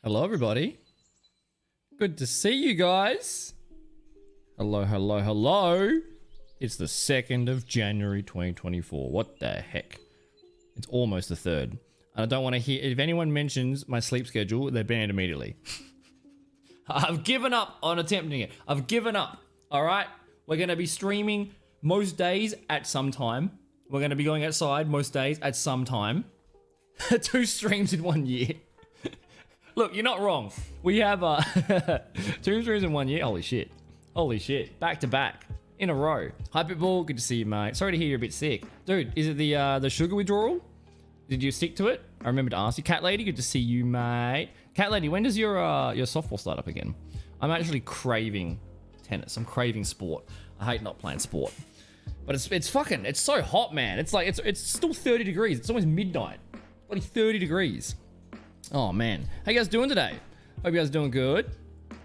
Hello, everybody. Good to see you guys. Hello, hello, hello. It's the 2nd of January 2024. What the heck? It's almost the 3rd. And I don't want to hear... If anyone mentions my sleep schedule, they're banned immediately. I've given up on attempting it. I've given up. All right? We're going to be streaming most days at some time. We're going to be going outside most days at some time. 2 streams in 1 year. Look, you're not wrong. We have 2 streams in 1 year. Holy shit. Holy shit. Back to back. In a row. Hi, Pitbull. Good to see you, mate. Sorry to hear you're a bit sick. Dude, is it the sugar withdrawal? Did you stick to it? I remember to ask you. Cat Lady, good to see you, mate. Cat Lady, when does your softball start up again? I'm actually craving tennis. I'm craving sport. I hate not playing sport. But it's so hot, man. It's like, it's still 30 degrees. It's almost midnight. Bloody 30 degrees. Oh, man. How you guys doing today? Hope you guys are doing good.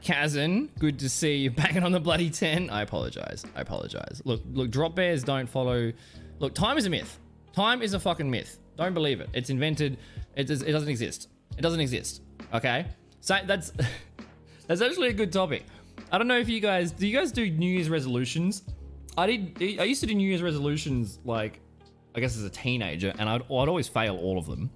Kazan, good to see you banging on the bloody 10. I apologize. I apologize. Look, drop bears don't follow. Look, time is a myth. Time is a fucking myth. Don't believe it. It's invented. It doesn't exist. It doesn't exist. Okay? So that's actually a good topic. I don't know if do you guys do New Year's resolutions? I used to do New Year's resolutions, like, I guess as a teenager, and I'd always fail all of them.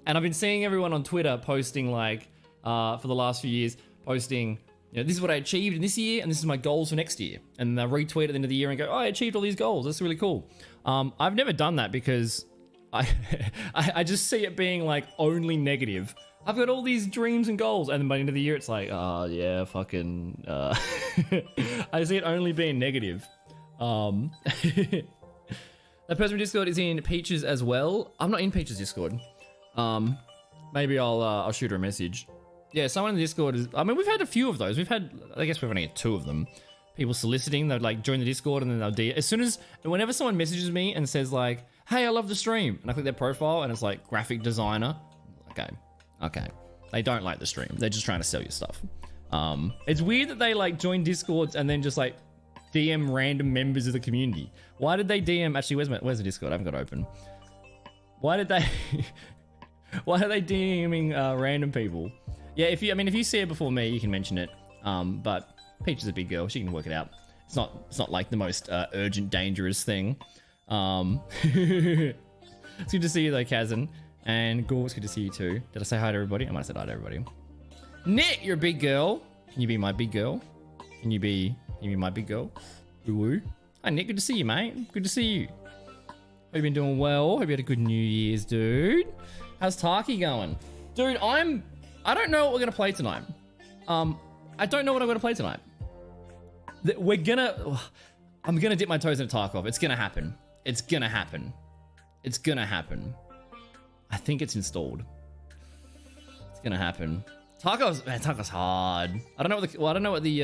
And I've been seeing everyone on Twitter posting, like, for the last few years, posting, you know, this is what I achieved in this year, and this is my goals for next year. And they'll retweet at the end of the year and go, oh, I achieved all these goals. That's really cool. I've never done that because I just see it being, like, only negative. I've got all these dreams and goals, and then by the end of the year, it's like, oh, yeah, fucking... I see it only being negative. That person in Discord is in Peaches as well. I'm not in Peaches Discord. Maybe I'll shoot her a message. Yeah, someone in the Discord is... I mean, we've had a few of those. I guess we've only had 2 of them. People soliciting, they'd like join the Discord and then they'll whenever someone messages me and says like, hey, I love the stream, and I click their profile and it's like graphic designer. Okay. They don't like the stream. They're just trying to sell you stuff. It's weird that they like join Discords and then just like DM random members of the community. Why did they DM... Actually, where's the Discord? I haven't got it open. Why are they DMing random people? Yeah, if you see it before me, you can mention it. But Peach is a big girl; she can work it out. It's not like the most urgent, dangerous thing. It's good to see you though, Kazan. And Gore, it's good to see you too. Did I say hi to everybody? I might have said hi to everybody. Nick, you're a big girl. Can you be my big girl? Can you be my big girl? Woo woo. Hi Nick, good to see you, mate. Good to see you. Hope you've been doing well. Hope you had a good New Year's, dude. How's Taki going? Dude, I don't know what we're gonna play tonight. I don't know what I'm gonna play tonight. I'm gonna dip my toes in a Tarkov. It's gonna happen. It's gonna happen. It's gonna happen. I think it's installed. It's gonna happen. Tarkov's hard. I don't know what the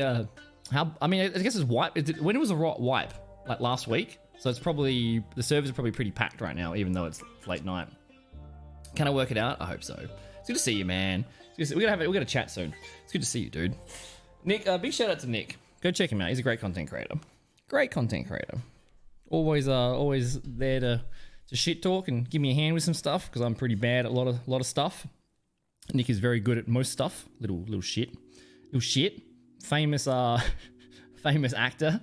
I guess it's wipe. When it was a wipe, like last week. So it's probably, the servers are probably pretty packed right now, even though it's late night. Can I work it out? I hope so. It's good to see you, man. We're gonna chat soon. It's good to see you, dude. Nick, big shout out to Nick. Go check him out. He's a great content creator. Great content creator. Always there to shit talk and give me a hand with some stuff because I'm pretty bad at a lot of stuff. Nick is very good at most stuff. Little shit. Famous famous actor.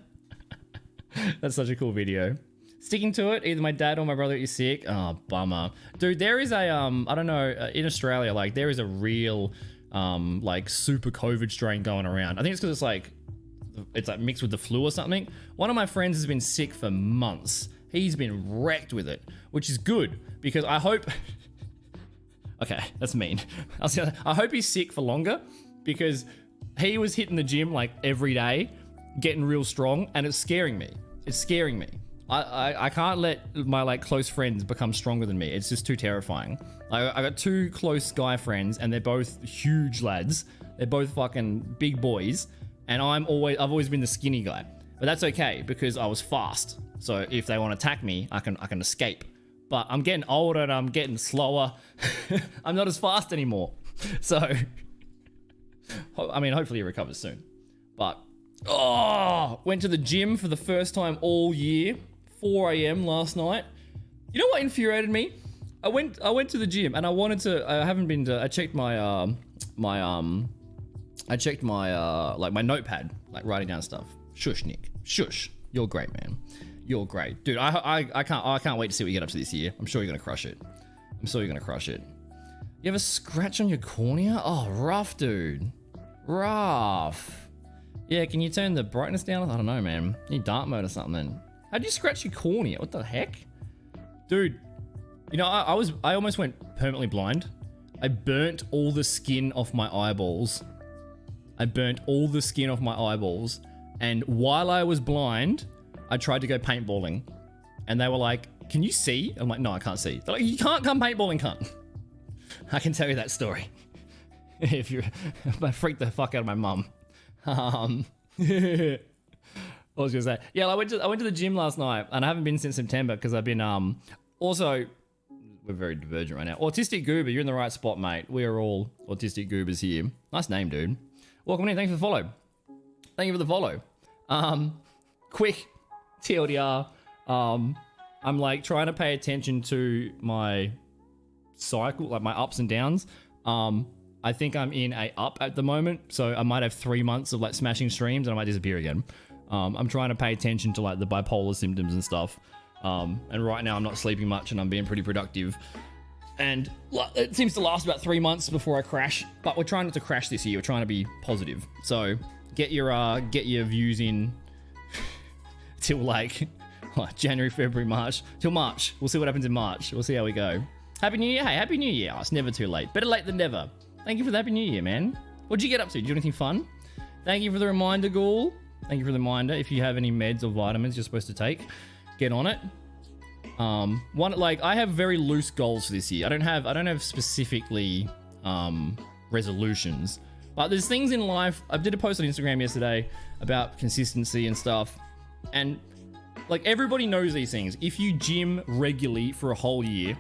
That's such a cool video. Sticking to it, either my dad or my brother is sick. Oh, bummer. Dude, there is a, I don't know, in Australia, like, there is a real, like, super COVID strain going around. I think it's because it's like mixed with the flu or something. One of my friends has been sick for months. He's been wrecked with it, which is good, because I hope... Okay, that's mean. I hope he's sick for longer, because he was hitting the gym, like, every day, getting real strong, and it's scaring me. It's scaring me. I can't let my like close friends become stronger than me. It's just too terrifying. I got 2 close guy friends and they're both huge lads. They're both fucking big boys, and I've always been the skinny guy. But that's okay because I was fast. So if they want to attack me, I can escape. But I'm getting older and I'm getting slower. I'm not as fast anymore. So I mean, hopefully he recovers soon. But went to the gym for the first time all year. 4 a.m. last night. You know what infuriated me? I went to the gym and I wanted to. I haven't been to. I checked my like my notepad, like writing down stuff. Shush, Nick. Shush. You're great, man. You're great, dude. I can't wait to see what you get up to this year. I'm sure you're gonna crush it. I'm sure you're gonna crush it. You have a scratch on your cornea? Oh, rough, dude. Rough. Yeah, can you turn the brightness down? I don't know, man. You need dark mode or something. How'd you scratch your cornea? What the heck? Dude, you know, I almost went permanently blind. I burnt all the skin off my eyeballs. And while I was blind, I tried to go paintballing. And they were like, can you see? I'm like, no, I can't see. They're like, you can't come paintballing, cunt. I can tell you that story. If you're, I freaked the fuck out of my mum. What was I gonna say? Yeah, I went to the gym last night, and I haven't been since September because I've been also, we're very divergent right now. Autistic Goober, you're in the right spot, mate. We are all autistic goobers here. Nice name, dude. Welcome in. Thanks for the follow. Thank you for the follow. Quick TLDR. I'm like trying to pay attention to my cycle, like my ups and downs. I think I'm in a up at the moment, so I might have 3 months of like smashing streams and I might disappear again. I'm trying to pay attention to like the bipolar symptoms and stuff. And right now I'm not sleeping much and I'm being pretty productive. And it seems to last about 3 months before I crash, but we're trying not to crash this year. We're trying to be positive. So get your views in till like January, February, March, till March. We'll see what happens in March. We'll see how we go. Happy New Year. Hey, Happy New Year. Oh, it's never too late. Better late than never. Thank you for the Happy New Year, man. What'd you get up to? Did you do anything fun? Thank you for the reminder, Ghoul. Thank you for the reminder. If you have any meds or vitamins you're supposed to take, get on it. I have very loose goals for this year. I don't have specifically resolutions, but there's things in life. I did a post on Instagram yesterday about consistency and stuff, and like everybody knows these things. If you gym regularly for a whole year,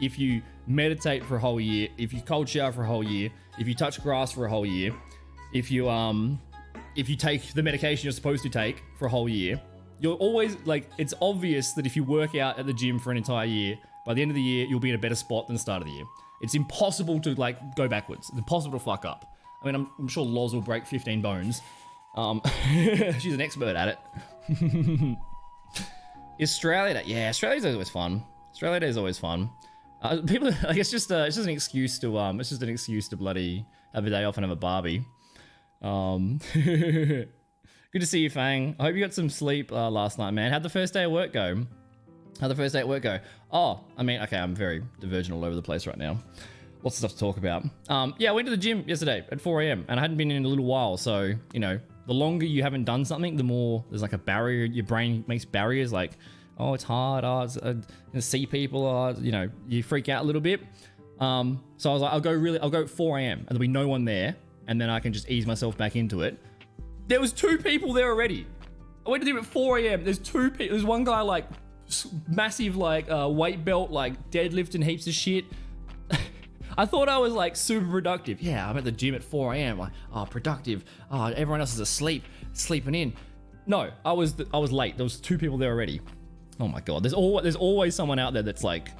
if you meditate for a whole year, if you cold shower for a whole year, if you touch grass for a whole year, if you take the medication you're supposed to take for a whole year, you're always like, it's obvious that if you work out at the gym for an entire year, by the end of the year, you'll be in a better spot than the start of the year. It's impossible to like go backwards. It's impossible to fuck up. I mean, I'm sure Loz will break 15 bones. She's an expert at it. Australia Day. Yeah, Australia Day is always fun. Australia Day is always fun. People, like, it's just an excuse to bloody have a day off and have a Barbie. Good to see you, Fang. I hope you got some sleep last night, man. How'd the first day at work go? Oh, I mean, okay, I'm very divergent all over the place right now. Lots of stuff to talk about. Yeah, I went to the gym yesterday at 4 a.m. and I hadn't been in a little while. So, you know, the longer you haven't done something, the more there's like a barrier. Your brain makes barriers like, oh, it's hard. Oh, it's, gonna see people. Oh, you know, you freak out a little bit. So I was like, I'll go at 4 a.m. and there'll be no one there. And then I can just ease myself back into it. There was 2 people there already. I went to the gym at 4 a.m. There's 2 people. There's one guy like massive like weight belt, like deadlifting heaps of shit. I thought I was like super productive. Yeah, I'm at the gym at 4 a.m. Like, oh, productive. Oh, everyone else is asleep, sleeping in. No, I was late. There was 2 people there already. Oh my god. There's always someone out there that's like,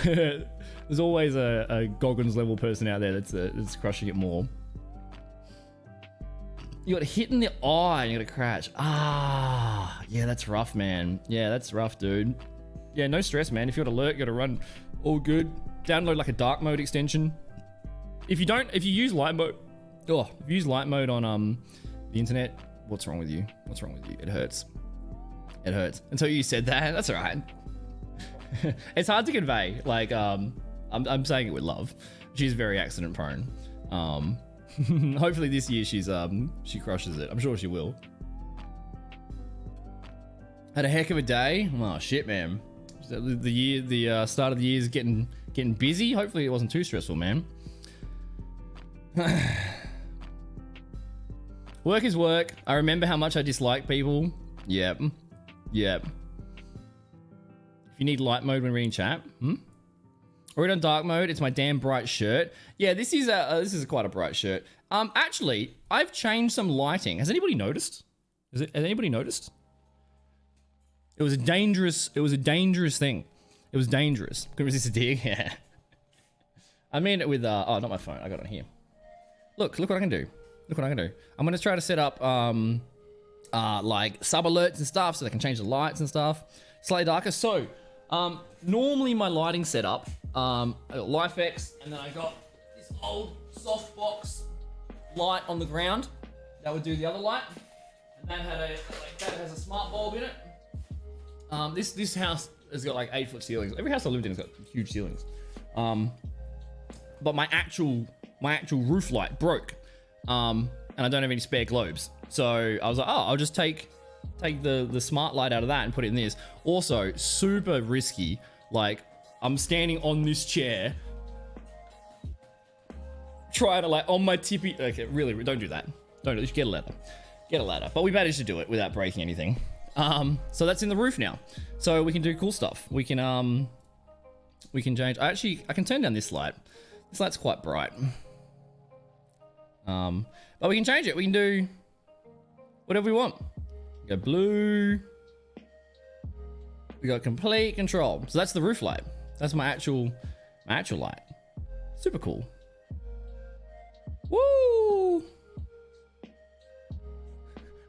there's always a Goggins level person out there that's crushing it more. You got hit in the eye and you got a crash. Ah, yeah, that's rough, man. Yeah, that's rough, dude. Yeah, no stress, man. If you're alert, you got to run all good. Download like a dark mode extension. If you use light mode, on the internet, what's wrong with you? It hurts. Until you said that, that's all right. It's hard to convey. Like, I'm saying it with love. She's very accident prone. Hopefully this year she crushes it. I'm sure she will. Had a heck of a day. Oh shit, man. The start of the year is getting busy. Hopefully it wasn't too stressful, man. Work is work. I remember how much I dislike people. Yep. If you need light mode when reading chat, Or on dark mode, it's my damn bright shirt. Yeah, this is quite a bright shirt. Actually, I've changed some lighting. Has anybody noticed? Has anybody noticed? It was a dangerous thing. It was dangerous. Couldn't resist a dig. Yeah. I mean it with oh, not my phone. I got it on here. Look what I can do. Look what I can do. I'm gonna try to set up like sub alerts and stuff so they can change the lights and stuff. Slightly darker. So normally my lighting setup, I got LifeX, and then I got this old softbox light on the ground that would do the other light, and that had that has a smart bulb in it. This house has got like 8-foot ceilings. Every house I lived in has got huge ceilings. But my actual roof light broke, and I don't have any spare globes. So I was like, oh, I'll just take the smart light out of that and put it in this. Also, super risky. Like, I'm standing on this chair, trying to like on my tippy. Okay, really, don't do that. Don't do it. Just get a ladder. Get a ladder. But we managed to do it without breaking anything. So that's in the roof now. So we can do cool stuff. We can change. I can turn down this light. This light's quite bright. But we can change it. We can do whatever we want. Go blue. We got complete control. So that's the roof light. That's my actual light. Super cool. Woo!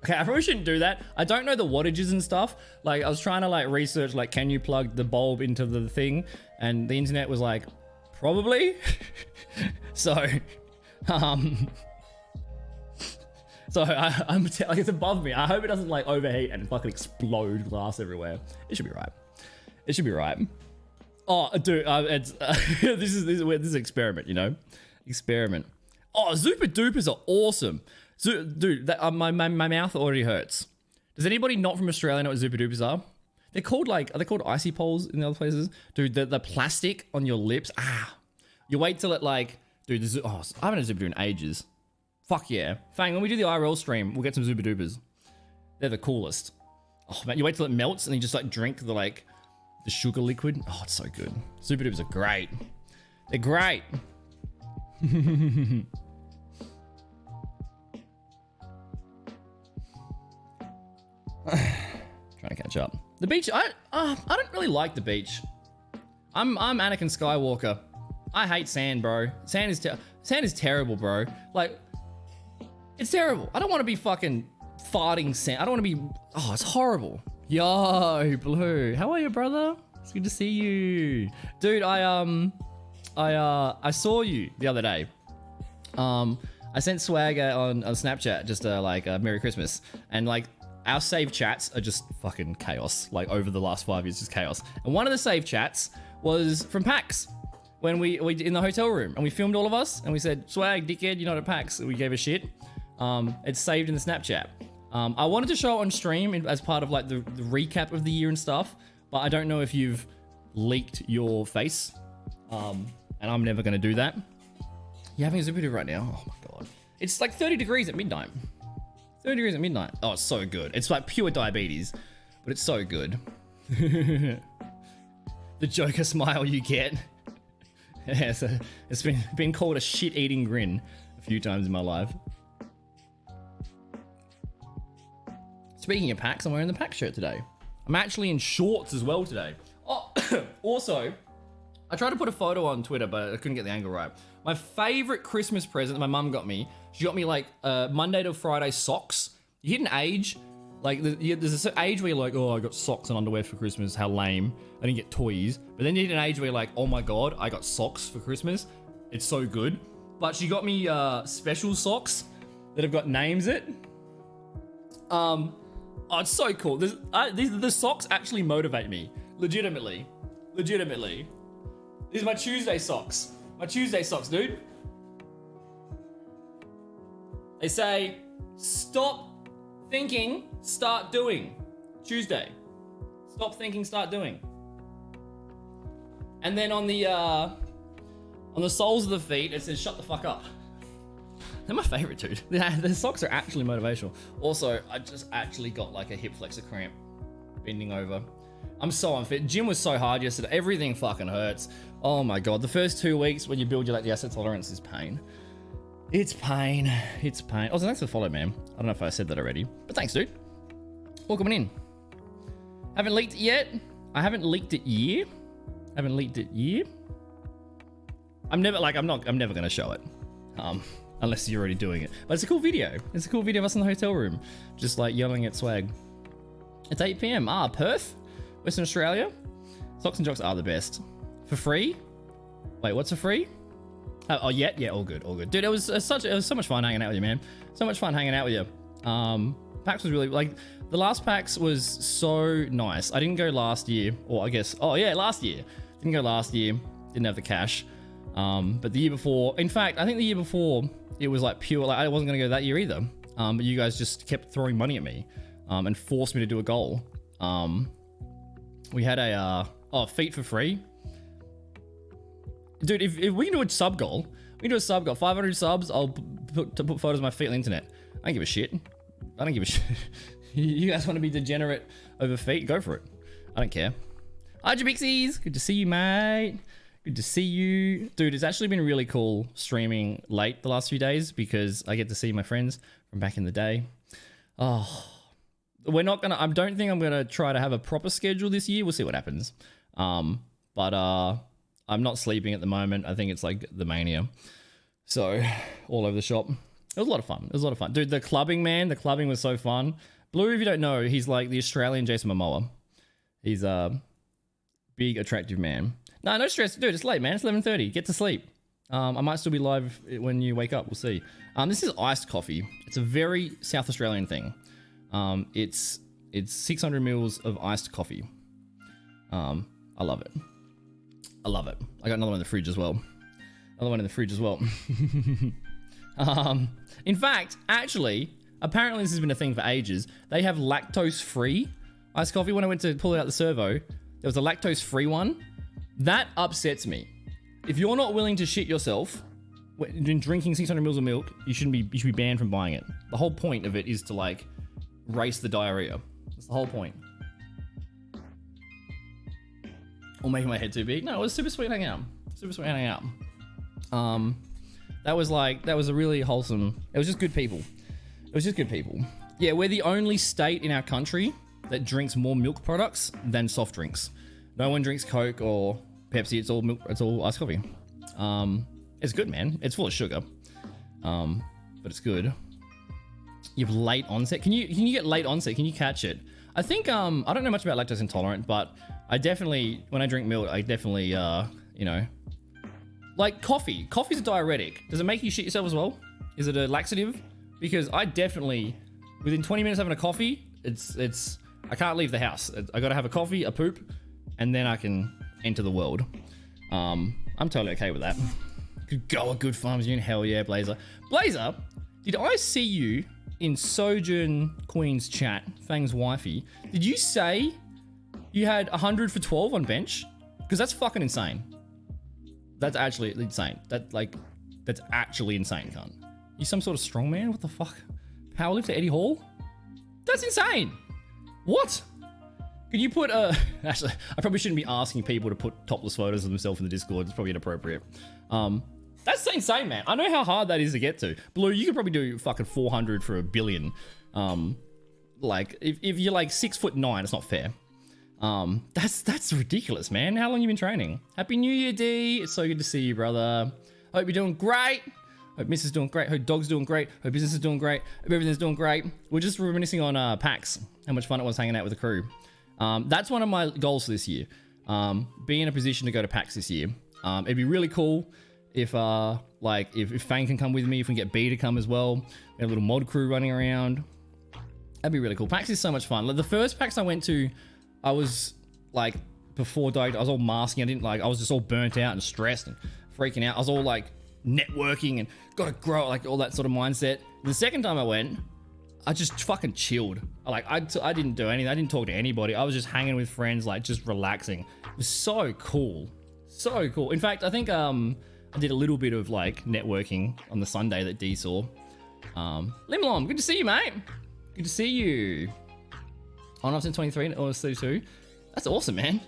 Okay, I probably shouldn't do that. I don't know the wattages and stuff. Like, I was trying to like research, like, can you plug the bulb into the thing? And the internet was like, probably. So, I'm like, it's above me. I hope it doesn't like overheat and fucking explode glass everywhere. It should be right. It should be right. Oh, dude, it's this is an experiment, you know, experiment. Oh, Zupa Dupas are awesome. Dude, my mouth already hurts. Does anybody not from Australia know what Zupa Dupas are? They're called are they called icy poles in the other places? Dude, the plastic on your lips. You wait till it like, dude. I haven't had Zupa Dupa in ages. Fuck yeah. Fang, when we do the IRL stream, we'll get some Zupa Dupas. They're the coolest. Oh man, you wait till it melts and you just like drink the sugar liquid. Oh, it's so good. Zupa Dupas are great. They're great. Trying to catch up. The beach, I don't really like the beach. I'm Anakin Skywalker. I hate sand, bro. Sand is terrible, bro. Like, it's terrible. I don't want to be fucking farting sand. I don't want to be. Oh, it's horrible. Yo, Blue. How are you, brother? It's good to see you, dude. I saw you the other day. I sent Swagger on Snapchat just like Merry Christmas, and like our save chats are just fucking chaos. Like over the last 5 years, just chaos. And one of the save chats was from PAX. When we in the hotel room and we filmed all of us and we said, Swag, dickhead, you're not at PAX. We gave a shit. It's saved in the Snapchat. I wanted to show it on stream as part of like the recap of the year and stuff, but I don't know if you've leaked your face. And I'm never going to do that. You're having a Zupa Dupa right now? Oh my God. It's like 30 degrees at midnight. 30 degrees at midnight. Oh, it's so good. It's like pure diabetes, but it's so good. The Joker smile you get. Yeah, so it's been called a shit-eating grin a few times in my life. Speaking of PAX, I'm wearing the PAX shirt today. I'm actually in shorts as well today. Oh, also, I tried to put a photo on Twitter, but I couldn't get the angle right. My favorite Christmas present that my mum got me, she got me like Monday to Friday socks. You hit an age, like there's an age where you're like, oh, I got socks and underwear for Christmas, how lame. I didn't get toys. But then you hit an age where you're like, oh my God, I got socks for Christmas. It's so good. But she got me special socks that have got names it. Oh, it's so cool. The socks actually motivate me. Legitimately. These are my Tuesday socks. My Tuesday socks, dude. They say, stop thinking, start doing. Tuesday. Stop thinking, start doing. And then on the soles of the feet, it says, shut the fuck up. They're my favorite, dude. The socks are actually motivational. Also, I just actually got like a hip flexor cramp bending over. I'm so unfit. Gym was so hard yesterday. Everything fucking hurts. Oh my God. The first 2 weeks when you build your lactic acid tolerance is pain. It's pain. Also, thanks for the follow, man. I don't know if I said that already, but thanks, dude. Welcome in. Haven't leaked it yet. I haven't leaked it yet. Haven't leaked it yet. I'm never gonna show it. Unless you're already doing it. But it's a cool video. It's a cool video of us in the hotel room. Just like yelling at swag. It's 8 PM. Perth, Western Australia. Socks and Jocks are the best. For free? Wait, what's for free? Yeah, all good. Dude, it was so much fun hanging out with you, man. So much fun hanging out with you. PAX was really, like, the last PAX was so nice. I didn't go last year, or I guess, last year. Didn't go last year, didn't have the cash. But the year before, in fact, I think the year before, it was like pure, like I wasn't gonna go that year either. But you guys just kept throwing money at me, and forced me to do a goal. We had a, feet for free. Dude, if we can do a sub goal, 500 subs, I'll put photos of my feet on the internet. I don't give a shit. You guys want to be degenerate over feet? Go for it. I don't care. Hi, Jabixies. Good to see you, mate. Good to see you. Dude, it's actually been really cool streaming late the last few days because I get to see my friends from back in the day. I don't think I'm gonna try to have a proper schedule this year. We'll see what happens. But I'm not sleeping at the moment. I think it's like the mania. So, all over the shop. It was a lot of fun. Dude, the clubbing was so fun. Blue, if you don't know, he's like the Australian Jason Momoa. He's a big, attractive man. No stress. Dude, it's late, man. It's 11:30. Get to sleep. I might still be live when you wake up. We'll see. This is iced coffee. It's a very South Australian thing. It's 600 mils of iced coffee. I love it. I got another one in the fridge as well. In fact, actually, apparently this has been a thing for ages. They have lactose-free iced coffee. When I went to pull it out the servo, there was a lactose-free one. That upsets me. If you're not willing to shit yourself when drinking 600 mils of milk, you should be banned from buying it. The whole point of it is to like race the diarrhea. That's the whole point. Or making my head too big. No, it was super sweet hanging out. That was a really wholesome. It was just good people. Yeah, we're the only state in our country that drinks more milk products than soft drinks. No one drinks Coke or Pepsi. It's all milk. It's all iced coffee. It's good, man. It's full of sugar, but it's good. You have late onset. Can you get late onset? Can you catch it? I think I don't know much about lactose intolerant, but I definitely, when I drink milk, I definitely like coffee. Coffee's a diuretic. Does it make you shit yourself as well? Is it a laxative? Because I definitely, within 20 minutes having a coffee, it's I can't leave the house. I gotta have a coffee, a poop, and then I can enter the world. I'm totally okay with that. Could go a good farms union. Hell yeah, Blazer. Blazer, did I see you in Sojourn Queen's chat, Fang's wifey? Did you say you had 100 for 12 on bench? Because that's fucking insane. That's actually insane. That's actually insane, cunt. You some sort of strongman? What the fuck? Powerlifter Eddie Hall? That's insane. What? Could you put actually, I probably shouldn't be asking people to put topless photos of themselves in the Discord. It's probably inappropriate. That's insane, man. I know how hard that is to get to. Blue, you could probably do fucking 400 for a billion. Like, if you're like 6'9", it's not fair. That's ridiculous, man. How long you been training? Happy New Year, D. It's so good to see you, brother. Hope you're doing great. Hope Miss is doing great. Hope dog's doing great. Hope business is doing great. Hope everything's doing great. We're just reminiscing on PAX. How much fun it was hanging out with the crew. That's one of my goals for this year. Be in a position to go to PAX this year. It'd be really cool if Fang can come with me, if we can get B to come as well. We have a little mod crew running around. That'd be really cool. PAX is so much fun. Like the first PAX I went to, I was like, before I was all masking. I was just all burnt out and stressed and freaking out. I was all like networking and gotta grow, like all that sort of mindset. The second time I went, I just fucking chilled. I didn't do anything. I didn't talk to anybody. I was just hanging with friends, like just relaxing. It was so cool. So cool. In fact, I think I did a little bit of like networking on the Sunday that D saw. Limlom, good to see you, mate. Good to see you. On up to 23 and almost 32. That's awesome, man.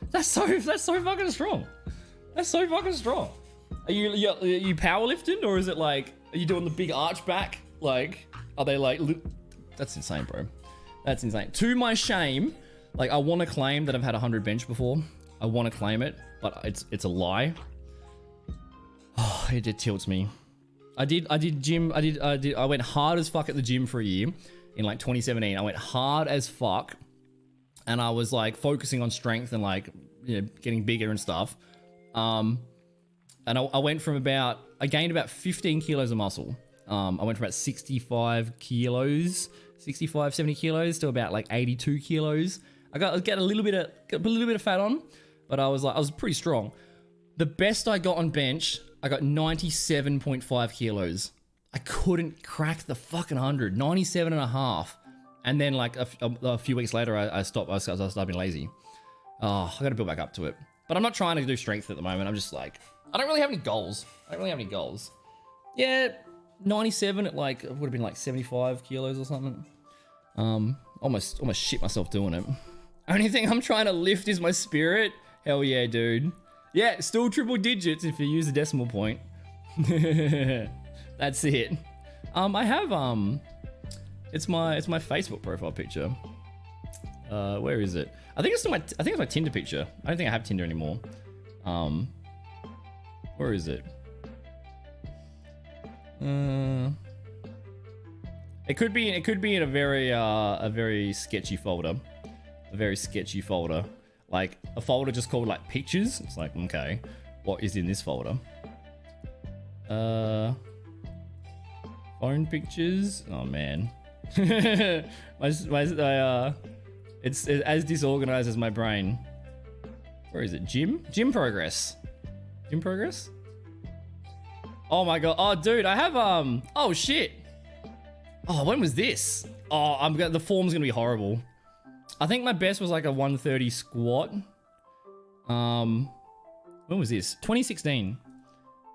That's so fucking strong. That's so fucking strong. Are you powerlifting, or is it like, are you doing the big arch back? Like, are they like, that's insane, bro. That's insane. To my shame, like I want to claim that I've had 100 bench before. I want to claim it, but it's a lie. Oh, it tilts me. I did gym. I went hard as fuck at the gym for a year in like 2017. I went hard as fuck, and I was like focusing on strength and like, you know, getting bigger and stuff. And I went from I gained about 15 kilos of muscle. I went from about 65 kilos, 65, 70 kilos to about like 82 kilos. I got a little bit of fat on, but I was pretty strong. The best I got on bench, I got 97.5 kilos. I couldn't crack the fucking 100, 97 and a half. And then like a few weeks later, I stopped. I started being lazy. Oh, I got to build back up to it. But I'm not trying to do strength at the moment. I'm just like, I don't really have any goals. Yeah, 97 at like, it would have been like 75 kilos or something. Almost shit myself doing it. Only thing I'm trying to lift is my spirit. Hell yeah, dude. Yeah, still triple digits if you use the decimal point. That's it. I have it's my Facebook profile picture. Where is it? I think it's my Tinder picture. I don't think I have Tinder anymore. Where is it? It could be in a very sketchy folder. A very sketchy folder. Like a folder just called like pictures. It's like, okay, what is in this folder? Phone pictures. Oh man. It's as disorganized as my brain. Where is it? Gym progress. Gym progress? Oh my god. Oh dude, I have oh shit. Oh, when was this? Oh, the form's gonna be horrible. I think my best was like a 130 squat. When was this? 2016.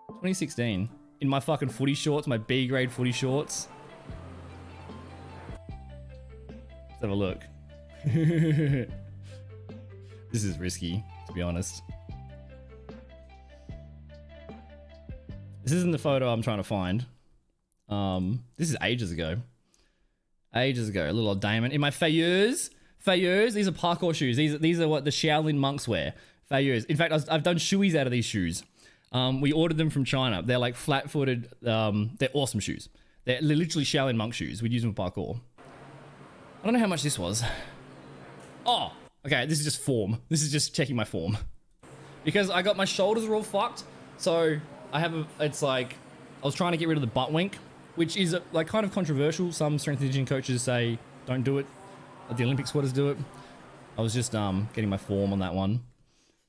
2016. In my fucking footy shorts, my B grade footy shorts. Let's have a look. This is risky, to be honest. This isn't the photo I'm trying to find. This is ages ago. Ages ago, a little old Damon. In my Fayeurs, these are parkour shoes. These are what the Shaolin monks wear. Fayeurs. In fact, I've done shoeies out of these shoes. We ordered them from China. They're like flat-footed. They're awesome shoes. They're literally Shaolin monk shoes. We'd use them for parkour. I don't know how much this was. Oh, okay. This is just form. This is just checking my form. Because I got my shoulders are all fucked. So it's like, I was trying to get rid of the butt wink, which is like kind of controversial. Some strength and conditioning coaches say, don't do it. The Olympic squatters do it. I was just getting my form on that one.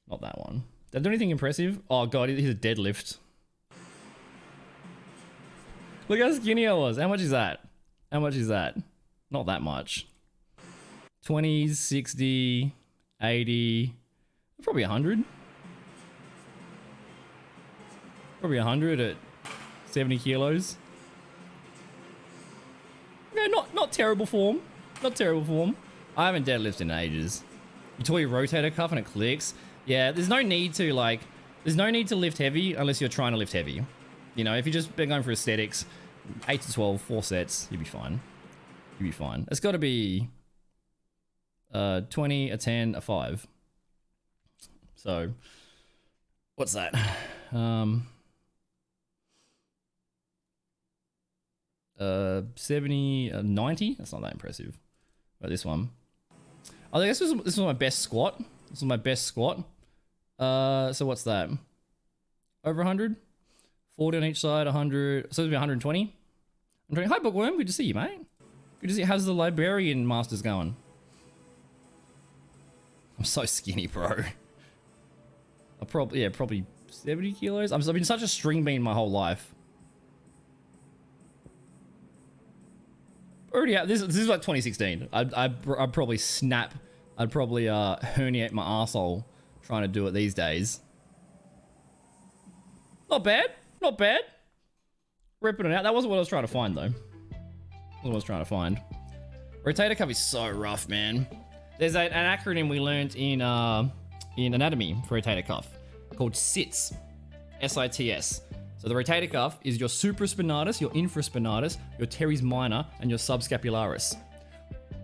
Not that one. Did I do anything impressive? Oh god, here's a deadlift. Look how skinny I was. How much is that? How much is that? Not that much. 20s, 60, 80, probably 100. Probably 100 at 70 kilos. Yeah, not terrible form. Not terrible form. I haven't deadlifted in ages. You tore your rotator cuff and it clicks. Yeah, there's no need to lift heavy unless you're trying to lift heavy. You know, if you're just been going for aesthetics, 8 to 12, 4 sets, you'll be fine. You'll be fine. It's got to be 20, a 10, a 5. So, what's that? 70, 90? That's not that impressive. But this one. I guess this was my best squat. This was my best squat. So what's that? Over 100? 40 on each side, 100. So it'll be 120. Hi, Bookworm. Good to see you, mate. Good to see you. How's the librarian masters going? I'm so skinny, bro. Probably 70 kilos. I've been such a string bean my whole life. Already out. This is like 2016. I'd probably snap. I'd probably herniate my arsehole trying to do it these days. Not bad. Not bad. Ripping it out. That wasn't what I was trying to find, though. Wasn't what I was trying to find. Rotator cuff is so rough, man. There's an acronym we learned in anatomy for rotator cuff called SITS. S-I-T-S. So the rotator cuff is your supraspinatus, your infraspinatus, your teres minor, and your subscapularis.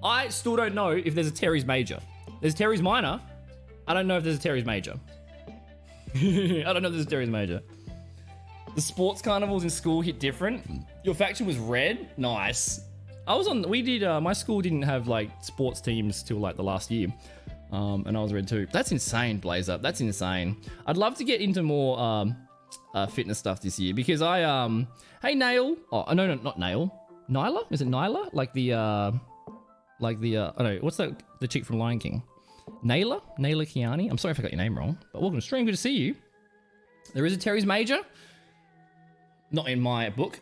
I still don't know if there's a teres major. There's teres minor, I don't know if there's a Terry's Major. I don't know if there's a Terry's Major. The sports carnivals in school hit different. Your faction was red. Nice. My school didn't have like sports teams till like the last year. And I was red too. That's insane, Blazer. That's insane. I'd love to get into more fitness stuff this year because hey Nail. Oh no, not Nail. Nyla? Is it Nyla? Like the oh no, what's that? The chick from Lion King. Naila Kiani. I'm sorry if I got your name wrong, but welcome to stream. Good to see you. There is a Terry's Major. Not in my book.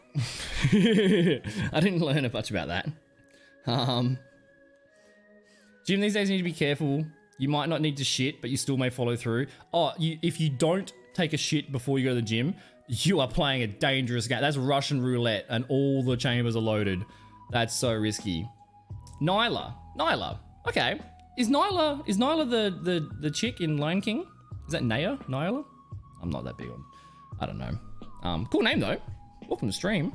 I didn't learn much about that. Gym these days, you need to be careful. You might not need to shit, but you still may follow through. If you don't take a shit before you go to the gym, you are playing a dangerous game. That's Russian roulette, and all the chambers are loaded. That's so risky. Nyla. Okay. Is Nyla the chick in Lion King? Is that Nyla? I'm not that big on. I don't know. Cool name though. Welcome to stream.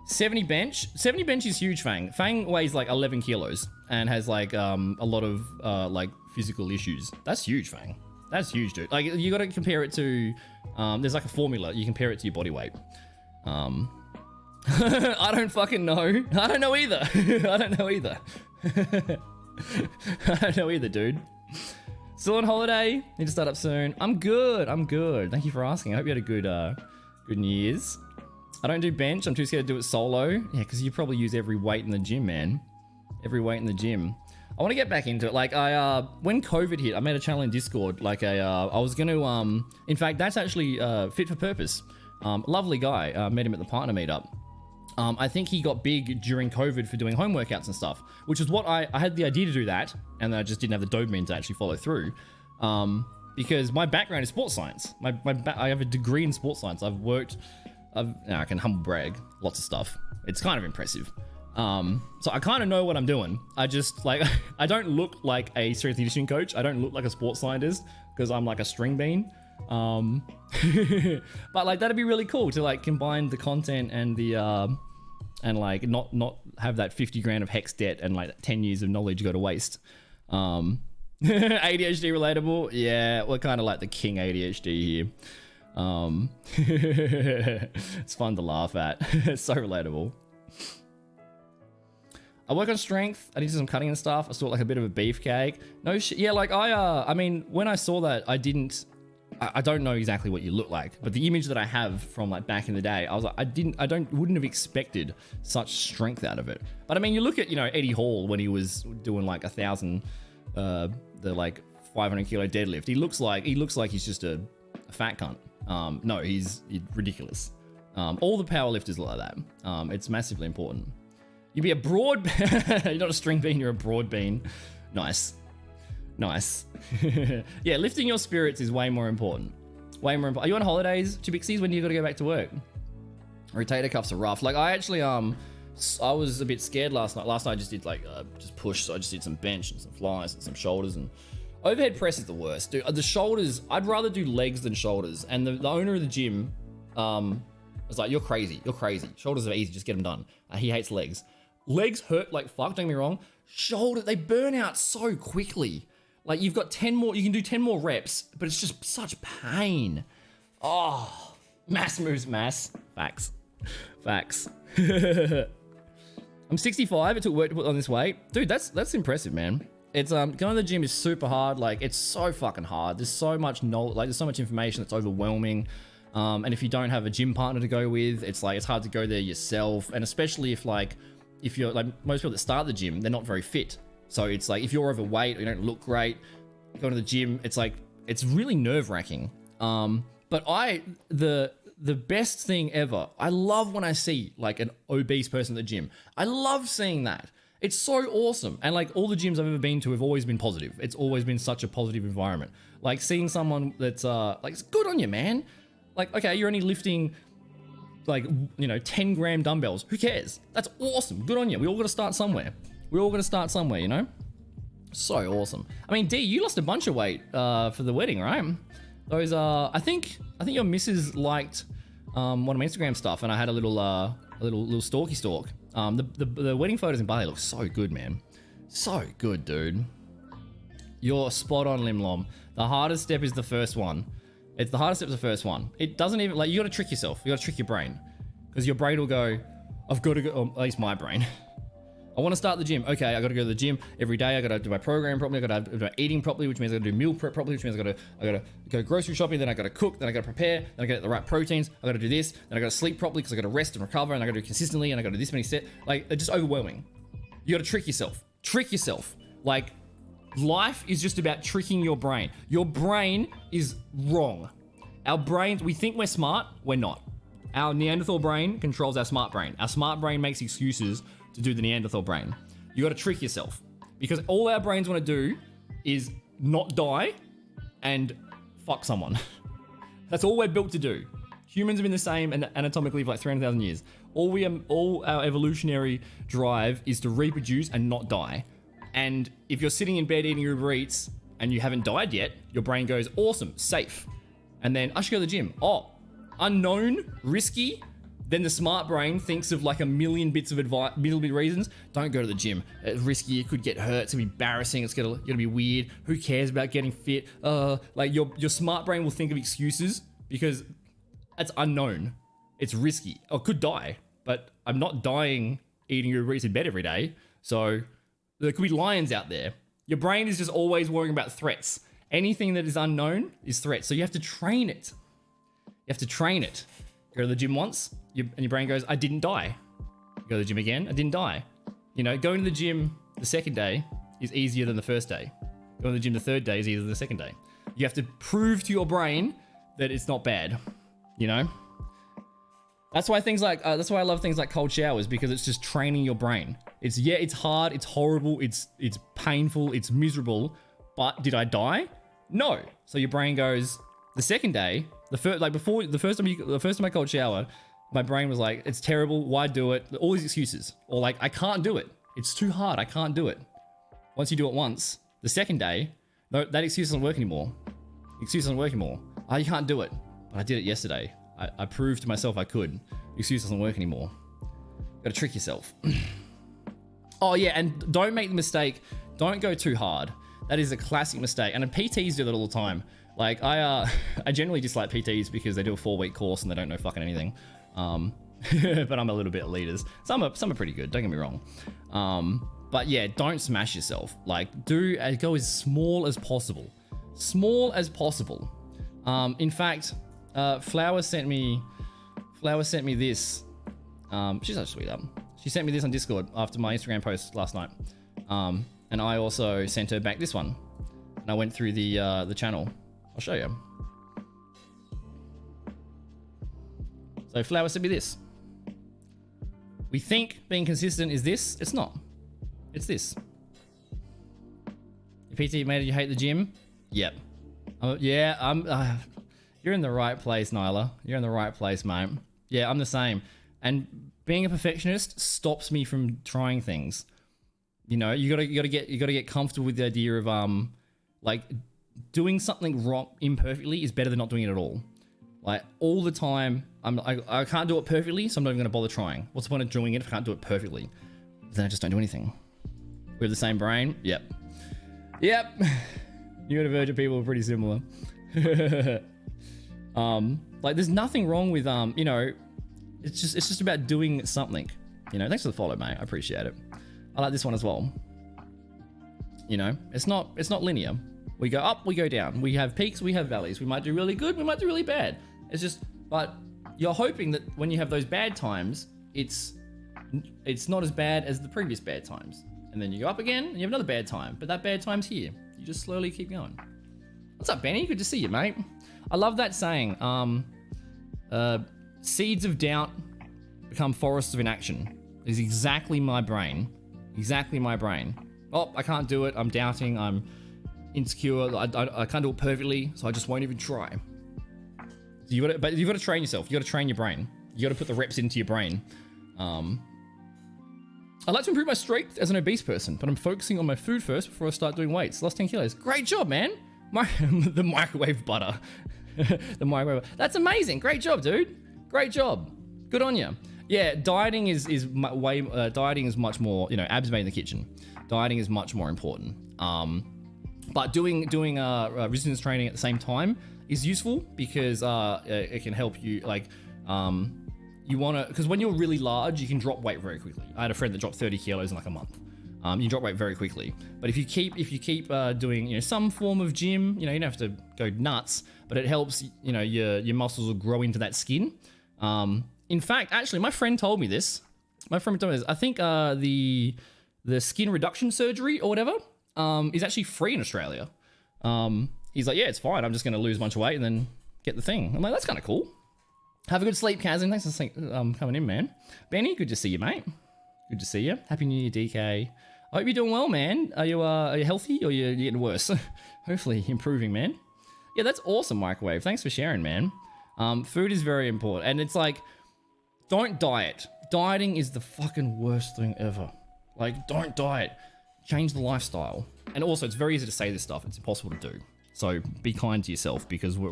70 bench. 70 bench is huge, Fang. Fang weighs like 11 kilos and has like a lot of like physical issues. That's huge, Fang. That's huge, dude. Like you got to compare it to. There's like a formula. You compare it to your body weight. I don't fucking know. I don't know either. I don't know either, dude. Still on holiday. Need to start up soon. I'm good. Thank you for asking. I hope you had a good New Year's. I don't do bench. I'm too scared to do it solo. Yeah, because you probably use every weight in the gym, man. Every weight in the gym. I want to get back into it. Like when COVID hit, I made a channel in Discord. Like I was going to, in fact, that's actually Fit for Purpose. Lovely guy. Met him at the partner meetup. I think he got big during COVID for doing home workouts and stuff, which is what I had the idea to do that, and then I just didn't have the dopamine to actually follow through. Because my background is sports science. I have a degree in sports science. I can humble brag lots of stuff. It's kind of impressive. So I kind of know what I'm doing. I just like, I don't look like a strength and conditioning coach. I don't look like a sports scientist because I'm like a string bean. But like, that'd be really cool to like combine the content and the, and like not have that 50 grand of hex debt and like 10 years of knowledge go to waste. ADHD relatable. Yeah. We're kind of like the king ADHD here. It's fun to laugh at. It's so relatable. I work on strength. I need some cutting and stuff. I saw like a bit of a beefcake. No shit. Yeah, like I mean, when I saw that, I don't know exactly what you look like, but the image that I have from like back in the day, I was like, wouldn't have expected such strength out of it. But I mean, you look at, Eddie Hall when he was doing like 1,000, the like 500 kilo deadlift. He looks like he's just a fat cunt. No, he's ridiculous. All the power lifters look like that. It's massively important. You'd be a broad, you're not a string bean, you're a broad bean. Nice. Yeah, lifting your spirits is way more important. Way more important. Are you on holidays, Chibixies? When do you got to go back to work? Rotator cuffs are rough. Like I actually, I was a bit scared last night. Last night I just did like, just push. So I just did some bench and some flies and some shoulders, and overhead press is the worst. Dude, the shoulders, I'd rather do legs than shoulders. And the owner of the gym, was like, you're crazy. Shoulders are easy, just get them done. He hates legs. Legs hurt like fuck, don't get me wrong. Shoulder, they burn out so quickly. Like you've got 10 more, you can do 10 more reps, but it's just such pain. Oh, mass moves mass. Facts. I'm 65, it took work to put on this weight. Dude, that's impressive, man. It's going to the gym is super hard. Like it's so fucking hard. There's so much knowledge, like there's so much information that's overwhelming. And if you don't have a gym partner to go with, it's like, it's hard to go there yourself. And especially if you're like most people that start the gym, they're not very fit. So it's like, if you're overweight or you don't look great, going to the gym, it's like, it's really nerve wracking. But the best thing ever, I love when I see like an obese person at the gym. I love seeing that. It's so awesome. And like all the gyms I've ever been to have always been positive. It's always been such a positive environment. Like seeing someone that's like, it's good on you, man. Like, okay, you're only lifting like, 10 gram dumbbells. Who cares? That's awesome. Good on you. We all got to start somewhere. So awesome. I mean, D, you lost a bunch of weight for the wedding, right? Those I think your missus liked one of my Instagram stuff, and I had a little stalky stalk. The wedding photos in Bali look so good, man. So good, dude. You're spot on, Lim Lom. The hardest step is the first one. It's the hardest step is the first one. It doesn't even, like, you got to trick yourself. You got to trick your brain. Because your brain will go, I've got to go, or at least my brain. I want to start the gym. Okay, I got to go to the gym every day. I got to do my program properly. I got to do my eating properly, which means I got to do meal prep properly, which means I got to go grocery shopping. Then I got to cook. Then I got to prepare. Then I got to get the right proteins. I got to do this. Then I got to sleep properly because I got to rest and recover. And I got to do it consistently. And I got to do this many sets. Like, it's just overwhelming. You got to trick yourself. Trick yourself. Like, life is just about tricking your brain. Your brain is wrong. Our brains, we think we're smart. We're not. Our Neanderthal brain controls our smart brain. Our smart brain makes excuses to do the Neanderthal brain. You got to trick yourself because all our brains want to do is not die and fuck someone. That's all we're built to do. Humans have been the same and anatomically for like 300,000 years. All our evolutionary drive is to reproduce and not die. And if you're sitting in bed eating Uber Eats and you haven't died yet, your brain goes, awesome, safe. And then I should go to the gym. Oh, unknown, risky. Then the smart brain thinks of like a million bits of advice, million reasons. Don't go to the gym. It's risky. It could get hurt. It's gonna be embarrassing. It's gonna be weird. Who cares about getting fit? Like your smart brain will think of excuses because it's unknown. It's risky. I could die, but I'm not dying eating Uber Eats in bed every day. So there could be lions out there. Your brain is just always worrying about threats. Anything that is unknown is threat. So you have to train it. You have to train it. Go to the gym once, and your brain goes, I didn't die. You go to the gym again, I didn't die. You know, going to the gym the second day is easier than the first day. Going to the gym the third day is easier than the second day. You have to prove to your brain that it's not bad, you know? That's why that's why I love things like cold showers, because it's just training your brain. It's hard, it's horrible, it's painful, it's miserable, but did I die? No. So your brain goes, the second day, the first time I cold shower, my brain was like, it's terrible, why do it? All these excuses. Or like, I can't do it. It's too hard, I can't do it. Once you do it once, the second day, no, that excuse doesn't work anymore. Excuse doesn't work anymore. Oh, you can't do it. But I did it yesterday. I proved to myself I could. Excuse doesn't work anymore. Gotta trick yourself. Oh yeah, and don't make the mistake, don't go too hard. That is a classic mistake. And PTs do that all the time. Like I generally dislike PTs because they do a 4-week course and they don't know fucking anything. But I'm a little bit elitist. Some are pretty good, don't get me wrong. But yeah, don't smash yourself. Like go as small as possible. Small as possible. In fact, Flower sent me this. She's such a sweet up. She sent me this on Discord after my Instagram post last night. And I also sent her back this one. And I went through the channel. I'll show you. So Flower sent me this. We think being consistent is this. It's not. It's this. Your PT made you hate the gym? Yep. Yeah, you're in the right place, Nyla. You're in the right place, mate. Yeah, I'm the same. And being a perfectionist stops me from trying things. You know, you gotta get comfortable with the idea of like doing something wrong imperfectly is better than not doing it at all. Like all the time, I can't do it perfectly, so I'm not even gonna bother trying. What's the point of doing it if I can't do it perfectly? Then I just don't do anything. We have the same brain. Yep. Neurodivergent people are pretty similar. Like there's nothing wrong with you know, it's just about doing something. You know, thanks for the follow, mate. I appreciate it. I like this one as well. You know, it's not linear. We go up, we go down. We have peaks, we have valleys. We might do really good, we might do really bad. It's just, but you're hoping that when you have those bad times, it's not as bad as the previous bad times. And then you go up again and you have another bad time, but that bad time's here. You just slowly keep going. What's up, Benny? Good to see you, mate. I love that saying. Seeds of doubt become forests of inaction. Is exactly my brain. Exactly my brain. Oh, I can't do it. I'm doubting. I'm insecure. I can't do it perfectly, so I just won't even try. So you've got to train yourself. You got to train your brain. You got to put the reps into your brain. I'd like to improve my strength as an obese person, but I'm focusing on my food first before I start doing weights. Lost 10 kilos. Great job, man. The microwave butter. The microwave. That's amazing. Great job, dude. Great job. Good on you. Yeah, dieting is much more, you know, abs made in the kitchen. Dieting is much more important. But doing resistance training at the same time is useful because it can help you like you want to, because when you're really large, you can drop weight very quickly. I had a friend that dropped 30 kilos in like a month. You drop weight very quickly. But if you keep doing some form of gym, you don't have to go nuts, but it helps. Your muscles will grow into that skin. In fact, actually, my friend told me this. I think the skin reduction surgery or whatever is actually free in Australia. He's like, yeah, it's fine. I'm just going to lose a bunch of weight and then get the thing. I'm like, that's kind of cool. Have a good sleep, Kazim. Thanks for coming in, man. Benny, good to see you, mate. Good to see you. Happy New Year, DK. I hope you're doing well, man. Are you healthy or you're getting worse? Hopefully improving, man. Yeah, that's awesome, Microwave. Thanks for sharing, man. Food is very important. And it's like, don't diet. Dieting is the fucking worst thing ever. Like, don't diet. Change the lifestyle. And also, it's very easy to say this stuff. It's impossible to do. So be kind to yourself because we're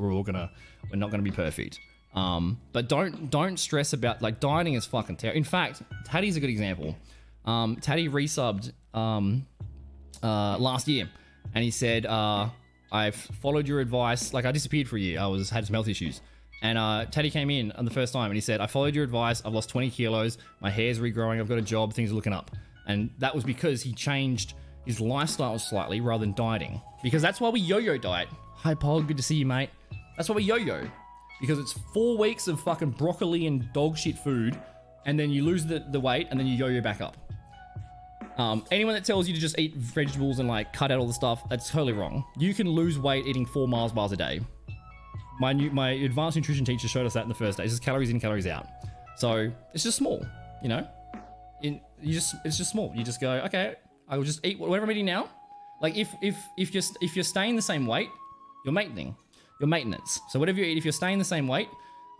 not gonna be perfect. But don't stress about, like, dieting is fucking terrible. In fact, Taddy's a good example. Taddy resubbed last year, and he said, I've followed your advice. Like, I disappeared for a year. Had some health issues. And Taddy came in on the first time, and he said, I followed your advice. I've lost 20 kilos. My hair's regrowing. I've got a job. Things are looking up. And that was because he changed his lifestyle slightly rather than dieting. Because that's why we yo-yo diet. Hi, Paul. Good to see you, mate. That's why we yo-yo. Because it's 4 weeks of fucking broccoli and dog shit food, and then you lose the weight, and then you yo-yo back up. Anyone that tells you to just eat vegetables and like cut out all the stuff, that's totally wrong. You can lose weight eating 4 Mars bars a day. My advanced nutrition teacher showed us that in the first day. It's just calories in, calories out. So it's just small, it's just small. You just go, okay, I will just eat whatever I'm eating now. Like if you're staying the same weight, you're maintaining. Your maintenance. So whatever you eat, if you're staying the same weight,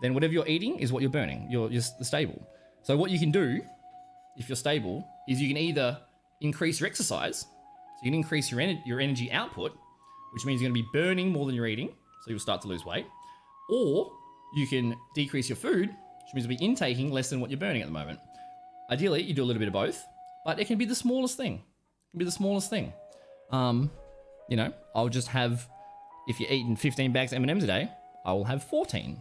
then whatever you're eating is what you're burning. You're stable. So what you can do, if you're stable, is you can either increase your exercise, so you can increase your energy output, which means you're going to be burning more than you're eating, so you'll start to lose weight, or you can decrease your food, which means you'll be intaking less than what you're burning at the moment. Ideally, you do a little bit of both, but it can be the smallest thing. It can be the smallest thing. I'll just have. If you're eating 15 bags of M&Ms a day, I will have 14.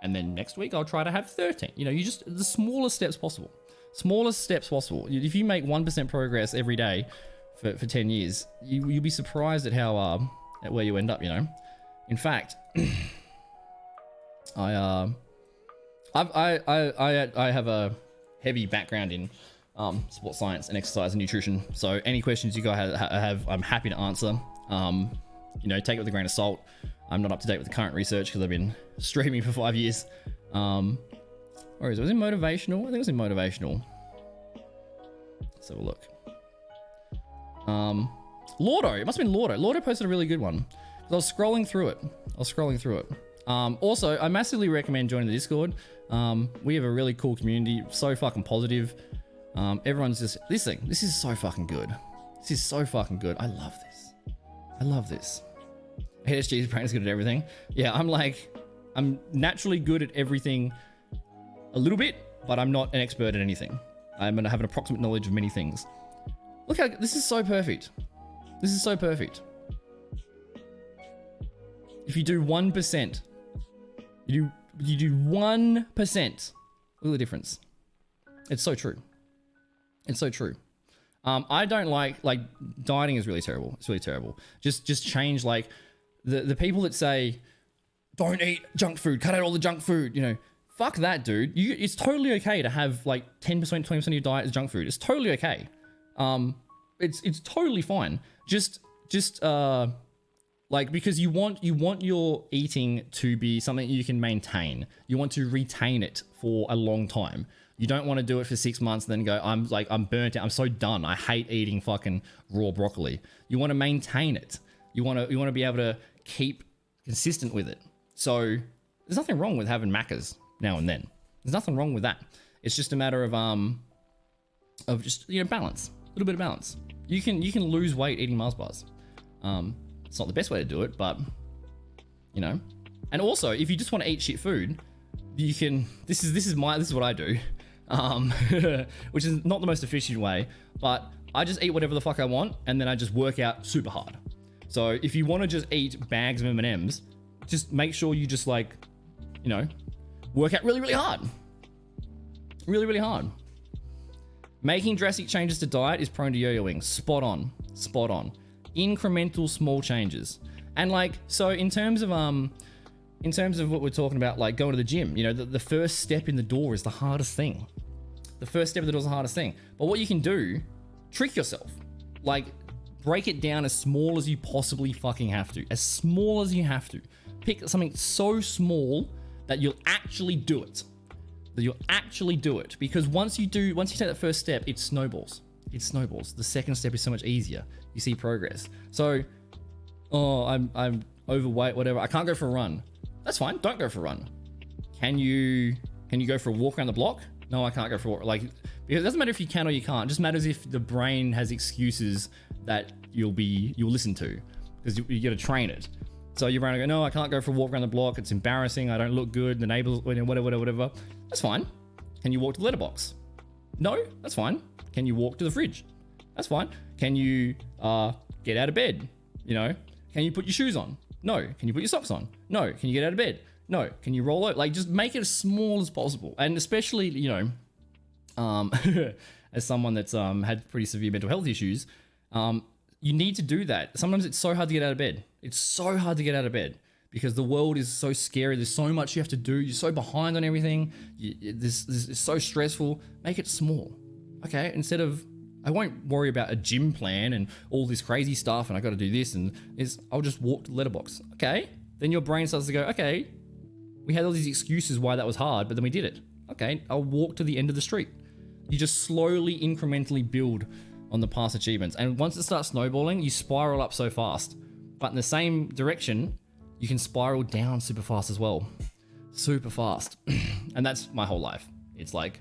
And then next week, I'll try to have 13. The smallest steps possible. Smallest steps possible. If you make 1% progress every day for 10 years, you'll be surprised at how, at where you end up, In fact, I have a heavy background in sports science and exercise and nutrition. So any questions you guys have, I'm happy to answer. Take it with a grain of salt. I'm not up to date with the current research because I've been streaming for 5 years. Where is it? Was it motivational? I think it was in motivational. Let's have a look. Lordo. It must have been Lordo. Lordo posted a really good one. I was scrolling through it. Also, I massively recommend joining the Discord. We have a really cool community. So fucking positive. Everyone's just... This is so fucking good. This is so fucking good. I love this. HSG is apparently good at everything. Yeah, I'm naturally good at everything a little bit, but I'm not an expert at anything. I'm going to have an approximate knowledge of many things. Look how, this is so perfect. This is so perfect. If you do 1%, you do 1%, look at the difference. It's so true. It's so true. I don't like dieting is really terrible. It's really terrible. Just change the people that say, don't eat junk food, cut out all the junk food, fuck that, dude. It's totally okay to have 10%, 20% of your diet is junk food. It's totally okay. It's totally fine. Just because you want your eating to be something you can maintain. You want to retain it for a long time. You don't want to do it for 6 months and then go, I'm burnt out. I'm so done. I hate eating fucking raw broccoli. You want to maintain it. You want to be able to keep consistent with it. So there's nothing wrong with having Maccas now and then. There's nothing wrong with that. It's just a matter of just balance, a little bit of balance. You can lose weight eating Mars bars. It's not the best way to do it, but and also if you just want to eat shit food, you can. This is what I do. Which is not the most efficient way, but I just eat whatever the fuck I want, and then I just work out super hard. So if you want to just eat bags of M&Ms, just make sure you just like, you know, work out really, really hard. Really, really hard. Making drastic changes to diet is prone to yo-yoing. Spot on. Spot on. Incremental small changes. And like, so in terms of what we're talking about, like going to the gym, you know, the first step in the door is the hardest thing. The first step in the door is the hardest thing. But what you can do, trick yourself. Like, break it down as small as you possibly fucking have to. As small as you have to. Pick something so small that you'll actually do it. That you'll actually do it. Because once you take that first step, it snowballs. It snowballs. The second step is so much easier. You see progress. So, oh, I'm overweight, whatever. I can't go for a run. That's fine. Don't go for a run. Can you go for a walk around the block? No, I can't go for a walk. Like, because it doesn't matter if you can or you can't. It just matters if the brain has excuses that you'll listen to, because you got to train it. So your brain will go, no, I can't go for a walk around the block. It's embarrassing. I don't look good. The neighbors, whatever. That's fine. Can you walk to the letterbox? No, that's fine. Can you walk to the fridge? That's fine. Can you get out of bed? You know, can you put your shoes on? No. Can you put your socks on? No. Can you get out of bed? No. Can you roll out? Like, just make it as small as possible. And especially, you know, as someone that's had pretty severe mental health issues, you need to do that. Sometimes it's so hard to get out of bed. It's so hard to get out of bed because the world is so scary. There's so much you have to do. You're so behind on everything. This is so stressful. Make it small. Okay? Instead of, I won't worry about a gym plan and all this crazy stuff and I got to do this I'll just walk to the letterbox. Okay? Then your brain starts to go, okay, we had all these excuses why that was hard, but then we did it. Okay, I'll walk to the end of the street. You just slowly, incrementally build on the past achievements. And once it starts snowballing, you spiral up so fast. But in the same direction, you can spiral down super fast as well. Super fast. And that's my whole life. It's like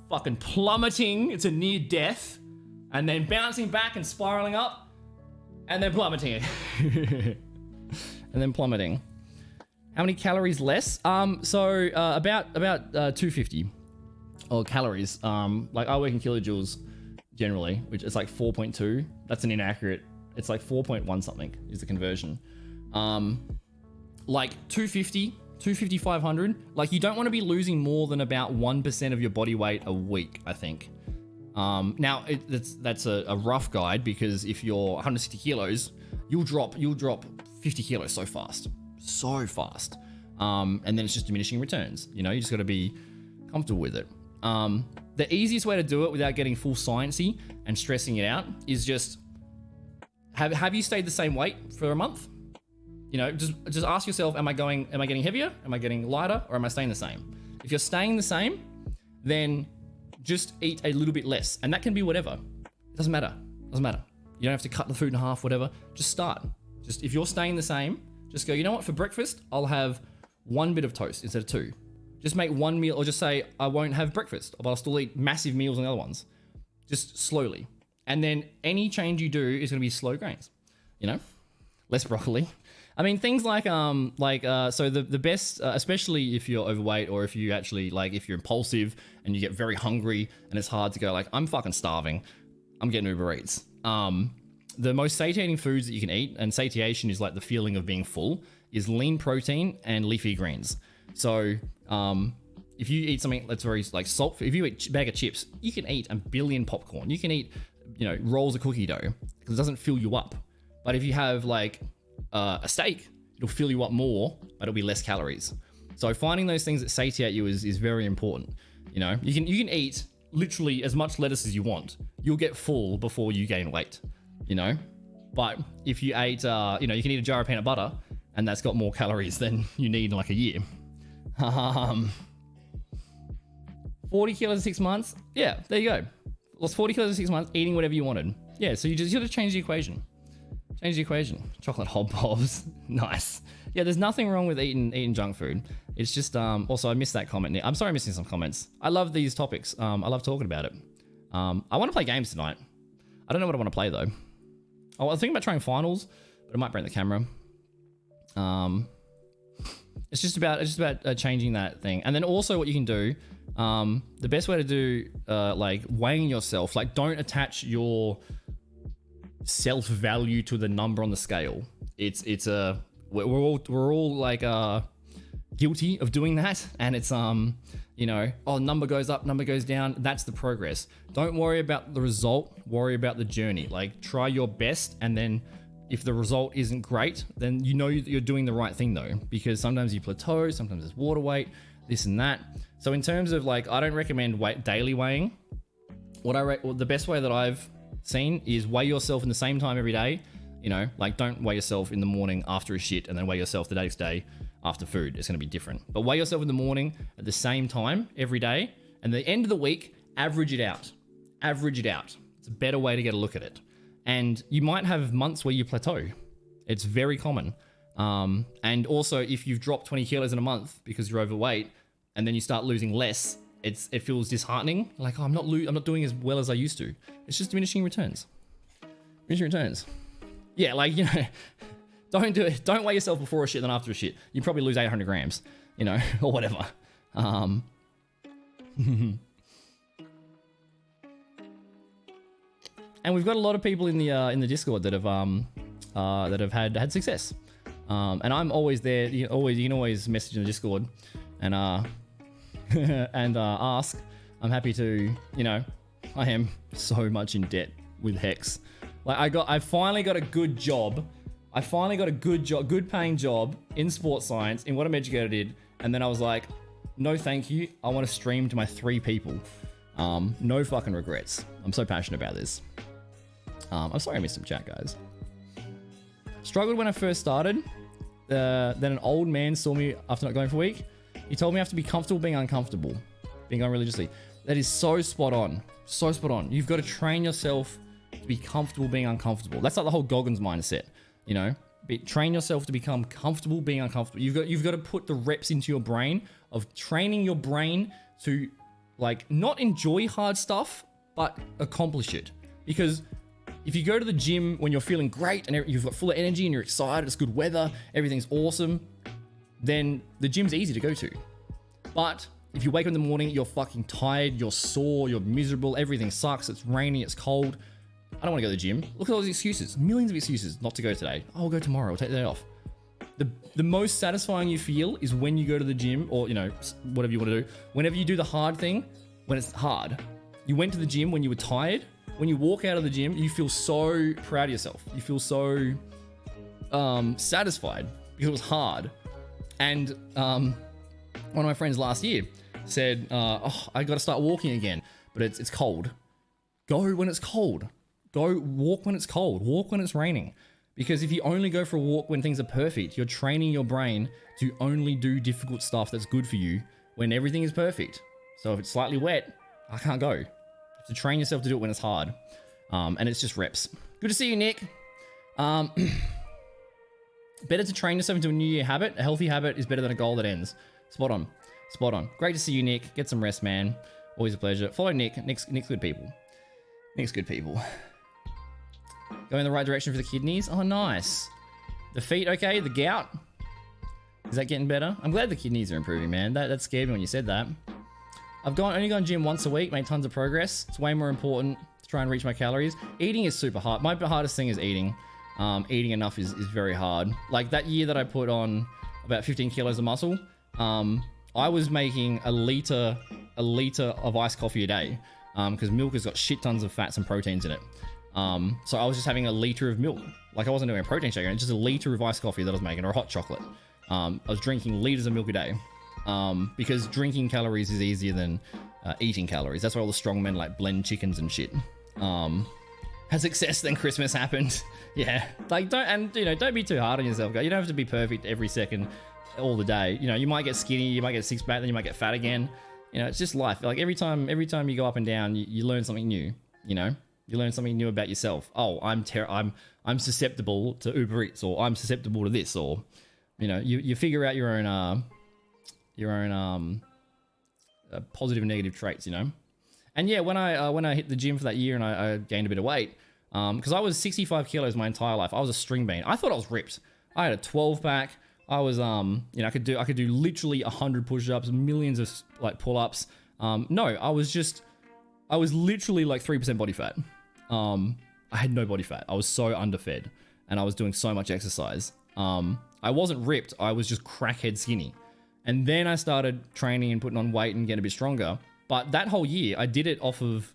fucking plummeting. It's a near death. And then bouncing back and spiraling up. And then plummeting. And then plummeting. How many calories less? So about 250 or calories. Like I work in kilojoules generally, which is like 4.2. That's an inaccurate. It's like 4.1 something is the conversion. Like 250, 500. Like you don't want to be losing more than about 1% of your body weight a week, I think. Now that's a rough guide because if you're 160 kilos, you'll drop 50 kilos so fast. And then it's just diminishing returns. You know, you just got to be comfortable with it. The easiest way to do it without getting full sciencey and stressing it out is just have you stayed the same weight for a month? You know, just ask yourself, am I getting heavier? Am I getting lighter? Or am I staying the same? If you're staying the same, then just eat a little bit less. And that can be whatever. It doesn't matter. You don't have to cut the food in half, whatever. Just start. Just if you're staying the same, just go, you know what, for breakfast, I'll have one bit of toast instead of two. Just make one meal, or just say, I won't have breakfast, but I'll still eat massive meals on the other ones. Just slowly. And then any change you do is going to be slow grains. You know? Less broccoli. I mean, things like so the best, especially if you're overweight or if you actually, like, if you're impulsive and you get very hungry and it's hard to go, like, I'm fucking starving. I'm getting Uber Eats. The most satiating foods that you can eat, and satiation is like the feeling of being full, is lean protein and leafy greens. So if you eat something that's very like salt, if you eat a bag of chips, you can eat a billion popcorn. You can eat, you know, rolls of cookie dough because it doesn't fill you up. But if you have like a steak, it'll fill you up more, but it'll be less calories. So finding those things that satiate you is very important. You know, you can eat literally as much lettuce as you want. You'll get full before you gain weight. You know, but if you ate, you know, you can eat a jar of peanut butter and that's got more calories than you need in like a year. 40 kilos in 6 months. Yeah, there you go. Lost 40 kilos in 6 months, eating whatever you wanted. Yeah, so you got to change the equation. Chocolate hobnobs. Nice. Yeah, there's nothing wrong with eating junk food. It's just, also I missed that comment. I'm sorry I'm missing some comments. I love these topics. I love talking about it. I want to play games tonight. I don't know what I want to play though. I was thinking about trying finals, but I might break the camera. It's just about changing that thing. And then also what you can do, the best way to do like weighing yourself, like don't attach your self-value to the number on the scale. We're all like guilty of doing that, and it's you know, oh, number goes up, number goes down. That's the progress. Don't worry about the result, worry about the journey. Like, try your best, and then if the result isn't great, then you know you're doing the right thing though, because sometimes you plateau, sometimes it's water weight, this and that. So in terms of like, I don't recommend daily weighing. The best way that I've seen is weigh yourself in the same time every day. You know, like, don't weigh yourself in the morning after a shit and then weigh yourself the next day after food. It's going to be different. But weigh yourself in the morning at the same time every day, and at the end of the week, average it out. Average it out. It's a better way to get a look at it. And you might have months where you plateau. It's very common. And also, if you've dropped 20 kilos in a month because you're overweight, and then you start losing less, it feels disheartening. Like, oh, I'm not doing as well as I used to. It's just diminishing returns. Diminishing returns. Yeah, like, you know, don't do it. Don't weigh yourself before a shit than after a shit. You probably lose 800 grams, you know, or whatever. And we've got a lot of people in the Discord that have had success. And I'm always there. You can always message in the Discord and and ask. I'm happy to, you know, I am so much in debt with Hex. Like, I finally got a good job. I finally got a good paying job in sports science in what I'm educated in. And then I was like, no, thank you. I want to stream to my 3 people. No fucking regrets. I'm so passionate about this. I'm sorry I missed some chat, guys. Struggled when I first started. Then an old man saw me after not going for a week. He told me I have to be comfortable being uncomfortable. Being unreligiously. That is so spot on. So spot on. You've got to train yourself to be comfortable being uncomfortable. That's like the whole Goggins mindset, you know? Train yourself to become comfortable being uncomfortable. You've got to put the reps into your brain of training your brain to, like, not enjoy hard stuff, but accomplish it. Because if you go to the gym when you're feeling great and you've got full of energy and you're excited, it's good weather, everything's awesome, then the gym's easy to go to. But if you wake up in the morning, you're fucking tired, you're sore, you're miserable, everything sucks, it's raining, it's cold, I don't want to go to the gym. Look at all these excuses. Millions of excuses not to go today. Oh, I'll go tomorrow. I'll take the day off. The most satisfying you feel is when you go to the gym, or, you know, whatever you want to do. Whenever you do the hard thing, when it's hard. You went to the gym when you were tired. When you walk out of the gym, you feel so proud of yourself. You feel so satisfied because it was hard. And one of my friends last year said, oh, I got to start walking again, but it's cold. Go when it's cold. Go walk when it's cold. Walk when it's raining. Because if you only go for a walk when things are perfect, you're training your brain to only do difficult stuff that's good for you when everything is perfect. So if it's slightly wet, I can't go. You have to train yourself to do it when it's hard. And it's just reps. Good to see you, Nick. Better to train yourself into a new year habit. A healthy habit is better than a goal that ends. Spot on. Spot on. Great to see you, Nick. Get some rest, man. Always a pleasure. Follow Nick. Nick's good people. Nick's good people. Going in the right direction for the kidneys. Oh, nice. The feet, okay. The gout. Is that getting better? I'm glad the kidneys are improving, man. That scared me when you said that. I've only gone gym once a week, made tons of progress. It's way more important to try and reach my calories. Eating is super hard. My hardest thing is eating. Eating enough is very hard. Like that year that I put on about 15 kilos of muscle, I was making a liter of iced coffee a day because milk has got shit tons of fats and proteins in it. So I was just having a liter of milk. Like I wasn't doing a protein shake, just a liter of iced coffee that I was making, or hot chocolate. I was drinking liters of milk a day because drinking calories is easier than eating calories. That's why all the strong men like blend chickens and shit. Had success, then Christmas happened. Yeah, like don't be too hard on yourself, guys. You don't have to be perfect every second, all the day. You know, you might get skinny, you might get six pack, then you might get fat again. You know, it's just life. Like every time you go up and down, you learn something new. You know, you learn something new about yourself. Oh, I'm susceptible to Uber Eats, or I'm susceptible to this, or you know, you figure out your own positive and negative traits. You know. And yeah, when I hit the gym for that year and I gained a bit of weight, because I was 65 kilos my entire life. I was a string bean. I thought I was ripped. I had a 12 pack. I was I could do literally 100 push-ups, millions of like pull-ups. No, I was literally like 3% body fat. I had no body fat. I was so underfed and I was doing so much exercise. I wasn't ripped. I was just crackhead skinny. And then I started training and putting on weight and getting a bit stronger. But that whole year, I did it off of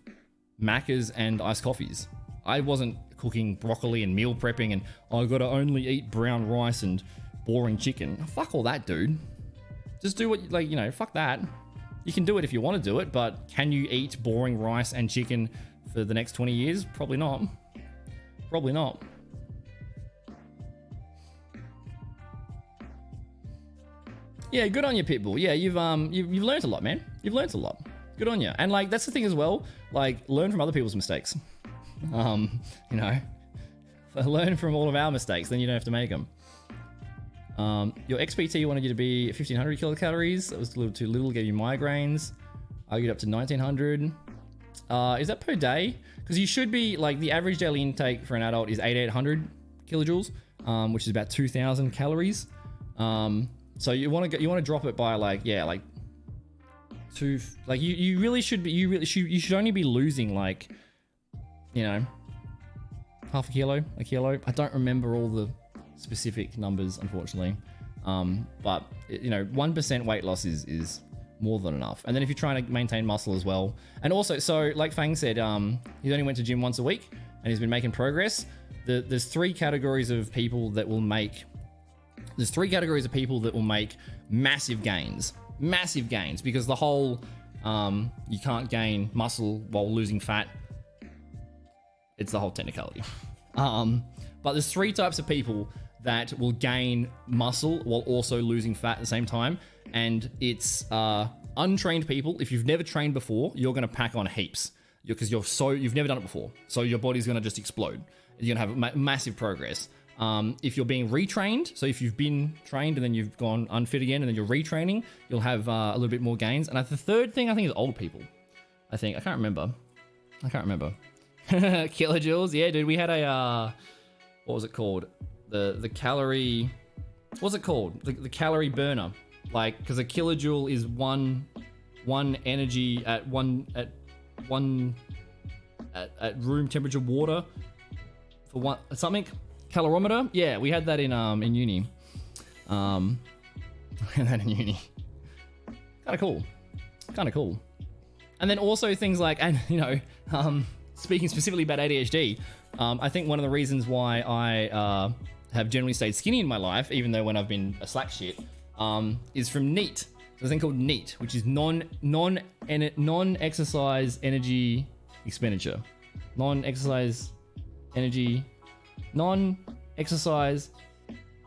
Maccas and iced coffees. I wasn't cooking broccoli and meal prepping and I got to only eat brown rice and boring chicken. Fuck all that, dude. Just do what, like, you know, fuck that. You can do it if you want to do it, but can you eat boring rice and chicken for the next 20 years? Probably not. Probably not. Yeah, good on you, Pitbull. Yeah, you've learned a lot, man. You've learned a lot. Good on you. And like, that's the thing as well. Like, learn from other people's mistakes. You know, learn from all of our mistakes, then you don't have to make them. Your XPT wanted you to be 1,500 kilocalories. That was a little too little, gave you migraines. I get up to 1,900. Is that per day? Because you should be, like, the average daily intake for an adult is 8,800 kilojoules, which is about 2,000 calories. So you want to drop it by, like, yeah, like two, like you really should be, you should only be losing, like, you know, half a kilo. I don't remember all the specific numbers, unfortunately. But you know, 1% weight loss is more than enough. And then if you're trying to maintain muscle as well, and also, so like Fang said, he only went to gym once a week and he's been making progress. There's three categories of people that will make massive gains, because the whole you can't gain muscle while losing fat. It's the whole technicality. But there's three types of people that will gain muscle while also losing fat at the same time. And it's untrained people. If you've never trained before, you're going to pack on heaps because you've never done it before. So your body's going to just explode. You're going to have massive progress. If you're being retrained, so if you've been trained and then you've gone unfit again and then you're retraining, you'll have a little bit more gains. And the third thing I think is old people. I can't remember. Kilojoules, yeah, dude. We had a what was it called? The calorie. What's it called? The calorie burner. Like, because a kilojoule is one energy at room temperature water for one something. Calorimeter. Yeah, we had that in uni. Kind of cool. And then also things like, and you know, speaking specifically about ADHD, I think one of the reasons why I have generally stayed skinny in my life, even though when I've been a slack shit, is from NEAT. There's a thing called NEAT, which is non-exercise energy expenditure. Non-exercise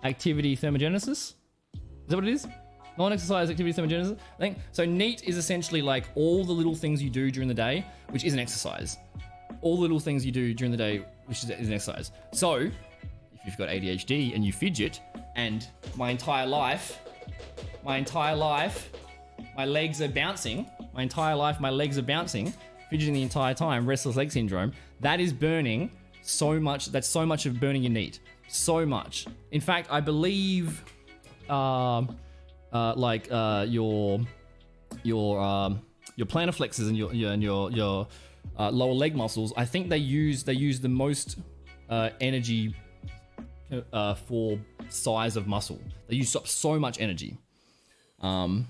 activity thermogenesis. Is that what it is? Non-exercise activity thermogenesis, I think. So NEAT is essentially like all the little things you do during the day, which isn't exercise. All the little things you do during the day, which is an exercise. So if you've got ADHD and you fidget, and my entire life, my legs are bouncing, fidgeting the entire time, restless leg syndrome, that is burning so much. That's so much of burning your NEAT. So much. In fact, I believe your plantar flexors and your lower leg muscles, I think they use the most energy for size of muscle. They use up so much energy. So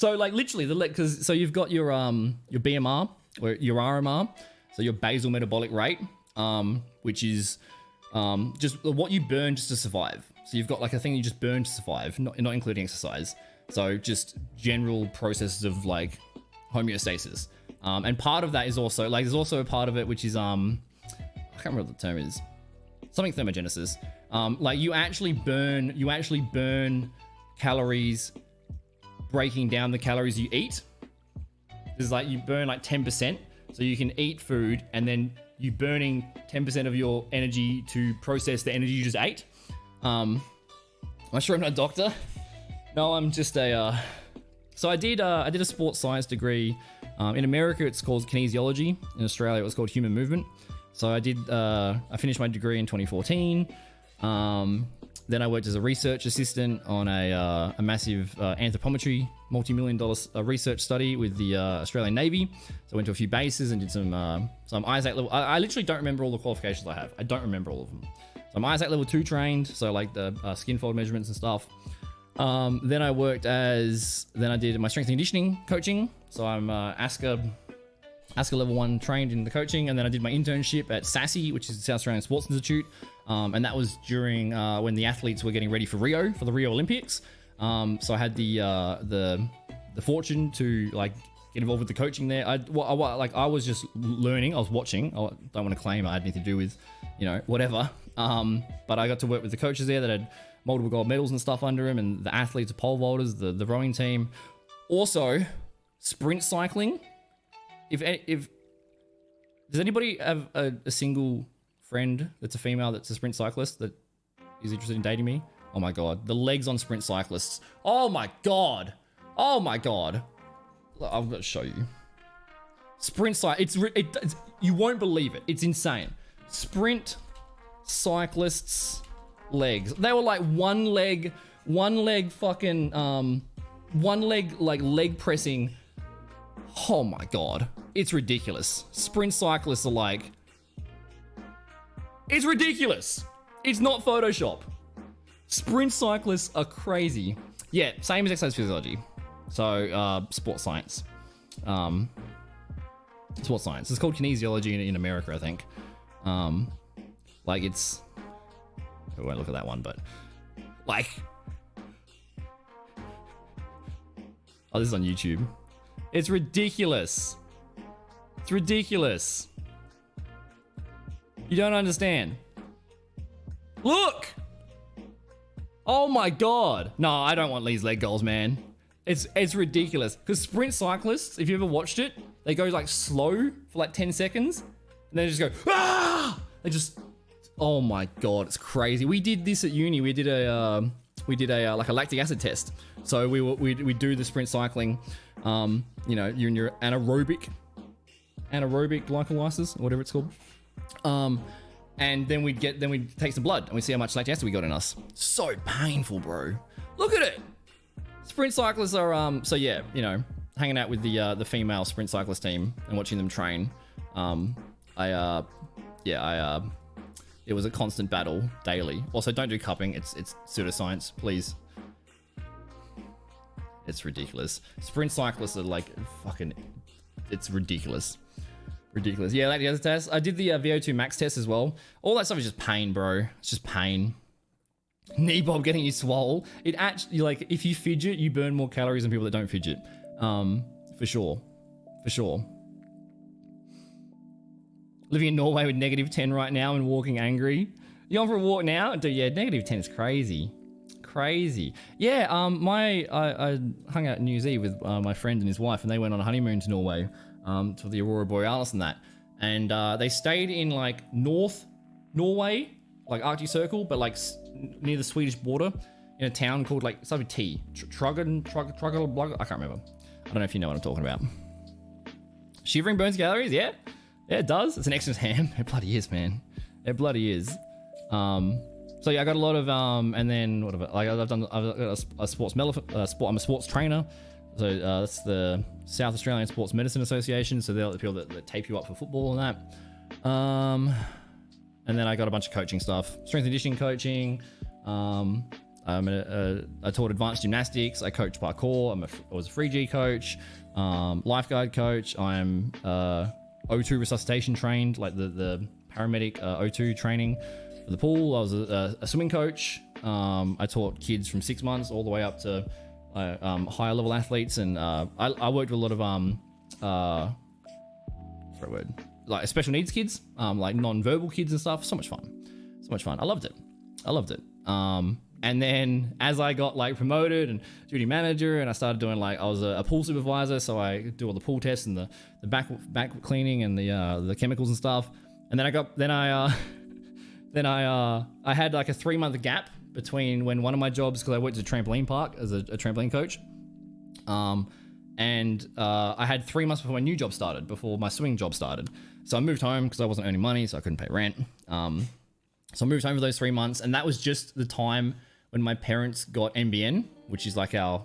like literally the leg, because so you've got your BMR or your RMR, so your basal metabolic rate, which is just what you burn just to survive. So you've got like a thing you just burn to survive, not including exercise. So just general processes of like homeostasis. And part of that is also like, there's also a part of it which is I can't remember what the term is. Something thermogenesis. Like you actually burn calories breaking down the calories you eat. It's like you burn like 10%. So you can eat food and then you burning 10% of your energy to process the energy you just ate. I'm sure I'm not a doctor. No, I'm just a... So I did a sports science degree. In America, it's called kinesiology. In Australia, it was called human movement. So I finished my degree in 2014. then I worked as a research assistant on a massive anthropometry multi-million-dollar research study with the Australian Navy. So I went to a few bases and did some ISAC level. I literally don't remember all the qualifications I have. I don't remember all of them. So I'm ISAC level 2 trained, so like the skin fold measurements and stuff. Then I did my strength and conditioning coaching. So I'm ASCA level 1 trained in the coaching, and then I did my internship at SASI, which is the South Australian Sports Institute, and that was during when the athletes were getting ready for Rio, for the Rio Olympics. So I had the fortune to like get involved with the coaching there. I was just learning. I was watching. I don't want to claim I had anything to do with, whatever. But I got to work with the coaches there that had multiple gold medals and stuff under him, and the athletes, the pole vaulters, the rowing team. Also, sprint cycling. If does anybody have a single friend that's a female that's a sprint cyclist that is interested in dating me? Oh my god, the legs on sprint cyclists. Oh my god. I'm gonna show you. Sprint you won't believe it. It's insane. Sprint cyclists legs. They were like one leg fucking leg pressing. Oh my god, it's ridiculous. Sprint cyclists are like, it's ridiculous. It's not Photoshop. Sprint cyclists are crazy. Yeah, same as exercise physiology. So sports science. Sports science. It's called kinesiology in America, I think. Like it's, I won't look at that one, but like, oh, this is on YouTube. It's ridiculous. It's ridiculous. You don't understand. Look! Oh my god. No, I don't want these leg goals, man. It's ridiculous. Because sprint cyclists, if you ever watched it, they go like slow for like 10 seconds. And they just go, ah! They just, oh my god, it's crazy. We did this at uni. We did a like a lactic acid test. So we do the sprint cycling. You're in your anaerobic glycolysis, or whatever it's called. And then we'd take some blood and we see how much lactic acid we got in us. So painful, bro. Look at it. Sprint cyclists are hanging out with the female sprint cyclist team and watching them train. It was a constant battle daily. Also, don't do cupping. It's pseudoscience, please. It's ridiculous. Sprint cyclists are like fucking. It's ridiculous. Ridiculous. Yeah, like the other test. I did the VO2 max test as well. All that stuff is just pain, bro. It's just pain. Knee bob getting you swole. It actually, like, if you fidget, you burn more calories than people that don't fidget. For sure. For sure. Living in Norway with -10 right now and walking angry. You on for a walk now? Dude, yeah, -10 is crazy. Crazy. Yeah, I hung out in New Zealand with my friend and his wife, and they went on a honeymoon to Norway, to the Aurora Borealis and that. And they stayed in like North Norway, like Arctic Circle, but like near the Swedish border, in a town called like something T. Truggen, I can't remember. I don't know if you know what I'm talking about. Shivering burns calories, yeah. Yeah, it does. It's an excellent ham. It bloody is, man. It bloody is. So yeah, I got a lot of and then what about, like I've got a sports I'm a sports trainer. So that's the South Australian Sports Medicine Association. So they're the people that tape you up for football and that. And then I got a bunch of coaching stuff, strength and conditioning coaching. I taught advanced gymnastics. I coached parkour. I was a 3G coach, lifeguard coach. I'm O2 resuscitation trained, like the paramedic O2 training for the pool. I was a swimming coach. I taught kids from 6 months all the way up to higher level athletes, and I worked with a lot of like special needs kids, like non-verbal kids and stuff. So much fun. I loved it. And then as I got like promoted and duty manager, and I started doing like, I was a pool supervisor, so I do all the pool tests and the back cleaning and the chemicals and stuff. And then I had like a 3-month gap between when one of my jobs, because I worked at a trampoline park as a trampoline coach. And I had 3 months before my new job started, before my swimming job started. So I moved home because I wasn't earning money, so I couldn't pay rent. So I moved home for those 3 months, and that was just the time when my parents got NBN, which is like our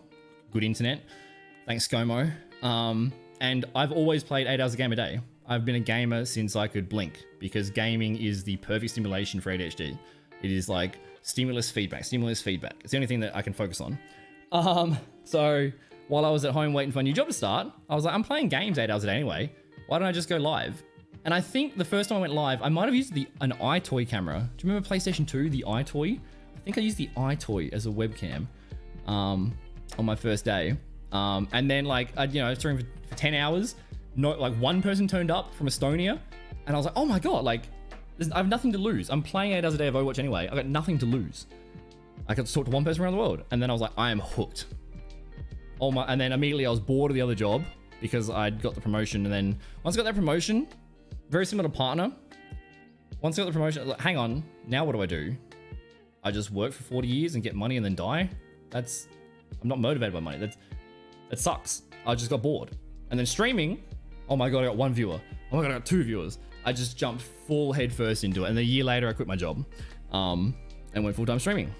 good internet. Thanks, ScoMo. And I've always played 8 hours a game a day. I've been a gamer since I could blink, because gaming is the perfect stimulation for ADHD. It is like stimulus feedback. It's the only thing that I can focus on. So while I was at home waiting for a new job to start, I was like, I'm playing games 8 hours a day anyway. Why don't I just go live? And I think the first time I went live, I might have used an iToy camera. Do you remember PlayStation 2, the iToy? I think I used the iToy as a webcam on my first day. And then like, I streamed for 10 hours. No, like one person turned up from Estonia, and I was like, oh my God, like I have nothing to lose. I'm playing 8 hours a day of Overwatch anyway. I got nothing to lose. I could talk to one person around the world. And then I was like, I am hooked. And then immediately I was bored of the other job because I'd got the promotion. And then once I got that promotion, very similar to Partner. Once I got the promotion, I was like, hang on, now what do? I just work for 40 years and get money and then die? I'm not motivated by money. That sucks. I just got bored. And then streaming, oh my God, I got 1 viewer. Oh my God, I got 2 viewers. I just jumped full head first into it. And a year later, I quit my job and went full-time streaming.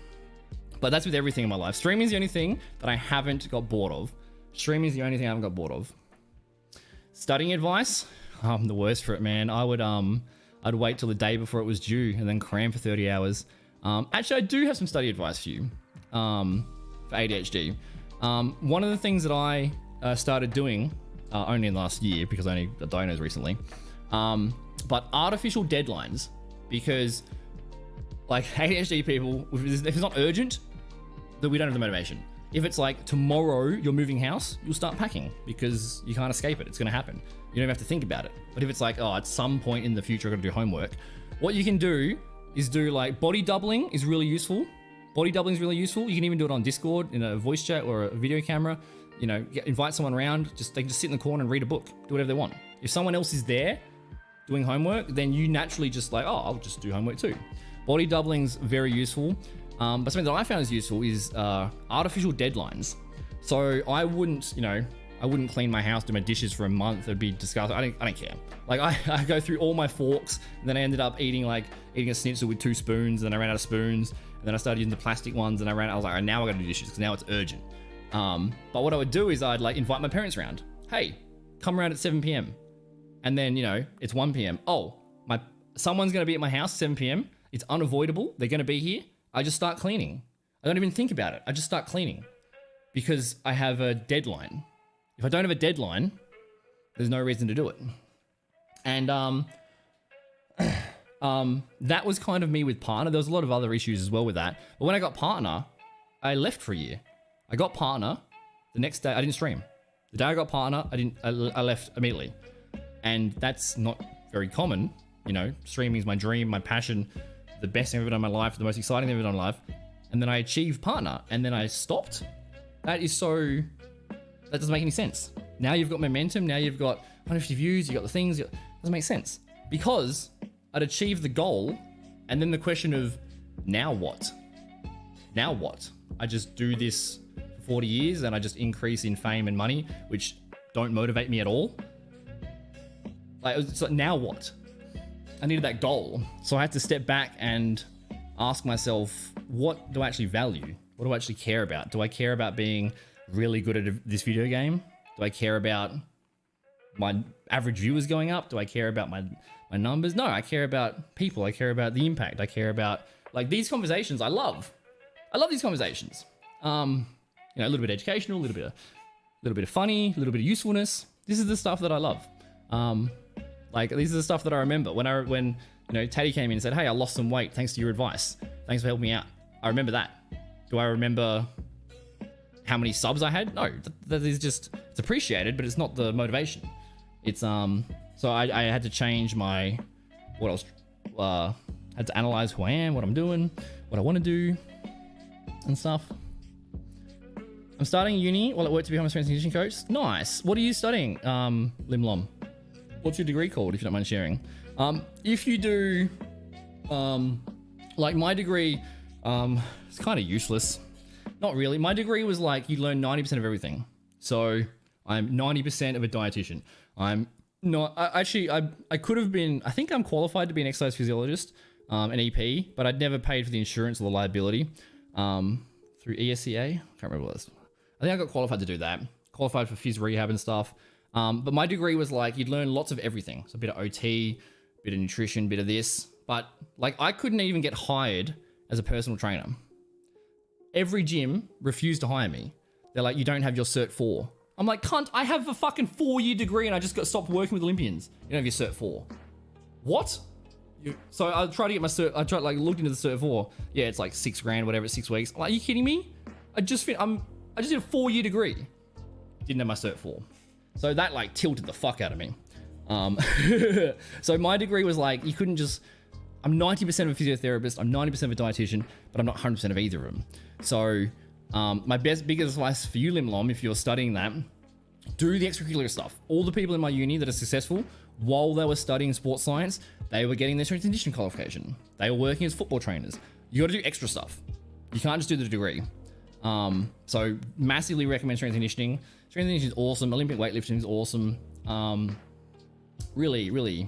But that's with everything in my life. Streaming is the only thing that I haven't got bored of. Streaming is the only thing I haven't got bored of. Studying advice, I'm the worst for it, man. I'd wait till the day before it was due and then cram for 30 hours. Actually, I do have some study advice for you for ADHD. One of the things that I started doing only in the last year, because I only got diagnosed recently, but artificial deadlines, because like ADHD people, if it's not urgent, then we don't have the motivation. If it's like tomorrow you're moving house, you'll start packing because you can't escape it. It's going to happen. You don't even have to think about it. But if it's like, oh, at some point in the future, I've got to do homework. What you can do is do like body doubling is really useful. Body doubling is really useful. You can even do it on Discord in a voice chat or a video camera. Invite someone around. They can just sit in the corner and read a book. Do whatever they want. If someone else is there doing homework, then you naturally just like, oh, I'll just do homework too. Body doubling's very useful. But something that I found is useful is artificial deadlines. So I wouldn't clean my house, do my dishes for a month. It'd be disgusting. I don't care. Like I go through all my forks, and then I ended up eating a schnitzel with 2 spoons, and then I ran out of spoons, and then I started using the plastic ones, and I was like, all right, now I gotta do dishes because now it's urgent. But what I would do is I'd like invite my parents around. Hey, come around at 7 p.m. And then, it's 1 p.m. Oh, someone's gonna be at my house at 7 p.m. It's unavoidable. They're gonna be here. I just start cleaning. I don't even think about it. I just start cleaning because I have a deadline. If I don't have a deadline, there's no reason to do it. And that was kind of me with Partner. There was a lot of other issues as well with that. But when I got Partner, I left for a year. I got Partner. The next day, I didn't stream. The day I got Partner, I left immediately. And that's not very common. Streaming is my dream, my passion, the best thing I've ever done in my life, the most exciting thing I've ever done in my life. And then I achieved Partner, and then I stopped. That doesn't make any sense. Now you've got momentum, now you've got 150 views, you got the things, it doesn't make sense. Because I'd achieved the goal, and then the question of, now what? Now what? I just do this for 40 years, and I just increase in fame and money, which don't motivate me at all. It's like, now what? I needed that goal. So I had to step back and ask myself, what do I actually value? What do I actually care about? Do I care about being really good at this video game? Do I care about my average viewers going up? Do I care about my numbers? No, I care about people. I care about the impact. I care about these conversations. I love these conversations. A little bit educational, a little bit of funny, a little bit of usefulness. This is the stuff that I love. These are the stuff that I remember when Teddy came in and said, hey, I lost some weight thanks to your advice. Thanks for helping me out. I remember that. Do I remember how many subs I had? No, that is just, it's appreciated, but it's not the motivation. It's, so I had to change had to analyze who I am, what I'm doing, what I want to do and stuff. I'm starting uni while at work to become a strength and conditioning coach. Nice. What are you studying, Limlom? What's your degree called, if you don't mind sharing? If you do, my degree, it's kind of useless. Not really. My degree was you learn 90% of everything. So I'm 90% of a dietitian. I'm not, I could have been, I think I'm qualified to be an exercise physiologist, an EP, but I'd never paid for the insurance or the liability through ESCA. I can't remember what it was. I think I got qualified to do that. Qualified for phys rehab and stuff. But my degree was like, you'd learn lots of everything. So a bit of OT, bit of nutrition, bit of this. But like, I couldn't even get hired as a personal trainer. Every gym refused to hire me. They're like, you don't have your Cert 4. I'm like, cunt, I have a fucking 4-year degree and I just got stopped working with Olympians. You don't have your Cert 4. What? So I tried to get my Cert, looked into the Cert 4. Yeah, it's like $6,000, whatever, 6 weeks. I'm like, are you kidding me? I just did a 4-year degree. Didn't have my Cert 4. So that like tilted the fuck out of me. So my degree was like, you couldn't just, I'm 90% of a physiotherapist, I'm 90% of a dietitian, but I'm not 100% of either of them. So my biggest advice for you, Limlom, if you're studying that, do the extracurricular stuff. All the people in my uni that are successful, while they were studying sports science, they were getting their strength and conditioning qualification. They were working as football trainers. You got to do extra stuff. You can't just do the degree. So massively recommend strength and conditioning. Strength and conditioning is awesome. Olympic weightlifting is awesome. Really, really,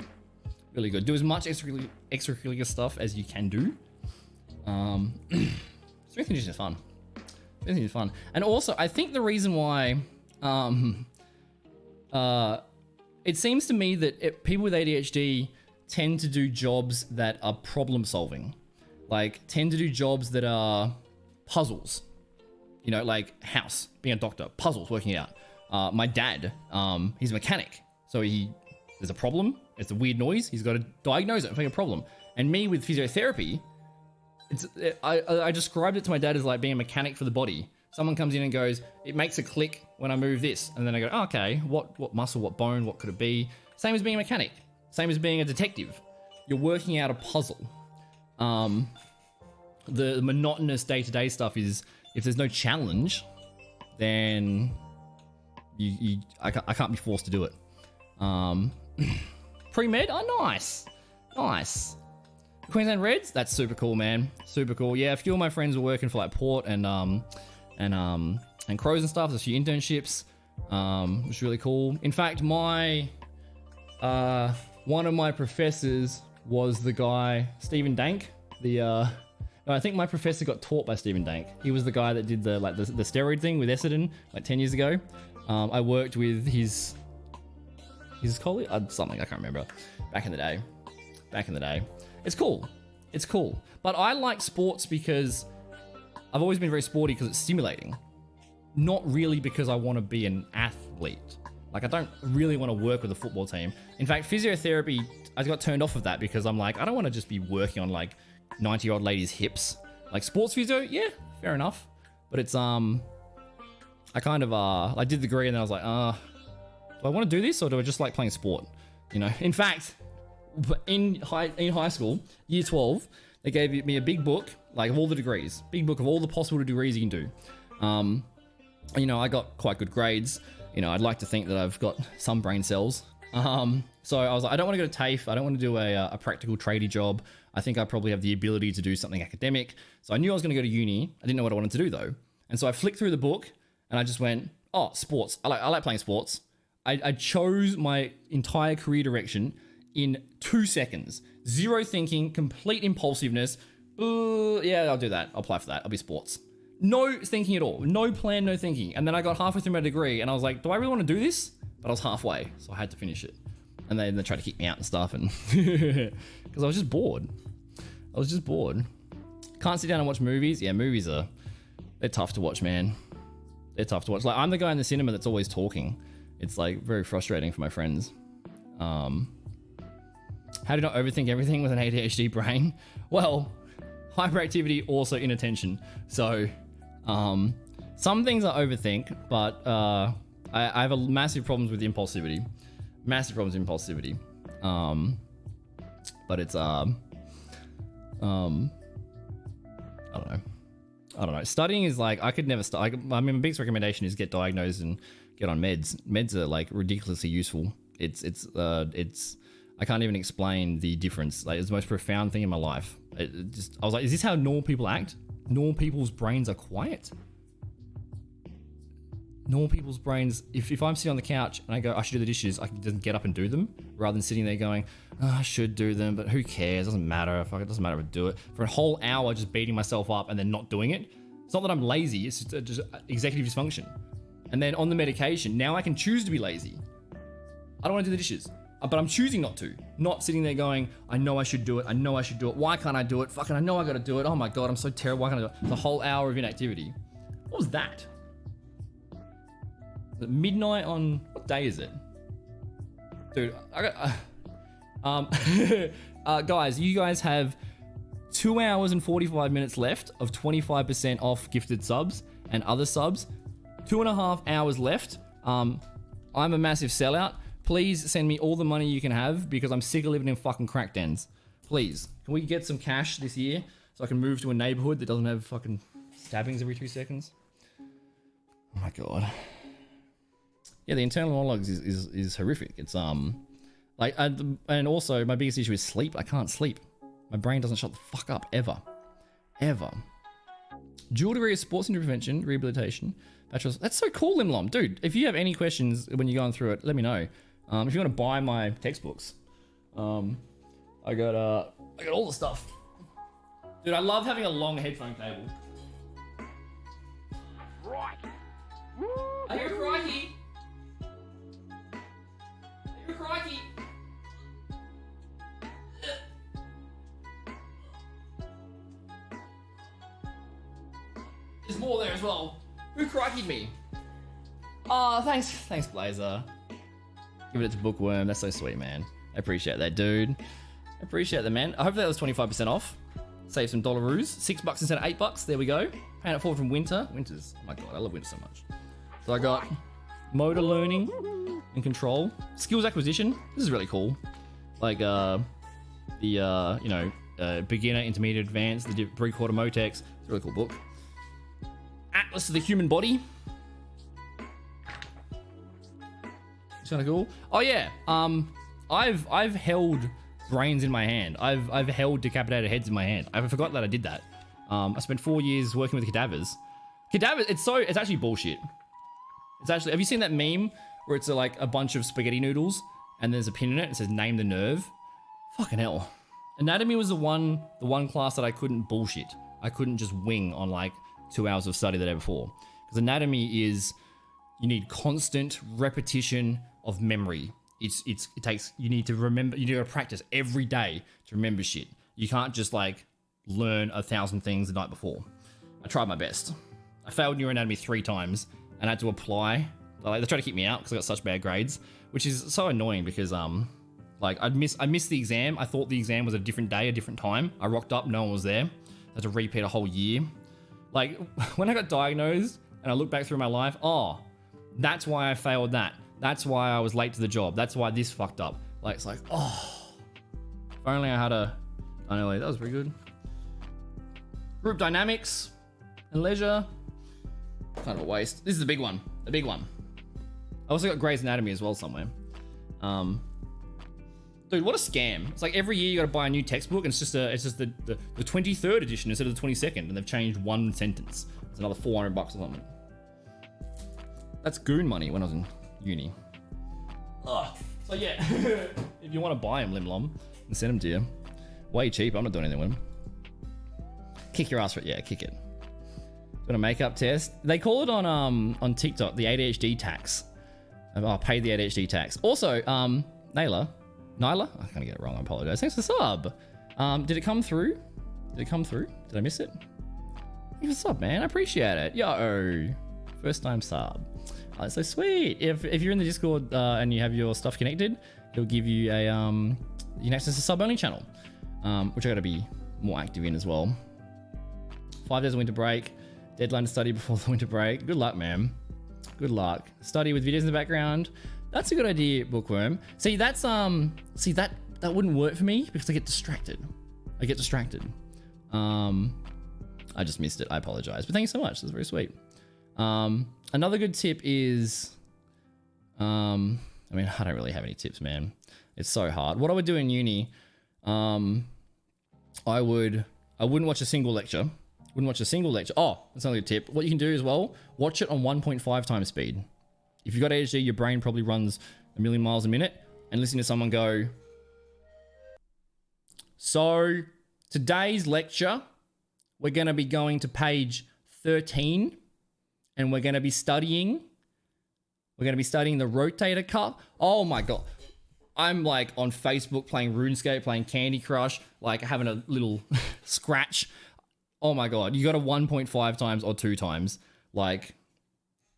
really good. Do as much extracurricular stuff as you can do. Strength and conditioning is fun. Strength and conditioning is fun. And also, I think the reason why it seems to me that people with ADHD tend to do jobs that are problem solving. Like, tend to do jobs that are puzzles. You know, like house, being a doctor, puzzles, working it out. My dad, he's a mechanic. So there's a problem. It's a weird noise. He's got to diagnose it and find a problem. And me with physiotherapy, I described it to my dad as like being a mechanic for the body. Someone comes in and goes, it makes a click when I move this. And then I go, oh, okay, what muscle, what bone, what could it be? Same as being a mechanic. Same as being a detective. You're working out a puzzle. The monotonous day-to-day stuff is, if there's no challenge, then I can't be forced to do it. Pre-med? Oh, nice. Nice. Queensland Reds? That's super cool, man. Super cool. Yeah, a few of my friends were working for like Port and Crows and stuff. There's a few internships. It was really cool. In fact, one of my professors was the guy, Stephen Dank. I think my professor got taught by Stephen Dank. He was the guy that did the steroid thing with Essendon like 10 years ago. I worked with his colleague, something I can't remember. Back in the day. It's cool. It's cool. But I like sports because I've always been very sporty because it's stimulating. Not really because I want to be an athlete. Like, I don't really want to work with a football team. In fact, physiotherapy, I got turned off of that because I'm like, I don't want to just be working on like 90-year-old ladies' hips. Like sports physio, yeah, fair enough. But it's I kind of I did the degree and then I was like, do I want to do this or do I just like playing sport? You know. In fact, in high school, year 12, they gave me a big book, like of all the degrees, big book of all the possible degrees you can do. You know, I got quite good grades. You know, I'd like to think that I've got some brain cells. So I was like, I don't want to go to TAFE. I don't want to do a practical tradie job. I think I probably have the ability to do something academic. So I knew I was going to go to uni. I didn't know what I wanted to do though. And so I flicked through the book and I just went, oh, sports. I like playing sports. I chose my entire career direction in 2 seconds. Zero thinking, complete impulsiveness. Yeah, I'll do that. I'll apply for that. I'll be sports. No thinking at all. No plan, no thinking. And then I got halfway through my degree and I was like, do I really want to do this? But I was halfway, so I had to finish it. And they tried to kick me out and stuff, and because I was just bored. Can't sit down and watch movies. Yeah, movies they're tough to watch, man. They're tough to watch. Like, I'm the guy in the cinema that's always talking. It's like very frustrating for my friends. How do you not overthink everything with an ADHD brain? Well, hyperactivity, also inattention. So, some things I overthink, but I have a massive problems with impulsivity. But it's I don't know. Studying is like, I could never start. I mean, my biggest recommendation is get diagnosed and get on meds. Meds are like ridiculously useful. It's I can't even explain the difference. Like, it's the most profound thing in my life. I was like, is this how normal people act? Normal people's brains are quiet? normal people's brains, if I'm sitting on the couch and I go, I should do the dishes, I can just get up and do them rather than sitting there going, oh, I should do them, but who cares? It doesn't matter. It doesn't matter if I do it. For a whole hour just beating myself up and then not doing it. It's not that I'm lazy, it's just executive dysfunction. And then on the medication, now I can choose to be lazy. I don't want to do the dishes, but I'm choosing not to. Not sitting there going, I know I should do it. I know I should do it. Why can't I do it? Fucking, I know I got to do it. Oh my God, I'm so terrible. Why can't I do it? The whole hour of inactivity. What was that? Is it midnight on, what day is it? Dude, I got, guys, you guys have 2 hours and 45 minutes left of 25% off gifted subs and other subs. 2.5 hours left. I'm a massive sellout. Please send me all the money you can have because I'm sick of living in fucking crack dens. Please, can we get some cash this year so I can move to a neighborhood that doesn't have fucking stabbings every 2 seconds? Oh my God. Yeah, the internal monologues is horrific. It's like, and also my biggest issue is sleep. I can't sleep. My brain doesn't shut the fuck up ever. Dual degree of sports injury prevention, rehabilitation, bachelor's. That's so cool, Limlom. Dude, if you have any questions when you're going through it, let me know. If you want to buy my textbooks, I got all the stuff. Dude, I love having a long headphone cable. Right. I hear crikey. Crikey! There's more there as well. Who crikeyed me? Oh, thanks, Blazer. Give it to Bookworm. That's so sweet, man. I appreciate that, dude. I appreciate that, man. I hope that was 25% off. Save some dollaroos. $6 instead of $8. There we go. Paying it forward from winter. Winter's, oh my God, I love winter so much. So I got motor learning and control, skills acquisition. This is really cool. Like beginner, intermediate, advanced, the three-quarter motex. It's a really cool book. Atlas of the Human Body. It's kind of cool. Oh yeah. I've held brains in my hand. I've held decapitated heads in my hand. I forgot that I did that. I spent 4 years working with cadavers. Cadavers. It's actually bullshit. It's actually. Have you seen that meme where it's like a bunch of spaghetti noodles and there's a pin in it? It says name the nerve. Fucking hell. Anatomy was the one class that I couldn't bullshit. I couldn't just wing on like 2 hours of study the day before. Because anatomy is, you need constant repetition of memory. It takes, you need to remember, you need to practice every day to remember shit. You can't just like learn 1,000 things the night before. I tried my best. I failed neuroanatomy 3 times and I had to apply. Like, they tried to keep me out because I got such bad grades, which is so annoying because like I missed the exam. I thought the exam was a different day, a different time. I rocked up, no one was there. I had to repeat a whole year. Like when I got diagnosed and I look back through my life, oh, that's why I failed that. That's why I was late to the job. That's why this fucked up. Like, it's like, oh, if only I had I know, that was pretty good. Group dynamics and leisure. Kind of a waste. This is a big one. A big one. I also got Grey's Anatomy as well somewhere. Dude, what a scam. It's like every year you gotta buy a new textbook and it's just the 23rd edition instead of the 22nd and they've changed one sentence. It's another $400 or something. That's goon money when I was in uni. Ugh. So yeah, if you want to buy them, Limlom, and send them to you. Way cheap. I'm not doing anything with them. Kick your ass for it. Yeah, kick it. Got a makeup test. They call it on TikTok the ADHD tax. Oh, pay the ADHD tax. Also, Nyla, I'm gonna get it wrong. I apologize. Thanks for the sub. Did it come through? Did I miss it? Give us a sub, man. I appreciate it. Yo, first time sub. Oh, that's so sweet. If you're in the Discord and you have your stuff connected, it'll give you a you can access a sub only channel, which I got to be more active in as well. 5 days of winter break. Deadline to study before the winter break. Good luck, man. Good luck. Study with videos in the background. That's a good idea, Bookworm. See, that's that wouldn't work for me because I get distracted. I just missed it. I apologize. But thank you so much. That's very sweet. Another good tip is, I mean, I don't really have any tips, man. It's so hard. What I would do in uni, I wouldn't watch a single lecture. Wouldn't watch a single lecture. Oh, that's another good tip. What you can do as well, watch it on 1.5 times speed. If you've got ADHD, your brain probably runs a million miles a minute, and listen to someone go, so today's lecture, we're going to be going to page 13, and we're going to be studying the rotator cuff. Oh my God. I'm like on Facebook playing RuneScape, playing Candy Crush, like having a little scratch. Oh my God, you got a 1.5 times or 2 times. Like,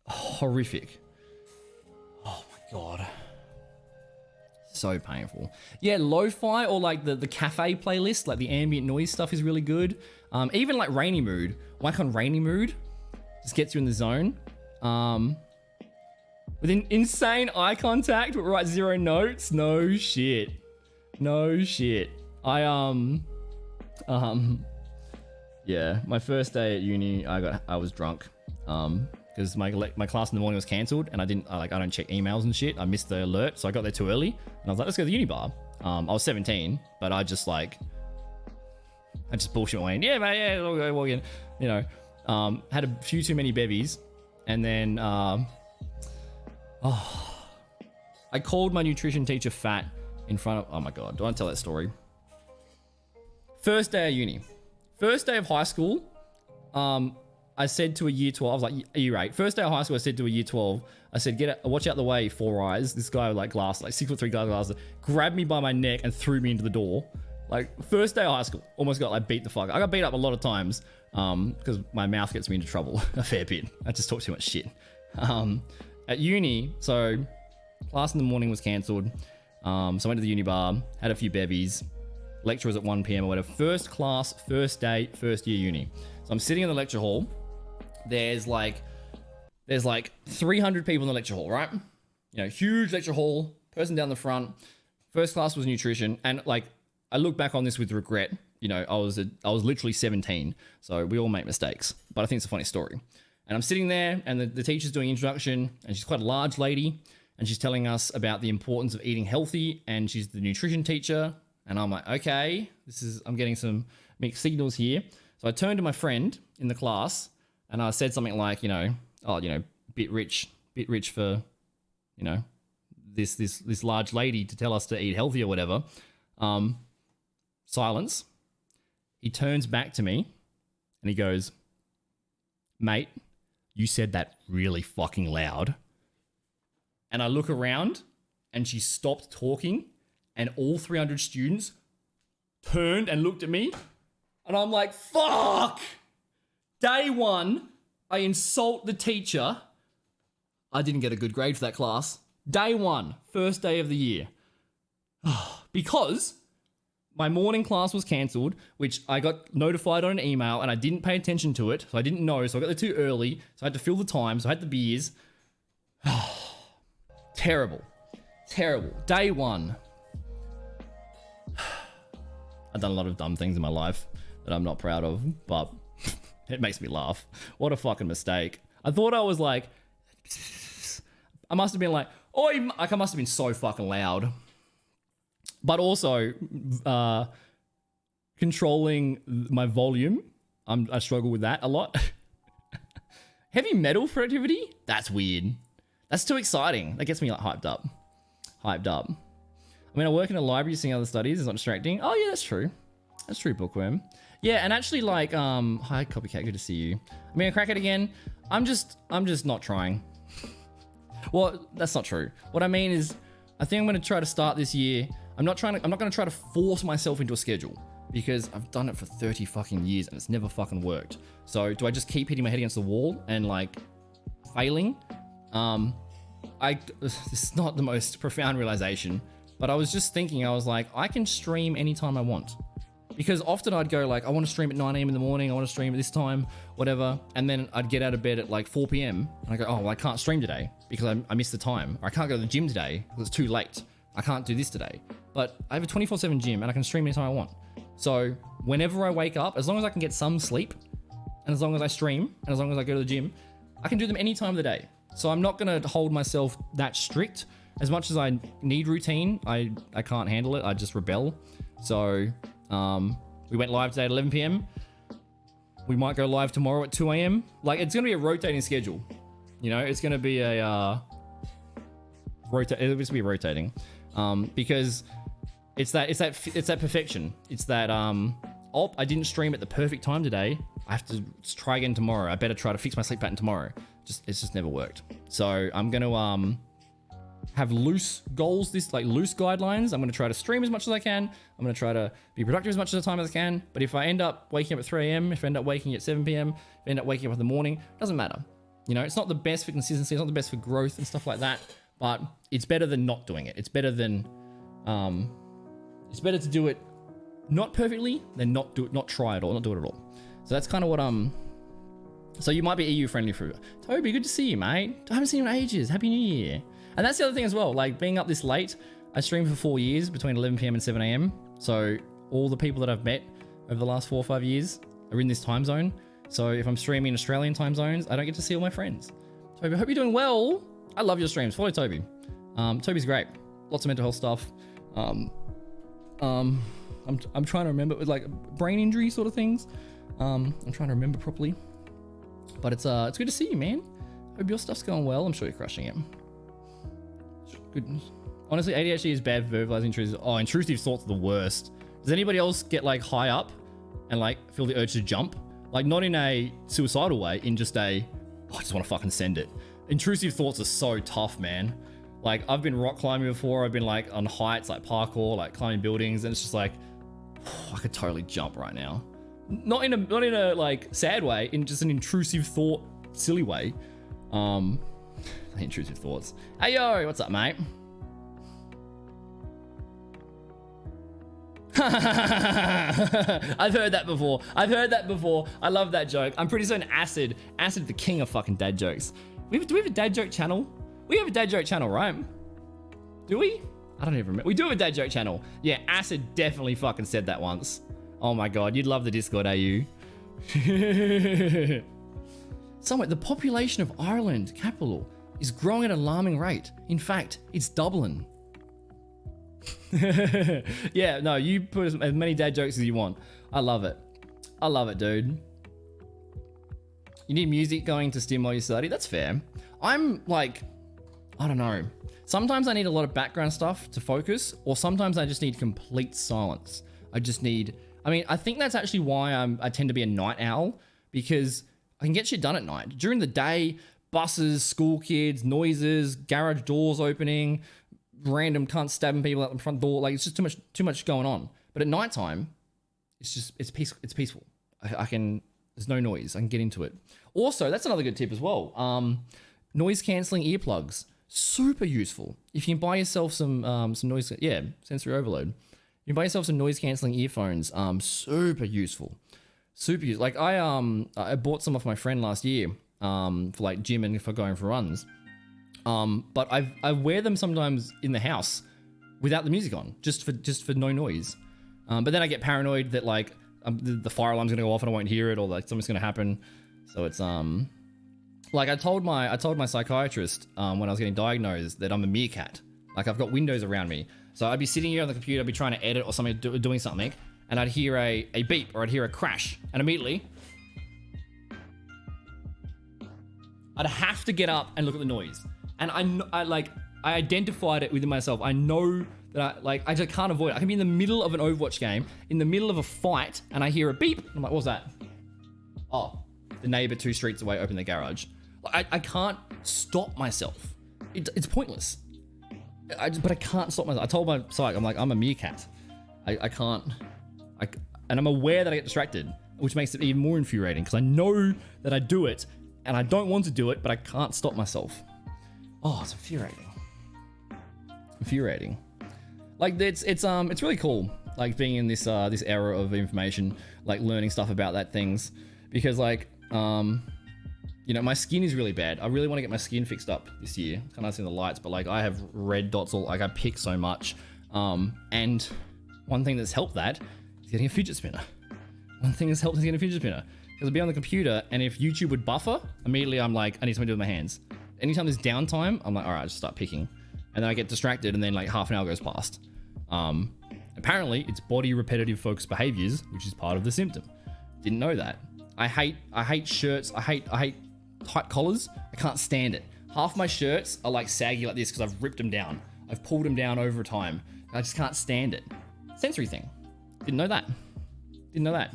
horrific. Oh my God. So painful. Yeah, lo-fi or like the cafe playlist, like the ambient noise stuff is really good. Even like Rainy Mood. Like on Rainy Mood, just gets you in the zone. With an insane eye contact, but write 0 notes. No shit. No shit. Yeah, my first day at uni, I was drunk, because my class in the morning was cancelled, and I don't check emails and shit. I missed the alert, so I got there too early, and I was like, let's go to the uni bar. I was 17, but I just bullshit my way in. Yeah, mate, yeah, we'll go walk in. You know, had a few too many bevies, and then I called my nutrition teacher fat in front of. Oh my God, do I want to tell that story? First day of uni. First day of high school, I said to a year 12, I was like, year 8. First day of high school, I said to a year 12, I said, watch out the way, 4 eyes. This guy with like glasses, like 6'3" guy with glasses, grabbed me by my neck and threw me into the door. Like, first day of high school, almost got like beat the fuck. I got beat up a lot of times, because my mouth gets me into trouble a fair bit. I just talk too much shit. At uni, so class in the morning was cancelled. So I went to the uni bar, had a few bevies. Lecture was at 1 p.m. or whatever. First class, first day, first year uni. So I'm sitting in the lecture hall. There's like 300 people in the lecture hall, right? You know, huge lecture hall, person down the front. First class was nutrition. And like, I look back on this with regret. You know, I was literally 17. So we all make mistakes, but I think it's a funny story. And I'm sitting there, and the teacher's doing introduction, and she's quite a large lady, and she's telling us about the importance of eating healthy, and she's the nutrition teacher. And I'm like, okay, I'm getting some mixed signals here. So I turned to my friend in the class, and I said something like, bit rich for, this large lady to tell us to eat healthy or whatever. Silence. He turns back to me, and he goes, mate, you said that really fucking loud. And I look around, and she stopped talking, and all 300 students turned and looked at me. And I'm like, fuck! Day 1, I insult the teacher. I didn't get a good grade for that class. Day 1, first day of the year. Because my morning class was cancelled, which I got notified on an email, and I didn't pay attention to it, so I didn't know, so I got there too early, so I had to fill the time, so I had the beers. Terrible. Day 1. I've done a lot of dumb things in my life that I'm not proud of, but it makes me laugh. What a fucking mistake. I thought I was like, I must have been like, oi, like I must have been so fucking loud. But also, controlling my volume, I struggle with that a lot. Heavy metal productivity? That's weird. That's too exciting. That gets me like hyped up. I mean, I work in a library seeing other studies. It's not distracting. Oh, yeah, that's true. That's true, Bookworm. Yeah, and actually, like, hi, Copycat, good to see you. I'm gonna crack it again. I'm just not trying. Well, that's not true. What I mean is, I think I'm gonna try to start this year. I'm not gonna try to force myself into a schedule, because I've done it for 30 fucking years and it's never fucking worked. So do I just keep hitting my head against the wall and like failing? This is not the most profound realization, but I was just thinking, I was like, I can stream anytime I want. Because often I'd go like, I want to stream at 9 a.m. in the morning, I want to stream at this time, whatever. And then I'd get out of bed at like 4 p.m. and I go, oh, well, I can't stream today because I missed the time. Or I can't go to the gym today because it's too late. I can't do this today. But I have a 24/7 gym and I can stream anytime I want. So whenever I wake up, as long as I can get some sleep, and as long as I stream, and as long as I go to the gym, I can do them any time of the day. So I'm not going to hold myself that strict. As much as I need routine, I can't handle it. I just rebel. So we went live today at 11 p.m. We might go live tomorrow at 2 a.m. Like, it's going to be a rotating schedule. You know, it's going to be a it'll just be rotating, because it's that perfection. It's that oh, I didn't stream at the perfect time today. I have to try again tomorrow. I better try to fix my sleep pattern tomorrow. It's just never worked. So I'm gonna have loose goals, loose guidelines. I'm gonna try to stream as much as I can. I'm gonna try to be productive as much of the time as I can. But if I end up waking up at 3 a.m., if I end up waking at 7 p.m., if I end up waking up in the morning, doesn't matter. You know, it's not the best for consistency. It's not the best for growth and stuff like that. But it's better than not doing it. It's better than, it's better to do it not perfectly than not try it or not do it at all. So that's kind of what so you might be EU friendly for Toby. Good to see you, mate. I haven't seen you in ages. Happy New Year. And that's the other thing as well. Like, being up this late, I streamed for 4 years between 11 p.m. and 7 a.m. So all the people that I've met over the last 4 or 5 years are in this time zone. So if I'm streaming in Australian time zones, I don't get to see all my friends. Toby, I hope you're doing well. I love your streams. Follow Toby. Toby's great. Lots of mental health stuff. I'm trying to remember, with like brain injury sort of things. I'm trying to remember properly. But it's good to see you, man. Hope your stuff's going well. I'm sure you're crushing it. Good. Honestly, ADHD is bad for verbalizing intrusive. Oh, intrusive thoughts are the worst. Does anybody else get like high up and like feel the urge to jump? Like, not in a suicidal way, in just a, oh, I just want to fucking send it. Intrusive thoughts are so tough, man. Like, I've been rock climbing before. I've been like on heights, like parkour, like climbing buildings, and it's just like, oh, I could totally jump right now. Not in a like sad way, in just an intrusive thought, silly way. Intrusive thoughts. Hey yo, what's up, mate? I've heard that before. I love that joke. I'm pretty certain Acid, the king of fucking dad jokes. Do we have a dad joke channel? We have a dad joke channel, right? Do we? I don't even remember. We do have a dad joke channel. Yeah, Acid definitely fucking said that once. Oh my god, you'd love the Discord, AU. Somewhere, the population of Ireland, capital, is growing at an alarming rate. In fact, it's doubling. Yeah, no, you put as many dad jokes as you want. I love it. I love it, dude. You need music going to stimulate your study? That's fair. I'm like, I don't know. Sometimes I need a lot of background stuff to focus, or sometimes I just need complete silence. I think that's actually why I tend to be a night owl, because I can get shit done at night. During the day, buses, school kids, noises, garage doors opening, random cunts stabbing people out the front door. Like, it's just too much going on. But at nighttime, it's peaceful. There's no noise. I can get into it. Also, that's another good tip as well. Noise cancelling earplugs, super useful. If you can buy yourself some noise, sensory overload. You can buy yourself some noise cancelling earphones. Super useful. Super useful. Like, I bought some off my friend last year for like gym and for going for runs. But I wear them sometimes in the house without the music on, just for no noise. But then I get paranoid that like the fire alarm's gonna go off and I won't hear it, or like something's gonna happen. So it's like I told my psychiatrist when I was getting diagnosed that I'm a meerkat. Like, I've got windows around me, so I'd be sitting here on the computer, I'd be trying to edit or something, doing something, and I'd hear a beep or I'd hear a crash, and immediately I'd have to get up and look at the noise. And I identified it within myself. I know that I just can't avoid it. I can be in the middle of an Overwatch game, in the middle of a fight, and I hear a beep. I'm like, what was that? Oh, the neighbor 2 streets away opened the garage. I can't stop myself. It's pointless. But I can't stop myself. I told my psych, I'm like, I'm a meerkat. I can't. And I'm aware that I get distracted, which makes it even more infuriating, because I know that I do it, and I don't want to do it, but I can't stop myself. Oh, it's infuriating. Like, it's really cool, like, being in this era of information, like learning stuff about that things, because like you know, my skin is really bad. I really want to get my skin fixed up this year. It's kind of in the lights, but like, I have red dots all, like, I pick so much. And one thing that's helped that is getting a fidget spinner. Because I'll be on the computer, and if YouTube would buffer, immediately I'm like, I need something to do with my hands. Anytime there's downtime, I'm like, all right, I just start picking. And then I get distracted, and then like half an hour goes past. Apparently, it's body repetitive focused behaviors, which is part of the symptom. Didn't know that. I hate shirts. I hate tight collars. I can't stand it. Half my shirts are like saggy like this because I've ripped them down. I've pulled them down over time. I just can't stand it. Sensory thing. Didn't know that. Didn't know that.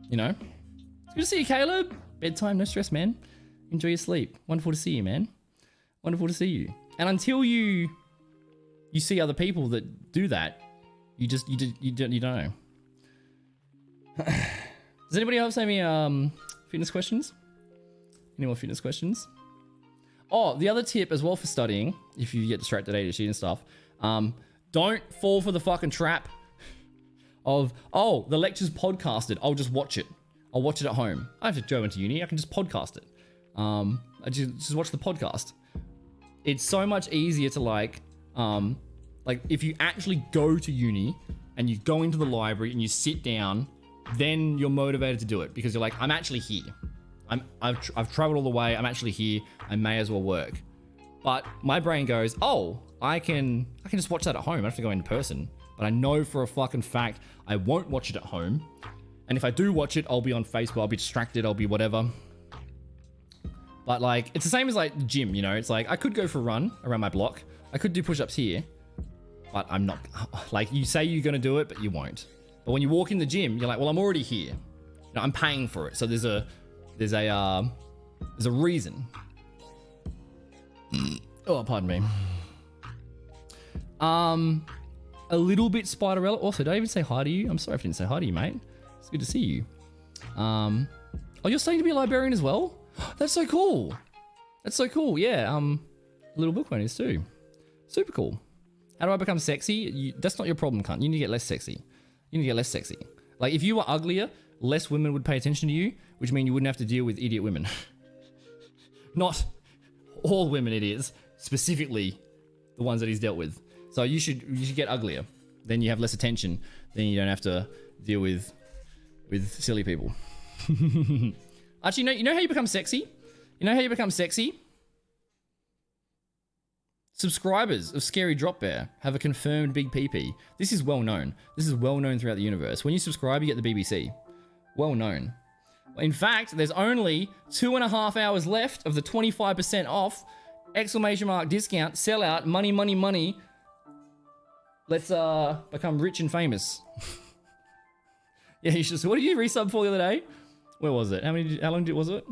You know? It's good to see you, Caleb. Bedtime, no stress, man. Enjoy your sleep. Wonderful to see you, man. Wonderful to see you. And until you see other people that do that, you don't know. Does anybody else have any fitness questions? Any more fitness questions? Oh, the other tip as well for studying, if you get distracted ADHD and stuff, don't fall for the fucking trap of, oh, the lecture's podcasted. I'll just watch it. I'll watch it at home. I don't have to go into uni. I can just podcast it. I just watch the podcast. It's so much easier to like if you actually go to uni and you go into the library and you sit down, then you're motivated to do it because you're like, I'm actually here. I've traveled all the way. I'm actually here. I may as well work. But my brain goes, oh, I can just watch that at home. I don't have to go in person. But I know for a fucking fact I won't watch it at home. And if I do watch it, I'll be on Facebook. I'll be distracted. I'll be whatever. But like, it's the same as like the gym, you know? It's like, I could go for a run around my block. I could do push-ups here. But I'm not. Like, you say you're going to do it, but you won't. But when you walk in the gym, you're like, well, I'm already here. You know, I'm paying for it. So there's a reason. Oh, pardon me. A little bit Spiderella. Also, did I even say hi to you? I'm sorry if I didn't say hi to you, mate. It's good to see you. Oh, you're studying to be a librarian as well? That's so cool. That's so cool. Yeah. Little book one is too. Super cool. How do I become sexy? That's not your problem, cunt. You need to get less sexy. You need to get less sexy. Like, if you were uglier, less women would pay attention to you, which means you wouldn't have to deal with idiot women. Not all women idiots, specifically the ones that he's dealt with. So you should get uglier. Then you have less attention. Then you don't have to deal with silly people. Actually, you know how you become sexy? You know how you become sexy? Subscribers of Scary Drop Bear have a confirmed big PP. This is well known. This is well known throughout the universe. When you subscribe, you get the BBC. Well known. In fact, there's only 2.5 hours left of the 25% off exclamation mark discount sellout money, money, money. Let's become rich and famous. Yeah, you should. What did you resub for the other day? Where was it? How long was it?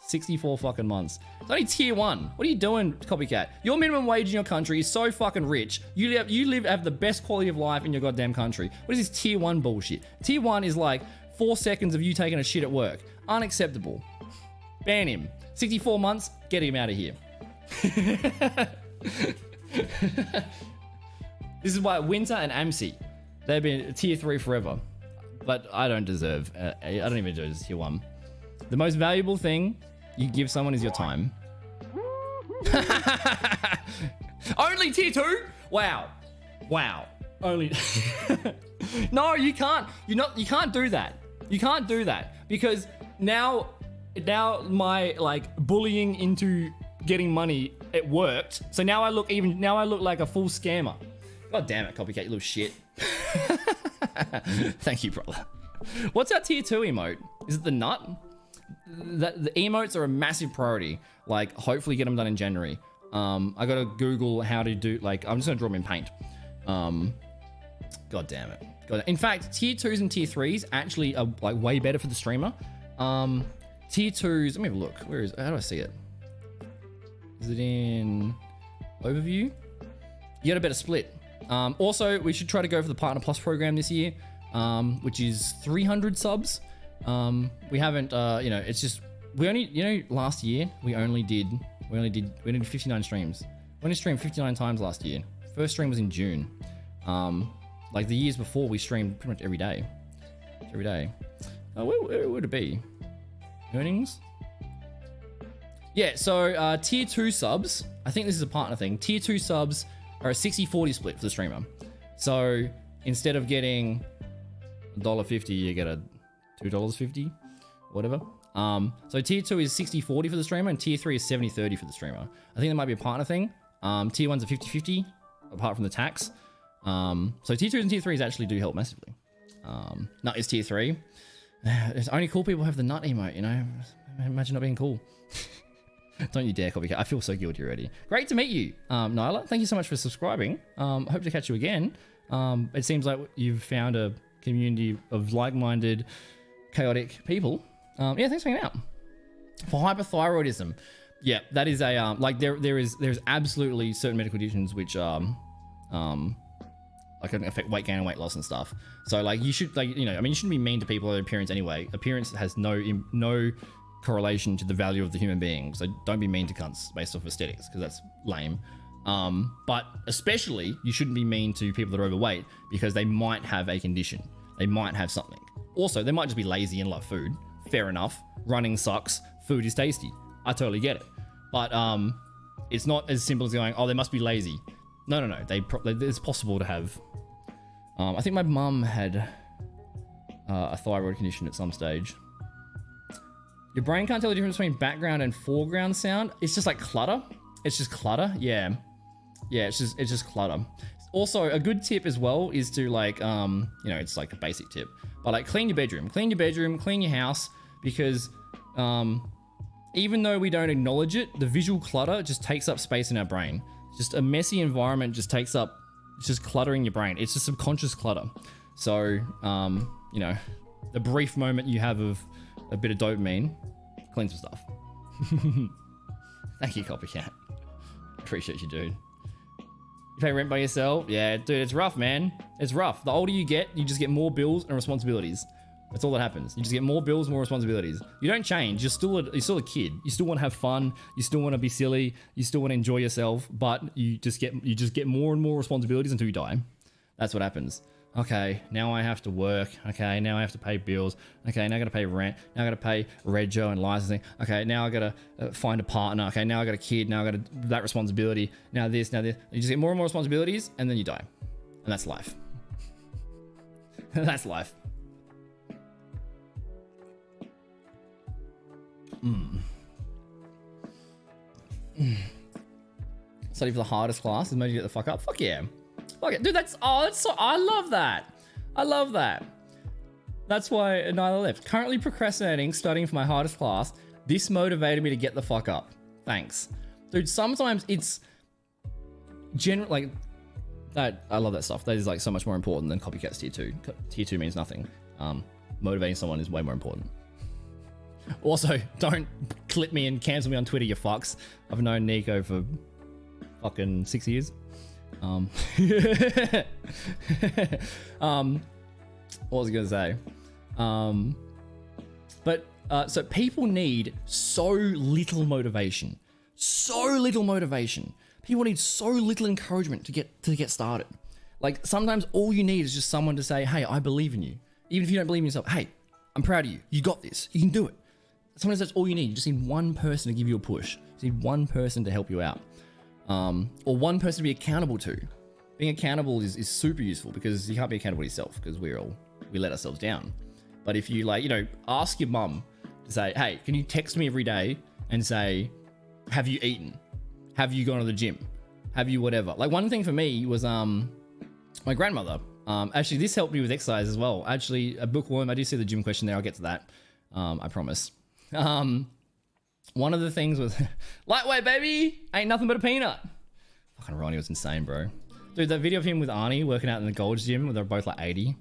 64 fucking months. It's only tier 1. What are you doing, copycat? Your minimum wage in your country is so fucking rich. You have the best quality of life in your goddamn country. What is this tier 1 bullshit? Tier 1 is like 4 seconds of you taking a shit at work. Unacceptable. Ban him. 64 months, get him out of here. This is why Winter and AMC, they've been tier 3 forever. But I don't deserve, I don't even deserve tier 1. The most valuable thing you give someone is your time. Only tier 2? Wow. Only. No, you can't. You can't do that. You can't do that because now my like bullying into getting money, it worked. So now I look like a full scammer. God damn it, copycat, you little shit. Thank you, brother. What's our tier 2 emote? Is it the nut? The emotes are a massive priority. Like, hopefully get them done in January. I gotta Google how to do, like, I'm just gonna draw them in paint. God damn it. In fact, tier 2s and tier 3s actually are like way better for the streamer. Tier 2s, let me have a look. Where is it? How do I see it? Is it in overview? You got a better split. Also, we should try to go for the Partner Plus program this year, which is 300 subs. We haven't, it's just, we only, last year, we only did 59 streams. We only streamed 59 times last year. First stream was in June. Like the years before, we streamed pretty much every day. Where would it be? Earnings? Yeah, so tier 2 subs, I think this is a partner thing. Tier 2 subs are a 60-40 split for the streamer. So instead of getting $1.50, you get a $2.50, whatever. So tier 2 is 60-40 for the streamer, and tier 3 is 70-30 for the streamer. I think that might be a partner thing. Tier 1's a 50-50, apart from the tax. So tier 2s and tier 3s actually do help massively. Nut is tier 3. It's only cool people have the nut emote, you know? Imagine not being cool. Don't you dare, copycat. I feel so guilty already. Great to meet you, Nyla. Thank you so much for subscribing. Hope to catch you again. It seems like you've found a community of like-minded, chaotic people. Yeah, thanks for hanging out. For hyperthyroidism, yeah, that is a like there's absolutely certain medical conditions which like can affect weight gain and weight loss and stuff. So like you should like you shouldn't be mean to people or their appearance anyway. Appearance has no correlation to the value of the human being. So don't be mean to cunts based off aesthetics because that's lame. But especially you shouldn't be mean to people that are overweight because they might have a condition. They might have something. Also, they might just be lazy and love food. Fair enough. Running sucks. Food is tasty. I totally get it. But it's not as simple as going, oh, they must be lazy. No. It's possible to have. I think my mum had a thyroid condition at some stage. Your brain can't tell the difference between background and foreground sound. It's just like clutter. It's just clutter. Yeah, it's just clutter. Also, a good tip as well is to like, it's like a basic tip, but like clean your bedroom, clean your house, because even though we don't acknowledge it, the visual clutter just takes up space in our brain. Just a messy environment just takes up, it's just cluttering your brain. It's just subconscious clutter. So, the brief moment you have of a bit of dopamine, clean some stuff. Thank you, Copycat. Appreciate you, dude. You pay rent by yourself? Yeah, dude, it's rough, man. It's rough. The older you get, you just get more bills and responsibilities. That's all that happens. You just get more bills, more responsibilities. You don't change. You're still a kid. You still want to have fun. You still want to be silly. You still want to enjoy yourself. But you just get more and more responsibilities until you die. That's what happens. Okay, now I have to work. Okay, now I have to pay bills. Okay, now I got to pay rent. Now I got to pay rego and licensing. Okay, now I got to find a partner. Okay, now I got a kid. Now I got that responsibility. Now this, now this. You just get more and more responsibilities, and then you die. And that's life. That's life. Study for the hardest class is made you get the fuck up. Fuck yeah. Fuck it. Dude, that's so, I love that. I love that. That's why Nyla left. Currently procrastinating, studying for my hardest class. This motivated me to get the fuck up. Thanks. Dude, sometimes it's general, like, that, I love that stuff. That is like so much more important than Copycat's tier 2. Tier 2 means nothing. Motivating someone is way more important. Also, don't clip me and cancel me on Twitter, you fucks. I've known Nico for fucking 6 years. What was I gonna say? So people need so little motivation. So little motivation. People need so little encouragement to get started. Like sometimes all you need is just someone to say, "Hey, I believe in you." Even if you don't believe in yourself, "Hey, I'm proud of you. You got this. You can do it." Sometimes that's all you need. You just need one person to give you a push. You need one person to help you out. Or one person to be accountable to. Being accountable is super useful because you can't be accountable to yourself because we let ourselves down. But if you ask your mum to say, "Hey, can you text me every day and say, have you eaten? Have you gone to the gym? Have you whatever?" Like one thing for me was my grandmother. Actually, this helped me with exercise as well. Actually, a bookworm. I do see the gym question there. I'll get to that. I promise. One of the things was lightweight, baby. Ain't nothing but a peanut. Fucking Ronnie was insane, bro. Dude, that video of him with Arnie working out in the Gold's gym where they're both like 80.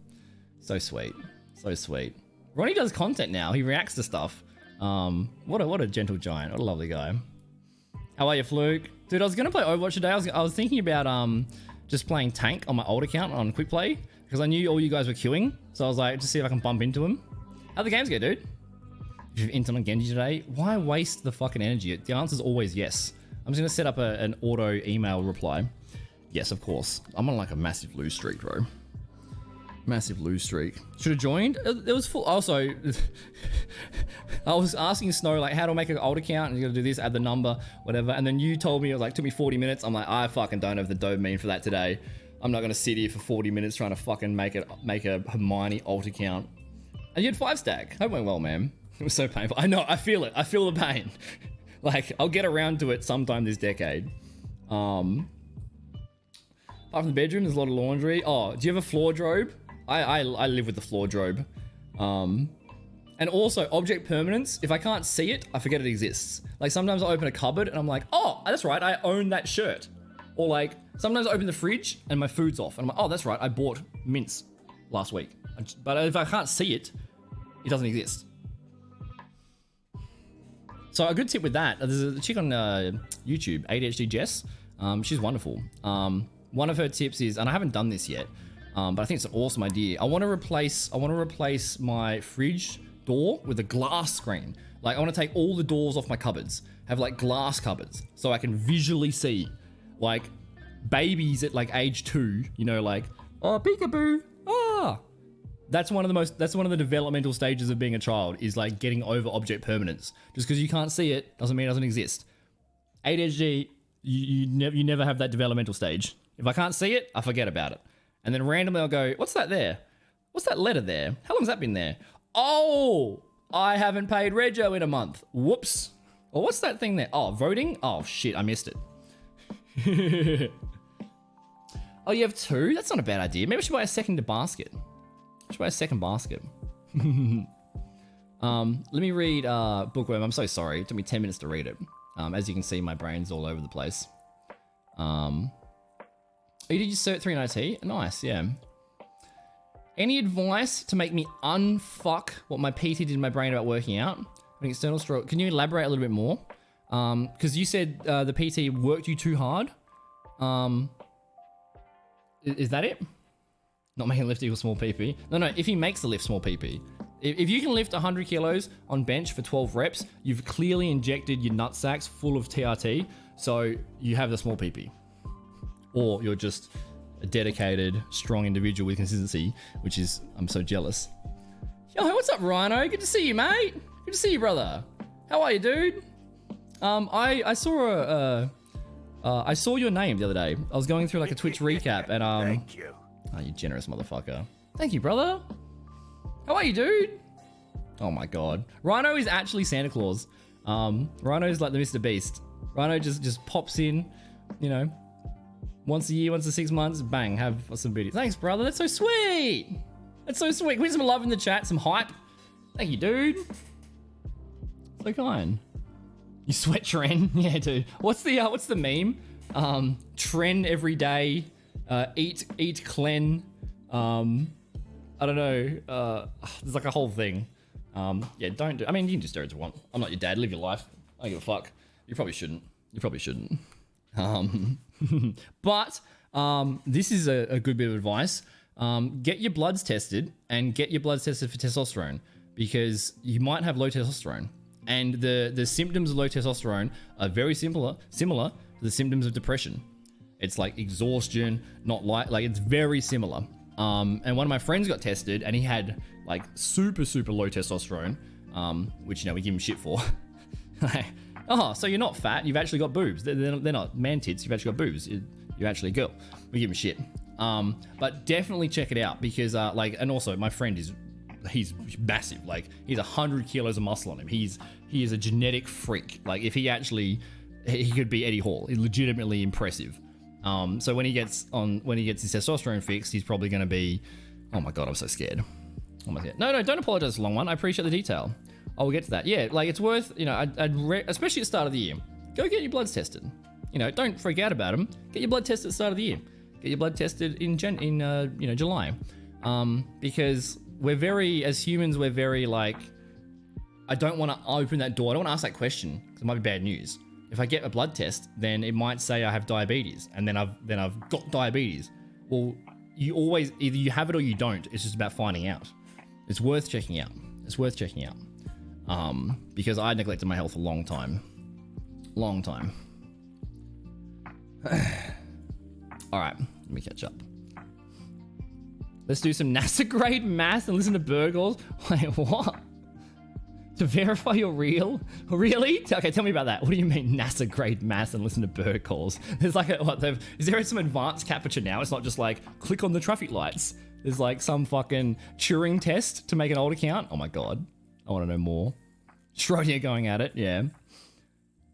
So sweet. So sweet. Ronnie does content now. He reacts to stuff. What a gentle giant. What a lovely guy. How are you, Fluke? Dude, I was going to play Overwatch today. I was thinking about just playing tank on my old account on Quick Play because I knew all you guys were queuing. So I was like, just see if I can bump into him. How'd the games go, dude? If you've intent on Genji today, why waste the fucking energy? The answer is always yes. I'm just going to set up an auto email reply. Yes, of course. I'm on like a massive lose streak, bro. Massive lose streak. Should have joined. It was full. Also, I was asking Snow like how to make an old account and you gotta do this, add the number, whatever. And then you told me it was like took me 40 minutes. I'm like, I fucking don't have the dopamine for that today. I'm not gonna sit here for 40 minutes trying to fucking make a Hermione alt account. And you had 5-stack. Hope it went well, man. It was so painful. I know. I feel it. I feel the pain. Like I'll get around to it sometime this decade. Apart from the bedroom, there's a lot of laundry. Oh, do you have a floor drobe? I live with the floor drobe. And also, object permanence, if I can't see it, I forget it exists. Like, sometimes I open a cupboard and I'm like, oh, that's right, I own that shirt. Or like, sometimes I open the fridge and my food's off. And I'm like, oh, that's right, I bought mince last week. But if I can't see it, it doesn't exist. So a good tip with that, there's a chick on YouTube, ADHD Jess. She's wonderful. One of her tips is, and I haven't done this yet, but I think it's an awesome idea. I want to replace my fridge door with a glass screen. Like, I want to take all the doors off my cupboards, have like glass cupboards, so I can visually see, like, babies at like age 2, you know, like, oh, peekaboo, ah. That's one of the developmental stages of being a child, is like getting over object permanence. Just because you can't see it doesn't mean it doesn't exist. ADHD, you never have that developmental stage. If I can't see it, I forget about it. And then randomly I'll go, what's that there? What's that letter there? How long's that been there? Oh, I haven't paid Rego in a month. Whoops. Or what's that thing there? Oh, voting? Oh, shit, I missed it. Oh, you have 2? That's not a bad idea. Maybe I should buy a second basket. I should buy a second basket. Let me read Bookworm. I'm so sorry. It took me 10 minutes to read it. As you can see, my brain's all over the place. Oh, you did your Cert 3 in IT? Nice, yeah. Any advice to make me unfuck what my PT did in my brain about working out? An external stroke. Can you elaborate a little bit more? Because you said the PT worked you too hard. Is that it? Not making lift equal small PP. No, if he makes the lift small PP. If you can lift 100 kilos on bench for 12 reps, you've clearly injected your nut sacks full of TRT, so you have the small PP. Or you're just a dedicated, strong individual with consistency, which is, I'm so jealous. Yo, what's up, Rhino? Good to see you, mate. Good to see you, brother. How are you, dude? I saw your name the other day. I was going through like a Twitch recap, and Thank you. Oh, you generous motherfucker. Thank you, brother. How are you, dude? Oh my god. Rhino is actually Santa Claus. Rhino's like the Mr. Beast. Rhino just pops in, you know, once a year, once a 6 months, bang, have some beauty. Thanks, brother. That's so sweet. That's so sweet. Can we get some love in the chat, some hype? Thank you, dude. So kind. You sweat Tren? Yeah, dude. What's the meme? Tren every day. Eat clean. I don't know. There's like a whole thing. Yeah, don't do. I mean, you can just do it if you want. I'm not your dad. Live your life. I don't give a fuck. You probably shouldn't. But this is a good bit of advice. Get your bloods tested, and get your bloods tested for testosterone, because you might have low testosterone, and the symptoms of low testosterone are very similar to the symptoms of depression. It's like exhaustion, not like it's very similar. And one of my friends got tested, and he had like super low testosterone, which, you know, we give him shit for. Like, oh, so you're not fat, you've actually got boobs. They're not man tits, you've actually got boobs. You're actually a girl. We give him shit. But definitely check it out, because and also my friend he's massive. Like, he's 100 kilos of muscle on him. He is a genetic freak. Like, if he could be Eddie Hall. He's legitimately impressive. So when he gets his testosterone fixed, he's probably going to be, oh my god, I'm so scared. Oh my god. No, don't apologize, long one. I appreciate the detail. I will get to that. Yeah, like, it's worth, you know, especially at the start of the year, go get your bloods tested. You know, don't freak out about them. Get your blood tested at the start of the year. Get your blood tested in July, because as humans, we're very like, I don't want to open that door. I don't want to ask that question because it might be bad news. If I get a blood test, then it might say I have diabetes, and then I've got diabetes. Well, you always, either you have it or you don't. It's just about finding out. It's worth checking out. Because I neglected my health a long time. All right, let me catch up. Let's do some NASA grade math and listen to Burgles. Wait, what? To verify you're real? Really? Okay, tell me about that. What do you mean NASA grade maths and listen to bird calls? There's like is there some advanced capture now? It's not just like click on the traffic lights. There's like some fucking Turing test to make an old account. Oh my god, I want to know more. Schrodinger going at it, yeah.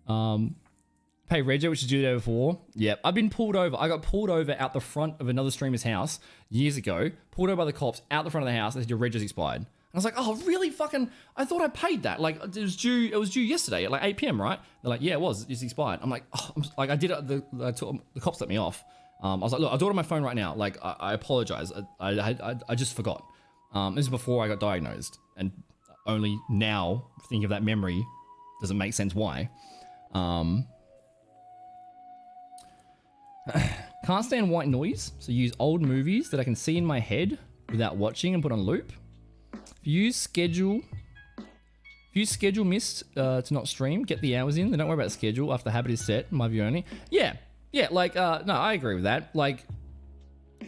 Pay Rego, which is due there before. Yep, I've been pulled over. I got pulled over out the front of another streamer's house years ago. Pulled over by the cops out the front of the house. They said your Rego's expired. I was like, oh, really fucking, I thought I paid that. Like, it was due yesterday at like 8 p.m., right? They're like, yeah, it was. It's expired. I'm like, oh, like I did it. The cops let me off. I was like, look, I'll do it on my phone right now. Like, I apologize. I just forgot. This is before I got diagnosed. And only now, thinking of that memory, does it make sense why. Can't stand white noise, so use old movies that I can see in my head without watching and put on loop. If you use schedule missed to not stream, get the hours in. Then don't worry about schedule after the habit is set. My view only. Yeah, like no, I agree with that. Like,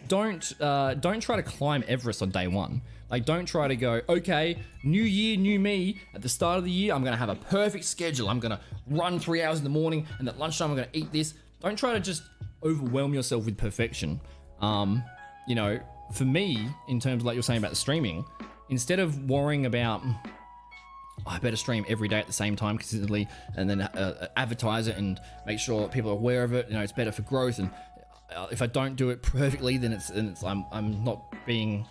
don't try to climb Everest on day one. Like, don't try to go, okay, new year, new me. At the start of the year, I'm gonna have a perfect schedule. I'm gonna run 3 hours in the morning, and at lunchtime, I'm gonna eat this. Don't try to just overwhelm yourself with perfection. You know, for me, in terms of like you're saying about the streaming, instead of worrying about, oh, I better stream every day at the same time consistently, and then advertise it and make sure people are aware of it. You know, it's better for growth. And if I don't do it perfectly, then I'm not living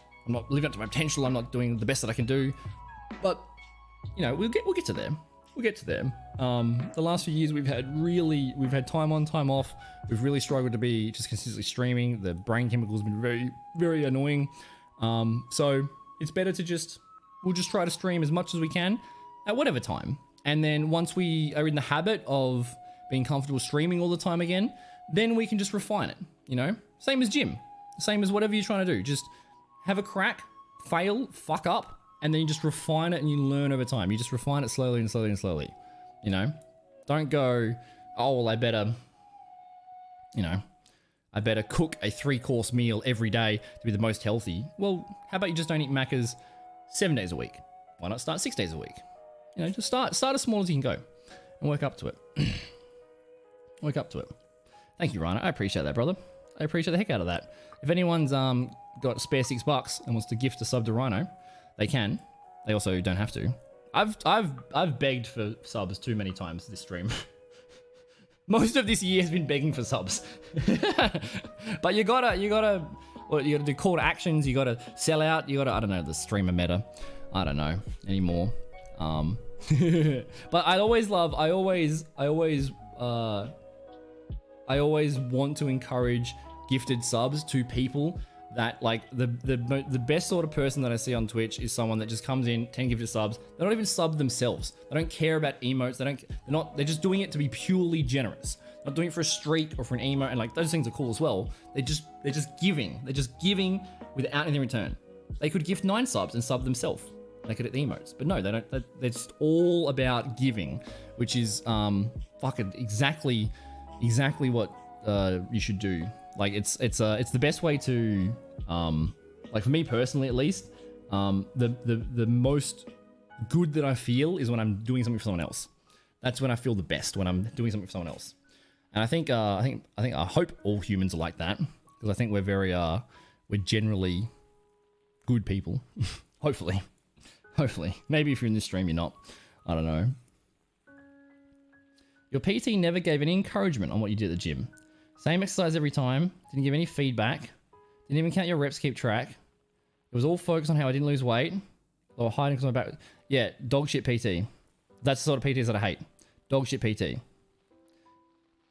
up to my potential. I'm not doing the best that I can do. But you know, we'll get to there. We'll get to them. The last few years we've had time on, time off. We've really struggled to be just consistently streaming. The brain chemicals have been very, very annoying. So it's better to we'll just try to stream as much as we can at whatever time. And then once we are in the habit of being comfortable streaming all the time again, then we can just refine it, you know? Same as gym. Same as whatever you're trying to do. Just have a crack, fail, fuck up, and then you just refine it and you learn over time. You just refine it slowly and slowly and slowly, you know? Don't go, oh, well, I better cook a 3-course meal every day to be the most healthy. Well, how about you just don't eat Macca's 7 days a week? Why not start 6 days a week? You know, just start as small as you can go and work up to it. Work up to it. Thank you, Rhino. I appreciate that, brother. I appreciate the heck out of that. If anyone's got a spare $6 and wants to gift a sub to Rhino, they can. They also don't have to. I've begged for subs too many times this stream. Most of this year has been begging for subs. But you gotta do call to actions. You gotta sell out. You gotta, I don't know, the streamer meta. I don't know anymore. But I always want to encourage gifted subs to people that, like, the best sort of person that I see on Twitch is someone that just comes in, 10 gifted subs. They don't even sub themselves. They don't care about emotes. They're just doing it to be purely generous. Not doing it for a streak or for an emote, and like those things are cool as well. They're just giving. They're just giving without anything in return. They could gift 9 subs and sub themselves. They could hit the emotes, but no, they don't. They're just all about giving, which is fucking exactly what you should do. Like it's the best way to like for me personally at least, the most good that I feel is when I'm doing something for someone else. That's when I feel the best, when I'm doing something for someone else. And I hope all humans are like that, because I think we're generally good people. Hopefully. Maybe if you're in this stream, you're not. I don't know. Your PT never gave any encouragement on what you did at the gym. Same exercise every time. Didn't give any feedback. Didn't even count your reps, keep track. It was all focused on how I didn't lose weight. Or hiding because my back. Yeah, dog shit PT. That's the sort of PTs that I hate. Dog shit PT.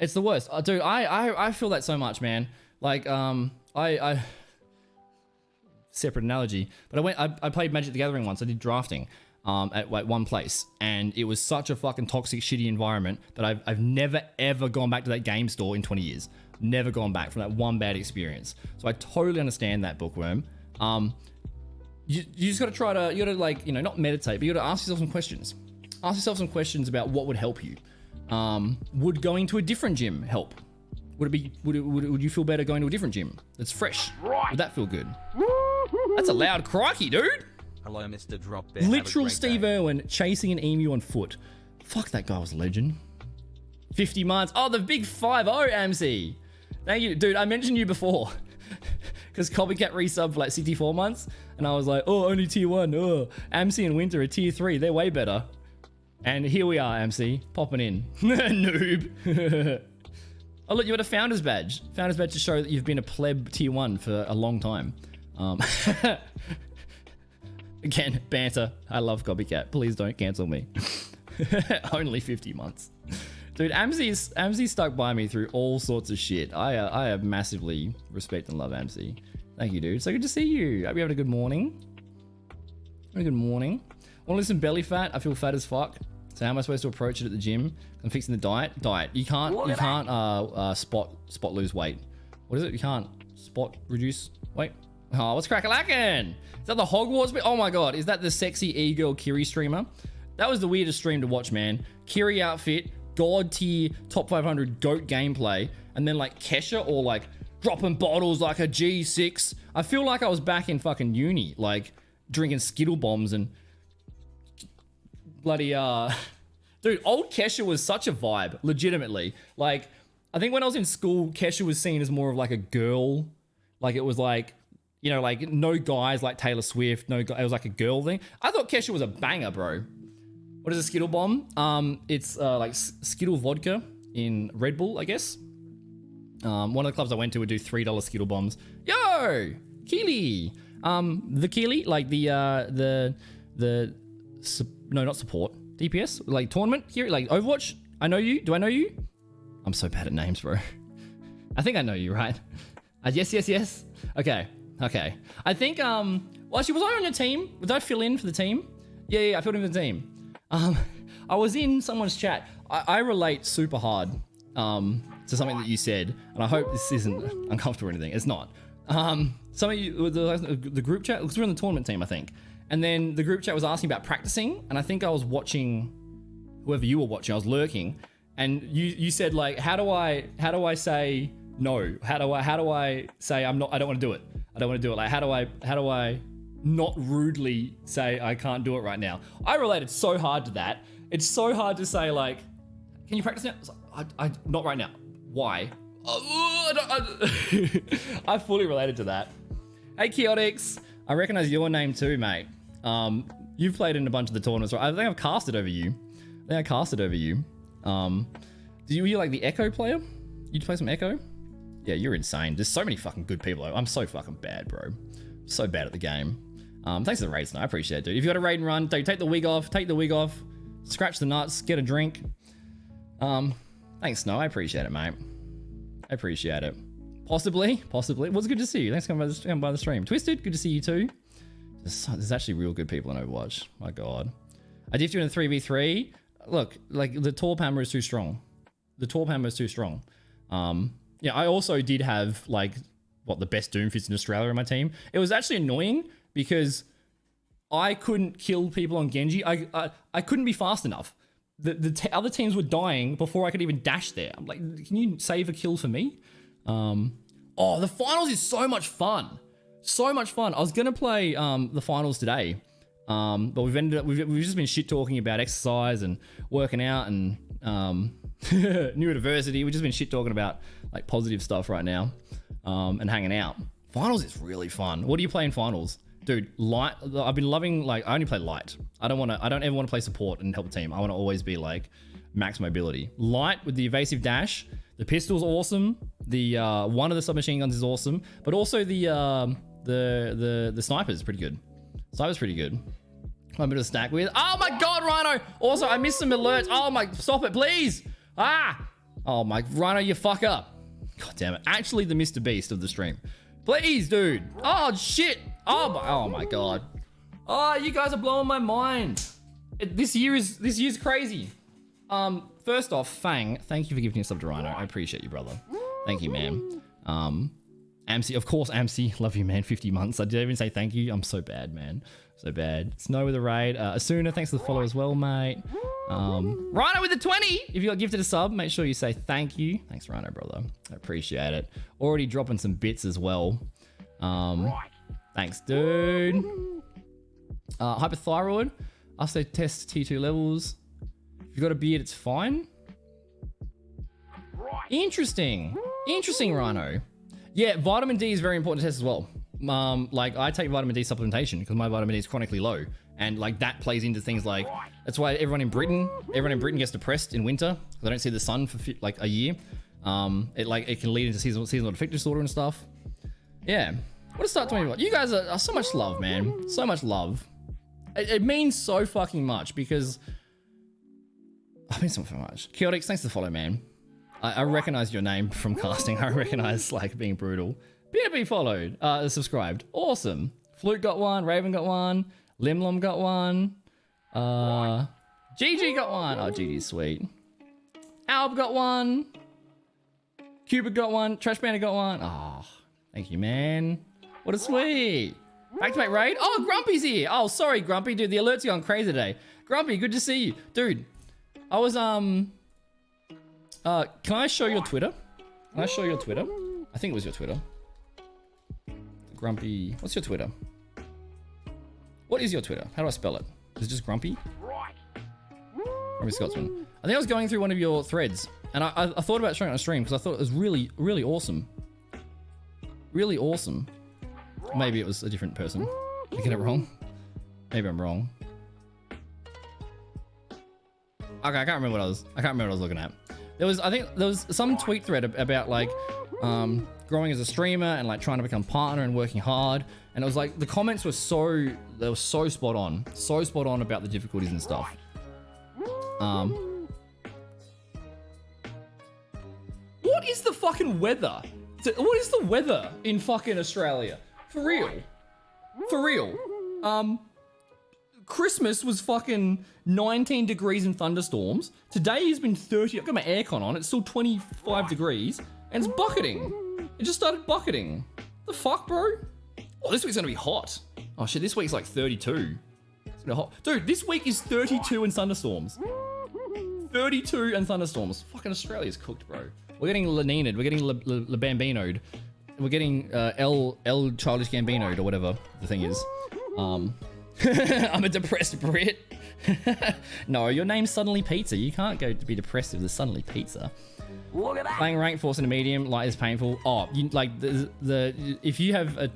It's the worst. Dude, I feel that so much, man. Like, I separate analogy, but I played Magic the Gathering once. I did drafting at like one place, and it was such a fucking toxic, shitty environment that I've never ever gone back to that game store in 20 years. Never gone back from that one bad experience. So I totally understand that, Bookworm. You just gotta try to, you gotta, like, you know, not meditate, but you gotta ask yourself some questions. Ask yourself some questions about what would help you. Would going to a different gym help? Would you feel better going to a different gym that's fresh? Would that feel good? That's a loud crikey, dude. Hello, Mr. Drop Bear. Literal Steve Irwin chasing an emu on foot. Fuck, that guy was a legend. 50 months. Oh, the big 5-0, AMC. Thank you. Dude, I mentioned you before. Because Copycat resubbed for like 64 months. And I was like, oh, only tier 1. Oh, AMC and Winter are tier 3. They're way better. And here we are, AMC. Popping in. Noob. Oh, look, you got a Founder's Badge. Founder's Badge to show that you've been a pleb tier 1 for a long time. Again, banter. I love Copycat. Please don't cancel me. Only 50 months. Dude, Amzi stuck by me through all sorts of shit. I have massively respect and love Amzi. Thank you, dude. So good to see you. Hope you're having a good morning. Having a good morning. Want to listen belly fat? I feel fat as fuck. So how am I supposed to approach it at the gym? I'm fixing the diet. You can't spot lose weight. What is it? You can't spot reduce weight. Oh, what's crack-a-lackin'? Is that the Hogwarts bit? Oh my god, is that the sexy e-girl Kiri streamer? That was the weirdest stream to watch, man. Kiri outfit, god tier, top 500 GOAT gameplay, and then like Kesha or like dropping bottles like a G6. I feel like I was back in fucking uni, like drinking Skittle bombs and bloody dude, old Kesha was such a vibe, legitimately. Like, I think when I was in school, Kesha was seen as more of like a girl. Like, it was like, you know, like no guys like Taylor Swift, it was like a girl thing. I thought Kesha was a banger, bro. What is a Skittle bomb? It's like Skittle vodka in Red Bull, I guess. One of the clubs I went to would do $3 Skittle bombs. Yo, Keely. The Keely, like no, not support. DPS, like tournament here, like Overwatch. I know you. Do I know you? I'm so bad at names, bro. I think I know you, right? Yes. Okay. I think, well, actually, was I on your team? Did I fill in for the team? Yeah, I filled in for the team. I was in someone's chat. I relate super hard to something that you said, and I hope this isn't uncomfortable or anything. It's not. Some of you, the group chat, because we're on the tournament team, I think. And then the group chat was asking about practicing, and I think I was watching whoever you were watching. I was lurking, and you said like, how do I say no? How do I say I don't want to do it? I don't want to do it. Like, how do I not rudely say I can't do it right now? I related so hard to that. It's so hard to say like, can you practice now? I not right now. Why? I fully related to that. Hey, Chaotix. I recognize your name too, mate. You've played in a bunch of the tournaments, right? I think I've casted over you. Do you like the Echo player? You play some Echo? Yeah, you're insane. There's so many fucking good people. I'm so fucking bad, bro. So bad at the game. Thanks for the raids, I appreciate it, dude. If you got a raid and run, take the wig off. Scratch the nuts. Get a drink. Thanks, Snow. I appreciate it, mate. I appreciate it. Possibly. Well, it's good to see you. Thanks for coming by the stream. Twisted, good to see you too. There's actually real good people in Overwatch. My God. I diffed you in a 3v3. Look, like the Torp hammer is too strong. Yeah, I also did have like the best Doomfist in Australia on my team. It was actually annoying because I couldn't kill people on Genji. I couldn't be fast enough. The other teams were dying before I could even dash there. I'm like, can you save a kill for me? Oh, the finals is so much fun. I was gonna play the finals today, but we've just been shit talking about exercise and working out and neurodiversity. We've just been shit talking about like positive stuff right now, and hanging out. Finals is really fun. What do you play in finals? Dude, light. I've been loving, like, I only play light. I don't ever want to play support and help a team. I want to always be like max mobility. Light with the evasive dash. The pistol's awesome. The one of the submachine guns is awesome, but also the sniper is pretty good. Sniper's pretty good. I'm a bit of a stack with. Oh my God, Rhino! Also, I missed some alerts. Oh my, stop it, please! Oh my, Rhino, you fuck up. God damn it. Actually, the Mr. Beast of the stream. Please, dude. Oh shit. Oh my God. Oh, you guys are blowing my mind. This year's crazy. First off, Fang, thank you for giving yourself to Rhino. I appreciate you, brother. Thank you, man. Amsi, of course, Amsi. Love you, man. 50 months. I didn't even say thank you. I'm so bad, man. So bad. Snow with a raid. Asuna, thanks for the follow as well, mate. Rhino with the 20. If you got gifted a sub, make sure you say thank you. Thanks, Rhino, brother. I appreciate it. Already dropping some bits as well. Thanks, dude. Hyperthyroid. I'll say test T2 levels. If you've got a beard, it's fine. Interesting, Rhino. Yeah, vitamin D is very important to test as well. Like, I take vitamin D supplementation because my vitamin D is chronically low, and like that plays into things like, that's why everyone in Britain gets depressed in winter because they don't see the sun for like a year. It can lead into seasonal affective disorder and stuff. Yeah, what a start to me. You guys are so much love, man. So much love. It means so fucking much because I mean so much. Chaotix, thanks for the follow, man. I recognize your name from casting. I recognize like being brutal. Be followed, subscribed. Awesome. Flute got one. Raven got one. Limlom got one. GG got one. Oh, GG's sweet. Alb got one. Cupid got one. Trash Bandit got one. Oh, thank you, man. What a sweet. Back to back raid. Oh, Grumpy's here. Oh, sorry, Grumpy. Dude, the alerts are going crazy today. Grumpy, good to see you. Dude, I was, can I show your Twitter? Can I show your Twitter? I think it was your Twitter. Grumpy. What's your Twitter? What is your Twitter? How do I spell it? Is it just Grumpy? Grumpy Scotsman. I think I was going through one of your threads, and I thought about showing it on stream because I thought it was really, really awesome. Really awesome. Maybe it was a different person. Did I get it wrong? Maybe I'm wrong. Okay, I can't remember what I was looking at. I think there was some tweet thread about like growing as a streamer and like trying to become partner and working hard. And it was like the comments were so spot on about the difficulties and stuff. What is the fucking weather? What is the weather in fucking Australia? For real. For real. Christmas was fucking 19 degrees and thunderstorms. Today has been 30. I've got my aircon on. It's still 25 degrees. And it's bucketing. It just started bucketing. The fuck, bro? Oh, this week's gonna be hot. Oh shit, this week's like 32. It's gonna be hot. Dude, this week is 32 and thunderstorms. 32 and thunderstorms. Fucking Australia's cooked, bro. We're getting Leninaed. We're getting Le Bambinoed. We're getting L Childish Gambinoed or whatever the thing is. I'm a depressed Brit. No, your name's Suddenly Pizza. You can't go to be depressed with the Suddenly Pizza. Look at that. Playing ranked force in a medium, light is painful. Oh, you like if you have a,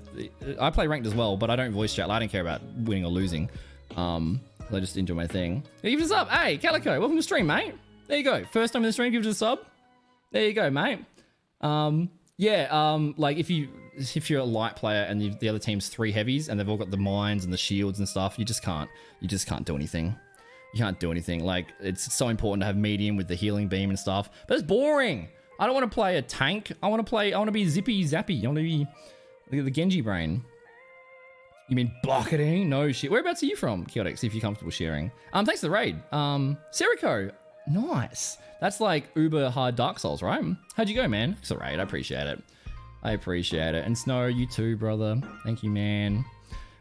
I play ranked as well, but I don't voice chat. I don't care about winning or losing. I just enjoy my thing. Give us a sub. Hey, Calico, welcome to the stream, mate. There you go. First time in the stream, give us a sub. There you go, mate. Like if you're a light player and the other team's 3 heavies and they've all got the mines and the shields and stuff, you just can't do anything. You can't do anything. Like, it's so important to have medium with the healing beam and stuff, but it's boring. I don't want to play a tank. I want to be zippy zappy. I want to be the Genji brain. You mean bucketing? No shit. Whereabouts are you from, Chaotix, if you're comfortable sharing? Thanks for the raid. Serico. Nice. That's like uber hard Dark Souls, right? How'd you go, man? It's a raid. I appreciate it. And Snow, you too, brother. Thank you, man.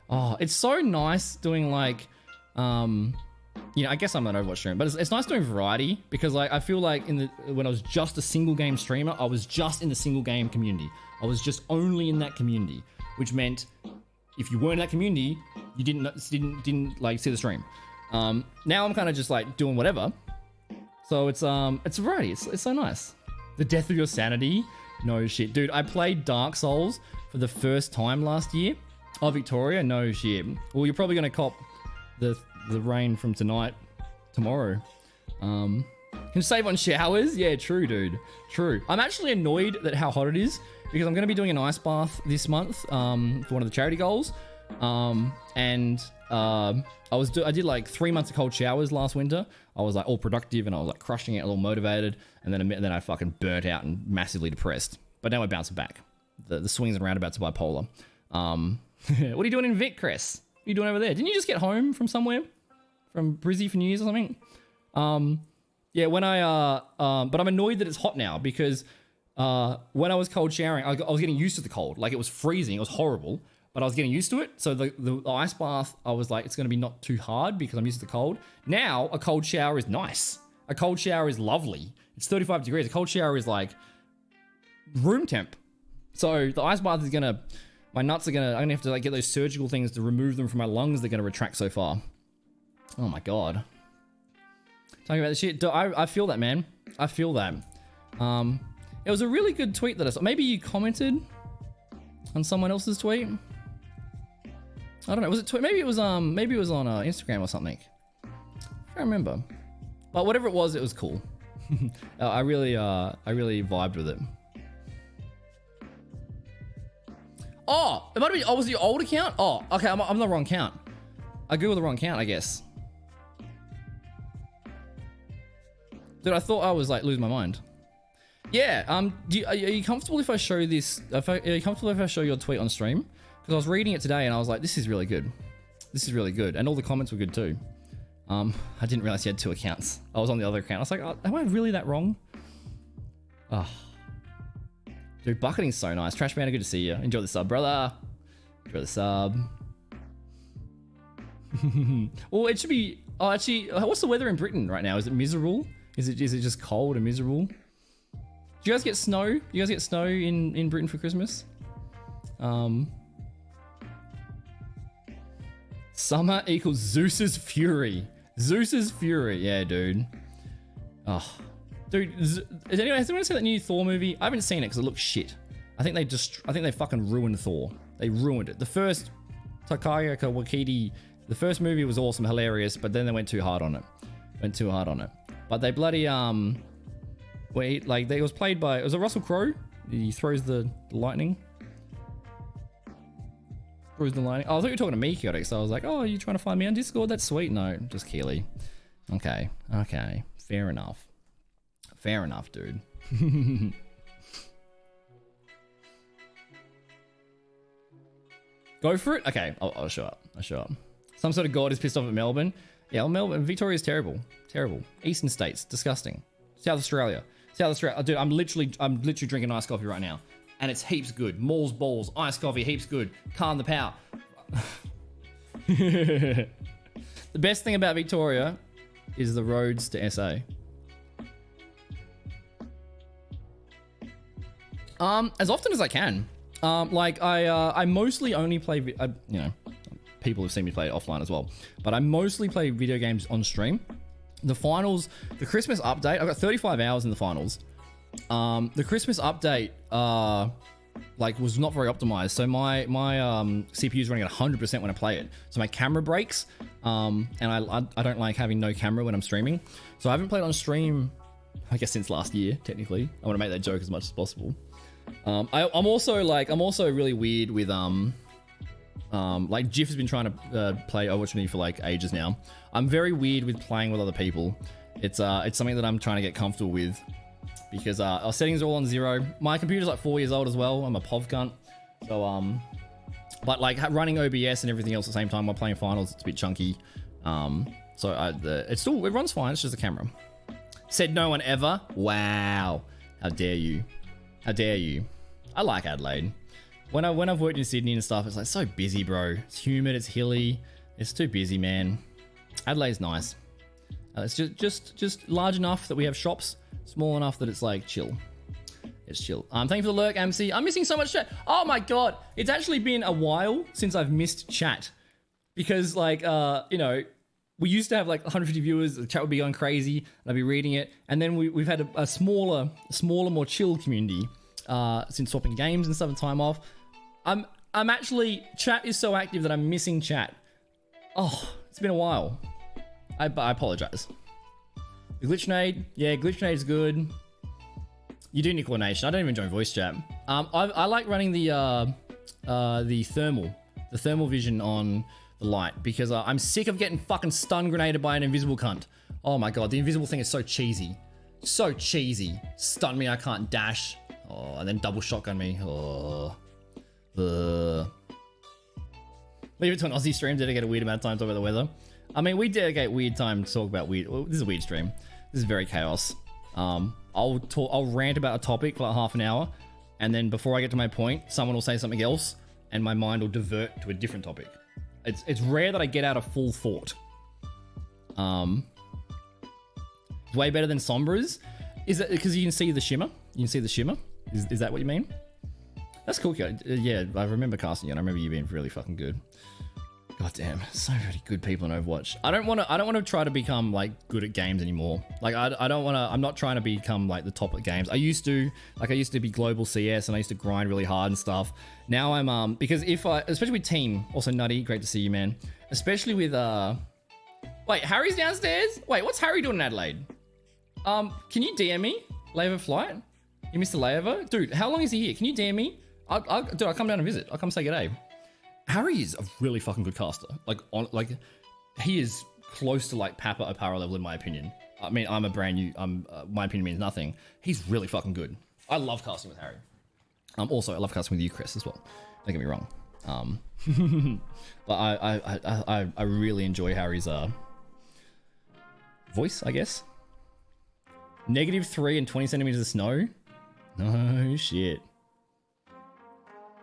Oh, it's so nice doing like, I guess I'm an Overwatch streamer, but it's nice doing variety because like I feel like when I was just a single game streamer, I was just in the single game community. I was just only in that community, which meant if you weren't in that community, you didn't like see the stream. Now I'm kind of just like doing whatever. So it's variety. It's so nice. The death of your sanity. No shit. Dude, I played Dark Souls for the first time last year. Oh, Victoria? No shit. Well, you're probably going to cop the rain from tomorrow. Can you save on showers? Yeah, true, dude. True. I'm actually annoyed at how hot it is because I'm going to be doing an ice bath this month for one of the charity goals. I did like 3 months of cold showers last winter. I was like all productive and I was like crushing it, a little motivated, and then I fucking burnt out and massively depressed. But now we're bouncing back. The swings and roundabouts are bipolar. What are you doing in Vic, Chris? What are you doing over there? Didn't you just get home from somewhere? From Brizzy for New Year's or something? Yeah, when but I'm annoyed that it's hot now because when I was cold showering, I was getting used to the cold. Like it was freezing, it was horrible. But I was getting used to it. So the ice bath, I was like, it's going to be not too hard because I'm used to the cold. Now, a cold shower is nice. A cold shower is lovely. It's 35 degrees. A cold shower is like room temp. So the ice bath is going to, I'm going to have to like get those surgical things to remove them from my lungs. They're going to retract so far. Oh my God. Talking about this shit. I feel that, man. I feel that. It was a really good tweet that I saw. Maybe you commented on someone else's tweet. I don't know. Was it maybe it was on Instagram or something. I can't remember. But whatever it was cool. I really vibed with it. Oh, it might have been. Oh, was it your old account? Oh, okay. I'm on the wrong account. I googled the wrong account, I guess. Dude, I thought I was like losing my mind. Yeah. Are you comfortable if I show this? Are you comfortable if I show your tweet on stream? Because I was reading it today and I was like, this is really good. This is really good, and all the comments were good too. I didn't realize you had 2 accounts. I was on the other account. I was like, oh, am I really that wrong? Oh. Dude, bucketing's so nice. Trash Man, good to see you. Enjoy the sub, brother. Enjoy the sub. Well, it should be... Oh, actually, what's the weather in Britain right now? Is it miserable? Is it just cold and miserable? Do you guys get snow? You guys get snow in Britain for Christmas? Summer equals Zeus's fury. Zeus's fury. Yeah, dude. Oh. Dude, has anyone seen that new Thor movie? I haven't seen it because it looks shit. I think they fucking ruined Thor. They ruined it. The first Taika Waititi, the first movie was awesome, hilarious, but then they went too hard on it. But they bloody it was played by, was it Russell Crowe? He throws the lightning. Oh, I thought you were talking to me, Chaotic, so I was like, oh, are you trying to find me on Discord? That's sweet. No, just Keely. Okay. Fair enough. Fair enough, dude. Go for it? Okay, I'll show up. Some sort of god is pissed off at Melbourne. Yeah, well, Melbourne, Victoria's terrible. Terrible. Eastern states, disgusting. South Australia. Dude, I'm literally drinking iced coffee right now. And it's heaps good. Malls, balls, iced coffee, heaps good. Calm the power. The best thing about Victoria is the roads to SA. As often as I can. I mostly only play, people have seen me play it offline as well, but I mostly play video games on stream. The finals, the Christmas update, I've got 35 hours in the finals. The Christmas update, was not very optimized. So my CPU is running at 100% when I play it. So my camera breaks, and I don't like having no camera when I'm streaming. So I haven't played on stream, I guess, since last year, technically. I want to make that joke as much as possible. I'm also really weird with Jiff has been trying to play Overwatch with me for like ages now. I'm very weird with playing with other people. It's something that I'm trying to get comfortable with because our settings are all on 0. My computer's like 4 years old as well. I'm a POV cunt. So but like running OBS and everything else at the same time while playing finals, it's a bit chunky. It runs fine. It's just a camera. Said no one ever. Wow. How dare you? How dare you? I like Adelaide. When I've worked in Sydney and stuff, it's like so busy, bro. It's humid, it's hilly. It's too busy, man. Adelaide's nice. It's just large enough that we have shops, small enough that it's like chill. It's chill. Thank you for the lurk, MC. I'm missing so much chat. Oh my god, it's actually been a while since I've missed chat because we used to have like 150 viewers. The chat would be going crazy, and I'd be reading it, and then we've had a smaller, more chill community since swapping games and stuff and time off. I'm actually, chat is so active that I'm missing chat. Oh, it's been a while. I apologize. The Glitchnade, yeah, Glitchnade's good. You do Nickel Nation. I don't even join voice chat. I like running the thermal vision on the light because I'm sick of getting fucking stun grenaded by an invisible cunt. Oh my god, the invisible thing is so cheesy. So cheesy. Stun me, I can't dash. Oh, and then double shotgun me. Oh. Leave it to an Aussie stream, dedicate a weird amount of time to talk about the weather. I mean, we dedicate weird time to talk about weird. Well, this is a weird stream. This is very chaos. I'll rant about a topic for like half an hour, and then before I get to my point, someone will say something else, and my mind will divert to a different topic. It's rare that I get out a full thought. Way better than Sombras. Is it because you can see the shimmer? You can see the shimmer? Is that what you mean? That's cool. Yeah, I remember casting you, and I remember you being really fucking good. God damn, so many good people in Overwatch. I don't want to try to become like good at games anymore. Like I don't want to. I'm not trying to become like the top at games. I used to be global CS, and I used to grind really hard and stuff. Now I'm because especially with team, also Nutty, great to see you, man. Especially with wait, Harry's downstairs. Wait, what's Harry doing in Adelaide? Can you DM me? Layover flight? You missed the layover? Dude, how long is he here? Can you DM me? Dude, I'll come down and visit. I'll come say g'day. Harry is a really fucking good caster. He is close to like Papa or Para level in my opinion. I mean, I'm a brand new. My opinion means nothing. He's really fucking good. I love casting with Harry. Also, I love casting with you, Chris, as well. Don't get me wrong. But I really enjoy Harry's voice, I guess. -3 and 20 centimeters of snow. No shit.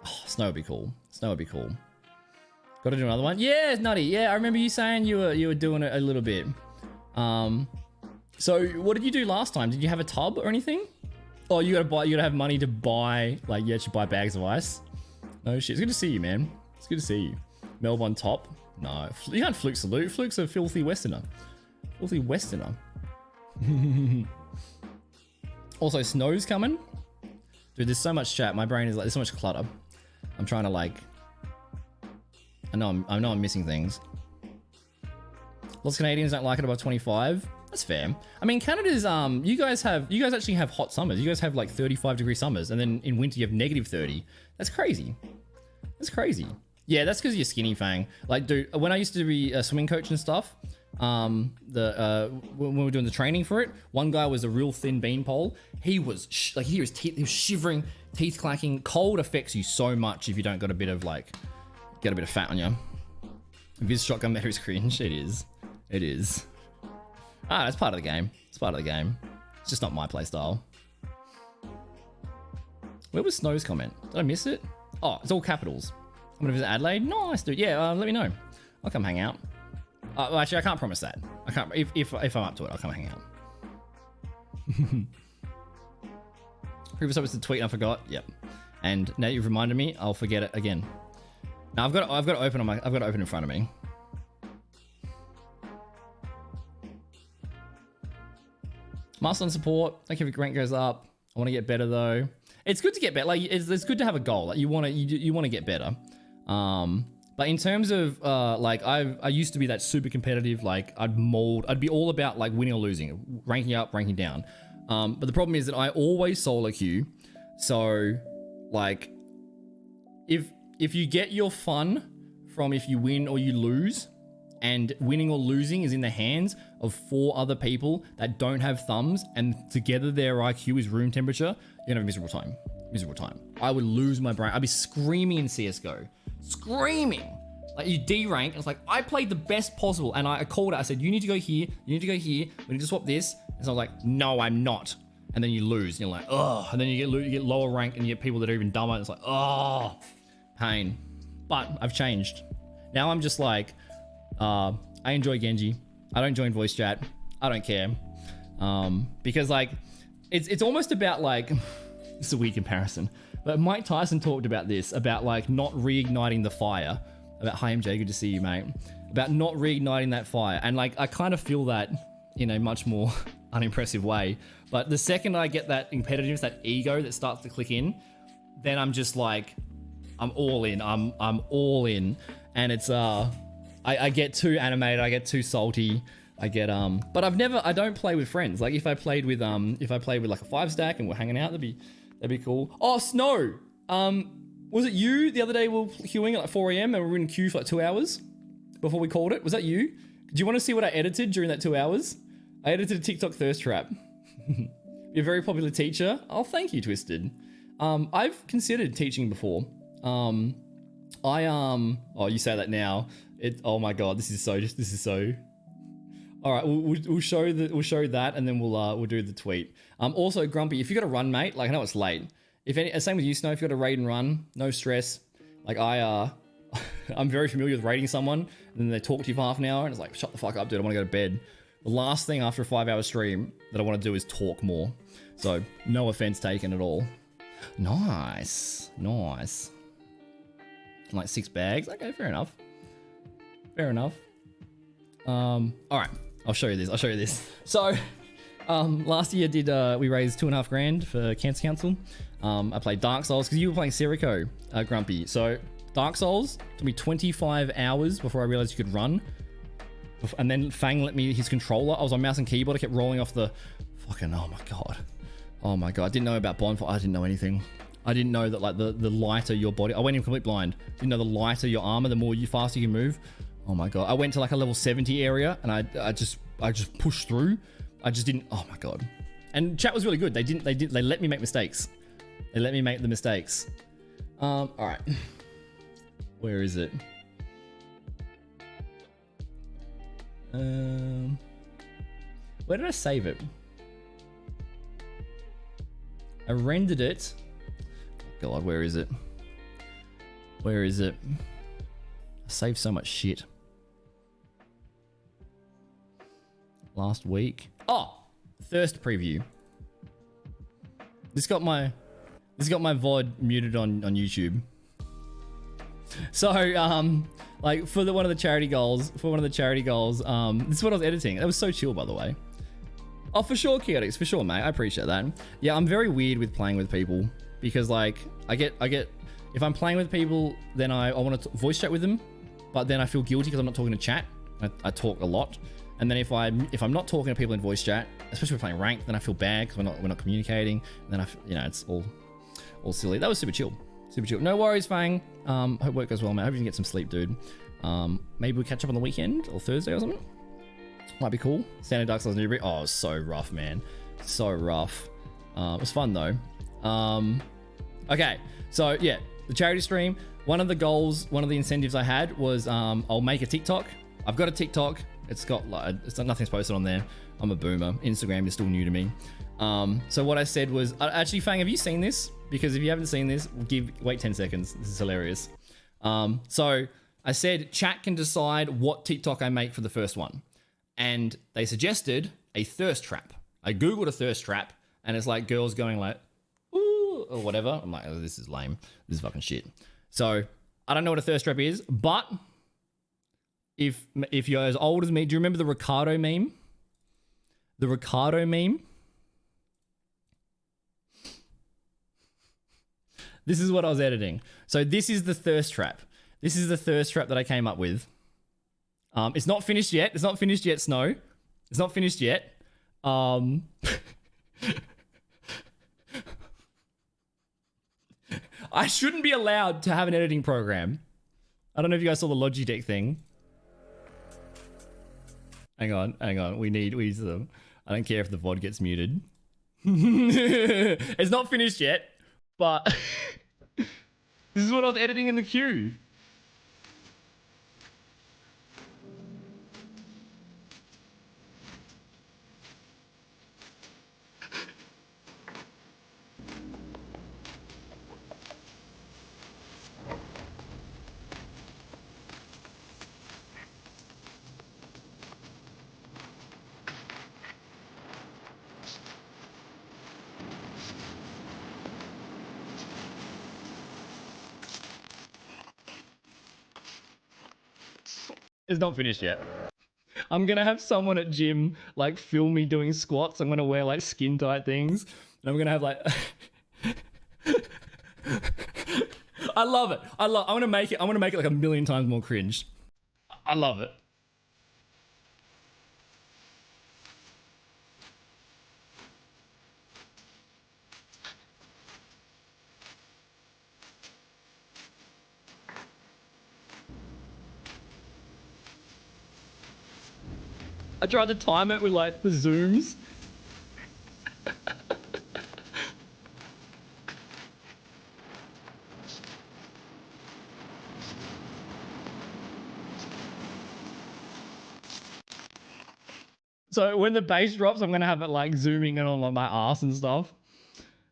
Oh, snow would be cool. Snow would be cool. Got to do another one. Yeah, Nutty. Yeah, I remember you saying you were doing it a little bit. So what did you do last time? Did you have a tub or anything? Oh, you gotta have money to buy, like, you actually buy bags of ice. No shit. It's good to see you, man. It's good to see you. Melbourne top. No, you can't Fluke salute. Fluke's a filthy Westerner. Filthy Westerner. Also, snow's coming. Dude, there's so much chat. My brain is like, there's so much clutter. I'm trying to like, I know I'm missing things. Lots of Canadians don't like it above 25. That's fair. I mean, Canada's, you guys actually have hot summers. You guys have like 35-degree summers, and then in winter you have -30. That's crazy. That's crazy. Yeah, that's because you're skinny, Fang. Like, dude, when I used to be a swimming coach and stuff, when we were doing the training for it, one guy was a real thin beanpole. He was he was shivering, teeth clacking. Cold affects you so much if you don't got a bit of fat on you. Viz shotgun meta is cringe. It is. It is. Ah, that's part of the game. It's part of the game. It's just not my playstyle. Where was Snow's comment? Did I miss it? Oh, it's all capitals. I'm gonna visit Adelaide. Nice, dude. Yeah, let me know. I'll come hang out. Well, actually, I can't promise that. I can't. If I'm up to it, I'll come hang out. Previous was the tweet and I forgot. Yep. And now you've reminded me, I'll forget it again. Now I've got to open in front of me. Master on support. Thank you if your rank goes up. I want to get better though. It's good to get better. Like it's good to have a goal. Like you want to get better. But in terms of like I used to be that super competitive. Like I'd be all about like winning or losing, ranking up, ranking down. But the problem is that I always solo queue. So like if you get your fun from if you win or you lose, and winning or losing is in the hands of 4 other people that don't have thumbs, and together their IQ is room temperature, you're gonna have a miserable time. Miserable time. I would lose my brain. I'd be screaming in CSGO. Screaming. Like you D-rank, and it's like, I played the best possible, and I called it. I said, you need to go here, you need to go here, we need to swap this. And so I was like, no, I'm not. And then you lose, and you're like, oh. And then you get lower rank, and you get people that are even dumber, and it's like, oh, pain. But I've changed. Now I'm just like, I enjoy Genji. I don't join voice chat. I don't care. Because like, it's almost about like, it's a weird comparison, but Mike Tyson talked about this, about like not reigniting the fire. About, hi MJ, good to see you, mate. About not reigniting that fire. And like, I kind of feel that in a much more unimpressive way. But the second I get that competitiveness, that ego that starts to click in, then I'm just like, I'm all in. I'm all in. And it's, I get too animated, I get too salty, I get but I don't play with friends. Like if I played with like a 5-stack and we're hanging out, that'd be cool. Oh, Snow! Was it you the other day we were queuing at like 4 AM and we were in queue for like 2 hours before we called it? Was that you? Do you want to see what I edited during that 2 hours? I edited a TikTok thirst trap. You're a very popular teacher. Oh, thank you, Twisted. I've considered teaching before. Oh, you say that now. Oh my god, this is so. All right, we'll show that, and then we'll do the tweet. Also, Grumpy, if you got to run, mate, like I know it's late. Same with you, Snow. If you got to raid and run, no stress. Like I'm very familiar with raiding someone, and then they talk to you for half an hour, and it's like, shut the fuck up, dude. I want to go to bed. The last thing after a 5-hour stream that I want to do is talk more. So no offense taken at all. Nice. Like 6 bags. Okay, fair enough. All right, I'll show you this. So, last year we raised $2,500 for Cancer Council. I played Dark Souls because you were playing Serico, Grumpy. So Dark Souls took me 25 hours before I realized you could run. And then Fang let me his controller. I was on mouse and keyboard. I kept rolling off the fucking, oh my god. I didn't know about bonfire. I didn't know anything. I didn't know that like the lighter your body, I went in complete blind. Didn't know the lighter your armor, the more faster you move. Oh my God. I went to like a level 70 area and I just pushed through. I just didn't, oh my God. And chat was really good. They let me make mistakes. They let me make the mistakes. All right. Where is it? Where did I save it? I rendered it. Oh God, where is it? Where is it? I saved so much shit. Last week. Oh, Thirst preview. This got my VOD muted on YouTube. So like for one of the charity goals, this is what I was editing. That was so chill, by the way. Oh, for sure, Chaotix, for sure, mate. I appreciate that. Yeah, I'm very weird with playing with people because like I get if I'm playing with people, then I want to voice chat with them, but then I feel guilty because I'm not talking to chat. I talk a lot, and then if I'm not talking to people in voice chat, especially if we're playing ranked, then I feel bad because we're not communicating. And then it's all silly. That was super chill. Super chill. No worries, Fang. Hope work goes well, man. Hope you can get some sleep, dude. Maybe we'll catch up on the weekend or Thursday or something. Might be cool. Standard Dark Souls Newbury. Oh, it was so rough, man. So rough. It was fun though. Okay, so yeah, the charity stream. One of the goals, one of the incentives I had was I'll make a TikTok. I've got a TikTok. It's got like nothing's posted on there. I'm a boomer. Instagram is still new to me. So what I said was, actually, Fang, have you seen this? Because if you haven't seen this, wait 10 seconds. This is hilarious. So I said chat can decide what TikTok I make for the first one. And they suggested a thirst trap. I Googled a thirst trap and it's like girls going like, ooh, or whatever. I'm like, oh, this is lame. This is fucking shit. So I don't know what a thirst trap is, but if you're as old as me, do you remember the Ricardo meme? The Ricardo meme? This is what I was editing. So this is the thirst trap. This is the thirst trap that I came up with. It's not finished yet. It's not finished yet, Snow. It's not finished yet. I shouldn't be allowed to have an editing program. I don't know if you guys saw the Logitech thing. Hang on. We need some. I don't care if the VOD gets muted. It's not finished yet, but this is what I was editing in the queue. It's not finished yet. I'm gonna have someone at gym like film me doing squats. I'm gonna wear like skin tight things, and I'm gonna have like. I love it. I want to make it. I want to make it like a million times more cringe. I love it. I tried to time it with like the zooms. So when the bass drops, I'm gonna have it like zooming in on like my ass and stuff.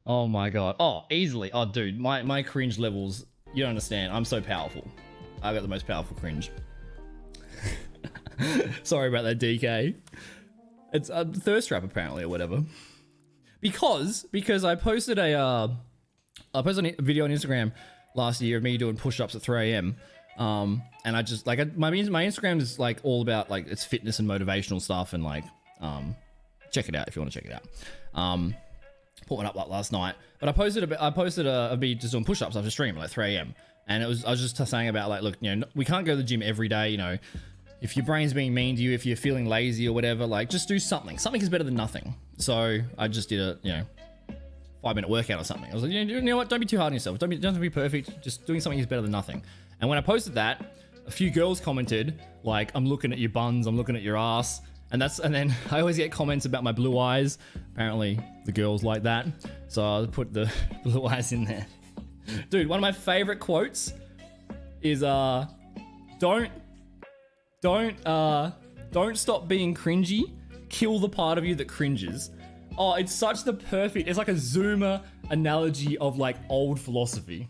Oh my God. Oh, easily. Oh, dude, my cringe levels. You don't understand. I'm so powerful. I got the most powerful cringe. Sorry about that, DK. It's a thirst trap apparently or whatever. Because I posted a video on Instagram last year of me doing push-ups at 3 a.m. And I just like my Instagram is like all about like it's fitness and motivational stuff and like check it out if you want to check it out. Put one up like last night, but I posted a me just doing push-ups after stream at like 3 a.m. and I was just saying about like, look, you know, we can't go to the gym every day, you know. If your brain's being mean to you, if you're feeling lazy or whatever, like just do something. Something is better than nothing. So I just did a, you know, 5-minute workout or something. I was like, you know what? Don't be too hard on yourself. Don't have to be perfect. Just doing something is better than nothing. And when I posted that, a few girls commented like, I'm looking at your buns, I'm looking at your ass. And then I always get comments about my blue eyes. Apparently the girls like that. So I put the blue eyes in there. Dude, one of my favorite quotes is don't stop being cringy. Kill the part of you that cringes. Oh, it's such the perfect, it's like a Zoomer analogy of like old philosophy.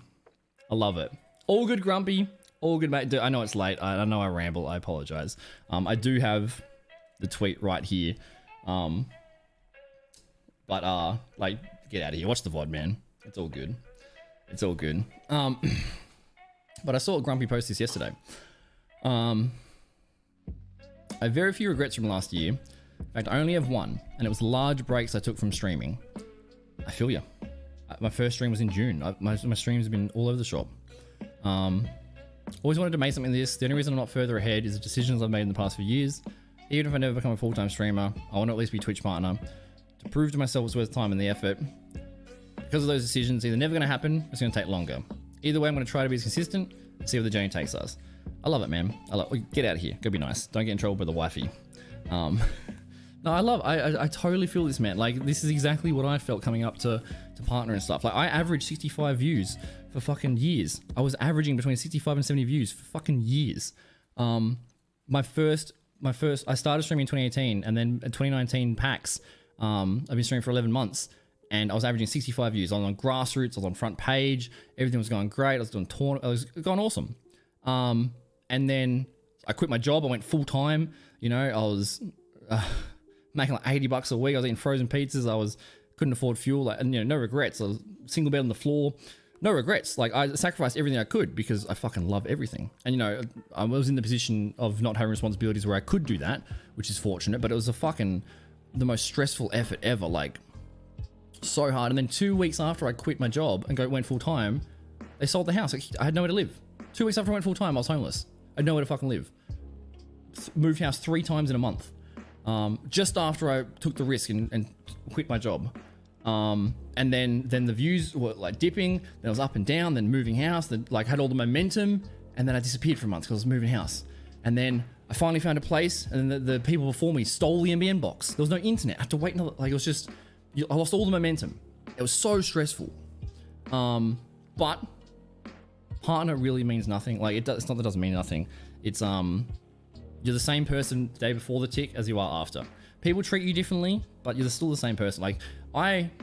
I love it. All good, Grumpy. All good, mate. I know it's late. I know I ramble. I apologize. I do have the tweet right here. But like, get out of here. Watch the VOD, man. It's all good. It's all good. But I saw Grumpy post this yesterday. I have very few regrets from last year. In fact, I only have one, and it was the large breaks I took from streaming. I feel ya. My first stream was in June. My streams have been all over the shop. Always wanted to make something like this. The only reason I'm not further ahead is the decisions I've made in the past few years. Even if I never become a full-time streamer, I want to at least be Twitch partner to prove to myself it's worth the time and the effort. Because of those decisions, either never going to happen, or it's going to take longer. Either way, I'm going to try to be as consistent and see where the journey takes us. I love it, man. Get out of here. Go be nice. Don't get in trouble with the wifey. No, I totally feel this, man. Like, this is exactly what I felt coming up to partner and stuff. Like, I averaged 65 views for fucking years. I was averaging between 65 and 70 views for fucking years. My first, I started streaming in 2018, and then in 2019 PAX, I've been streaming for 11 months, and I was averaging 65 views. I was on grassroots, I was on front page, everything was going great. I was doing tournament, it was going awesome. And then I quit my job. I went full time. You know, I was making like $80 a week. I was eating frozen pizzas. Couldn't afford fuel. Like, and you know, no regrets. I was single bed on the floor. No regrets. Like, I sacrificed everything I could because I fucking love everything. And you know, I was in the position of not having responsibilities where I could do that, which is fortunate. But it was the most stressful effort ever. Like, so hard. And then 2 weeks after I quit my job and went full time, they sold the house. I had nowhere to live. 2 weeks after I went full time, I was homeless. I had nowhere to fucking live. Moved house 3 times in a month. Just after I took the risk and quit my job. And then the views were like dipping, then I was up and down, then moving house, then like had all the momentum, and then I disappeared for a month because I was moving house. And then I finally found a place, and then the people before me stole the NBN box. There was no internet. I had to wait another, like, it was just, I lost all the momentum. It was so stressful. But partner really means nothing. Like, it's not that it doesn't mean nothing. It's, you're the same person the day before the tick as you are after. People treat you differently, but you're still the same person. Like,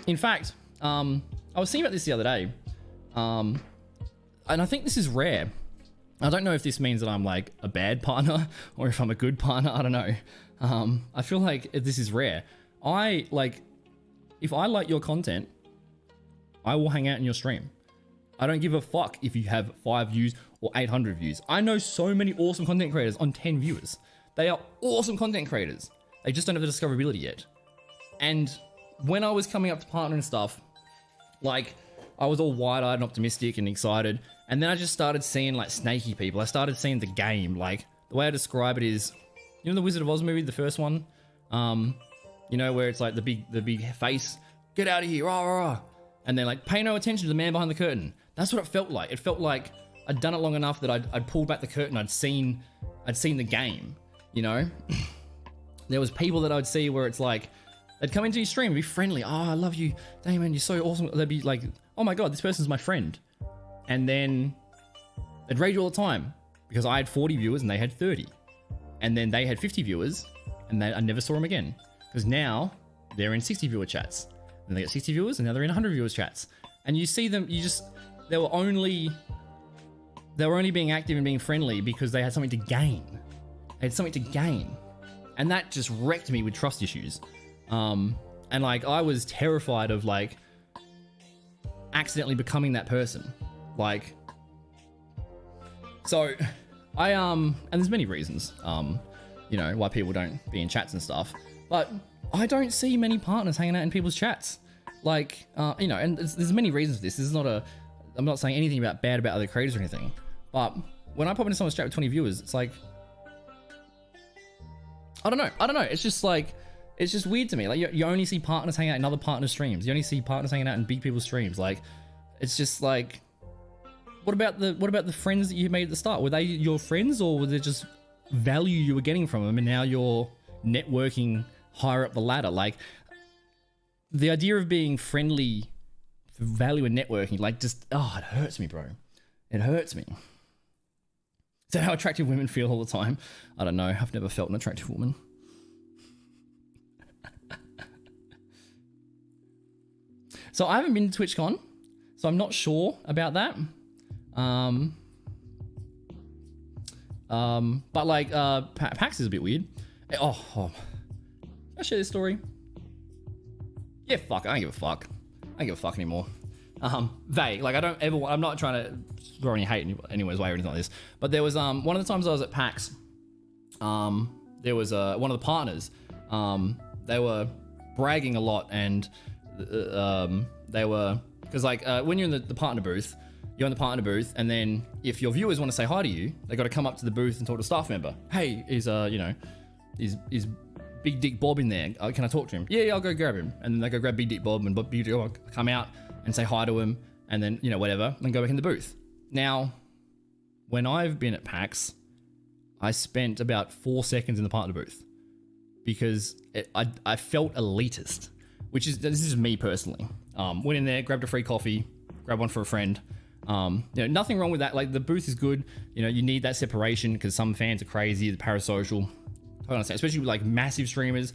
in fact, I was thinking about this the other day, and I think this is rare. I don't know if this means that I'm like a bad partner or if I'm a good partner. I don't know. I feel like this is rare. If I like your content, I will hang out in your stream. I don't give a fuck if you have 5 views or 800 views. I know so many awesome content creators on 10 viewers. They are awesome content creators. They just don't have the discoverability yet. And when I was coming up to partner and stuff, like, I was all wide-eyed and optimistic and excited. And then I just started seeing like snaky people. I started seeing the game. Like, the way I describe it is, you know the Wizard of Oz movie, the first one? You know, where it's like the big face, get out of here, rah, rah, rah. And then like, pay no attention to the man behind the curtain. That's what it felt like. It felt like I'd done it long enough that I'd pulled back the curtain. I'd seen the game, you know? There was people that I'd see where it's like, they'd come into your stream and be friendly. Oh, I love you. Damon, you're so awesome. They'd be like, oh my God, this person's my friend. And then they'd raid you all the time because I had 40 viewers and they had 30. And then they had 50 viewers and I never saw them again. Because now they're in 60 viewer chats. And they get 60 viewers and now they're in 100 viewers chats. And you see them, they were only being active and being friendly because they had something to gain. They had something to gain. And that just wrecked me with trust issues. And like, I was terrified of like accidentally becoming that person. Like, so and there's many reasons, you know, why people don't be in chats and stuff, but I don't see many partners hanging out in people's chats. Like, you know, and there's many reasons for this. This is I'm not saying anything bad about other creators or anything, but when I pop into someone's chat with 20 viewers, it's like, I don't know. It's just like, It's just weird to me. Like you only see partners hang out in other partners' streams. You only see partners hanging out in big people's streams. Like, it's just like, what about the friends that you made at the start? Were they your friends, or was it just value you were getting from them, and now you're networking higher up the ladder? Like, the idea of being friendly, value and networking, like, just, oh, it hurts me, bro. It hurts me. Is that how attractive women feel all the time? I don't know. I've never felt an attractive woman. So I haven't been to TwitchCon, so I'm not sure about that. But like, PAX is a bit weird. Oh. Can I share this story? Yeah, fuck. I don't give a fuck. I don't give a fuck anymore. Vague. Like, I'm not trying to throw any hate anyone's way or anything like this. But there was, one of the times I was at PAX, there was, one of the partners, they were bragging a lot, and, they were, because like, when you're in the partner booth, you're in the partner booth, and then if your viewers want to say hi to you, they got to come up to the booth and talk to a staff member. Hey, is Big Dick Bob in there? Can I talk to him? Yeah, I'll go grab him. And then they go grab Big Dick Bob, and Big Dick Bob will come out and say hi to him, and then, whatever, and go back in the booth. Now, when I've been at PAX, I spent about 4 seconds in the partner booth because I felt elitist, this is me personally. Went in there, grabbed a free coffee, grabbed one for a friend. Nothing wrong with that. Like, the booth is good. You need that separation because some fans are crazy, the parasocial. I understand, especially with like massive streamers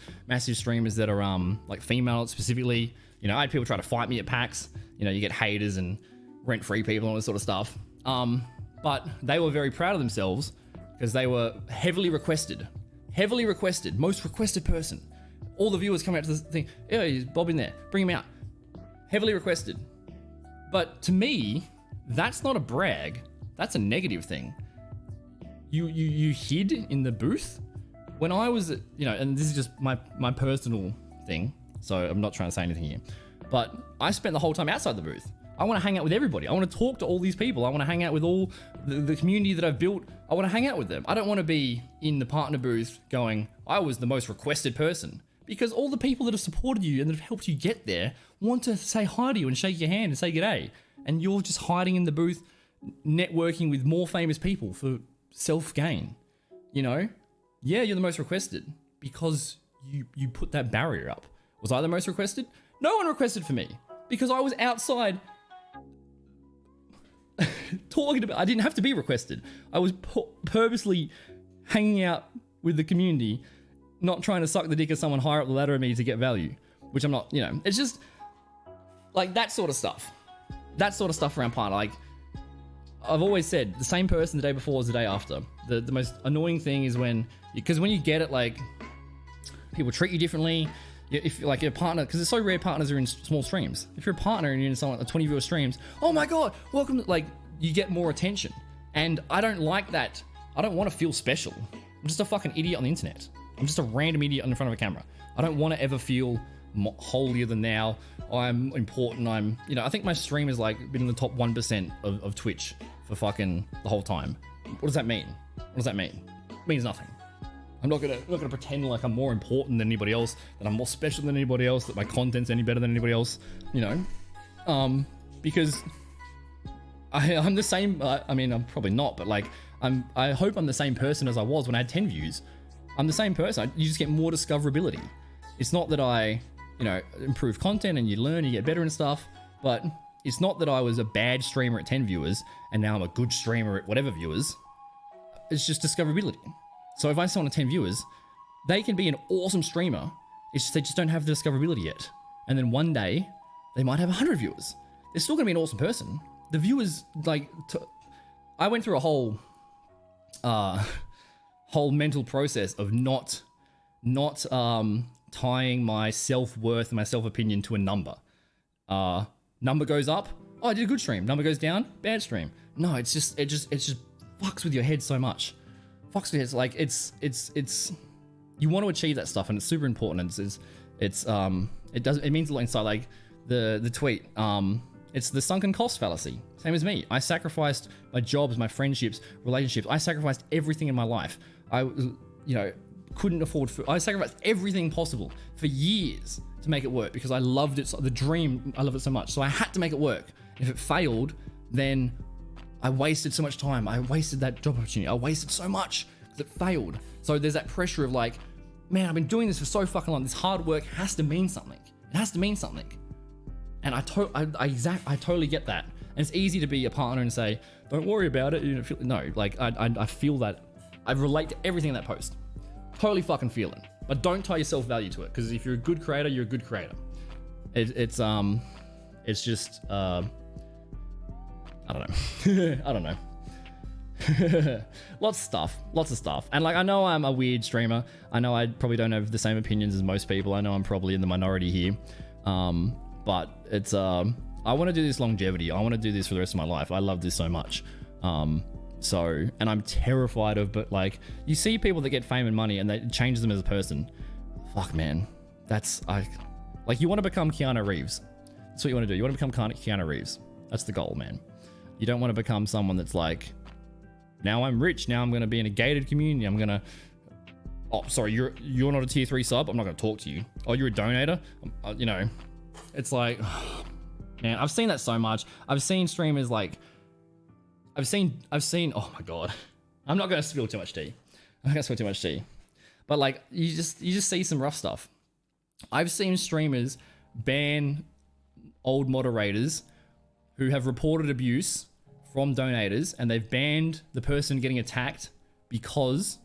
that are like female specifically. I had people try to fight me at PAX. You get haters and rent-free people and all this sort of stuff. But they were very proud of themselves because they were heavily requested, most requested person. All the viewers come out to this thing. Yeah, is Bob in there? Bring him out. Heavily requested. But to me, that's not a brag. That's a negative thing. You hid in the booth. When I was, and this is just my personal thing, so I'm not trying to say anything here, but I spent the whole time outside the booth. I want to hang out with everybody. I want to talk to all these people. I want to hang out with all the community that I've built. I want to hang out with them. I don't want to be in the partner booth going, I was the most requested person. Because all the people that have supported you and that have helped you get there want to say hi to you and shake your hand and say g'day. And you're just hiding in the booth, networking with more famous people for self-gain. Yeah, you're the most requested because you put that barrier up. Was I the most requested? No one requested for me because I was outside talking about. I didn't have to be requested. I was purposely hanging out with the community, not trying to suck the dick of someone higher up the ladder of me to get value, which I'm not. It's just like that sort of stuff. That sort of stuff around partner. Like, I've always said, the same person the day before as the day after. The most annoying thing is because when you get it, like, people treat you differently. If like your partner, because it's so rare partners are in small streams. If you're a partner and you're in someone 20 viewer streams, oh my god, welcome! Like, you get more attention, and I don't like that. I don't want to feel special. I'm just a fucking idiot on the internet. I'm just a random idiot in front of a camera. I don't want to ever feel holier than thou. I'm important. I think my stream has like been in the top 1% of Twitch for fucking the whole time. What does that mean? It means nothing. I'm not gonna pretend like I'm more important than anybody else, that I'm more special than anybody else, that my content's any better than anybody else. Because I'm the same. I'm probably not, but like I hope I'm the same person as I was when I had 10 views. I'm the same person. You just get more discoverability. It's not that I, improve content and you learn, you get better and stuff, but it's not that I was a bad streamer at 10 viewers and now I'm a good streamer at whatever viewers. It's just discoverability. So if I say on 10 viewers, they can be an awesome streamer. It's just they just don't have the discoverability yet. And then one day they might have 100 viewers. They're still going to be an awesome person. The viewers, I went through a whole mental process of not tying my self-worth and my self-opinion to a number. Number goes up, oh, I did a good stream. Number goes down, bad stream. No, it just fucks with your head so much. Fucks with your head. Like, it's you want to achieve that stuff, and it's super important. It means a lot inside. Like the tweet, it's the sunken cost fallacy. Same as me. I sacrificed my jobs, my friendships, relationships. I sacrificed everything in my life. couldn't afford food. I sacrificed everything possible for years to make it work because I loved it. So, the dream, I love it so much. So I had to make it work. If it failed, then I wasted so much time. I wasted that job opportunity. I wasted so much because it failed. So there's that pressure of like, man, I've been doing this for so fucking long. This hard work has to mean something. It has to mean something. And I totally get that. And it's easy to be a partner and say, don't worry about it. You know, no, like I feel that. I relate to everything in that post. Totally fucking feel it. But don't tie your self-value to it. Because if you're a good creator, you're a good creator. It's just, I don't know. I don't know. Lots of stuff. And like, I know I'm a weird streamer. I know I probably don't have the same opinions as most people. I know I'm probably in the minority here. But it's, I want to do this longevity. I want to do this for the rest of my life. I love this so much. So, and I'm terrified of, but like, you see people that get fame and money and that changes them as a person. Fuck, man. Like, you want to become Keanu Reeves. That's what you want to do. You want to become Keanu Reeves. That's the goal, man. You don't want to become someone that's like, now I'm rich. Now I'm going to be in a gated community. I'm going to, oh, sorry, you're not a tier 3 sub. I'm not going to talk to you. Oh, you're a donator. You know, it's like, oh, man, I've seen that so much. I've seen streamers like, I've seen, oh my God, I'm not going to spill too much tea. I'm not going to spill too much tea, but like, you just see some rough stuff. I've seen streamers ban old moderators who have reported abuse from donators, and they've banned the person getting attacked because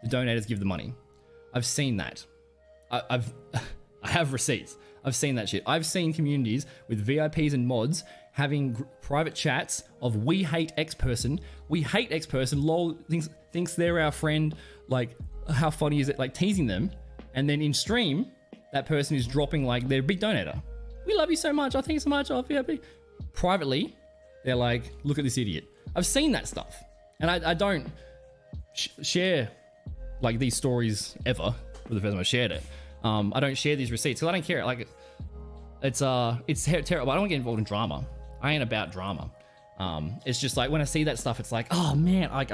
the donators give the money. I've seen that. I have receipts. I've seen that shit. I've seen communities with VIPs and mods having private chats of we hate X person, lol, thinks they're our friend, like how funny is it, like teasing them, and then in stream, that person is dropping like their big donator. We love you so much. I thank you so much. Oh, VIP. Privately, they're like, look at this idiot. I've seen that stuff, and I don't share like these stories ever. For the first time I shared it, I don't share these receipts because I don't care. Like, it's terrible. I don't get involved in drama. I ain't about drama. It's just like when I see that stuff, it's like, oh man, like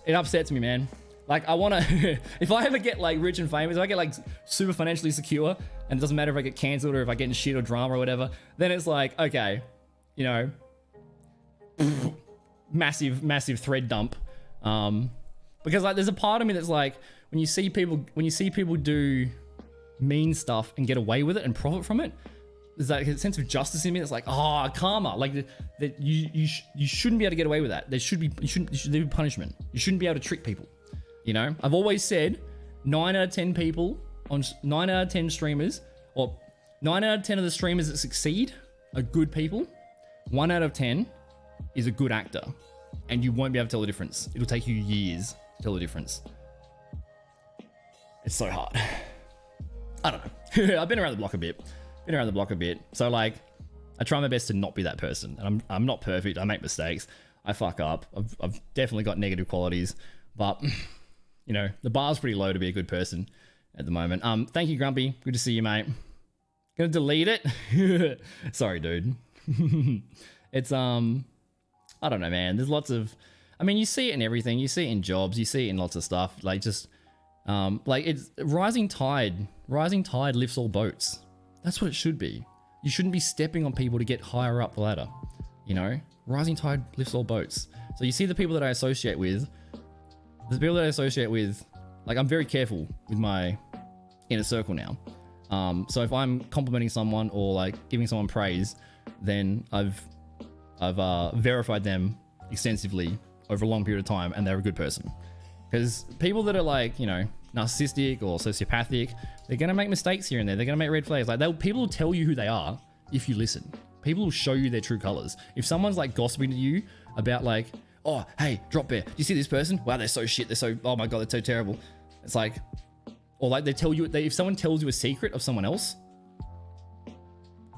it upsets me, man. Like, I want to, if I ever get like rich and famous, if I get like super financially secure, and it doesn't matter if I get cancelled or if I get in shit or drama or whatever, then it's like, okay, you know, massive thread dump. Because like, there's a part of me that's like, when you see people do mean stuff and get away with it and profit from it, there's like a sense of justice in me that's like, oh, karma. Like that you shouldn't be able to get away with that. There should be punishment. You shouldn't be able to trick people. You know, I've always said 9 out of 10 people on 9 out of 10 streamers, or 9 out of 10 of the streamers that succeed are good people. 1 out of 10 is a good actor, and you won't be able to tell the difference. It'll take you years to tell the difference. It's so hard. I don't know. I've been around the block a bit. So like, I try my best to not be that person, and I'm not perfect. I make mistakes. I fuck up. I've definitely got negative qualities, but you know, the bar's pretty low to be a good person at the moment. Thank you, Grumpy. Good to see you, mate. Gonna delete it. Sorry, dude. It's I don't know, man. There's lots of, I mean, you see it in everything. You see it in jobs. You see it in lots of stuff. Like just like, it's rising tide lifts all boats. That's what it should be. You shouldn't be stepping on people to get higher up the ladder. You know, rising tide lifts all boats. So you see the people that I associate with. Like, I'm very careful with my inner circle now. So if I'm complimenting someone or like giving someone praise, then I've verified them extensively over a long period of time, and they're a good person. Because people that are like, you know, narcissistic or sociopathic, they're gonna make mistakes here and there. They're gonna make red flags. Like, people will tell you who they are if you listen. People will show you their true colors. If someone's like gossiping to you about like, oh, hey, Drop Bear, do you see this person? Wow, they're so shit. They're so, oh my God, they're so terrible. It's like, or like they tell you, if someone tells you a secret of someone else,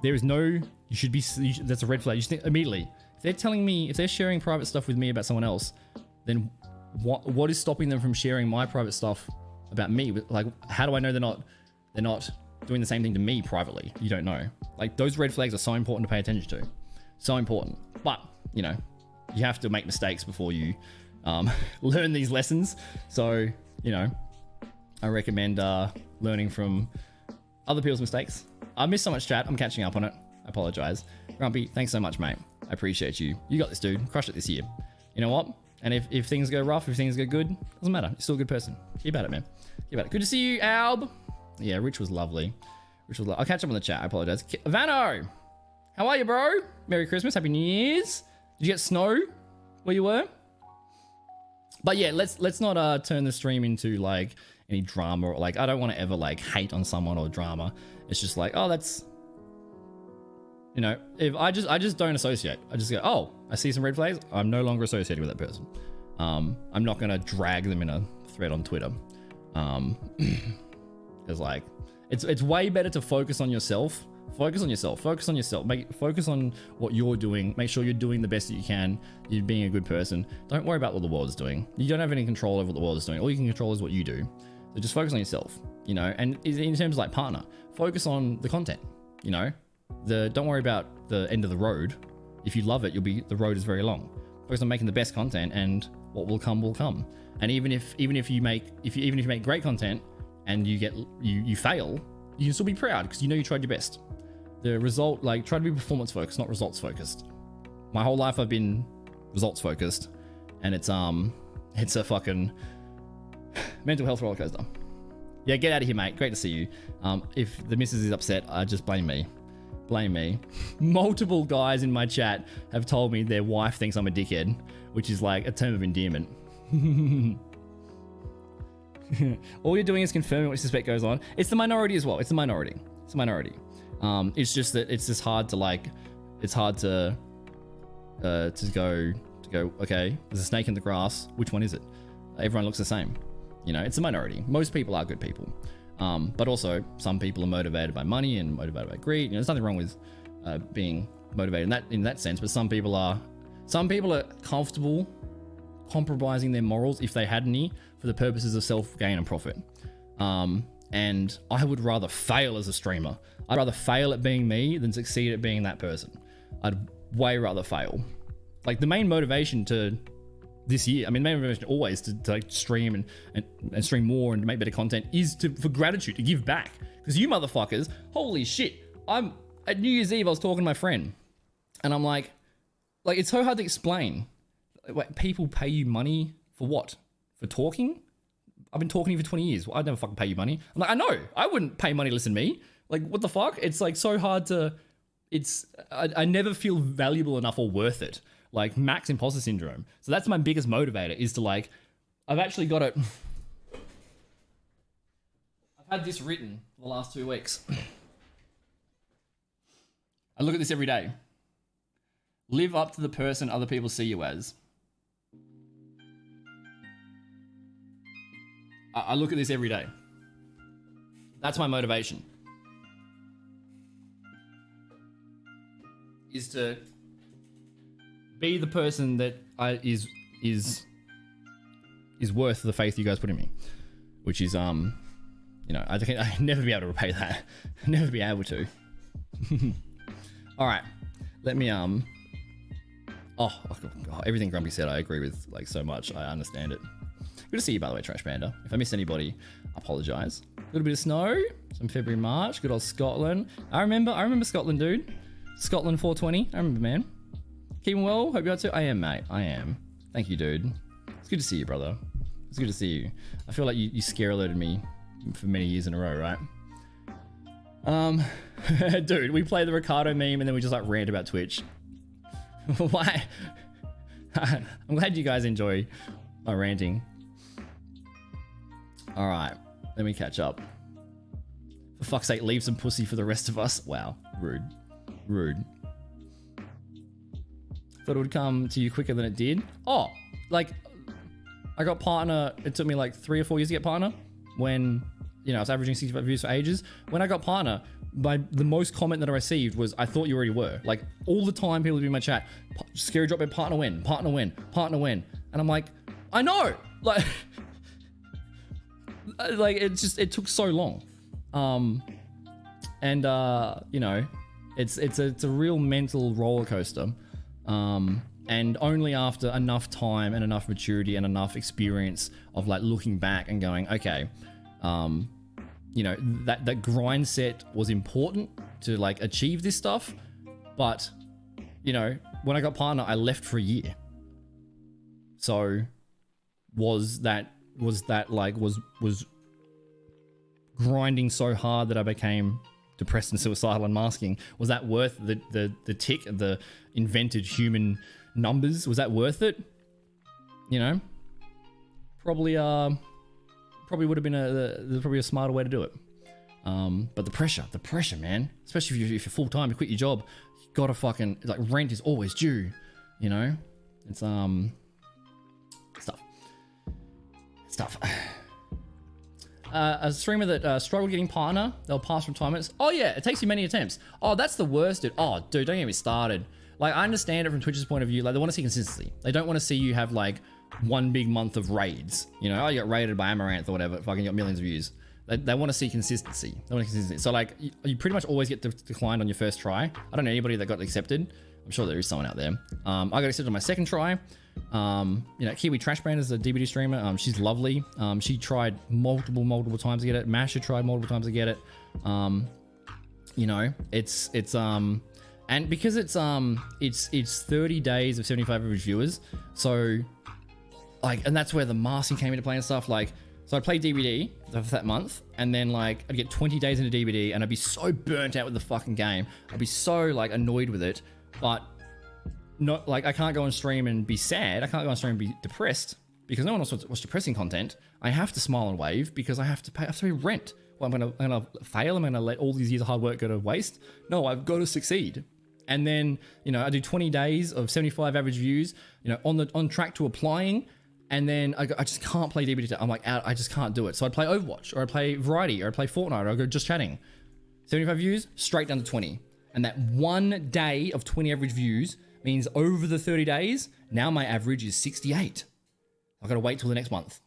there is no, that's a red flag. You should think immediately, if they're telling me, if they're sharing private stuff with me about someone else, then what is stopping them from sharing my private stuff about me? Like, how do I know they're not doing the same thing to me privately? You don't know. Like, those red flags are so important to pay attention to. So important. But, you know, you have to make mistakes before you learn these lessons. So, you know, I recommend learning from other people's mistakes. I missed so much chat. I'm catching up on it. I apologize. Grumpy, thanks so much, mate. I appreciate you. You got this, dude. Crush it this year. You know what? And if things go rough, if things go good, doesn't matter. You're still a good person. Keep at it, man. Keep at it. Good to see you, Alb. Yeah, Rich was lovely. I'll catch up on the chat. I apologize. Vano, how are you, bro? Merry Christmas. Happy New Year's. Did you get snow where you were? But yeah, let's not turn the stream into like any drama, or like I don't want to ever like hate on someone or drama. It's just like, oh, that's, you know, if I just don't associate. I just go, oh, I see some red flags. I'm no longer associated with that person. I'm not gonna drag them in a thread on Twitter. Because like it's way better to focus on yourself. Focus on yourself. Focus on yourself. Focus on what you're doing. Make sure you're doing the best that you can. You're being a good person. Don't worry about what the world is doing. You don't have any control over what the world is doing. All you can control is what you do. So just focus on yourself, you know, and in terms of like partner, focus on the content, you know, don't worry about the end of the road. If you love it, the road is very long. Focus on making the best content, and what will come will come. And even if you make great content and you fail, you can still be proud because you know you tried your best. The result, like, try to be performance focused, not results focused. My whole life I've been results focused, and it's a fucking mental health roller coaster. Yeah, get out of here, mate. Great to see you. If the missus is upset, just blame me. Blame me. Multiple guys in my chat have told me their wife thinks I'm a dickhead, which is like a term of endearment. All you're doing is confirming what you suspect goes on. It's the minority as well. It's the minority. It's just that it's just hard to like. It's hard to go. Okay, there's a snake in the grass. Which one is it? Everyone looks the same. You know, it's a minority. Most people are good people. But also some people are motivated by money and motivated by greed. You know, there's nothing wrong with being motivated in that sense, but some people are comfortable compromising their morals, if they had any, for the purposes of self-gain and profit. And I would rather fail as a streamer. I'd rather fail at being me than succeed at being that person. I'd way rather fail. Like, the main motivation to this year, I mean, main motivation always to like stream and stream more and make better content is for gratitude, to give back. Because you motherfuckers, holy shit, at New Year's Eve, I was talking to my friend, and I'm like it's so hard to explain. Like, people pay you money for what? For talking? I've been talking to you for 20 years. Well, I'd never fucking pay you money. I'm like, I know, I wouldn't pay money to listen to me. Like, what the fuck? It's like so hard to, I never feel valuable enough or worth it. Like, max imposter syndrome. So that's my biggest motivator, is to like, I've actually got it. I've had this written for the last 2 weeks. I look at this every day. Live up to the person other people see you as. I look at this every day. That's my motivation. Is to be the person that is worth the faith you guys put in me, which is you know, I'd never be able to repay that. Never be able to. All right, let me oh, everything Grumpy said I agree with, like, so much. I understand it. Good to see you, by the way, Trash Panda. If I missed anybody, I apologize. A little bit of snow, some February, March. Good old Scotland. I remember Scotland, dude. Scotland 420. I remember, man. Keeping well? Hope you are too. I am, mate. I am. Thank you, dude. It's good to see you, brother. It's good to see you. I feel like you scare alerted me for many years in a row, right? Dude, we play the Ricardo meme and then we just like rant about Twitch. Why? I'm glad you guys enjoy my ranting. All right, let me catch up. For fuck's sake, leave some pussy for the rest of us. Wow, rude. Thought it would come to you quicker than it did. Oh, like, I got partner. It took me like 3 or 4 years to get partner. When, you know, I was averaging 65 views for ages. When I got partner, the most comment that I received was, "I thought you already were." Like, all the time, people would be in my chat, "Scary drop in partner when, and I'm like, I know, like. Like, it took so long. You know, it's a real mental roller coaster. And only after enough time and enough maturity and enough experience of like looking back and going, okay, you know, that grind set was important to like achieve this stuff. But, you know, when I got partner, I left for a year. So was grinding so hard that I became depressed and suicidal and masking, was that worth the tick, the invented human numbers? Was that worth it? You know, probably would have been probably a smarter way to do it. But the pressure, man, especially if you're full time, you quit your job, you gotta fucking, like, rent is always due, you know. It's stuff. A streamer that struggled getting partner, they'll pass retirements. Oh yeah, it takes you many attempts. Oh, that's the worst, dude. Oh, dude, don't get me started. Like, I understand it from Twitch's point of view. Like, they want to see consistency. They don't want to see you have like one big month of raids. You know, oh, you got raided by Amaranth or whatever. Fucking got millions of views. They want to see consistency. They want consistency. So like, you pretty much always get declined on your first try. I don't know anybody that got accepted. I'm sure there is someone out there. I got accepted on my second try. You know, Kiwi Trashbrand is a DBD streamer. She's lovely. She tried multiple times to get it. Masha tried multiple times to get it. You know, it's and because it's 30 days of 75 average viewers. So like, and that's where the masking came into play and stuff. Like, so I'd play DBD for that month, and then like I'd get 20 days into DBD, and I'd be so burnt out with the fucking game. I'd be so like annoyed with it, but not like, I can't go on stream and be sad. I can't go on stream and be depressed because no one else wants depressing content. I have to smile and wave because I have to pay rent. Well, I'm gonna fail. I'm gonna let all these years of hard work go to waste. No, I've got to succeed. And then, you know, I do 20 days of 75 average views, you know, on track to applying. And then I just can't play DBD. I'm like, I just can't do it. So I'd play Overwatch, or I'd play Variety, or I'd play Fortnite, or I'd go just chatting. 75 views, straight down to 20. And that one day of 20 average views means over the 30 days, now my average is 68. I've got to wait till the next month.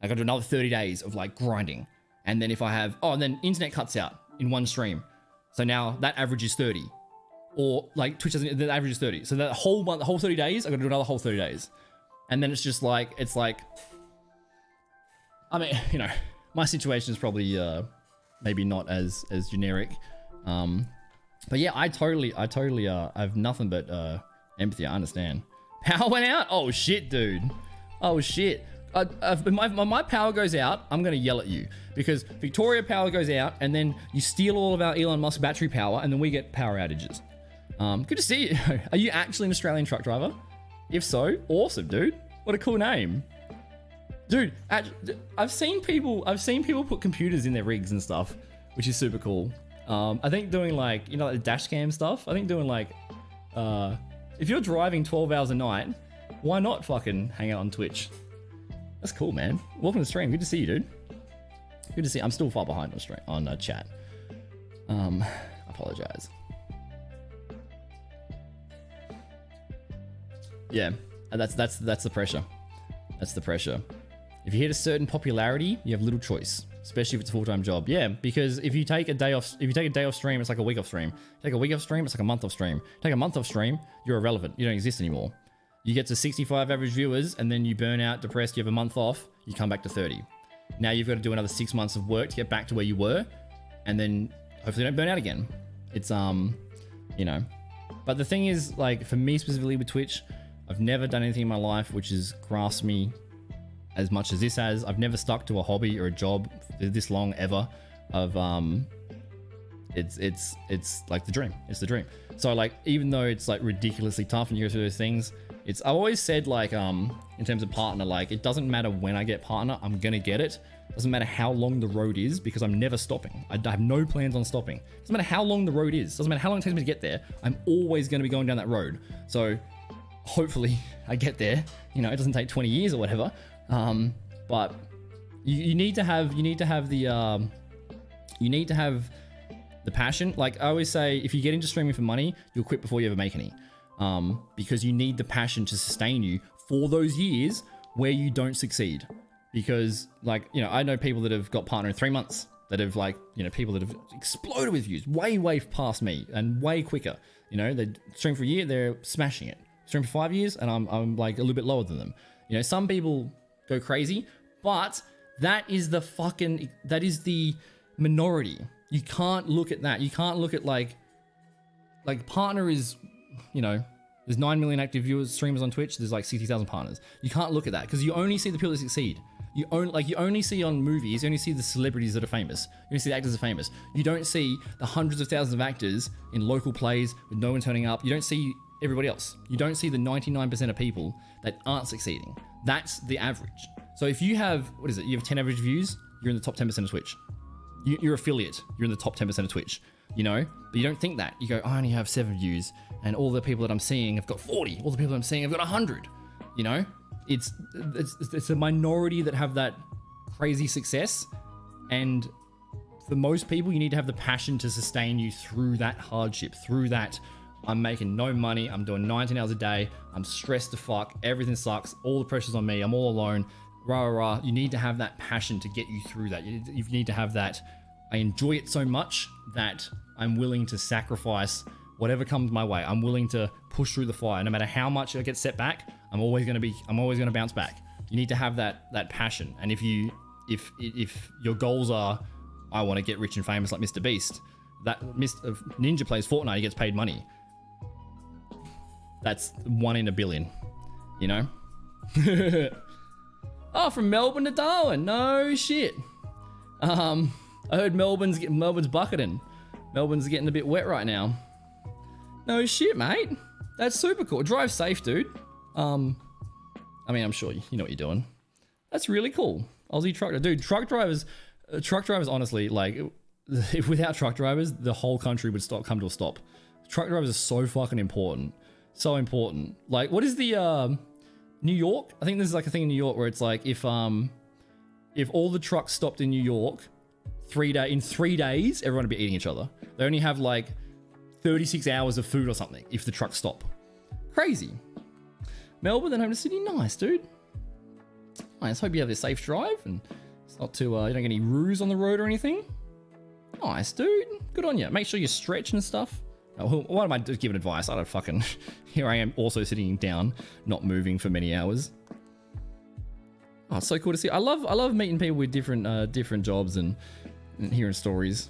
I got to do another 30 days of like grinding. And then if I have, and then internet cuts out in one stream. So now that average is 30. Or like Twitch doesn't, the average is 30. So that whole month, the whole 30 days, I've got to do another whole 30 days. And then it's just like, I mean, you know, my situation is probably maybe not as generic. But yeah, I totally have nothing but empathy. I understand. Power went out? Oh shit, dude. Oh shit. My power goes out, I'm gonna yell at you because Victoria power goes out, and then you steal all of our Elon Musk battery power, and then we get power outages. Good to see you. Are you actually an Australian truck driver? If so, awesome, dude. What a cool name. Dude, I've seen people put computers in their rigs and stuff, which is super cool. I think doing like, you know, like the dash cam stuff, I think doing like, if you're driving 12 hours a night, why not fucking hang out on Twitch? That's cool, man. Welcome to the stream. Good to see you, dude. Good to see you. I'm still far behind on stream, on chat. Apologize. Yeah, that's the pressure. That's the pressure. If you hit a certain popularity, you have little choice, especially if it's a full-time job. Yeah, because if you take a day off, stream, it's like a week off stream. Take a week off stream, it's like a month off stream. Take a month off stream, you're irrelevant. You don't exist anymore. You get to 65 average viewers, and then you burn out, depressed. You have a month off, you come back to 30. Now you've got to do another 6 months of work to get back to where you were, and then hopefully don't burn out again. It's you know. But the thing is, like, for me specifically with Twitch, I've never done anything in my life which has grasped me as much as this has. I've never stuck to a hobby or a job this long ever. It's like the dream. It's the dream. So like, even though it's like ridiculously tough and you go through those things, I've always said, like, in terms of partner, like, it doesn't matter when I get partner, I'm gonna get it. Doesn't matter how long the road is, because I'm never stopping. I have no plans on stopping. Doesn't matter how long the road is. Doesn't matter how long it takes me to get there. I'm always gonna be going down that road. So hopefully I get there. You know, it doesn't take 20 years or whatever. But you need to have the passion. Like I always say, if you get into streaming for money, you'll quit before you ever make any. Because you need the passion to sustain you for those years where you don't succeed. Because, like, you know, I know people that have got partner in 3 months, that have, like, you know, people that have exploded with views way past me and way quicker. You know, they stream for a year, they're smashing it. stream for 5 years, and I'm like a little bit lower than them. You know, some people go crazy, but that is the minority. You can't look at that. You can't look at like partner is, you know, there's 9 million active viewers, streamers on Twitch. There's like 60,000 partners. You can't look at that because you only see the people that succeed. You only see on movies. You only see the celebrities that are famous. You only see the actors that are famous. You don't see the hundreds of thousands of actors in local plays with no one turning up. You don't see everybody else. You don't see the 99% of people that aren't succeeding. That's the average. So if you have, you have 10 average views, you're in the top 10% of Twitch. You're affiliate. You're in the top 10% of Twitch. You know, but you don't think that. You go, I only have 7 views, and all the people that I'm seeing have got 40. All the people I'm seeing have got 100. You know, it's a minority that have that crazy success, and for most people, you need to have the passion to sustain you through that hardship, through that. I'm making no money. I'm doing 19 hours a day. I'm stressed to fuck. Everything sucks. All the pressure's on me. I'm all alone. Rah, rah, rah. You need to have that passion to get you through that. You need to have that. I enjoy it so much that I'm willing to sacrifice whatever comes my way. I'm willing to push through the fire. No matter how much I get set back, I'm always going to bounce back. You need to have that passion. And if your goals are, I want to get rich and famous like Mr. Beast, Ninja plays Fortnite, he gets paid money. That's 1 in a billion, you know? Oh, from Melbourne to Darwin. No shit. I heard Melbourne's bucketing. Melbourne's getting a bit wet right now. No shit, mate. That's super cool. Drive safe, dude. I mean, I'm sure you know what you're doing. That's really cool. Aussie truck, dude. Truck drivers, honestly, like, if without truck drivers, the whole country would come to a stop. Truck drivers are so fucking important. So important. Like, what is the New York? I think there's like a thing in New York where it's like if all the trucks stopped in New York, in 3 days, everyone would be eating each other. They only have like 36 hours of food or something if the trucks stop. Crazy. Melbourne, then home to Sydney. Nice, dude. Nice. Hope you have a safe drive and it's not too, you don't get any roos on the road or anything. Nice, dude. Good on you. Make sure you stretch and stuff. Oh, what am I giving advice? I don't fucking... Here I am also sitting down, not moving for many hours. Oh, it's so cool to see. I love meeting people with different jobs and hearing stories.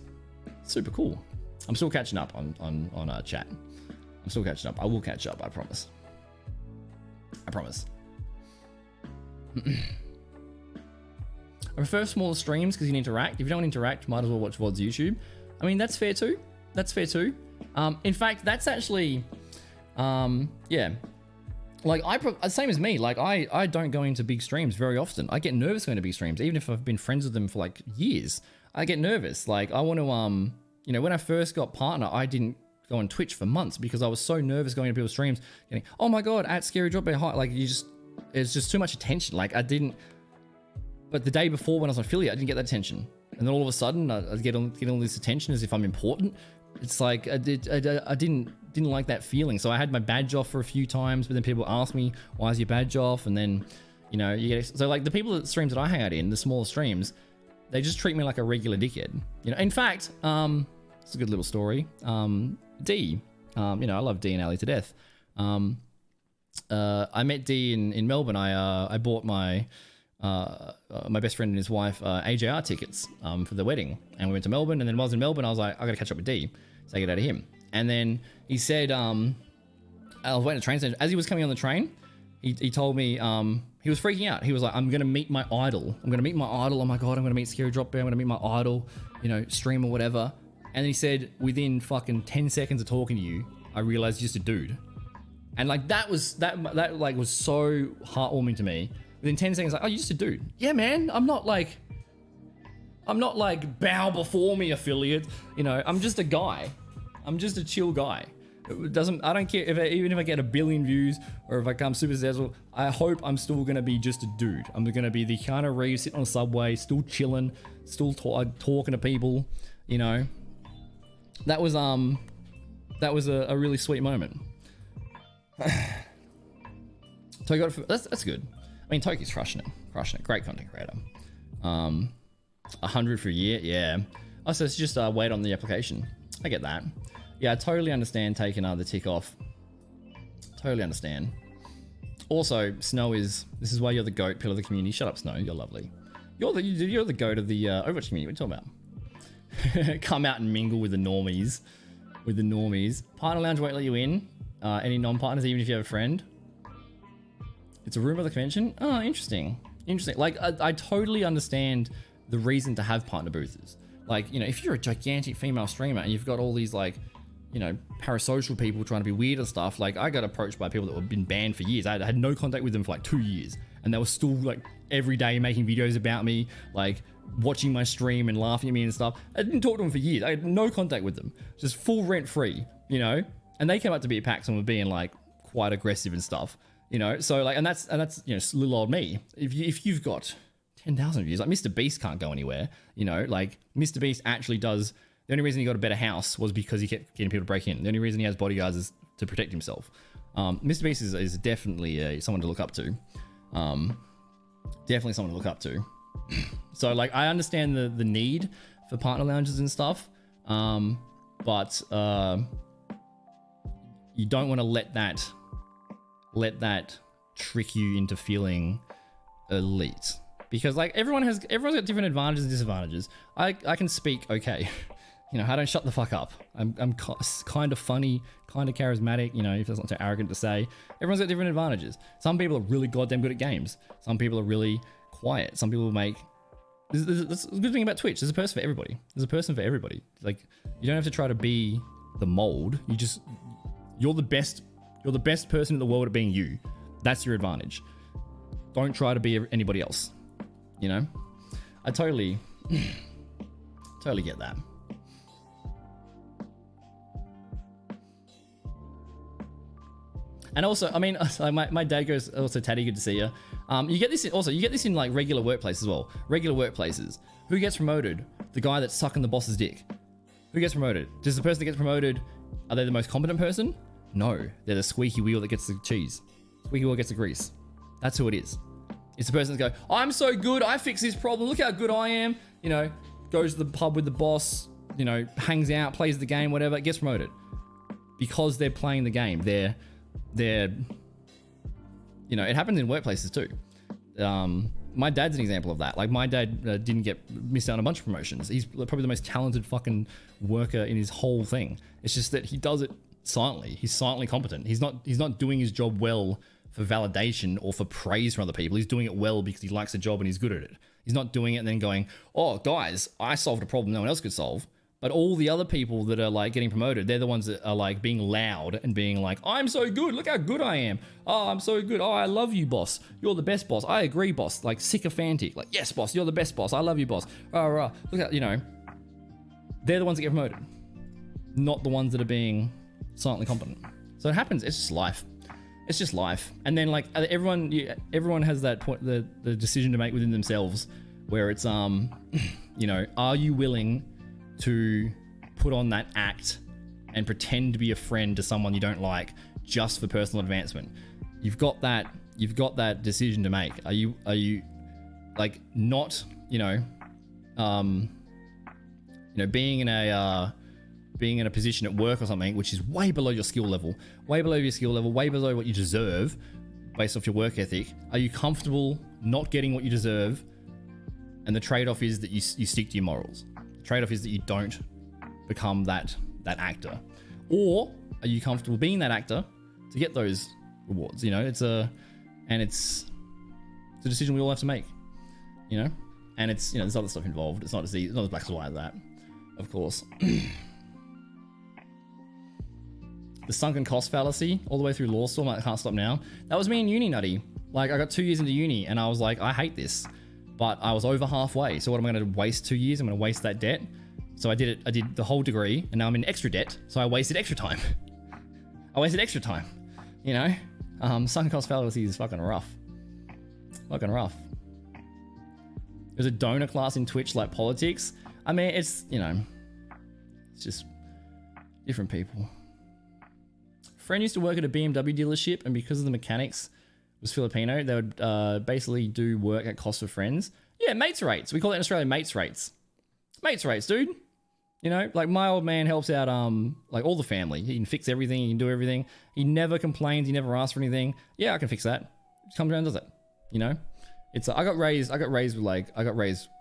Super cool. I'm still catching up on chat. I'm still catching up. I will catch up. I promise. I promise. I prefer smaller streams because you can interact. If you don't interact, might as well watch VODs YouTube. I mean, that's fair too. That's fair too. In fact, that's actually, yeah. Like, same as me. Like, I don't go into big streams very often. I get nervous going to big streams, even if I've been friends with them for like years. I get nervous. Like, I want to, you know, when I first got partner, I didn't go on Twitch for months because I was so nervous going to people's streams, getting, oh my god, at Scary Drop Bear High. Like, it's just too much attention. Like, I didn't. But the day before when I was on affiliate, I didn't get that attention, and then all of a sudden, I get all this attention as if I'm important. It's like I didn't like that feeling. So I had my badge off for a few times, but then people ask me, why is your badge off? And then, you know, you get, so like the people that streams that I hang out in, the smaller streams, they just treat me like a regular dickhead. You know, in fact, it's a good little story. D, you know, I love D and Ali to death. I met D in Melbourne. I bought my best friend and his wife AJR tickets for the wedding, and we went to Melbourne. And then while I was in Melbourne, I was like, I gotta catch up with D, so I get out of him. And then he said, I was waiting at the train station. As he was coming on the train, he told me he was freaking out. He was like, I'm gonna meet my idol. I'm gonna meet my idol. Oh my god, I'm gonna meet Scary Drop Bear. I'm gonna meet my idol, you know, stream or whatever. And then he said, within fucking 10 seconds of talking to you, I realized you're just a dude. And like that was so heartwarming to me. Within 10 seconds, like, oh, you're just a dude. Yeah, man. I'm not like bow before me affiliate. You know, I'm just a guy. I'm just a chill guy. I don't care even if I get 1 billion views or if I come super successful. I hope I'm still gonna be just a dude. I'm gonna be the kind of Reeves sitting on a subway, still chilling, still talking to people. You know, that was a really sweet moment. That's good. I mean, Toki's crushing it. Great content creator. 100 for a year, yeah. Oh, so it's just wait on the application. I get that. Yeah, I totally understand taking the tick off Totally understand. Also, Snow this is why you're the goat, pillar of the community. Shut up, Snow. You're lovely. You're the goat of the Overwatch community. What are you talking about? Come out and mingle with the normies. Partner lounge won't let you in. Any non-partners, even if you have a friend. It's a room of the convention. Oh, interesting. Like, I totally understand the reason to have partner booths. Like, you know, if you're a gigantic female streamer and you've got all these, like, you know, parasocial people trying to be weird and stuff. Like, I got approached by people that had been banned for years. I had no contact with them for like 2 years, and they were still like every day making videos about me, like watching my stream and laughing at me and stuff. I didn't talk to them for years. I had no contact with them, just full rent free, you know. And they came up to me at PAX and were being like quite aggressive and stuff, you know. So like, and that's you know, little old me. If you've got 10,000 views, like Mr. Beast can't go anywhere, you know. Like Mr. Beast actually does. The only reason he got a better house was because he kept getting people to break in. The only reason he has bodyguards is to protect himself. Mr. Beast is definitely someone to look up to. Definitely someone to look up to. So like, I understand the need for partner lounges and stuff, but you don't want to let that trick you into feeling elite, because like everyone's got different advantages and disadvantages. I can speak okay. You know, I don't shut the fuck up. I'm kind of funny, kind of charismatic, you know, if that's not too arrogant to say. Everyone's got different advantages. Some people are really goddamn good at games. Some people are really quiet. Some people make... That's a good thing about Twitch. There's a person for everybody. There's a person for everybody. Like, you don't have to try to be the mold. You're the best person in the world at being you. That's your advantage. Don't try to be anybody else. You know? I totally get that. And also, I mean, my dad goes, also, Taddy, good to see you. You get this in like regular workplaces as well. Regular workplaces. Who gets promoted? The guy that's sucking the boss's dick. Who gets promoted? Does the person that gets promoted, are they the most competent person? No, they're the squeaky wheel that gets the cheese. Squeaky wheel gets the grease. That's who it is. It's the person that's go, I'm so good, I fix this problem, look how good I am. You know, goes to the pub with the boss, you know, hangs out, plays the game, whatever, gets promoted. Because they're playing the game. They're, you know, it happens in workplaces too. My dad's an example of that. Like, my dad missed out on a bunch of promotions. He's probably the most talented fucking worker in his whole thing. It's just that he does it silently. He's silently competent. He's not doing his job well for validation or for praise from other people. He's doing it well because he likes the job and he's good at it. He's not doing it and then going, oh guys, I solved a problem no one else could solve. But all the other people that are like getting promoted, they're the ones that are like being loud and being like, I'm so good, look how good I am. Oh, I'm so good. Oh, I love you, boss. You're the best, boss. I agree, boss. Like sycophantic. Like, yes, boss, you're the best, boss. I love you, boss. Look at, you know, they're the ones that get promoted, not the ones that are being silently competent. So it happens. It's just life. It's just life. And then like everyone has that point, the decision to make within themselves, where it's you know, are you willing to put on that act and pretend to be a friend to someone you don't like just for personal advancement? You've got that decision to make. Are you like not, you know, being in a position at work or something which is way below your skill level, way below what you deserve based off your work ethic? Are you comfortable not getting what you deserve? And the trade-off is that you stick to your morals. The trade-off is that you don't become that actor. Or are you comfortable being that actor to get those rewards? You know, it's a decision we all have to make, you know? And it's, you know, there's other stuff involved. It's not as black and white as that, of course. The sunken cost fallacy all the way through law school. I can't stop now. That was me in uni, nutty. Like, I got 2 years into uni and I was like, I hate this. But I was over halfway. So what am I going to waste 2 years? I'm going to waste that debt. So I did the whole degree and now I'm in extra debt. So I wasted extra time. You know? Sunken cost fallacy is fucking rough. There's a donor class in Twitch like politics. I mean, it's, you know, it's just different people. Friend used to work at a BMW dealership, and because of the mechanics was Filipino, they would basically do work at cost for friends. Yeah, mates rates. We call it in Australia mates rates. Mates rates, dude. You know, like my old man helps out like all the family. He can fix everything, he can do everything. He never complains, he never asks for anything. Yeah, I can fix that. Just comes around and does it. You know? It's I got raised with like you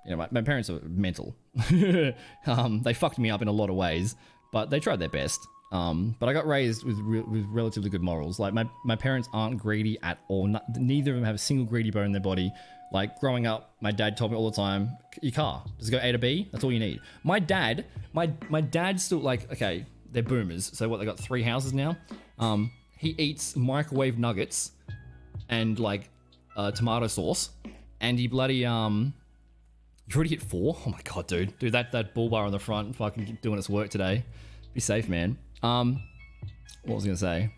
know, my parents are mental. They fucked me up in a lot of ways, but they tried their best. But I got raised with relatively good morals. Like my parents aren't greedy at all. Neither of them have a single greedy bone in their body. Like growing up, my dad told me all the time, your car, does it go A to B? That's all you need. My dad's still like, okay, they're boomers. So what, they got 3 houses now? He eats microwave nuggets and like tomato sauce. And he bloody, you already hit 4? Oh my God, dude. Dude, that bull bar on the front fucking doing its work today. Be safe, man. What was I gonna say?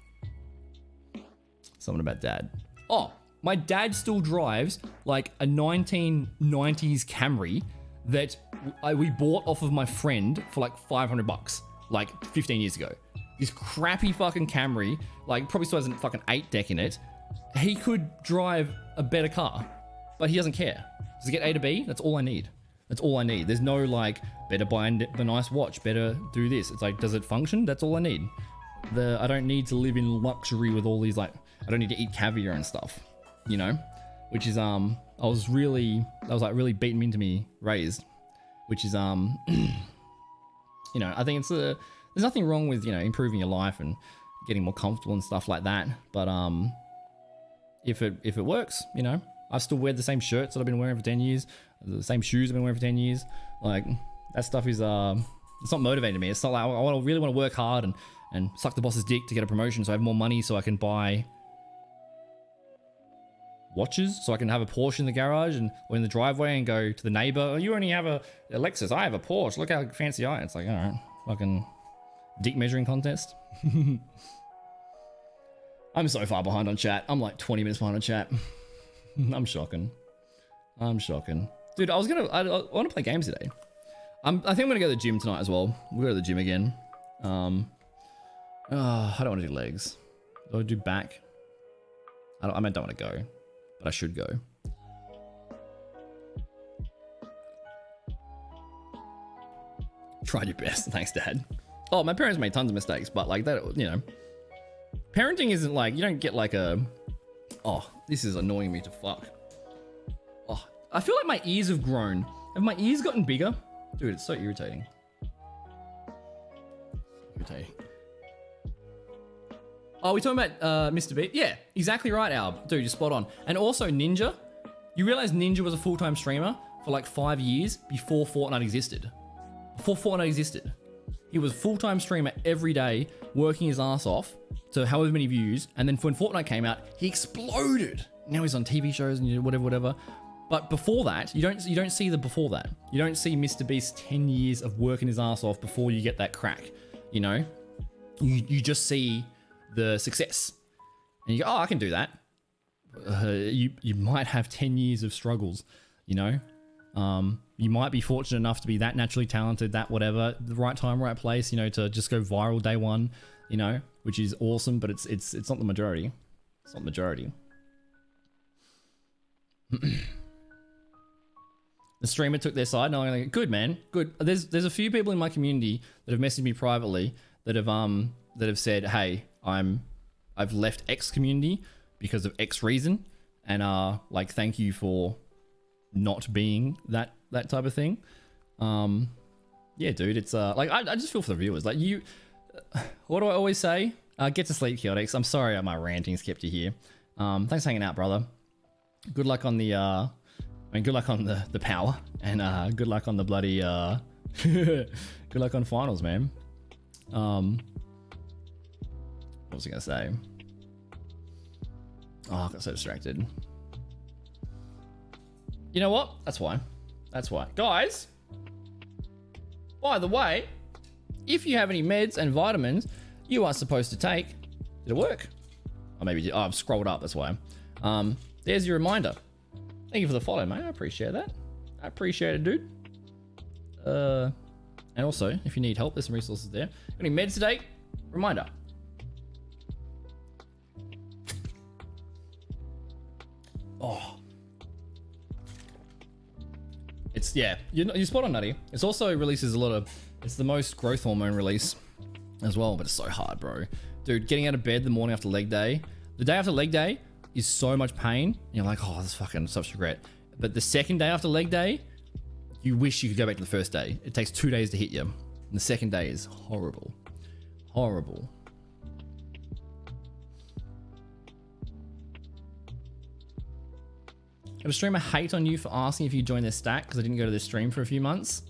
Something about dad. Oh, my dad still drives like a 1990s Camry that we bought off of my friend for like $500, like 15 years ago. This crappy fucking Camry, like probably still has a fucking 8 deck in it. He could drive a better car, but he doesn't care. Does it get A to B? That's all I need. That's all I need. There's no like, better buy the nice watch, better do this. It's like, does it function? That's all I need. I don't need to live in luxury with all these, like, I don't need to eat caviar and stuff, you know? Which is, that was really beaten into me raised, which is, you know, I think there's nothing wrong with, you know, improving your life and getting more comfortable and stuff like that. But, if it works, you know, I still wear the same shirts that I've been wearing for 10 years, the same shoes I've been wearing for 10 years. Like, that stuff is, it's not motivating me. It's not like, I really want to work hard and suck the boss's dick to get a promotion so I have more money so I can buy watches, so I can have a Porsche in the garage or in the driveway and go to the neighbor, oh, you only have a Lexus, I have a Porsche, look how fancy I am. It's like, all right, fucking dick measuring contest. I'm so far behind on chat. I'm like 20 minutes behind on chat. I'm shocking. Dude, I want to play games today. I think I'm going to go to the gym tonight as well. We'll go to the gym again. I don't want to do legs. Do I do back? I don't want to go, but I should go. Tried your best. Thanks, Dad. Oh, my parents made tons of mistakes, but like that, you know, parenting isn't like, you don't get like oh, this is annoying me to fuck. Oh, I feel like my ears have grown. Have my ears gotten bigger? Dude, it's so irritating. Oh, we talking about Mr. B? Yeah, exactly right, Alb. Dude, you're spot on. And also Ninja. You realize Ninja was a full-time streamer for like 5 years before Fortnite existed. He was a full-time streamer every day, working his ass off to however many views. And then when Fortnite came out, he exploded. Now he's on TV shows and whatever. But before that, you don't see the before that. You don't see Mr. Beast's 10 years of working his ass off before you get that crack. You know, you just see the success, and you go, oh, I can do that. You might have 10 years of struggles. You know, you might be fortunate enough to be that naturally talented, that whatever, the right time, right place. You know, to just go viral day one. You know, which is awesome, but it's not the majority. It's not the majority. The streamer took their side, and I'm like, good man, good. There's a few people in my community that have messaged me privately that have said, hey, I've left X community because of X reason, and like, thank you for not being that type of thing. Yeah, dude, it's like I just feel for the viewers. Like you, what do I always say? Get to sleep, Chaotix. I'm sorry my ranting's kept you here. Thanks for hanging out, brother. Good luck on the good luck on the power, and good luck on the bloody good luck on finals, man. What was I gonna say? Oh, I got so distracted. You know what? That's why. Guys, by the way, if you have any meds and vitamins you are supposed to take, did it work? Or maybe I've scrolled up, that's why. There's your reminder. Thank you for the follow, mate. I appreciate that. I appreciate it, dude. And also, if you need help, there's some resources there. Any meds today? Reminder. Oh. It's, yeah, you're spot on, Nutty. It also releases a lot of It's the most growth hormone release as well, but it's so hard, bro. Dude, getting out of bed the morning after leg day, the day after leg day is so much pain. And you're like, oh, this is fucking such regret. But the second day after leg day, you wish you could go back to the first day. It takes 2 days to hit you. And the second day is horrible. Horrible. Have a streamer hate on you for asking if you joined their stack because I didn't go to their stream for a few months?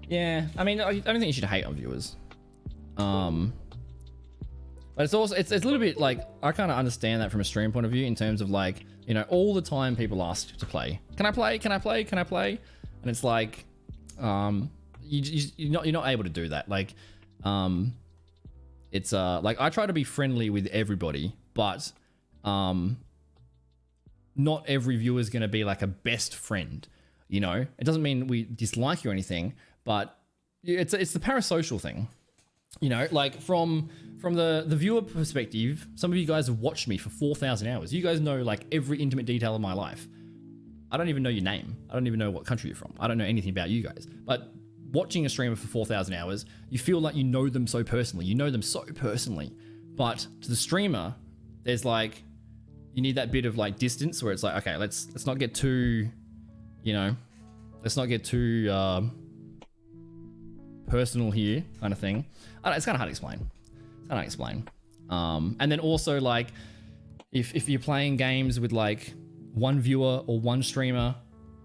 Yeah, I mean, I don't think you should hate on viewers. But it's also, it's a little bit like, I kind of understand that from a stream point of view in terms of like, you know, all the time people ask to play. Can I play? Can I play? Can I play? And it's like, you're not able to do that. Like, it's like I try to be friendly with everybody, but not every viewer is going to be like a best friend. You know, it doesn't mean we dislike you or anything, but it's the parasocial thing. You know, like from the viewer perspective, some of you guys have watched me for 4,000 hours. You guys know like every intimate detail of my life. I don't even know your name. I don't even know what country you're from. I don't know anything about you guys. But watching a streamer for 4,000 hours, you feel like you know them so personally. You know them so personally. But to the streamer, there's like, you need that bit of like distance where it's like, okay, let's not get too, you know, let's not get too personal here, kind of thing. I don't know, it's kind of hard to explain. It's kind of explain. And then also like, if you're playing games with like one viewer or one streamer,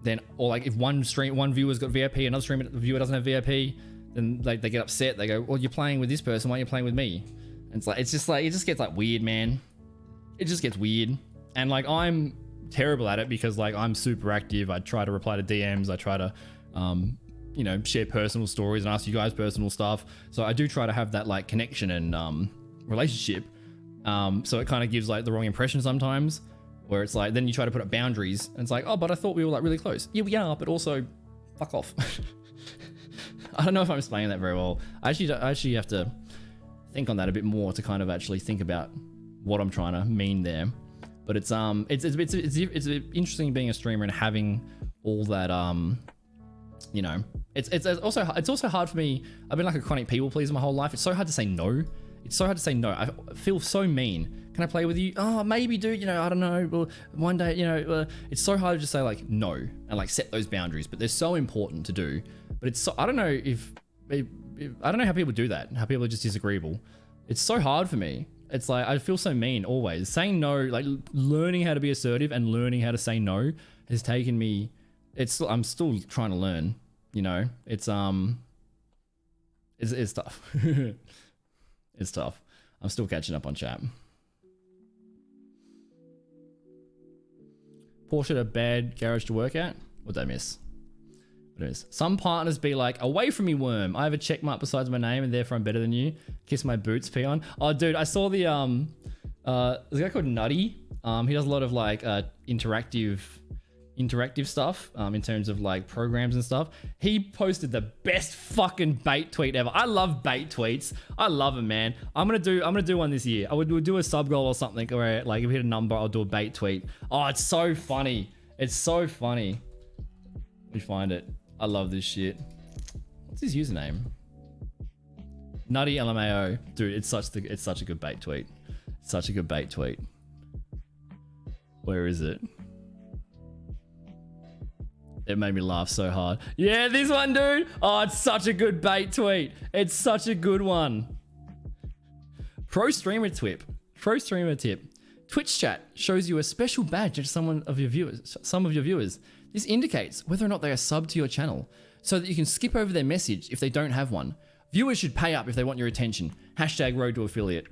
then, or like if one viewer's got VIP, another viewer doesn't have VIP, then they get upset. They go, well, you're playing with this person, why aren't you playing with me? And it's like, it just gets like weird, man. It just gets weird. And like, I'm terrible at it because like I'm super active. I try to reply to DMs. I try to, you know, share personal stories and ask you guys personal stuff. So I do try to have that like connection and relationship. So it kind of gives like the wrong impression sometimes, where it's like, then you try to put up boundaries and it's like, oh, but I thought we were like really close. Yeah, we are, but also fuck off. I don't know if I'm explaining that very well. I actually have to think on that a bit more to kind of actually think about what I'm trying to mean there. But it's interesting being a streamer and having all that, you know, it's also hard for me. I've been like a chronic people pleaser my whole life. It's so hard to say no. It's so hard to say no. I feel so mean. Can I play with you? Oh, maybe, dude. You know, I don't know. Well, one day, you know, it's so hard to just say like no and like set those boundaries. But they're so important to do. But it's so, I don't know if I don't know how people do that. How people are just disagreeable. It's so hard for me. It's like I feel so mean always. Saying no, like learning how to be assertive and learning how to say no has taken me. I'm still trying to learn. You know, it's tough. It's tough. I'm still catching up on chat. Porsche a bad garage to work at? What did I miss? What is? Some partners be like, away from me, worm. I have a check mark besides my name and therefore I'm better than you. Kiss my boots, peon. Oh, dude, I saw the, there's a guy called Nutty. He does a lot of like, interactive stuff, in terms of like programs and stuff. He posted the best fucking bait tweet ever. I love bait tweets. I love them, man. I'm gonna do one this year. We'll do a sub goal or something where like if we hit a number, I'll do a bait tweet. Oh, it's so funny. It's so funny. Let me find it. I love this shit. What's his username? Nutty LMAO. Dude, it's such a good bait tweet. Such a good bait tweet. Where is it? It made me laugh so hard. Yeah, this one, dude. Oh, it's such a good bait tweet. It's such a good one. Pro streamer tip. Twitch chat shows you a special badge to some of your viewers. This indicates whether or not they are subbed to your channel, so that you can skip over their message if they don't have one. Viewers should pay up if they want your attention. # road to affiliate.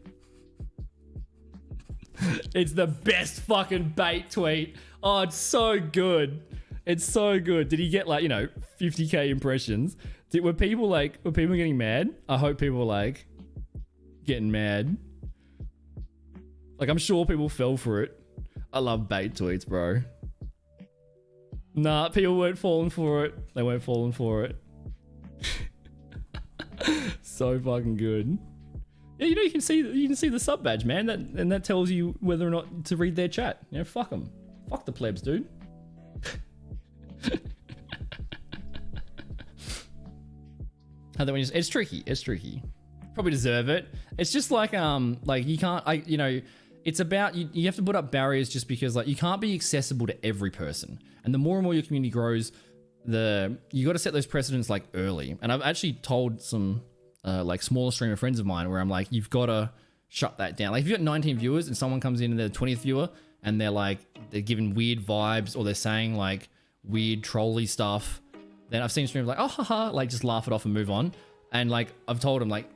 It's the best fucking bait tweet. Oh, it's so good. It's so good. Did he get like, you know, 50k impressions? Were people getting mad? I hope people were like getting mad. Like, I'm sure people fell for it. I love bait tweets, bro. Nah, people weren't falling for it. They weren't falling for it. So fucking good. Yeah, you know, you can see the sub badge, man. That tells you whether or not to read their chat. You know, fuck them. Fuck the plebs, dude. It's tricky. It's tricky. Probably deserve it. It's just like you can't, it's about, you have to put up barriers just because like you can't be accessible to every person. And the more and more your community grows, you got to set those precedents like early. And I've actually told some like smaller streamer friends of mine where I'm like, you've got to shut that down. Like if you've got 19 viewers and someone comes in and they're the 20th viewer and they're giving weird vibes or they're saying like weird trolly stuff, then I've seen streamers like, oh haha, like just laugh it off and move on. And like I've told them like,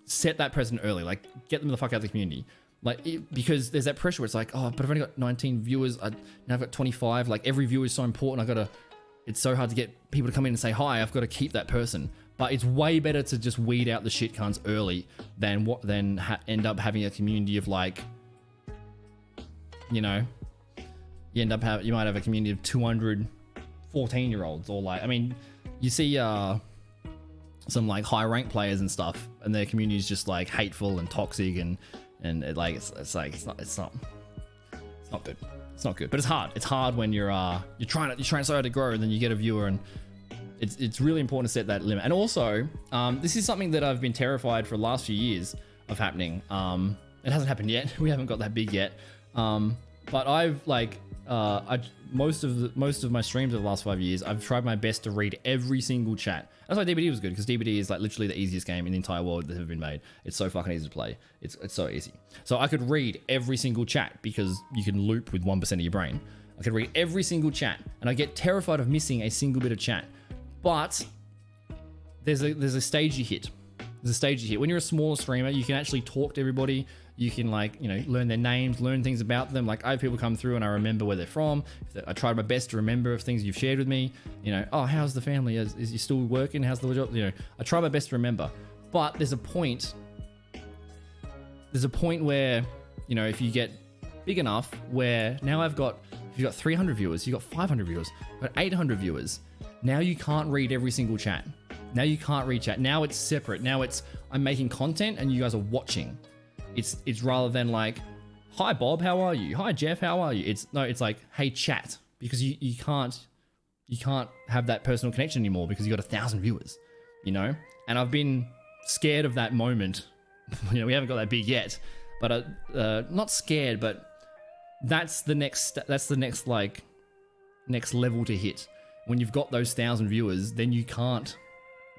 set that precedent early, like get them the fuck out of the community. Like, because there's that pressure where it's like, oh, but I've only got 19 viewers. Now I've got 25. Like every viewer is so important. It's so hard to get people to come in and say hi. I've got to keep that person. But it's way better to just weed out the shit cunts early than end up having a community of like, you might have a community of 200 14-year-olds or like, I mean, you see, some like high rank players and stuff, and their community is just like hateful and toxic and it's not good. It's not good, but it's hard. It's hard when you're trying so hard to grow, and then you get a viewer, and it's really important to set that limit. And also, this is something that I've been terrified for the last few years of happening. It hasn't happened yet. We haven't got that big yet. But I've like most of my streams of the last 5 years, I've tried my best to read every single chat. That's why DBD was good, because DBD is like literally the easiest game in the entire world that have been made. It's so fucking easy to play. It's so easy. So I could read every single chat because you can loop with 1% of your brain. I could read every single chat, and I get terrified of missing a single bit of chat. But there's a stage you hit. There's a stage you hit. When you're a smaller streamer, you can actually talk to everybody. You can learn their names, learn things about them. Like I have people come through and I remember where they're from. I tried my best to remember things you've shared with me. Oh, how's the family? Is you still working? How's the job? I try my best to remember. But there's a point where, if you get big enough where now if you've got 300 viewers, you've got 500 viewers, you've got 800 viewers. Now you can't read every single chat. Now you can't read chat. Now it's separate. Now I'm making content and you guys are watching. It's rather than like, hi Bob, how are you? Hi Jeff, how are you? It's like, hey chat, because you can't have that personal connection anymore because you got 1,000 viewers, And I've been scared of that moment. We haven't got that big yet, but not scared, but that's the next level to hit. When you've got those 1,000 viewers, then you can't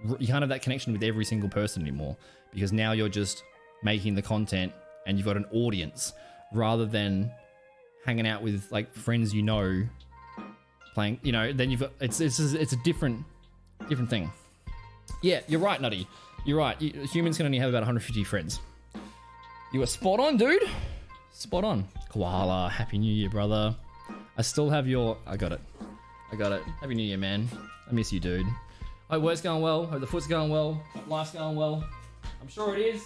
have that connection with every single person anymore, because now you're just making the content and you've got an audience rather than hanging out with like friends playing, then you've got it's a different thing. Yeah, you're right, Nutty. You're right. Humans can only have about 150 friends. You were spot on, dude. Spot on. Koala, Happy New Year, brother. I still have I got it. Happy New Year, man. I miss you, dude. Hope work's going well. Hope the foot's going well. Hope life's going well. I'm sure it is.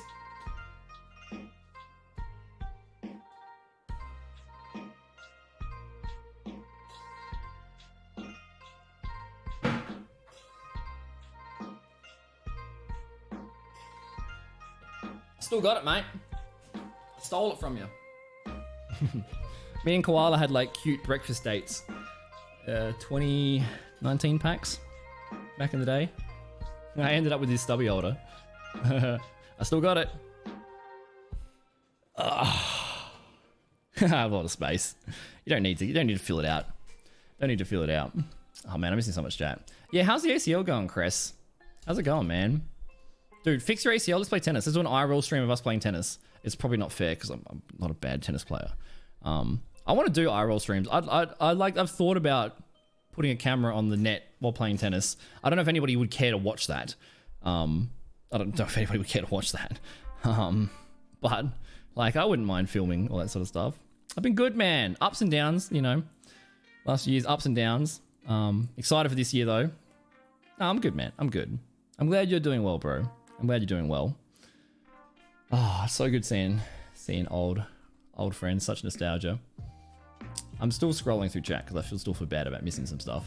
Still got it, mate. Stole it from you. Me and Koala had like cute breakfast dates. 2019 packs back in the day. I ended up with his stubby holder. I still got it. I have a lot of space. You don't need to fill it out. Oh man, I'm missing so much chat. Yeah, how's the ACL going, Cress? How's it going, man? Dude, fix your ACL. Let's play tennis. Let's do an IRL stream of us playing tennis. It's probably not fair because I'm not a bad tennis player. I want to do IRL streams. I've thought about putting a camera on the net while playing tennis. I don't know if anybody would care to watch that. I don't know if anybody would care to watch that. But like, I wouldn't mind filming all that sort of stuff. I've been good, man. Ups and downs, last year's ups and downs. Excited for this year though. No, I'm good, man. I'm good. I'm glad you're doing well, bro. I'm glad you're doing well. Oh, so good seeing old friends. Such nostalgia. I'm still scrolling through chat because I still feel bad about missing some stuff.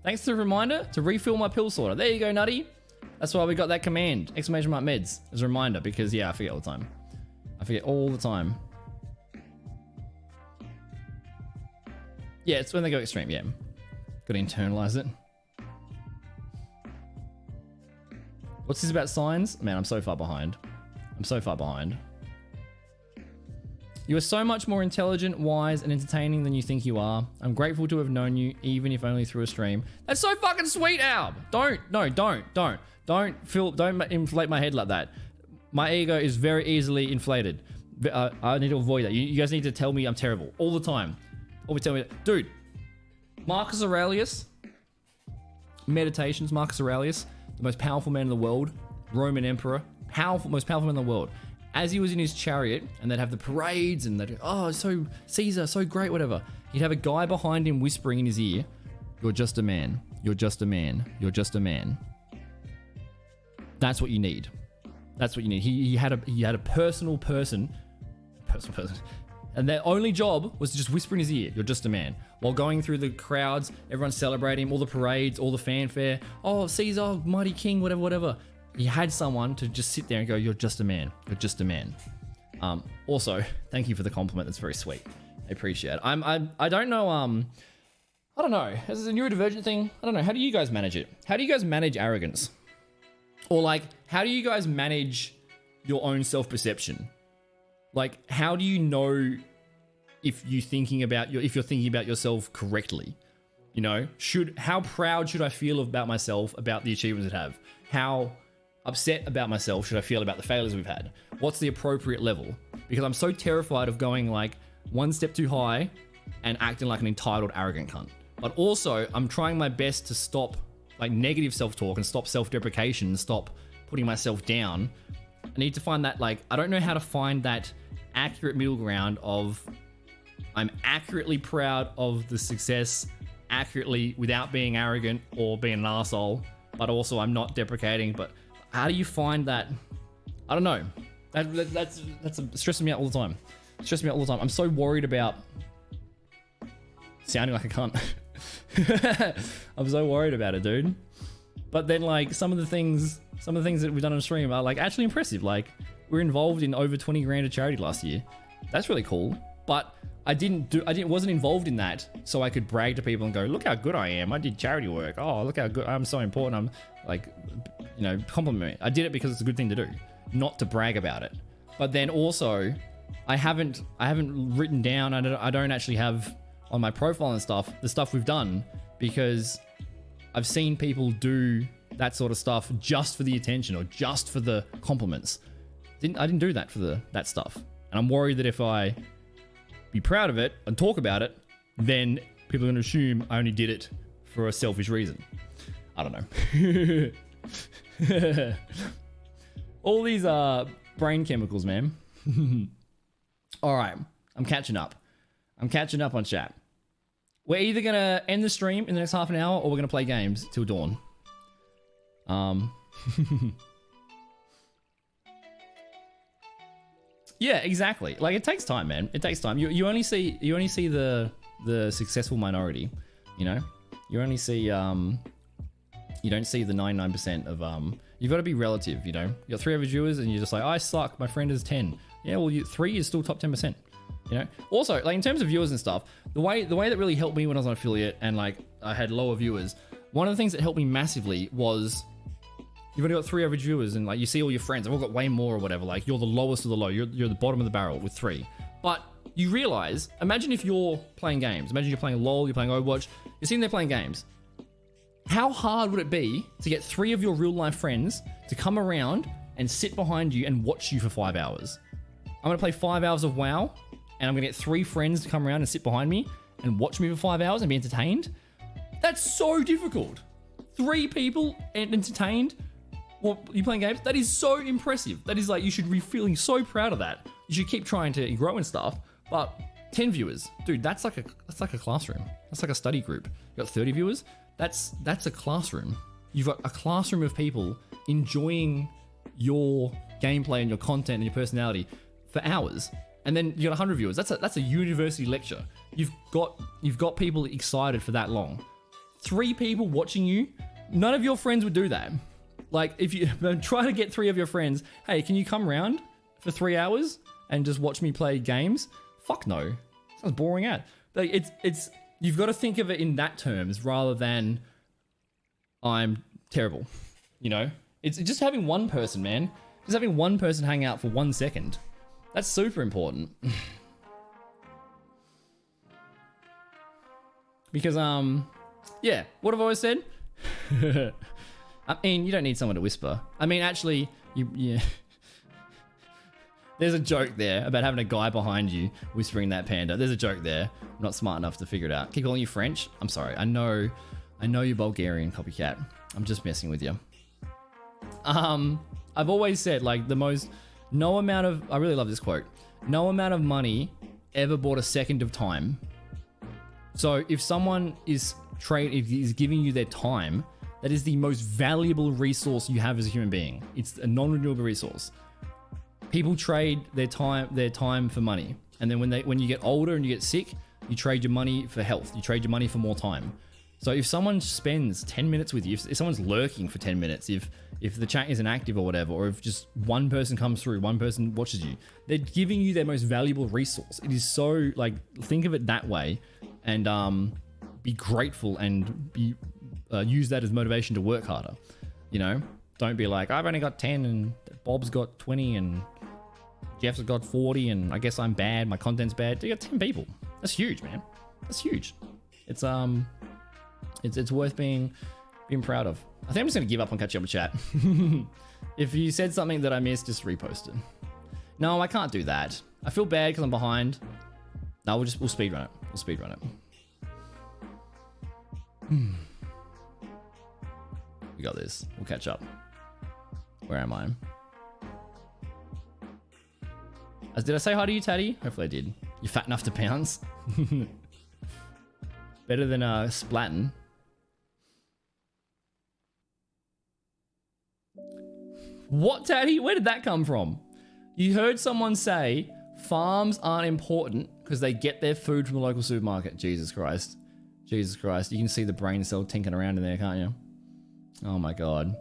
Thanks for the reminder to refill my pill sorter. There you go, Nutty. That's why we got that command. ! Meds as a reminder, because yeah, I forget all the time. forget all the time. Yeah, it's when they go extreme, yeah. Gotta internalize it. What's this about signs? Man, I'm so far behind. I'm so far behind. You are so much more intelligent, wise, and entertaining than you think you are. I'm grateful to have known you, even if only through a stream. That's so fucking sweet, Alb. Don't inflate my head like that. My ego is very easily inflated. I need to avoid that. You guys need to tell me I'm terrible all the time. Always tell me that. Dude, Marcus Aurelius, Meditations, Marcus Aurelius, the most powerful man in the world, Roman emperor, most powerful man in the world. As he was in his chariot, and they'd have the parades, and they'd, oh, so Caesar, so great, whatever. He'd have a guy behind him whispering in his ear, "You're just a man. You're just a man. You're just a man." That's what you need. That's what you need. He had a personal person, and their only job was to just whisper in his ear, "You're just a man." While going through the crowds, everyone's celebrating, all the parades, all the fanfare. Oh, Caesar, mighty king, whatever, whatever. He had someone to just sit there and go, "You're just a man. You're just a man." Also, thank you for the compliment. That's very sweet. I appreciate it. I don't know. I don't know. Is this a neurodivergent thing? I don't know. How do you guys manage it? How do you guys manage arrogance? Or like, how do you guys manage your own self-perception? Like, how do you know if you're thinking about yourself correctly? You know, how proud should I feel about myself, about the achievements I have? How upset about myself should I feel about the failures we've had? What's the appropriate level? Because I'm so terrified of going like one step too high and acting like an entitled, arrogant cunt. But also, I'm trying my best to stop like negative self-talk and stop self-deprecation and stop putting myself down. I need to find that, like, I don't know how to find that accurate middle ground of I'm accurately proud of the success, accurately without being arrogant or being an arsehole, but also I'm not deprecating. But how do you find that? I don't know. That's stressing me out all the time. Stressing me out all the time. I'm so worried about sounding like a cunt. I'm so worried about it, dude. But then, like, some of the things that we've done on stream are like actually impressive. Like, we're involved in over 20 grand of charity last year. That's really cool. But I wasn't involved in that so I could brag to people and go, "Look how good I am. I did charity work. Oh, look how good I'm so important." I'm like, you know, compliment me. I did it because it's a good thing to do, not to brag about it. But then also, I haven't written down. I don't actually have on my profile and stuff the stuff we've done, because I've seen people do that sort of stuff just for the attention or just for the compliments. I didn't do that for that stuff, and I'm worried that if I be proud of it and talk about it, then people are going to assume I only did it for a selfish reason. I don't know. All these brain chemicals, man. All right, I'm catching up. I'm catching up on chat. We're either going to end the stream in the next half an hour or we're going to play games till dawn. Yeah, exactly. Like, it takes time, man. It takes time. You only see the successful minority, you know? You only see you don't see the 99% of you've got to be relative, you know? You got 3 average viewers and you're just like, "I suck, my friend is 10." Yeah, well, 3 is still top 10%. You know? Also, like, in terms of viewers and stuff, the way that really helped me when I was an affiliate and like I had lower viewers, one of the things that helped me massively was you've only got 3 average viewers and like you see all your friends, they've all got way more or whatever. Like, you're the lowest of the low. You're the bottom of the barrel with 3. But you realize, imagine if you're playing games. Imagine you're playing LOL, you're playing Overwatch, you're sitting there playing games. How hard would it be to get 3 of your real life friends to come around and sit behind you and watch you for 5 hours? I'm going to play 5 hours of WoW and I'm going to get 3 friends to come around and sit behind me and watch me for 5 hours and be entertained. That's so difficult. 3 people and entertained while you're playing games. That is so impressive. That is like, you should be feeling so proud of that. You should keep trying to grow and stuff. But 10 viewers, dude, that's like a classroom. That's like a study group. You got 30 viewers. That's a classroom. You've got a classroom of people enjoying your gameplay and your content and your personality for hours. And then you got 100 viewers. That's a university lecture. You've got people excited for that long. 3 people watching you. None of your friends would do that. Like, if you try to get 3 of your friends, "Hey, can you come around for 3 hours and just watch me play games? Fuck no. Sounds boring out. Like it's you've got to think of it in that terms rather than I'm terrible. You know? It's just having one person, man. Just having one person hang out for 1 second. That's super important. Because yeah, what have I always said? I mean, you don't need someone to whisper. I mean, actually, yeah. There's a joke there about having a guy behind you whispering that panda. There's a joke there. I'm not smart enough to figure it out. Keep calling you French? I'm sorry. I know you're Bulgarian, copycat. I'm just messing with you. I've always said, like, no amount of, I really love this quote. No amount of money ever bought a second of time. So if someone is giving you their time, that is the most valuable resource you have as a human being. It's a non-renewable resource. People trade their time for money. And then when you get older and you get sick, you trade your money for health. You trade your money for more time. So if someone spends 10 minutes with you, if someone's lurking for 10 minutes, if the chat isn't active or whatever, or if just one person comes through, one person watches you, they're giving you their most valuable resource. It is so, like, think of it that way and be grateful and use that as motivation to work harder. You know, don't be like, I've only got 10 and Bob's got 20 and Jeff's got 40 and I guess I'm bad, my content's bad. You got 10 people. That's huge, man. That's huge. It's worth being proud of. I think I'm just gonna give up on catching up with chat. If you said something that I missed, just repost it. No, I can't do that. I feel bad because I'm behind. No, we'll speedrun it. We'll speedrun it. We got this. We'll catch up. Where am I? Did I say hi to you, Taddy? Hopefully I did. You're fat enough to pounce. Better than Splattin. What, Taddy? Where did that come from? You heard someone say farms aren't important because they get their food from the local supermarket. Jesus Christ. Jesus Christ. You can see the brain cell tinking around in there, can't you? Oh my God.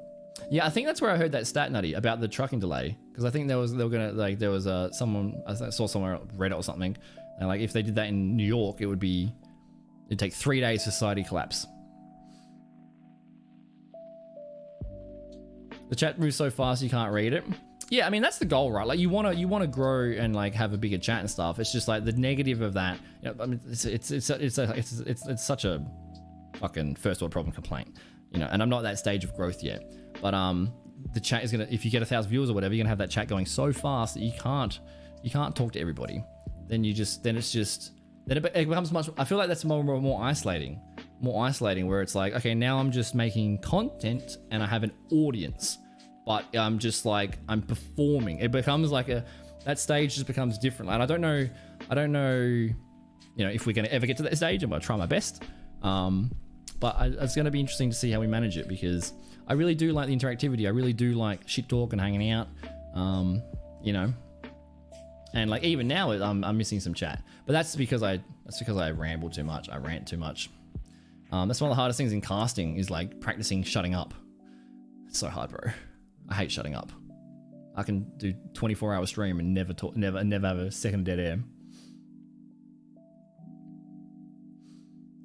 Yeah, I think that's where I heard that stat, Nutty, about the trucking delay. Because I think someone, I saw somewhere, Reddit or something, and like if they did that in New York, it'd take 3 days for society collapse. The chat moves so fast you can't read it. Yeah, I mean that's the goal, right? Like you want to grow and like have a bigger chat and stuff. It's just like the negative of that. You know, I mean, it's such a fucking first world problem complaint, you know. And I'm not at that stage of growth yet. But the chat is gonna, if you get 1,000 viewers or whatever, you're gonna have that chat going so fast that you can't talk to everybody. Then it becomes much. I feel like that's more isolating. More isolating, where it's like, okay, now I'm just making content and I have an audience, but I'm just like, I'm performing. It becomes like that stage just becomes different. And I don't know, you know, if we're going to ever get to that stage. I'm going to try my best. But it's going to be interesting to see how we manage it, because I really do like the interactivity. I really do like shit talk and hanging out, you know, and like even now I'm missing some chat, but that's because I ramble too much. I rant too much. That's one of the hardest things in casting is like practicing shutting up. It's so hard, bro. I hate shutting up. I can do 24-hour stream and never talk, never have a second dead air.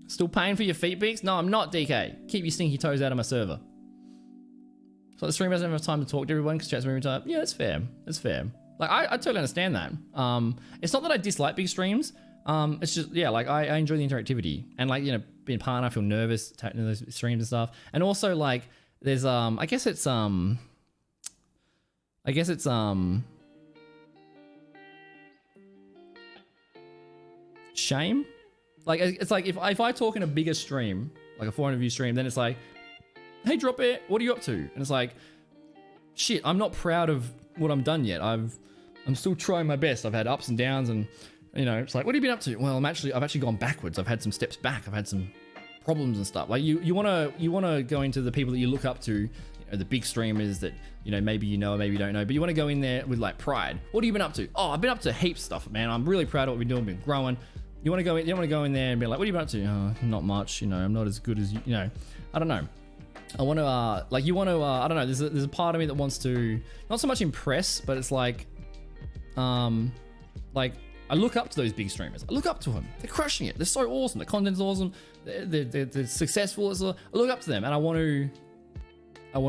Still paying for your feet pics? No, I'm not, DK. Keep your stinky toes out of my server. So the stream doesn't have enough time to talk to everyone because chat's moving time. Yeah, that's fair. That's fair. Like I totally understand that. It's not that I dislike big streams. It's just, yeah, like I enjoy the interactivity and like, you know, being a partner, I feel nervous taking those streams and stuff. And also like there's I guess it's shame. Like it's like if I talk in a bigger stream, like a 400 view stream, then it's like, hey Drop It, what are you up to? And it's like, shit, I'm not proud of what I'm done yet. I'm still trying my best. I've had ups and downs, and you know, it's like, what have you been up to? Well, I've actually gone backwards. I've had some steps back. I've had some problems and stuff. Like you wanna go into the people that you look up to, you know, the big streamers that, you know, maybe you know or maybe you don't know, but you want to go in there with like pride. What have you been up to? Oh, I've been up to heaps of stuff, man. I'm really proud of what we've been doing, been growing. You want to go in there and be like, what have you been up to? Oh, not much, you know, I'm not as good as you know. I don't know. I want to I don't know, there's a part of me that wants to not so much impress, but it's like like, I look up to those big streamers. I look up to them. They're crushing it. They're so awesome. The content's awesome. They're successful. I look up to them, and I want to, I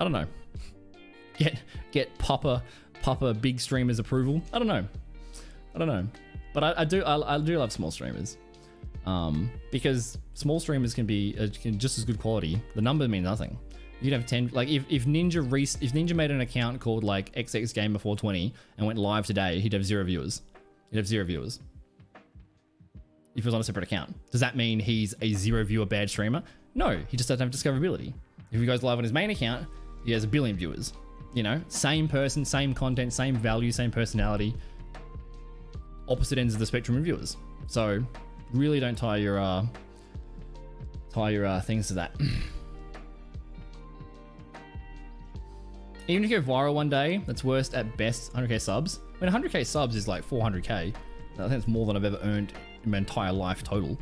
don't know, get Papa big streamers approval. I don't know, but I do love small streamers, because small streamers can be just as good quality. The number means nothing. You'd have 10, like if Ninja made an account called like XX Gamer 420 and went live today, he'd have 0 viewers. If he was on a separate account. Does that mean he's a 0 viewer bad streamer? No, he just doesn't have discoverability. If he goes live on his main account, he has 1 billion viewers. You know, same person, same content, same value, same personality. Opposite ends of the spectrum of viewers. So really don't tie your things to that. Even if you go viral one day, that's worst at best 100k subs. I mean, 100k subs is like 400k. I think it's more than I've ever earned in my entire life total.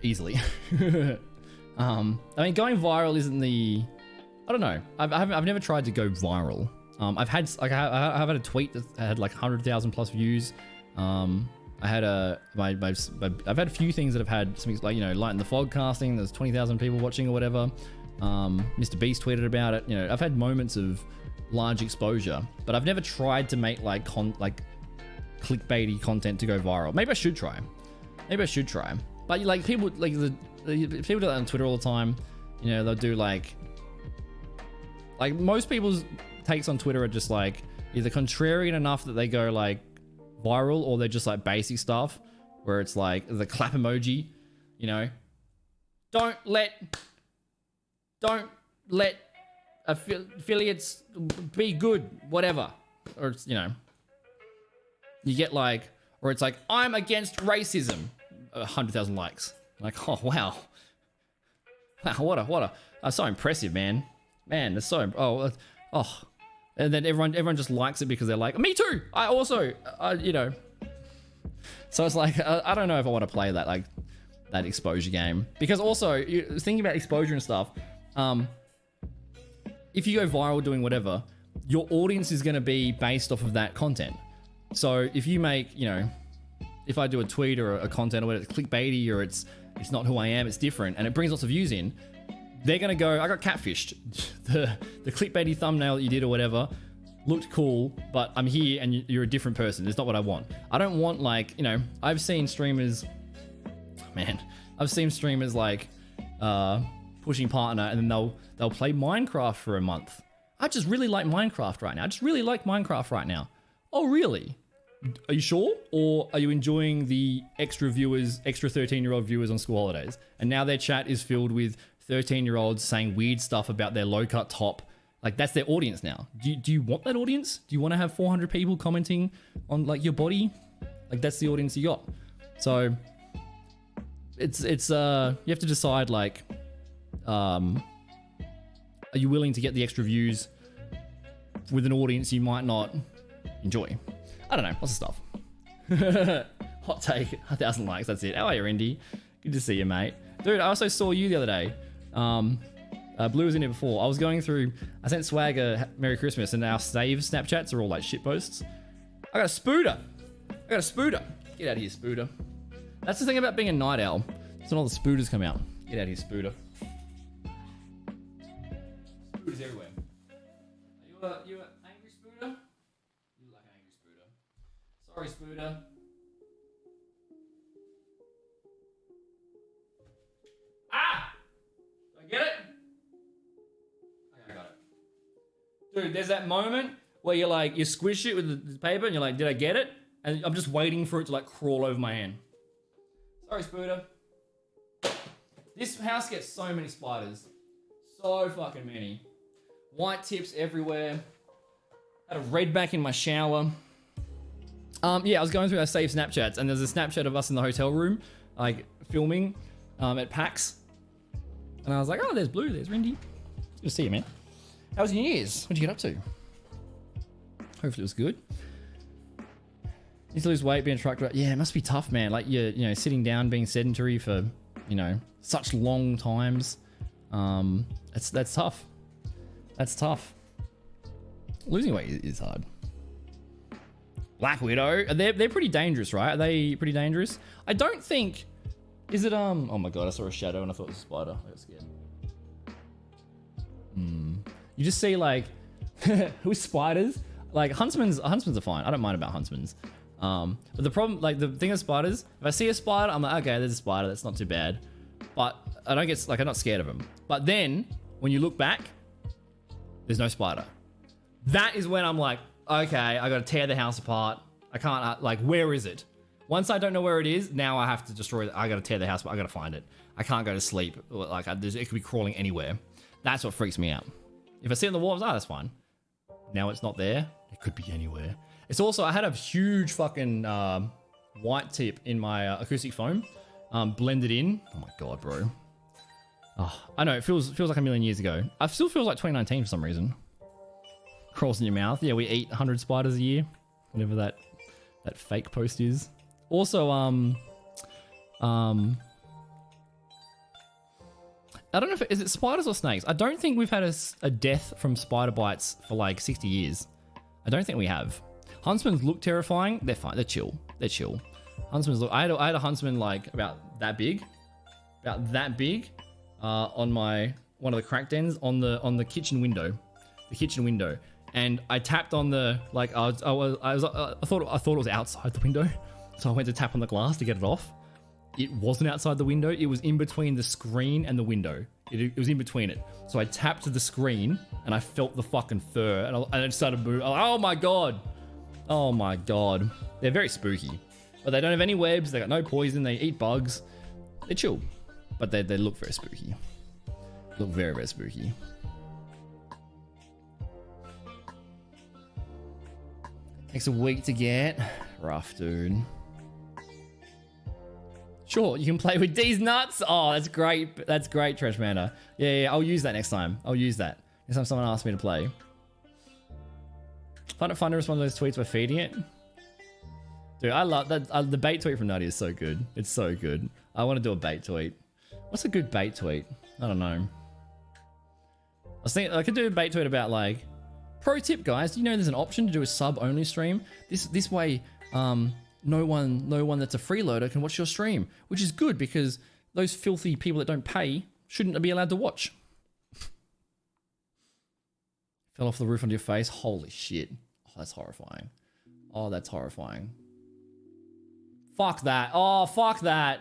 Easily. I mean, going viral isn't the... I don't know. I've never tried to go viral. I've had a tweet that had like 100,000 plus views. I've had a few things that have had something like, you know, Light in the Fog casting. There's 20,000 people watching or whatever. Mr. Beast tweeted about it. You know, I've had moments of large exposure, but I've never tried to make like clickbaity content to go viral. Maybe I should try. But like people the people do that on Twitter all the time. You know, they'll do like most people's takes on Twitter are just like either contrarian enough that they go like viral, or they're just like basic stuff where it's like the clap emoji, you know, don't let affiliates be good, whatever. Or it's, you know, you get like, or it's like, I'm against racism, 100,000 likes. Like, oh wow, what a so impressive, man, that's so and then everyone just likes it because they're like, me too, I also you know. So it's like, I don't know if I want to play that, like that exposure game, because also thinking about exposure and stuff, if you go viral doing whatever, your audience is going to be based off of that content. So if you make, you know, if I do a tweet or a content or whatever, it's clickbaity, or it's not who I am, it's different, and it brings lots of views in, they're going to go, I got catfished. The clickbaity thumbnail that you did or whatever looked cool, but I'm here and you're a different person. It's not what I want. I don't want, like, you know, I've seen streamers like pushing partner, and then they'll play Minecraft for a month. I just really like Minecraft right now. Oh, really? Are you sure? Or are you enjoying the extra 13-year-old viewers on school holidays? And now their chat is filled with 13-year-olds saying weird stuff about their low-cut top. Like, that's their audience now. Do you want that audience? Do you want to have 400 people commenting on, like, your body? Like, that's the audience you got. So it's you have to decide, like, are you willing to get the extra views with an audience you might not enjoy? I don't know, lots of stuff. Hot take, 1,000 likes, that's it. How are you, Indy? Good to see you, mate. Dude, I also saw you the other day. Blue was in here before. I was going through, I sent Swag a Merry Christmas, and our save Snapchats are all like shit posts. I got a spooter. Get out of here, spooter. That's the thing about being a night owl. That's when all the spooters come out. Get out of here, spooter. Spooters everywhere. Are you an angry spooter? You look like an angry spooter. Sorry, spooter. Ah! Did I get it? Okay, I got it. Dude, there's that moment where you're like, you squish it with the paper and you're like, did I get it? And I'm just waiting for it to like crawl over my hand. Sorry, spooter. This house gets so many spiders. So fucking many. White tips everywhere. Had a redback in my shower. Yeah, I was going through our saved Snapchats, and there's a Snapchat of us in the hotel room, like filming at PAX. And I was like, oh, there's Blue, there's Rindy. Good to see you, man. How was your New Year's? What'd you get up to? Hopefully it was good. Need to lose weight, being a truck driver. Yeah, it must be tough, man. Like, you're, you know, sitting down, being sedentary for, you know, such long times. That's tough. That's tough. Losing weight is hard. Black Widow. They're pretty dangerous, right? Are they pretty dangerous? I don't think... Is it, Oh my god, I saw a shadow and I thought it was a spider. I got scared. You just see, like... with spiders... Like, huntsmans are fine. I don't mind about huntsmans. But the problem... Like, the thing with spiders... If I see a spider, I'm like, okay, there's a spider. That's not too bad. But I don't get... Like, I'm not scared of them. But then, when you look back... There's no spider. That is when I'm like... Okay, I gotta tear the house apart. I can't, like, where is it? Once I don't know where it is, now I have to destroy it. I gotta tear the house apart. I gotta find it. I can't go to sleep. Like, it could be crawling anywhere. That's what freaks me out. If I see it on the wall, that's fine. Now it's not there. It could be anywhere. It's also, I had a huge fucking white tip in my acoustic foam. Blended in. Oh my god, bro. Oh, I know, it feels like a million years ago. It still feels like 2019 for some reason. Crawls in your mouth. Yeah, we eat 100 spiders a year. Whatever that fake post is. Also, I don't know if is it spiders or snakes. I don't think we've had a death from spider bites for like 60 years. I don't think we have. Huntsmen look terrifying. They're fine. They're chill. Huntsmen look. I had a huntsman like about that big, on one of the crack dens on the kitchen window. And I tapped on the, like, I thought it was outside the window. So I went to tap on the glass to get it off. It wasn't outside the window. It was in between the screen and the window. It was in between it. So I tapped to the screen and I felt the fucking fur and it started moving. Oh my God. Oh my God. They're very spooky, but they don't have any webs. They got no poison. They eat bugs. They're chill, but they look very spooky. Look very, very spooky. Takes a week to get. Rough, dude. Sure, you can play with these nuts. Oh, that's great. That's great, Trash Manda. Yeah, I'll use that next time. I'll use that. Next time someone asks me to play. Find it fun to respond to those tweets by feeding it. Dude, I love that. The bait tweet from Nutty is so good. It's so good. I want to do a bait tweet. What's a good bait tweet? I don't know. I was thinking I could do a bait tweet about like... Pro tip, guys, do you know there's an option to do a sub-only stream? This way, no one that's a freeloader can watch your stream, which is good because those filthy people that don't pay shouldn't be allowed to watch. Fell off the roof onto your face. Holy shit. Oh, that's horrifying. Oh, that's horrifying. Fuck that. Oh, fuck that.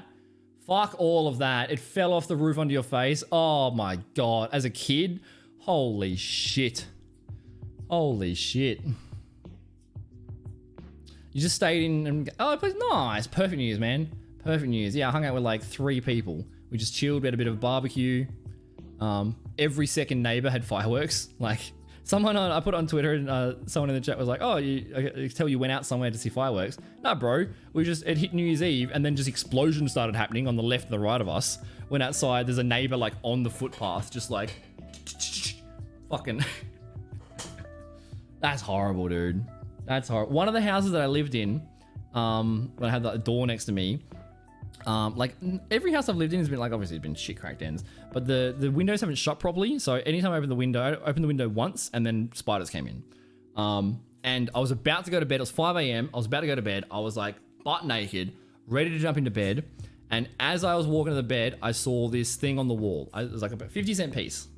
Fuck all of that. It fell off the roof onto your face. Oh my God. As a kid, holy shit. Holy shit. You just stayed in and... Oh, nice. Perfect New Year's, man. Perfect New Year's. Yeah, I hung out with like 3 people. We just chilled. We had a bit of a barbecue. Every second neighbor had fireworks. Like, I put it on Twitter and someone in the chat was like, oh, I can tell you went out somewhere to see fireworks. Nah, bro. It hit New Year's Eve and then just explosions started happening on the left and the right of us. Went outside. There's a neighbor like on the footpath, just like... Fucking... That's horrible, dude. That's horrible. One of the houses that I lived in, when I had the door next to me, like every house I've lived in has been like, obviously it's been shit cracked ends, but the windows haven't shut properly. So anytime I opened the window once and then spiders came in. And I was about to go to bed. It was 5 a.m. I was about to go to bed. I was like butt naked, ready to jump into bed. And as I was walking to the bed, I saw this thing on the wall. It was like a 50-cent piece.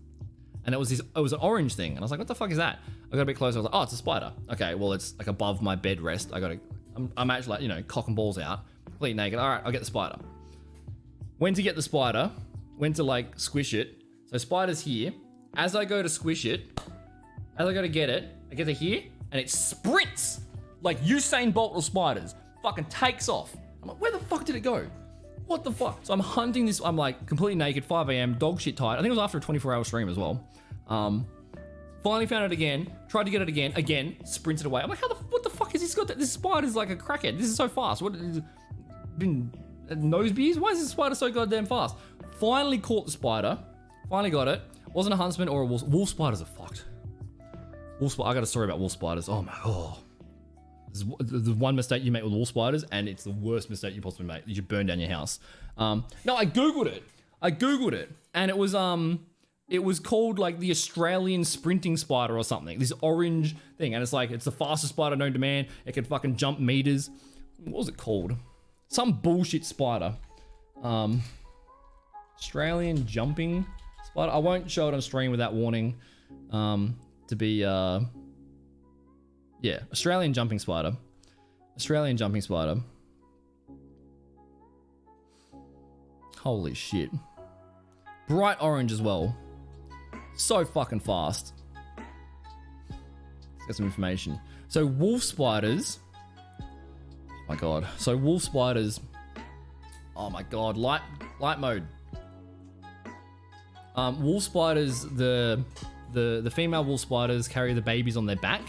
And it was an orange thing. And I was like, what the fuck is that? I got a bit closer. I was like, oh, it's a spider. Okay, well, it's like above my bed rest. I'm actually like, you know, cock and balls out, completely naked. All right, I'll get the spider. Went to get the spider, went to like squish it. So spider's here. As I go to squish it, as I go to get it, I get to here and it sprints like Usain Bolt or spiders. Fucking takes off. I'm like, where the fuck did it go? What the fuck? So I'm hunting this. I'm like completely naked, 5 a.m., dog shit tired. I think it was after a 24-hour stream as well. Finally found it again. Tried to get it again. Sprinted away. I'm like, what the fuck is this got? This spider's like a crackhead. This is so fast. What? Been nose beers? Why is this spider so goddamn fast? Finally caught the spider. Finally got it. Wasn't a huntsman or a wolf. Wolf spiders are fucked. I got a story about wolf spiders. Oh my god. There's one mistake you make with wolf spiders, and it's the worst mistake you possibly make. You burn down your house. No, I googled it, and it was It was called like the Australian sprinting spider or something. This orange thing. And it's like, it's the fastest spider known to man. It can fucking jump meters. What was it called? Some bullshit spider. Australian jumping spider. I won't show it on stream without warning. To be, yeah, Australian jumping spider. Australian jumping spider. Holy shit. Bright orange as well. So fucking fast. Let's get some information. So wolf spiders. Oh my god. So wolf spiders. Oh my god. Light mode. Wolf spiders, the female wolf spiders carry the babies on their back.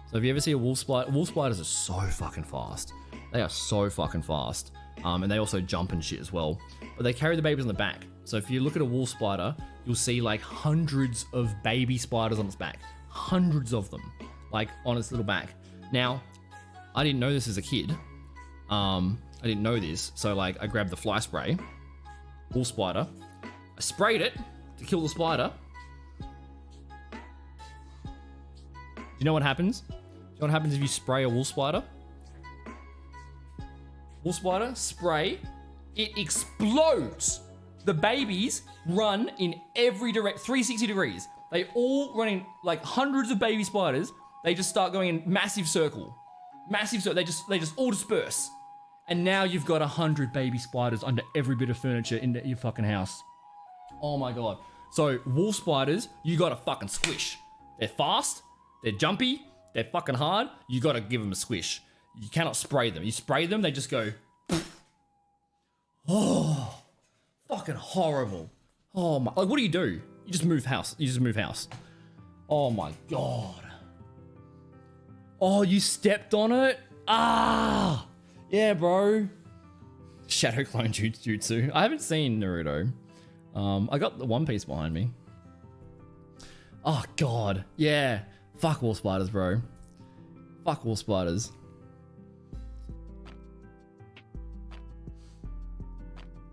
So if you ever see a wolf spiders are so fucking fast. They are so fucking fast. And they also jump and shit as well. But they carry the babies on the back. So if you look at a wolf spider, you'll see like hundreds of baby spiders on its back. Hundreds of them, like on its little back. Now, I didn't know this as a kid. I didn't know this. So like I grabbed the fly spray, wolf spider. I sprayed it to kill the spider. Do you know what happens? Do you know what happens if you spray a wolf spider? Wolf spider, spray, it explodes. The babies run in every 360 degrees. They all run in like hundreds of baby spiders. They just start going in massive circle. Massive circle. They just all disperse. And now you've got 100 baby spiders under every bit of furniture in your fucking house. Oh my god. So wolf spiders, you gotta fucking squish. They're fast, they're jumpy, they're fucking hard. You gotta give them a squish. You cannot spray them. You spray them, they just go. Oh, fucking horrible. Oh my, like what do? You just move house. Oh my god. Oh, you stepped on it? Ah, yeah, bro. Shadow clone jutsu. I haven't seen Naruto. I got the One Piece behind me. Oh god, yeah. Fuck wolf spiders, bro. Fuck wolf spiders.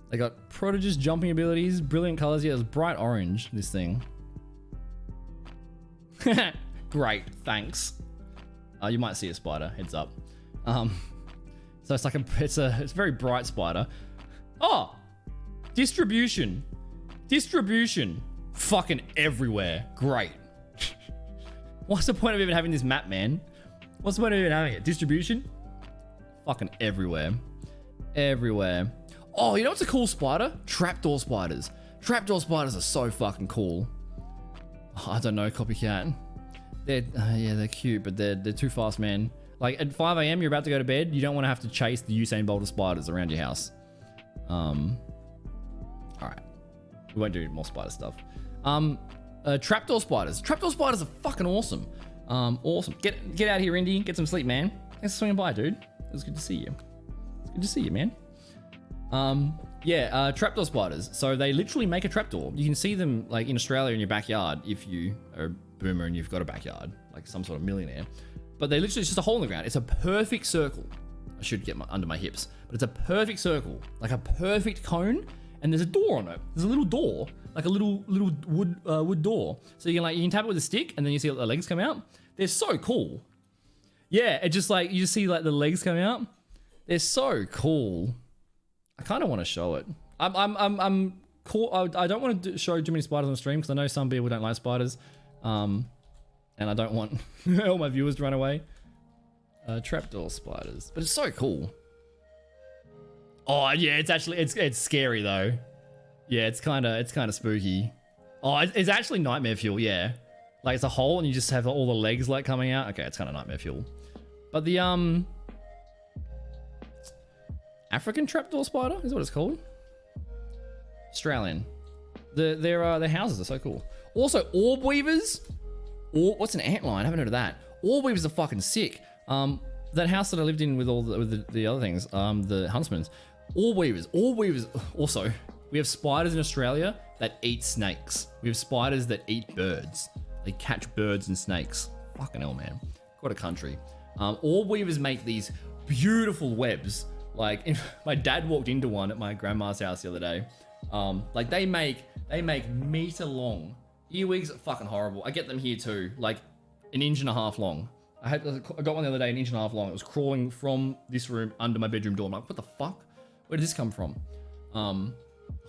They got prodigious jumping abilities, brilliant colors. Yeah, it was bright orange, this thing. Great, thanks. You might see a spider, heads up. So it's like it's a very bright spider. Oh, distribution. Fucking everywhere. Great. What's the point of even having this map, man? What's the point of even having it? Distribution? Fucking everywhere. Everywhere. Oh, you know what's a cool spider? Trapdoor spiders. Trapdoor spiders are so fucking cool. Oh, I don't know, copycat. They're cute, but they're too fast, man. Like at 5 a.m, you're about to go to bed. You don't want to have to chase the Usain Bolt of spiders around your house. All right. We won't do more spider stuff. Trapdoor spiders. Trapdoor spiders are fucking awesome. Awesome. Get out here, Indy. Get some sleep, man. Thanks for swinging by, dude. It was good to see you. It's good to see you, man. Trapdoor spiders. So they literally make a trapdoor. You can see them like in Australia in your backyard if you are a boomer and you've got a backyard, like some sort of millionaire. But they literally, it's just a hole in the ground. It's a perfect circle. I should get under my hips, but it's a perfect circle, like a perfect cone. And there's a door on it. There's a little door, like a little wood door. So you can tap it with a stick, and then you see the legs come out. They're so cool. Yeah, it just like you just see like the legs come out. They're so cool. I kind of want to show it. I'm cool. I don't want to show too many spiders on the stream because I know some people don't like spiders, and I don't want all my viewers to run away. Trapdoor spiders, but it's so cool. Oh yeah, it's actually it's scary though. Yeah, it's kind of spooky. Oh, it's actually nightmare fuel. Yeah, like it's a hole and you just have all the legs like coming out. Okay, it's kind of nightmare fuel. But the African trapdoor spider is what it's called. Australian. Their houses are so cool. Also, orb weavers. What's an antlion? I haven't heard of that. Orb weavers are fucking sick. That house that I lived in with all the other things, the huntsmans. Orb weavers. Also, we have spiders in Australia that eat snakes. We have spiders that eat birds. They catch birds and snakes. Fucking hell, man. What a country. Orb weavers make these beautiful webs. Like, my dad walked into one at my grandma's house the other day. Like they make meter long Earwigs are fucking horrible. I get them here too, like an inch and a half long. I got one the other day, an inch and a half long. It was crawling from this room under my bedroom door. I'm like, what the fuck? Where did this come from?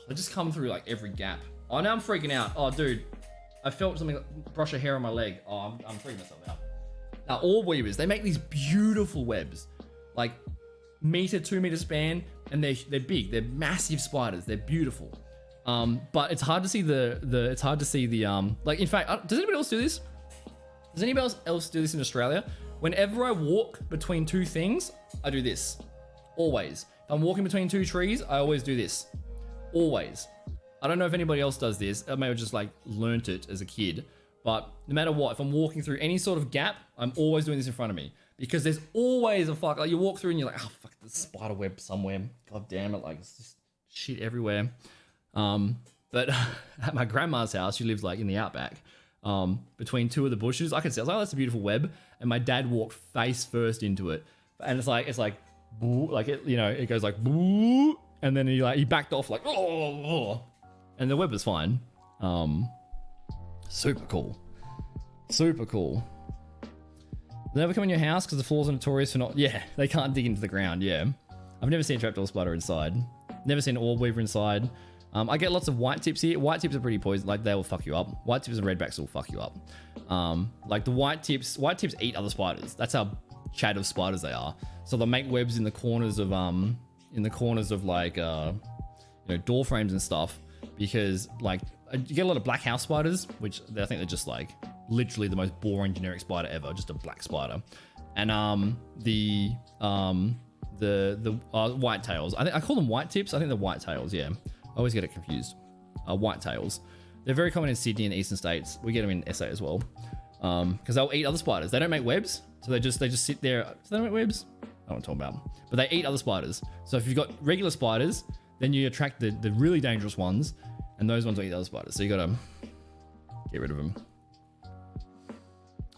They just come through like every gap. Oh, now I'm freaking out. Oh, dude, I felt something brush a hair on my leg. Oh, I'm freaking myself out. Now, all weavers, they make these beautiful webs, like meter, 2 meter span, and they're big. They're massive spiders. They're beautiful. But it's hard to see it's hard to see the like. In fact, does anybody else do this? Does anybody else do this in Australia? Whenever I walk between two things, I do this. Always. If I'm walking between two trees, I always do this. Always. I don't know if anybody else does this. I may have just like learnt it as a kid. But no matter what, if I'm walking through any sort of gap, I'm always doing this in front of me. Because there's always a fuck. Like you walk through and you're like, oh fuck, there's a spider web somewhere. God damn it. Like it's just shit everywhere. But at my grandma's house, she lives like in the outback. Between two of the bushes, I could see. I was like, oh, that's a beautiful web. And my dad walked face first into it. And it's like, boo, like it, you know, it goes like, boo. And then he backed off like, oh. And the web was fine. Super cool. Super cool. They never come in your house because the floors are notorious for not, yeah, they can't dig into the ground, yeah. I've never seen a trapdoor spider inside. Never seen an orb weaver inside. I get lots of white tips here. White tips are pretty poison, like they will fuck you up. White tips and redbacks will fuck you up. Like the white tips eat other spiders. That's how chat of spiders they are. So they'll make webs in the corners of like, you know, door frames and stuff, because like you get a lot of black house spiders, which I think they're just like literally the most boring generic spider ever, just a black spider. And the white tails. I call them white tips. I think they're white tails. Yeah, I always get it confused. White tails. They're very common in Sydney and the eastern states. We get them in SA as well, because they'll eat other spiders. They don't make webs, so they just sit there. Do they make webs? I don't know what I'm talking about. But they eat other spiders. So if you've got regular spiders, then you attract the really dangerous ones, and those ones will eat other spiders. So you gotta get rid of them.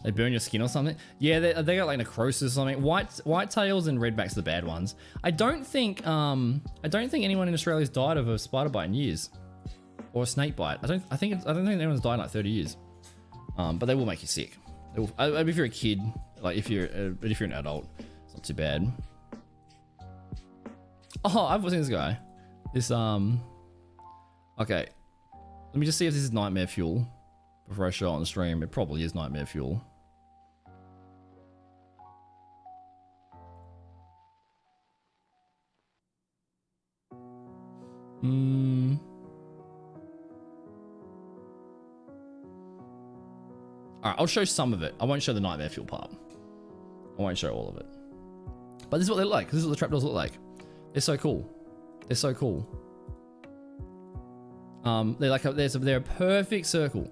They burn your skin or something. Yeah, they got like necrosis or something. White tails and redbacks are the bad ones. I don't think anyone in Australia's died of a spider bite in years, or a snake bite. I don't think anyone's died in like 30 years. But they will make you sick. If you're a kid, like if you're an adult, it's not too bad. Oh, I've seen this guy. This okay. Let me just see if this is nightmare fuel before I show it on the stream. It probably is nightmare fuel. Alright, I'll show some of it. I won't show the nightmare fuel part. I won't show all of it. But this is what they're like. This is what the trapdoors look like. They're so cool. They're so cool. They're a perfect circle.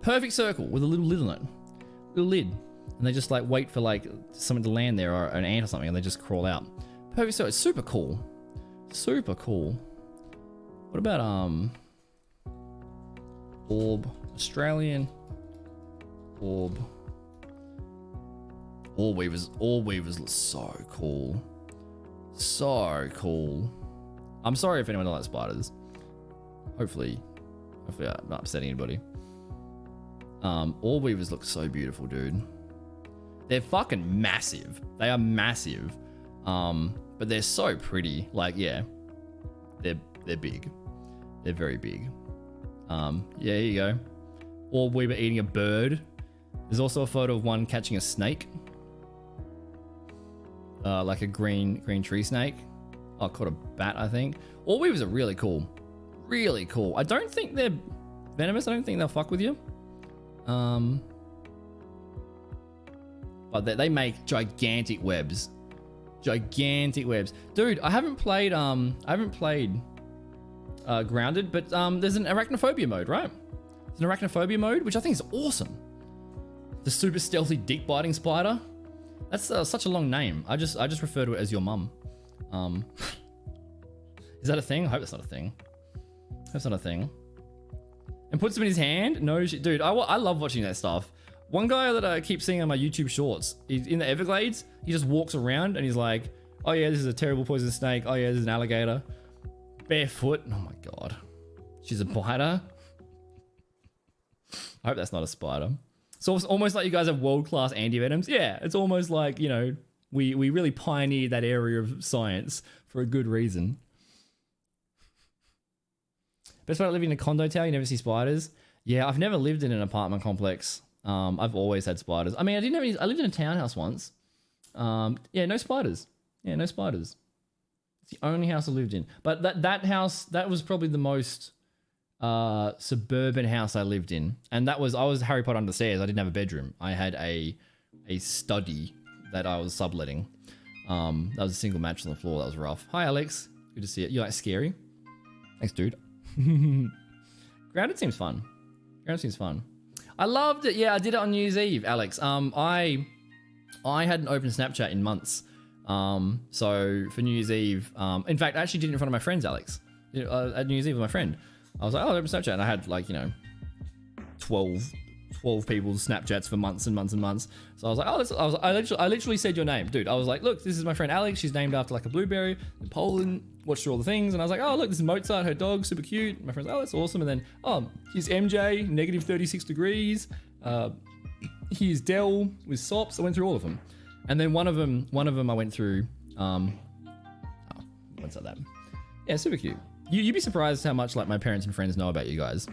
Perfect circle with a little lid on it. Little lid. And they just like wait for like something to land there, or an ant or something, and they just crawl out. Perfect circle. It's super cool. Super cool. What about orb? Australian orb. All weavers look so cool. So cool. I'm sorry if anyone likes spiders. Hopefully I'm not upsetting anybody. All weavers look so beautiful, dude. They're fucking massive. They are massive. But they're so pretty. Like, yeah, they're big. They're very big. Yeah, here you go. Orb weaver eating a bird. There's also a photo of one catching a snake. Like a green tree snake. Oh, caught a bat, I think. Orb weavers are really cool. Really cool. I don't think they're venomous. I don't think they'll fuck with you. But they make gigantic webs. Gigantic webs. Dude, I haven't played Grounded, but there's an arachnophobia mode, right? There's an arachnophobia mode, which I think is awesome. The super stealthy dick biting spider. That's such a long name. I just refer to it as your mum. Is that a thing? I hope that's not a thing. That's not a thing. And puts him in his hand? No shit. Dude, I love watching that stuff. One guy that I keep seeing on my YouTube shorts, he's in the Everglades. He just walks around and he's like, oh yeah, this is a terrible poisonous snake. Oh yeah, this is an alligator. Barefoot. Oh my God. She's a biter. I hope that's not a spider. So it's almost like you guys have world-class antivenoms. Yeah, it's almost like, you know, we really pioneered that area of science for a good reason. Best part of living in a condo tower, you never see spiders. Yeah, I've never lived in an apartment complex. I've always had spiders. I mean, I lived in a townhouse once. Yeah, no spiders. Yeah, no spiders. It's the only house I lived in. But that house, that was probably the most suburban house I lived in. And I was Harry Potter under the stairs. I didn't have a bedroom. I had a study that I was subletting. That was a single mattress on the floor. That was rough. Hi, Alex. Good to see you. You like scary? Thanks, dude. Grounded seems fun. Grounded seems fun. I loved it. Yeah, I did it on New Year's Eve, Alex. I hadn't opened Snapchat in months. So for New Year's Eve, in fact, I actually did it in front of my friends, Alex. At New Year's Eve with my friend. I was like, oh, I'll open Snapchat. And I had like, 12 people's Snapchats for months and months and months. So I was like, I literally said your name, dude. I was like, look, this is my friend Alex. She's named after like a blueberry in Poland. Watched through all the things. And I was like, oh, look, this is Mozart, her dog, super cute. My friend's like, oh, that's awesome. And then, here's MJ, negative 36 degrees. Here's Dell with sops. I went through all of them. And then one of them I went through, what's that? Yeah, super cute. You'd be surprised how much like my parents and friends know about you guys.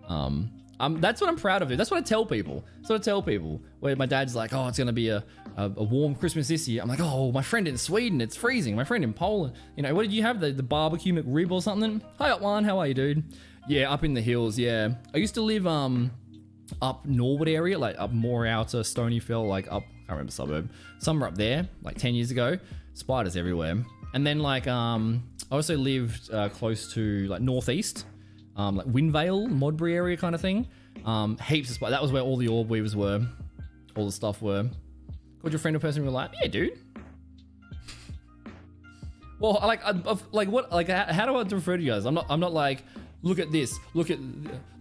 That's what I'm proud of. That's what I tell people. That's what I tell people. Where my dad's like, oh, it's going to be a warm Christmas this year. I'm like, oh, my friend in Sweden, it's freezing. My friend in Poland, what did you have? The barbecue McRib or something? Hi, Otwan, how are you, dude? Yeah, up in the hills, yeah. I used to live up Norwood area, like up more outer Stonyfell, like up, I can't remember the suburb. Somewhere up there, like 10 years ago. Spiders everywhere. And then like, I also lived close to like northeast. Like Windvale, Modbury area kind of thing. Heaps of spiders. That was where all the orb weavers were. All the stuff were. Called your friend a person in real life? Yeah, dude. Well, like what? Like, how do I refer to you guys? I'm not like, look at this. Look at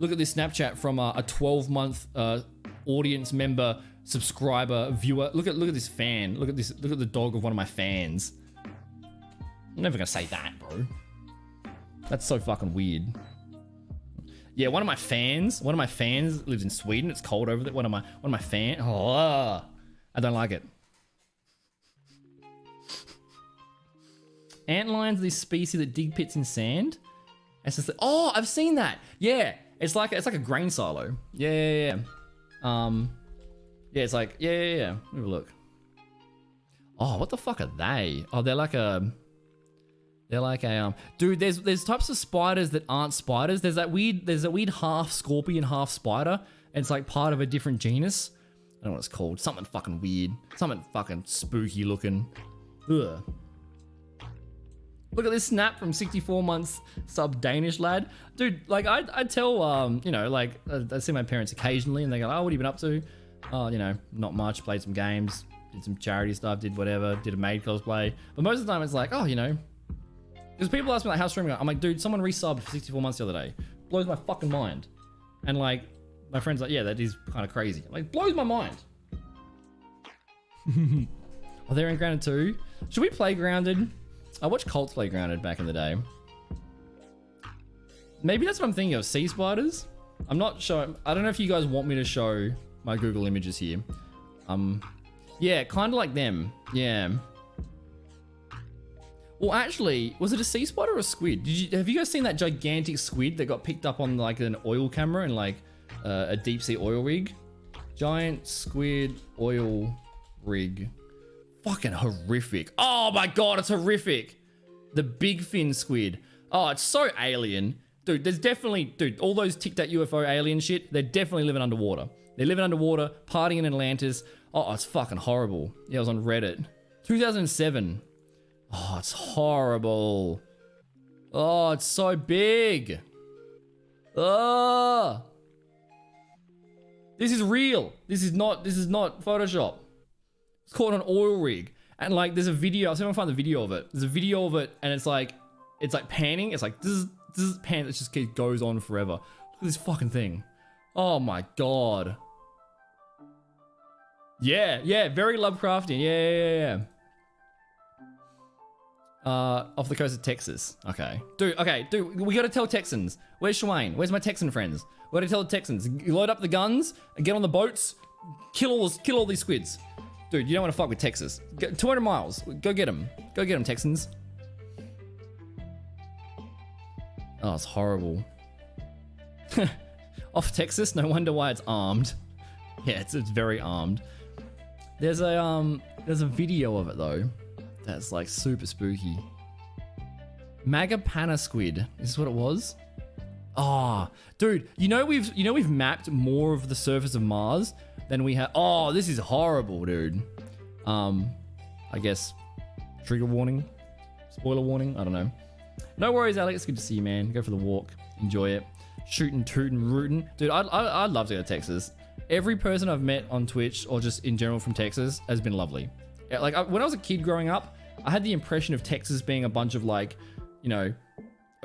this Snapchat from a 12-month audience member, subscriber, viewer. Look at this fan. Look at this. Look at the dog of one of my fans. I'm never gonna say that, bro. That's so fucking weird. Yeah, one of my fans lives in Sweden. It's cold over there. One of my fans. Oh, I don't like it. Antlions are this species that dig pits in sand. It's just, oh, I've seen that. Yeah, it's like a grain silo. Yeah. It's like yeah. Let me have a look. Oh, what the fuck are they? Oh, they're like a dude, there's types of spiders that aren't spiders. There's that weird half scorpion, half spider, and it's like part of a different genus. I don't know what it's called. Something fucking weird. Something fucking spooky looking. Ugh. Look at this snap from 64 months sub Danish lad. Dude, like I tell I see my parents occasionally and they go, oh, what have you been up to? Oh, not much, played some games, did some charity stuff, did whatever, did a maid cosplay. But most of the time it's like, oh, because people ask me like, how's streaming? I'm like, dude, someone resubbed for 64 months the other day. Blows my fucking mind. And like, my friend's like, yeah, that is kind of crazy. Like, blows my mind. Oh, they're in Grounded too? Should we play Grounded? I watched Colts play Grounded back in the day. Maybe that's what I'm thinking of, sea spiders? I'm not sure. I don't know if you guys want me to show my Google images here. Yeah, kind of like them. Yeah. Well, actually, was it a sea spider or a squid? Have you guys seen that gigantic squid that got picked up on like an oil camera and like a deep sea oil rig? Giant squid oil rig. Fucking horrific. Oh my god, it's horrific. The big fin squid. Oh, it's so alien. Dude, there's definitely, all those Tic Tac UFO alien shit, they're definitely living underwater. They're living underwater, partying in Atlantis. Oh, it's fucking horrible. Yeah, I was on Reddit. 2007. Oh, it's horrible. Oh, it's so big. Oh. This is real. This is not Photoshop. It's caught on an oil rig. And like, there's a video. I'll see if I can find the video of it. There's a video of it and it's like panning. It's like, this is pan. It just goes on forever. Look at this fucking thing. Oh my God. Yeah. Very Lovecraftian. Yeah. Off the coast of Texas. Okay. Dude, we gotta tell Texans. Where's Shwayne? Where's my Texan friends? We gotta tell the Texans. You load up the guns and get on the boats. Kill all these squids. Dude, you don't want to fuck with Texas. 200 miles. Go get them. Go get them, Texans. Oh, it's horrible. Off Texas, no wonder why it's armed. Yeah, it's very armed. There's a video of it though. That's like super spooky. Magapana squid. Is this what it was? Oh, dude, you know we've mapped more of the surface of Mars than we have. Oh, this is horrible, dude. I guess trigger warning, spoiler warning. I don't know. No worries, Alex. Good to see you, man. Go for the walk. Enjoy it. Shooting, tooting, rooting. Dude, I'd love to go to Texas. Every person I've met on Twitch or just in general from Texas has been lovely. Like when I was a kid growing up, I had the impression of Texas being a bunch of like, you know,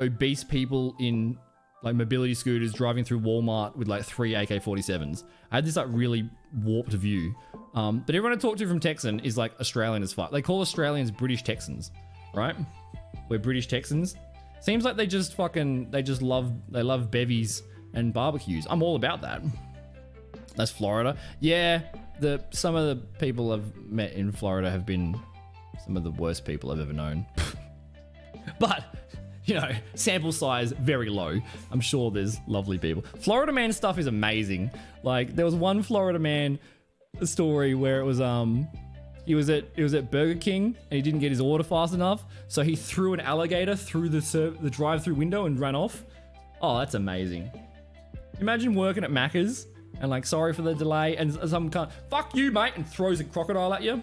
obese people in like mobility scooters driving through Walmart with like 3 AK-47s. I had this like really warped view. But everyone I talk to from Texan is like Australian as fuck. They call Australians British Texans, right? We're British Texans. Seems like they love bevies and barbecues. I'm all about that. That's Florida. Yeah, some of the people I've met in Florida have been some of the worst people I've ever known. But, you know, sample size very low. I'm sure there's lovely people. Florida man stuff is amazing. Like, there was one Florida man story where it was he was at Burger King and he didn't get his order fast enough, so he threw an alligator through the drive-through window and ran off. Oh, that's amazing. Imagine working at Macca's and like, sorry for the delay, and some kind, fuck you, mate, and throws a crocodile at you.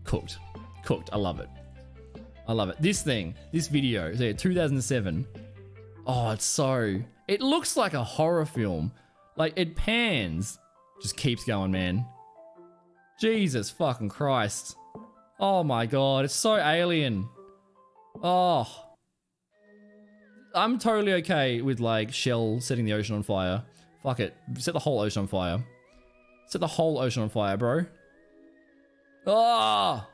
Cooked. I love it. This video, so yeah, 2007. Oh, it looks like a horror film. Like, it pans, just keeps going, man. Jesus fucking Christ. Oh my God, it's so alien. Oh. I'm totally okay with like Shell setting the ocean on fire. Fuck it, set the whole ocean on fire. Set the whole ocean on fire, bro. Oh.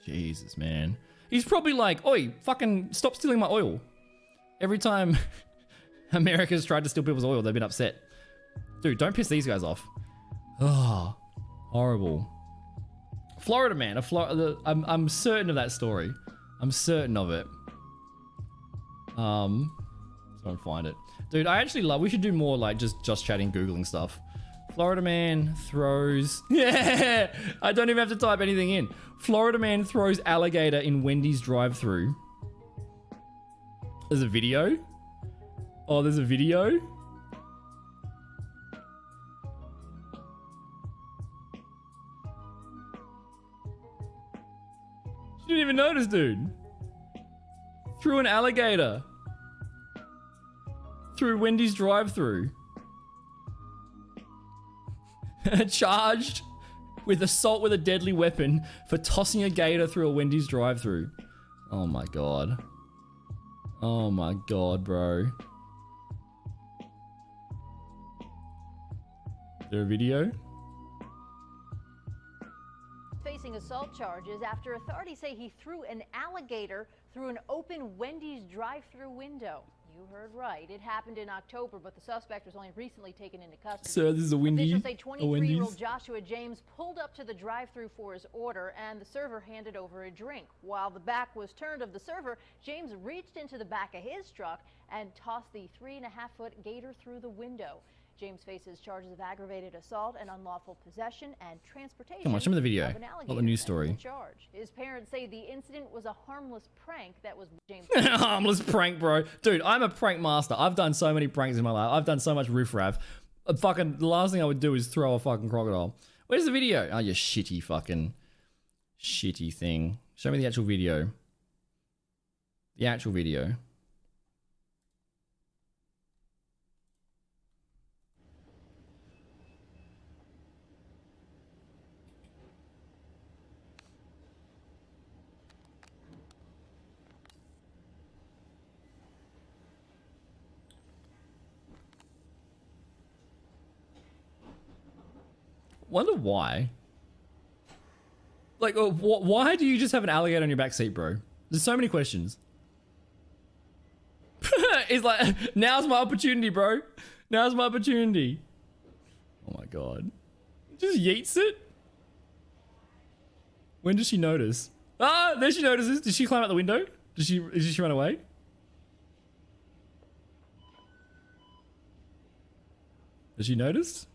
Jesus, man. He's probably like, oi, fucking stop stealing my oil. Every time America's tried to steal people's oil, they've been upset. Dude, don't piss these guys off. Oh, horrible. Florida man, I'm certain of that story. I'm certain of it. So I'll find it. Dude, I actually love, we should do more like just chatting, Googling stuff. Florida man throws, yeah, I don't even have to type anything in. Florida man throws alligator in Wendy's drive-thru. There's a video. Oh, there's a video. You didn't even notice, dude. Threw an alligator through Wendy's drive-thru. Charged with assault with a deadly weapon for tossing a gator through a Wendy's drive-thru. Oh my God. Oh my God, bro. Is there a video? Facing assault charges after authorities say he threw an alligator through an open Wendy's drive-thru window. You heard right. It happened in October, but the suspect was only recently taken into custody. So this is a Wendy's. Officials say 23-year-old Joshua James pulled up to the drive-thru for his order, and the server handed over a drink. While the back was turned of the server, James reached into the back of his truck and tossed the 3.5-foot gator through the window. James faces charges of aggravated assault and unlawful possession and transportation. Come on, show me the video, not the news story. His parents say the incident was a harmless prank that was James. Harmless prank, bro. Dude, I'm a prank master. I've done so many pranks in my life. I've done so much riffraff. The last thing I would do is throw a fucking crocodile. Where's the video? Oh, you shitty thing. Show me the actual video. The actual video. Wonder why. Like, why do you just have an alligator on your back seat, bro? There's so many questions. It's like, now's my opportunity, bro. Now's my opportunity. Oh my god. Just yeets it? When does she notice? Ah, there she notices. Did she climb out the window? Did she run away? Did she notice?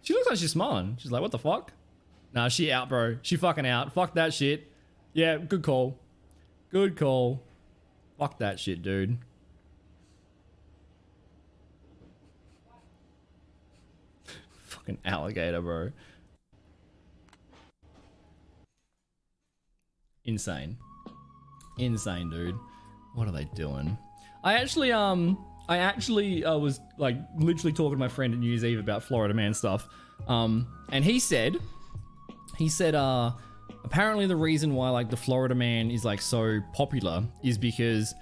She looks like she's smiling. She's like, what the fuck? Nah, she out, bro. She fucking out. Fuck that shit. Yeah, good call. Good call. Fuck that shit, dude. Fucking alligator, bro. Insane. Insane, dude. What are they doing? I actually was like literally talking to my friend at New Year's Eve about Florida man stuff. And he said apparently the reason why like the Florida man is like so popular is because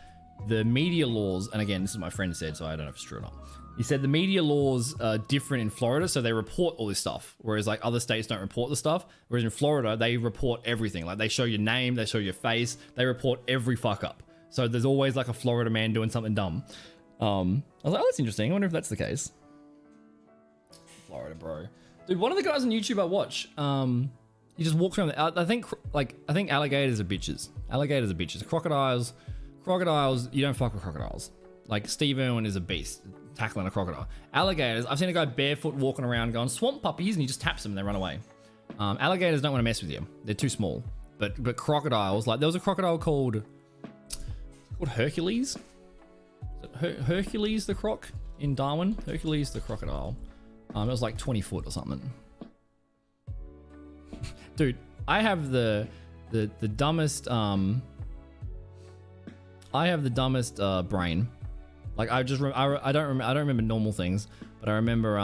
the media laws, and again, this is what my friend said, so I don't know if it's true or not. He said the media laws are different in Florida, so they report all this stuff, whereas like other states don't report the stuff. Whereas in Florida, they report everything. Like they show your name, they show your face, they report every fuck up. So there's always like a Florida man doing something dumb. I was like, oh, that's interesting. I wonder if that's the case. Florida, bro. Dude, one of the guys on YouTube I watch, he just walks around. I think alligators are bitches. Alligators are bitches. Crocodiles, you don't fuck with crocodiles. Like Steve Irwin is a beast tackling a crocodile. Alligators, I've seen a guy barefoot walking around going, swamp puppies, and he just taps them and they run away. Alligators don't want to mess with you. They're too small. But crocodiles, like there was a crocodile called Hercules. Hercules the croc in Darwin. Hercules the crocodile. It was like 20 foot or something. Dude, I have the dumbest brain. Like I don't remember normal things, but I remember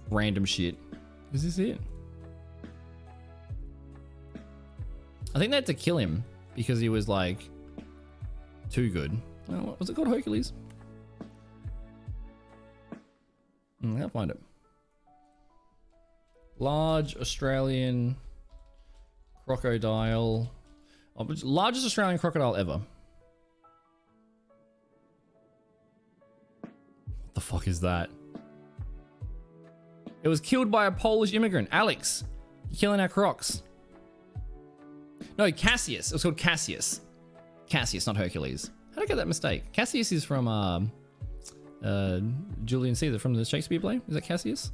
random shit. Is this it? I think they had to kill him because he was like too good. Oh, what was it called? Hercules? I'll find it. Large Australian crocodile. Oh, largest Australian crocodile ever. What the fuck is that? It was killed by a Polish immigrant. Alex, you're killing our crocs. No, Cassius. It was called Cassius. Cassius, not Hercules. How did I get that mistake? Cassius is from Julius Caesar from the Shakespeare play. Is that Cassius?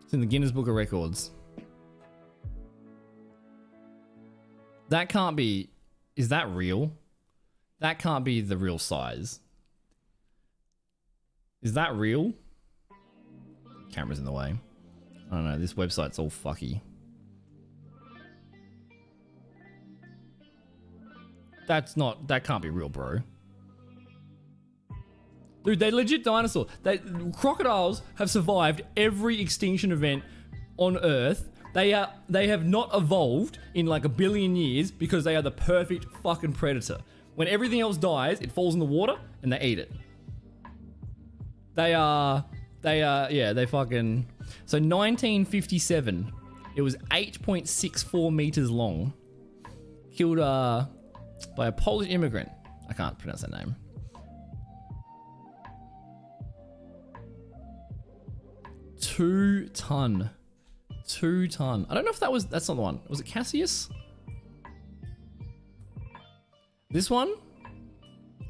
It's in the Guinness Book of Records. That can't be... Is that real? That can't be the real size. Is that real? Camera's in the way. I don't know. This website's all fucky. That can't be real, bro. Dude, they're legit dinosaurs. Crocodiles have survived every extinction event on Earth. They have not evolved in like 1 billion years because they are the perfect fucking predator. When everything else dies, it falls in the water and they eat it. They fucking... So 1957, it was 8.64 meters long. Killed by a Polish immigrant. I can't pronounce that name. Two ton. I don't know if that's not the one. Was it Cassius? This one?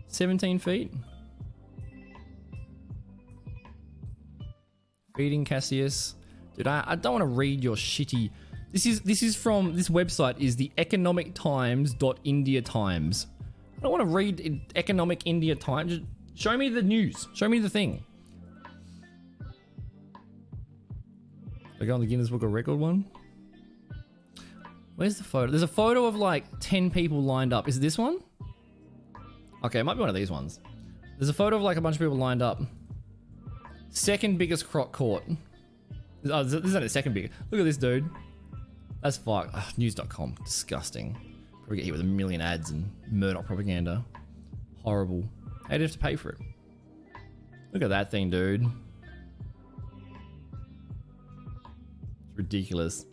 17 feet. Feeding Cassius. Dude, I don't want to read your shitty... This is from... This website is the economictimes.india times. I don't want to read Economic India Times. Just show me the news. Show me the thing. I go on the Guinness Book of Record one. Where's the photo? There's a photo of like 10 people lined up. Is it this one? Okay, it might be one of these ones. There's a photo of like a bunch of people lined up. Second biggest croc caught. Oh, this is not the second biggest. Look at this dude. That's fuck. Ugh, news.com. Disgusting. Probably get hit with 1 million ads and Murdoch propaganda. Horrible. How'd you have to pay for it? Look at that thing, dude. It's ridiculous.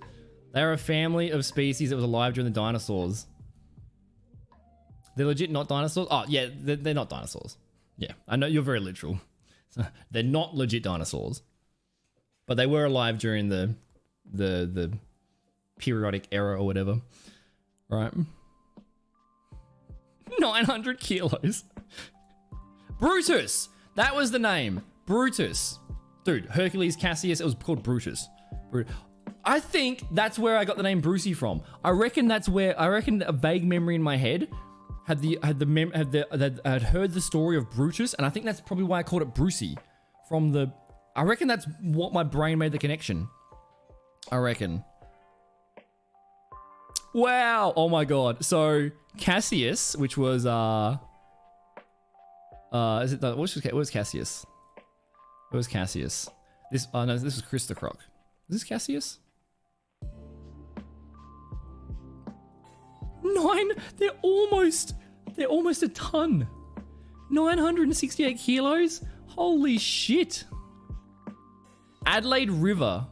They're a family of species that was alive during the dinosaurs. They're legit not dinosaurs? Oh, yeah, they're not dinosaurs. Yeah, I know you're very literal. They're not legit dinosaurs. But they were alive during the periodic era or whatever. Right? 900 kilos. Brutus! That was the name. Brutus. Dude, Hercules Cassius, it was called Brutus. I think that's where I got the name Brucey from. I reckon a vague memory in my head had heard the story of Brutus, and I think that's probably why I called it Brucey. I reckon that's what my brain made the connection. I reckon. Wow! Oh my god. So Cassius, which was what was Cassius? It was Cassius. This was Krista Croc. Is this Cassius? 9. They're almost a ton. 968 kilos. Holy shit. Adelaide River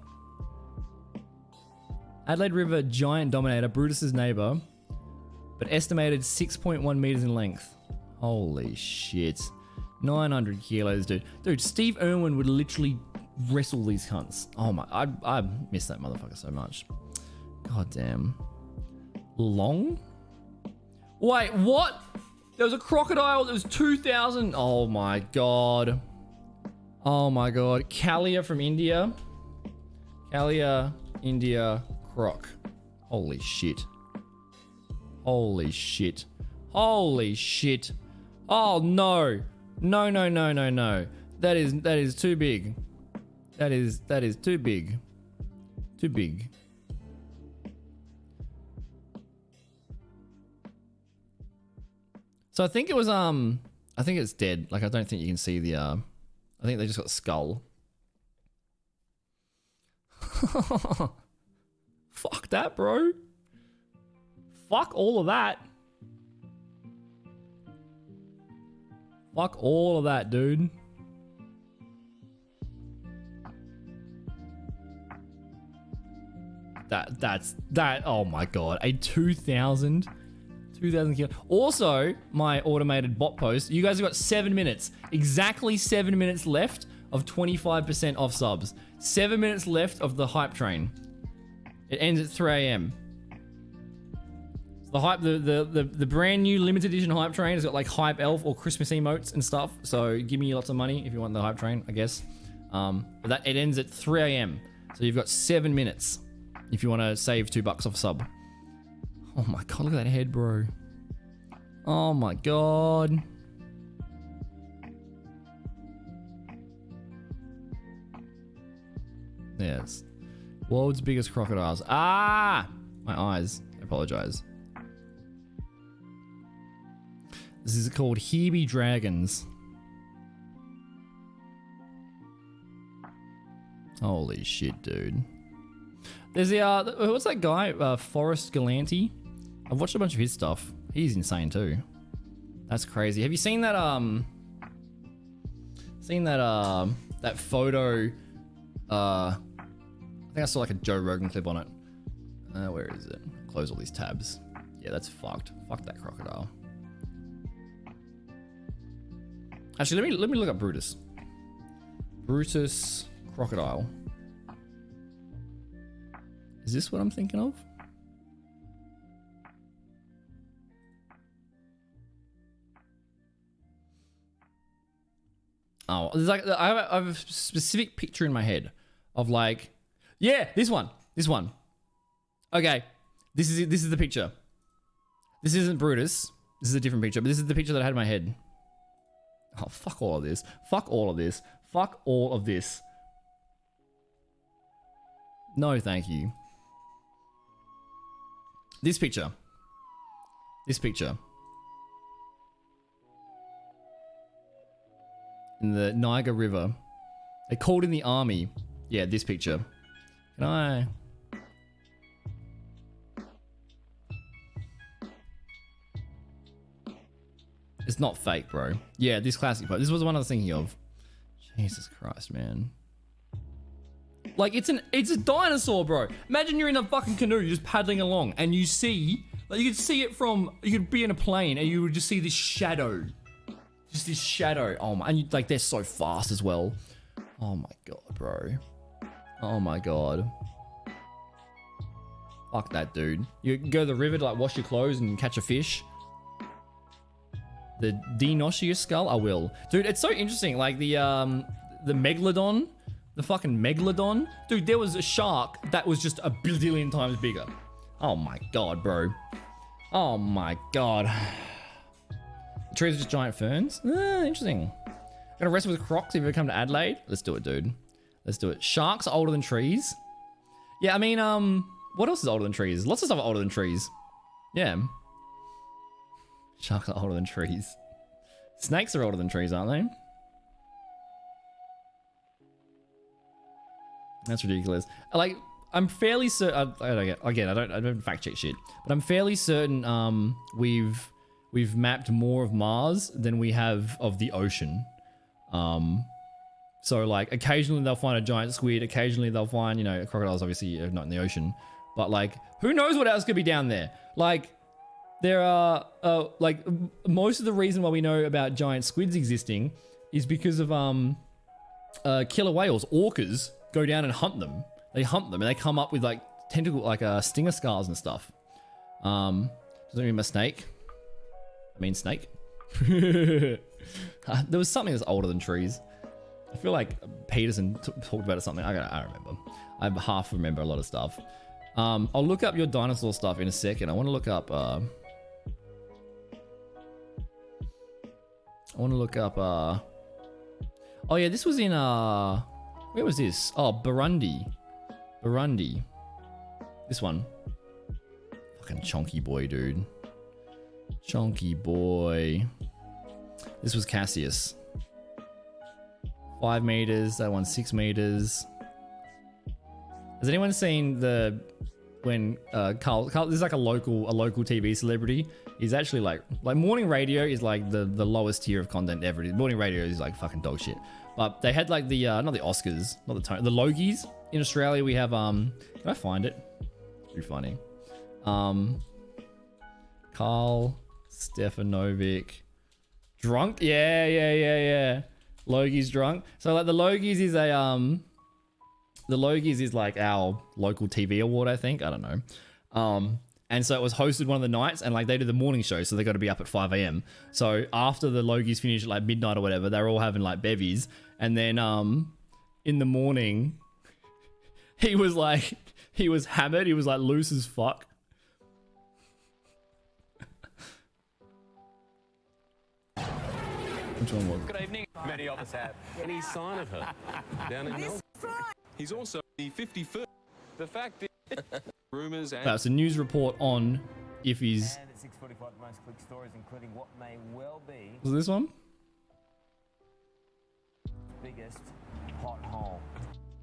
giant dominator, Brutus's neighbor, but estimated 6.1 meters in length. Holy shit. 900 kilos, dude. Dude, Steve Irwin would literally wrestle these cunts. Oh my, I miss that motherfucker so much. God damn. Long? Wait, what? There was a crocodile that was 2,000. Oh my god. Oh my god. Kalia from India. Kalia, India, croc. Holy shit. Holy shit. Holy shit. Oh no. No, no, no, no, no. That is too big. That is too big. Too big. So I think it was I think it's dead. Like I don't think you can see the I think they just got skull. Fuck that, bro. Fuck all of that. Fuck all of that, dude. Oh my god. A 2,000 kilo. Also, my automated bot post, you guys have got 7 minutes. Exactly 7 minutes left of 25% off subs. 7 minutes left of the hype train. It ends at 3 a.m. The brand new limited edition hype train has got like hype elf or Christmas emotes and stuff. So give me lots of money if you want the hype train, I guess. But it ends at 3 a.m. So you've got 7 minutes if you want to save $2 off sub. Oh my god, look at that head, bro. Oh my god. Yes. World's biggest crocodiles. Ah! My eyes. I apologize. This is called Hebe Dragons. Holy shit, dude. There's the, what's that guy? Forrest Galanti? I've watched a bunch of his stuff. He's insane too. That's crazy. Have you seen that, that photo, I think I saw like a Joe Rogan clip on it. Where is it? Close all these tabs. Yeah, that's fucked. Fuck that crocodile. Actually, let me look up Brutus. Brutus crocodile. Is this what I'm thinking of? Oh, there's like I have a specific picture in my head of like, yeah, this one. Okay, this is the picture. This isn't Brutus. This is a different picture, but this is the picture that I had in my head. Oh, fuck all of this. Fuck all of this. Fuck all of this. No, thank you. This picture. This picture. In the Niagara River. They called in the army. Yeah, this picture. Can I... It's not fake, bro. Yeah, this classic boat. This was the one I was thinking of. Jesus Christ, man. Like, it's a dinosaur, bro. Imagine you're in a fucking canoe, you're just paddling along, and you see, like, you could see it from, you could be in a plane, and you would just see this shadow. Just this shadow. Oh my, and you, like, they're so fast as well. Oh my god, bro. Oh my god. Fuck that, dude. You go to the river to, like, wash your clothes and catch a fish. The Dinosaurus skull? I will. Dude, it's so interesting. Like, the Megalodon, the fucking Megalodon. Dude, there was a shark that was just a billion times bigger. Oh my god, bro. Oh my god. The trees are just giant ferns? Interesting. Gonna wrestle with crocs if you ever come to Adelaide? Let's do it, dude. Let's do it. Sharks are older than trees? Yeah, I mean, what else is older than trees? Lots of stuff are older than trees. Yeah. Sharks are older than trees. Snakes are older than trees, aren't they? That's ridiculous. Like, I'm fairly certain. I don't fact check shit, but I'm fairly certain we've mapped more of Mars than we have of the ocean. So like occasionally they'll find a giant squid, occasionally they'll find, you know, crocodiles obviously not in the ocean, but like who knows what else could be down there? Like there are like most of the reason why we know about giant squids existing is because of killer whales. Orcas go down and hunt them. They hunt them and they come up with like tentacle, like stinger scars and stuff. Doesn't mean a snake. I mean snake. There was something that's older than trees. I feel like Peterson talked about it something. I don't remember. I half remember a lot of stuff. I'll look up your dinosaur stuff in a second. I want to look up. Oh yeah, this was in where was this? Oh, Burundi. This one. Fucking chonky boy, dude. Chonky boy. This was Cassius. 5 meters. That one's 6 meters. Has anyone seen when Carl? This is like a local TV celebrity. He's actually like morning radio is like the lowest tier of content ever. Morning radio is like fucking dog shit. But they had like the not the Oscars, not the Logies in Australia. We have can I find it? It's pretty funny. Carl Stefanovic, drunk. Yeah. Logies drunk. So like the Logies is like our local TV award, I think. I don't know. And so it was hosted one of the nights, and like they do the morning show, so they got to be up at 5 a.m. So after the Logies finished at like midnight or whatever, they're all having like bevies, and then in the morning, he was hammered. He was like loose as fuck. Which one was it? Good evening. Many of us have. Any sign of her down in Melbourne? He's also the 51st. The fact is, rumours and... That's a news report on if he's... And at 6:45, the most clicked stories, including what may well be... Was this one? ...biggest pothole.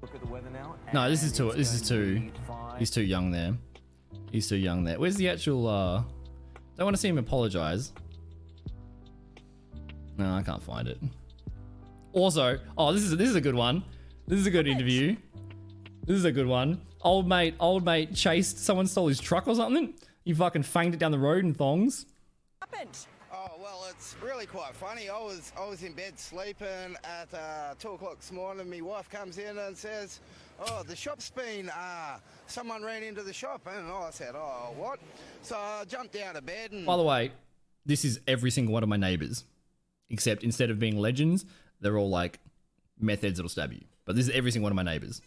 Look at the weather now. No, this is too... He's too young there. He's too young there. Where's the actual... Don't want to see him apologise. No, I can't find it. Also, oh, this is a good one. This is a good interview. This is a good one. Old mate chased, someone stole his truck or something. He fucking fanged it down the road in thongs. Oh, well, it's really quite funny. I was in bed sleeping at 2 o'clock this morning. My wife comes in and says, oh, the shop's been, someone ran into the shop. And I said, oh, what? So I jumped out of bed and... By the way, this is every single one of my neighbours. Except instead of being legends, they're all like meth heads that'll stab you. But this is every single one of my neighbours.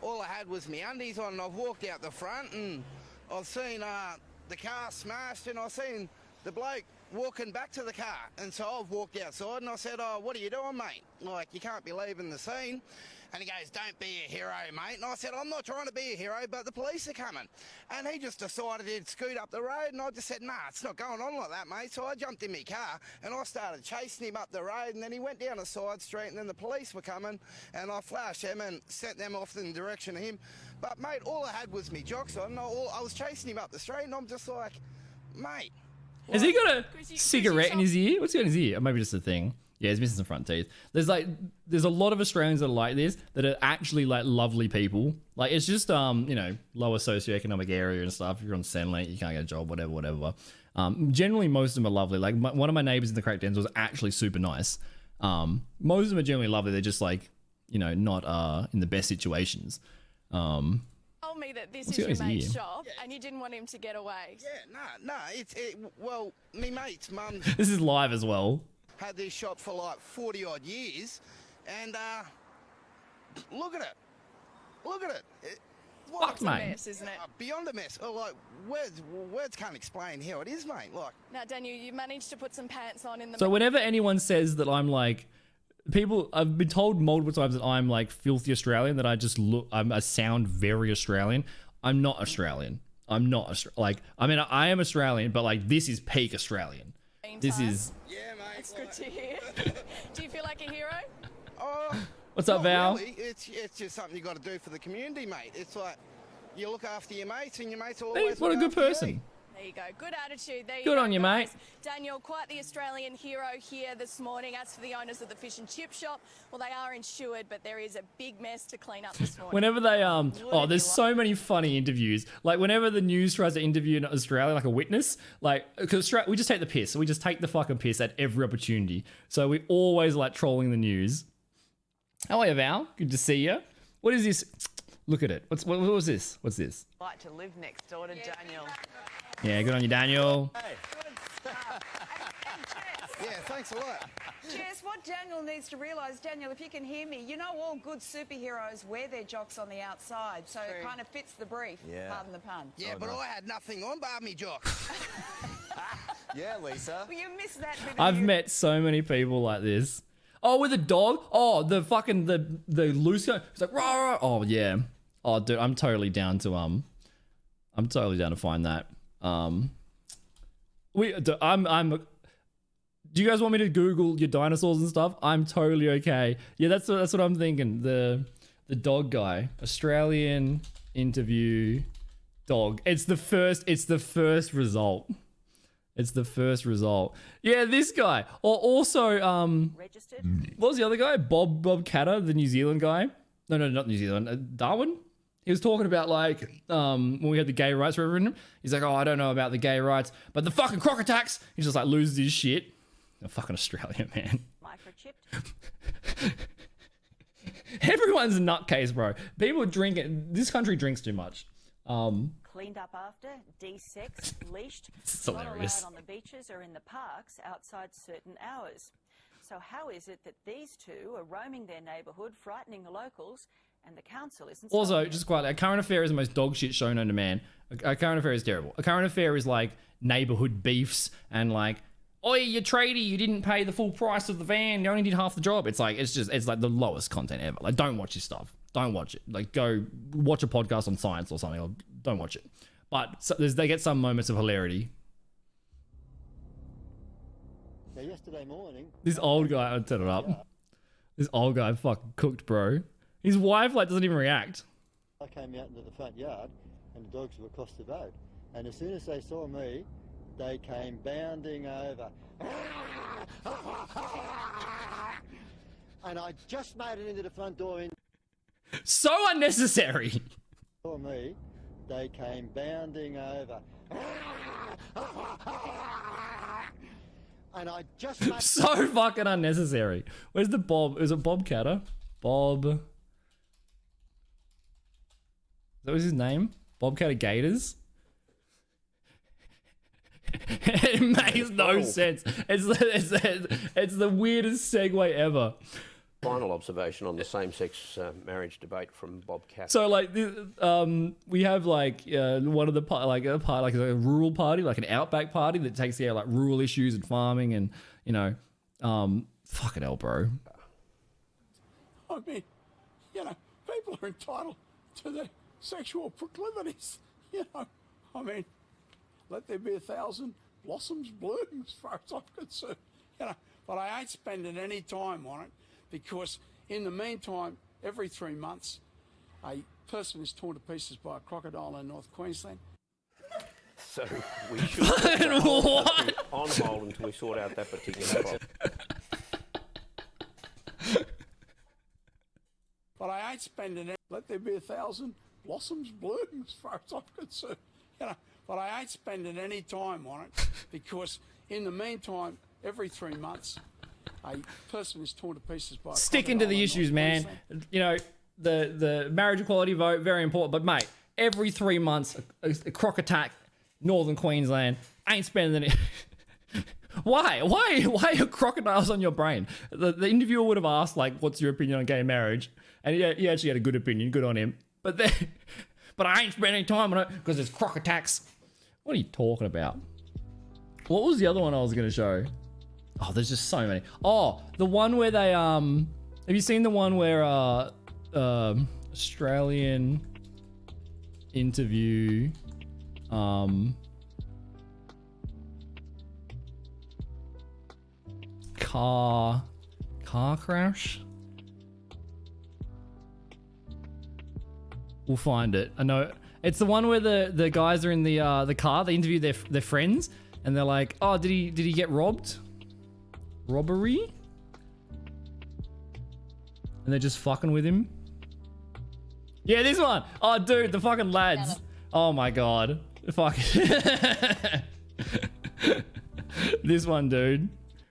All I had was my undies on, and I've walked out the front and I've seen the car smashed, and I've seen the bloke walking back to the car. And so I've walked outside and I said, oh, what are you doing, mate? Like, you can't be leaving the scene. And he goes, don't be a hero, mate. And I said, I'm not trying to be a hero, but the police are coming. And he just decided he'd scoot up the road, and I just said, nah, it's not going on like that, mate. So I jumped in my car, and I started chasing him up the road, and then he went down a side street, and then the police were coming, and I flashed them and sent them off in the direction of him. But, mate, all I had was me jocks on. I was chasing him up the street, and I'm just like, mate, Has he got a cigarette in his ear? What's he got in his ear? Or maybe just a thing. Yeah, he's missing some front teeth. There's a lot of Australians that are like this, that are actually like lovely people. Like it's just you know, lower socioeconomic area and stuff. If you're on Centrelink, you can't get a job, whatever. Generally, most of them are lovely. Like one of my neighbors in the Crackdowns was actually super nice. Most of them are generally lovely. They're just like, you know, not in the best situations. Told me that this is your mate's shop, and you didn't want him to get away. Yeah, no, well, me mate's mum This is live as well. had this shop for like 40 odd years, and look at it. Fuck, It's a mate. mess, isn't it? Beyond a mess. Like words can't explain how it is, mate. Like, Now, Daniel, you managed to put some pants on in the. So whenever anyone says that I'm like, I've been told multiple times that I'm like filthy Australian, that I sound very Australian. I'm not Australian. I mean, I am Australian, but like this is peak Australian. This is. yeah, mate. It's good to hear. Do you feel like a hero? What's up, Not Val? really. It's just something you got to do for the community, mate. It's like you look after your mates, and your mates will Hey, always. what a look good after you. person. There you go. Good attitude. There you Good go, on you, guys. mate. Daniel, quite the Australian hero here this morning. As for the owners of the fish and chip shop, well, they are insured, but there is a big mess to clean up this morning. Whenever they there's so many funny interviews. Like whenever the news tries to interview an Australian, like a witness, like because we just take the piss. We just take the fucking piss at every opportunity. So we always like trolling the news. How are you, Val? Good to see you. What is this? Look at it. What was this? What's this? Like to live next door to Daniel. Yeah, good on you, Daniel. Yeah, thanks a lot. Jess, what Daniel needs to realise, Daniel, if you can hear me, you know all good superheroes wear their jocks on the outside, so it kind of fits the brief, pardon the pun. Yeah, but I had nothing on, bar me jock. Yeah, Lisa. Well, you missed that bit of I've you. met so many people like this. Oh, with a dog? Oh, the fucking the loose guy. It's like rah, rah. Oh yeah. Oh dude, I'm totally down to find that. Do you guys want me to Google your dinosaurs and stuff? I'm totally okay. Yeah, that's what I'm thinking. The dog guy, Australian interview dog. It's the first result. It's the first result. Yeah, this guy. Or also, Registered? what was the other guy? Bob Catter, the New Zealand guy. No, not New Zealand. Darwin. He was talking about like when we had the gay rights referendum. He's like, oh, I don't know about the gay rights, but the fucking croc attacks. He just like loses his shit. A fucking Australian man. Microchipped? Everyone's a nutcase, bro. People drink it. This country drinks too much. Cleaned up after, de-sexed, leashed, It's not hilarious. allowed on the beaches or in the parks outside certain hours. So how is it that these two are roaming their neighbourhood, frightening the locals, and the council isn't Also, stopping just it? quietly, A Current Affair is the most dog shit show known to man. A Current Affair is terrible. A Current Affair is like neighborhood beefs and like, oi, you tradie, you didn't pay the full price of the van, you only did half the job. It's like the lowest content ever. Like, don't watch this stuff. Don't watch it. Like, go watch a podcast on science or something, or don't watch it. But they get some moments of hilarity. Now, yesterday morning, This old guy, I'll turn it up. This old guy fucking cooked, bro. His wife like doesn't even react. I came out into the front yard and the dogs were across the road. And as soon as they saw me, they came bounding over. And I just made it into the front door. So unnecessary. Saw me, they came bounding over. And I just made So fucking unnecessary. Where's the Bob? Is it Bob Catter? Bob. That was his name? Bob Catter Gators? It makes no sense. It's the weirdest segue ever. Final observation on the same-sex marriage debate from Bob Catt. So like, we have like one of the like a rural party, like an outback party that takes care of like rural issues and farming and fucking hell, bro. I mean, people are entitled to their sexual proclivities. I mean, let there be 1,000 blossoms bloom as far as I'm concerned. But I ain't spending any time on it because in the meantime, every 3 months, a person is torn to pieces by a crocodile in North Queensland. So we should put the whole country on hold until we sort out that particular problem. But I ain't spending it. Let there be 1,000 blossoms bloom as far as I'm concerned. You know, but I ain't spending any time on it because in the meantime, every 3 months, a person is torn to pieces by a Sticking to the issues, man. You know, the marriage equality vote, very important. But mate, every 3 months, a croc attack, Northern Queensland, ain't spending it. Why are crocodiles on your brain? The interviewer would have asked, like, what's your opinion on gay marriage? And he actually had a good opinion, good on him. But I ain't spending any time on it because there's croc attacks. What are you talking about? What was the other one I was going to show? Oh, there's just so many. Oh, the one where they, have you seen the one where, Australian interview, car crash? We'll find it. I know it's the one where the guys are in the car. They interview their friends, and they're like, "Oh, did he get robbed? Robbery?" And they're just fucking with him. Yeah, this one. Oh, dude, the fucking lads. Oh my god, fuck. This one, dude.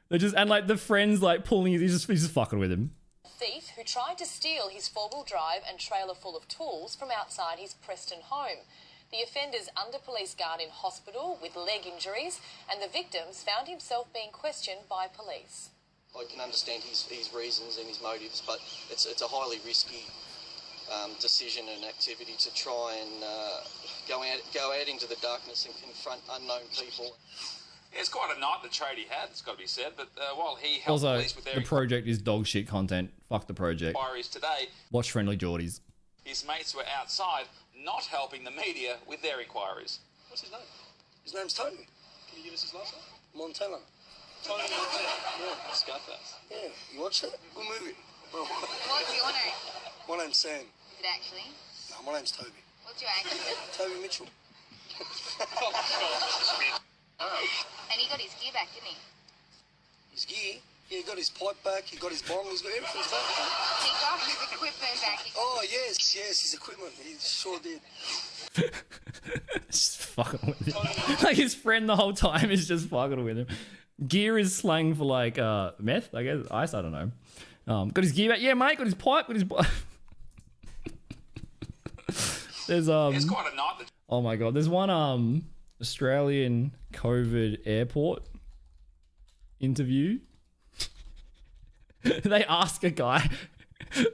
They're just and like the friends like pulling. He's just fucking with him. Thief who tried to steal his four-wheel drive and trailer full of tools from outside his Preston home. The offender's under police guard in hospital with leg injuries, and the victims found himself being questioned by police. I can understand his reasons and his motives, but it's a highly risky decision and activity to try and go out into the darkness and confront unknown people. Yeah, it's quite a night the tradie had, it's got to be said, but while he helped Also, police with their the project is dog shit content. Fuck the project. inquiries today, Watch Friendly Geordies. his mates were outside not helping the media with their inquiries. What's his name? His name's Tony. Can you give us his last name? Montana. Tony Montana. Yeah. Scarface. Yeah. You watch it? Good movie. What's your name? My name's Sam. Is it actually? No, my name's Toby. What's your accent? Toby Mitchell. And he got his gear back, didn't he? His gear? Yeah, he got his pipe back, he got his bomb, he's got everything's back. He got his equipment back. Oh, yes, his equipment. He sure did. Just fucking with him. Like his friend the whole time is just fucking with him. Gear is slang for like meth, I guess. Ice, I don't know. Got his gear back. Yeah, mate, got his pipe, got his There's It's quite a night. Oh my god, there's one Australian COVID airport interview. They ask a guy,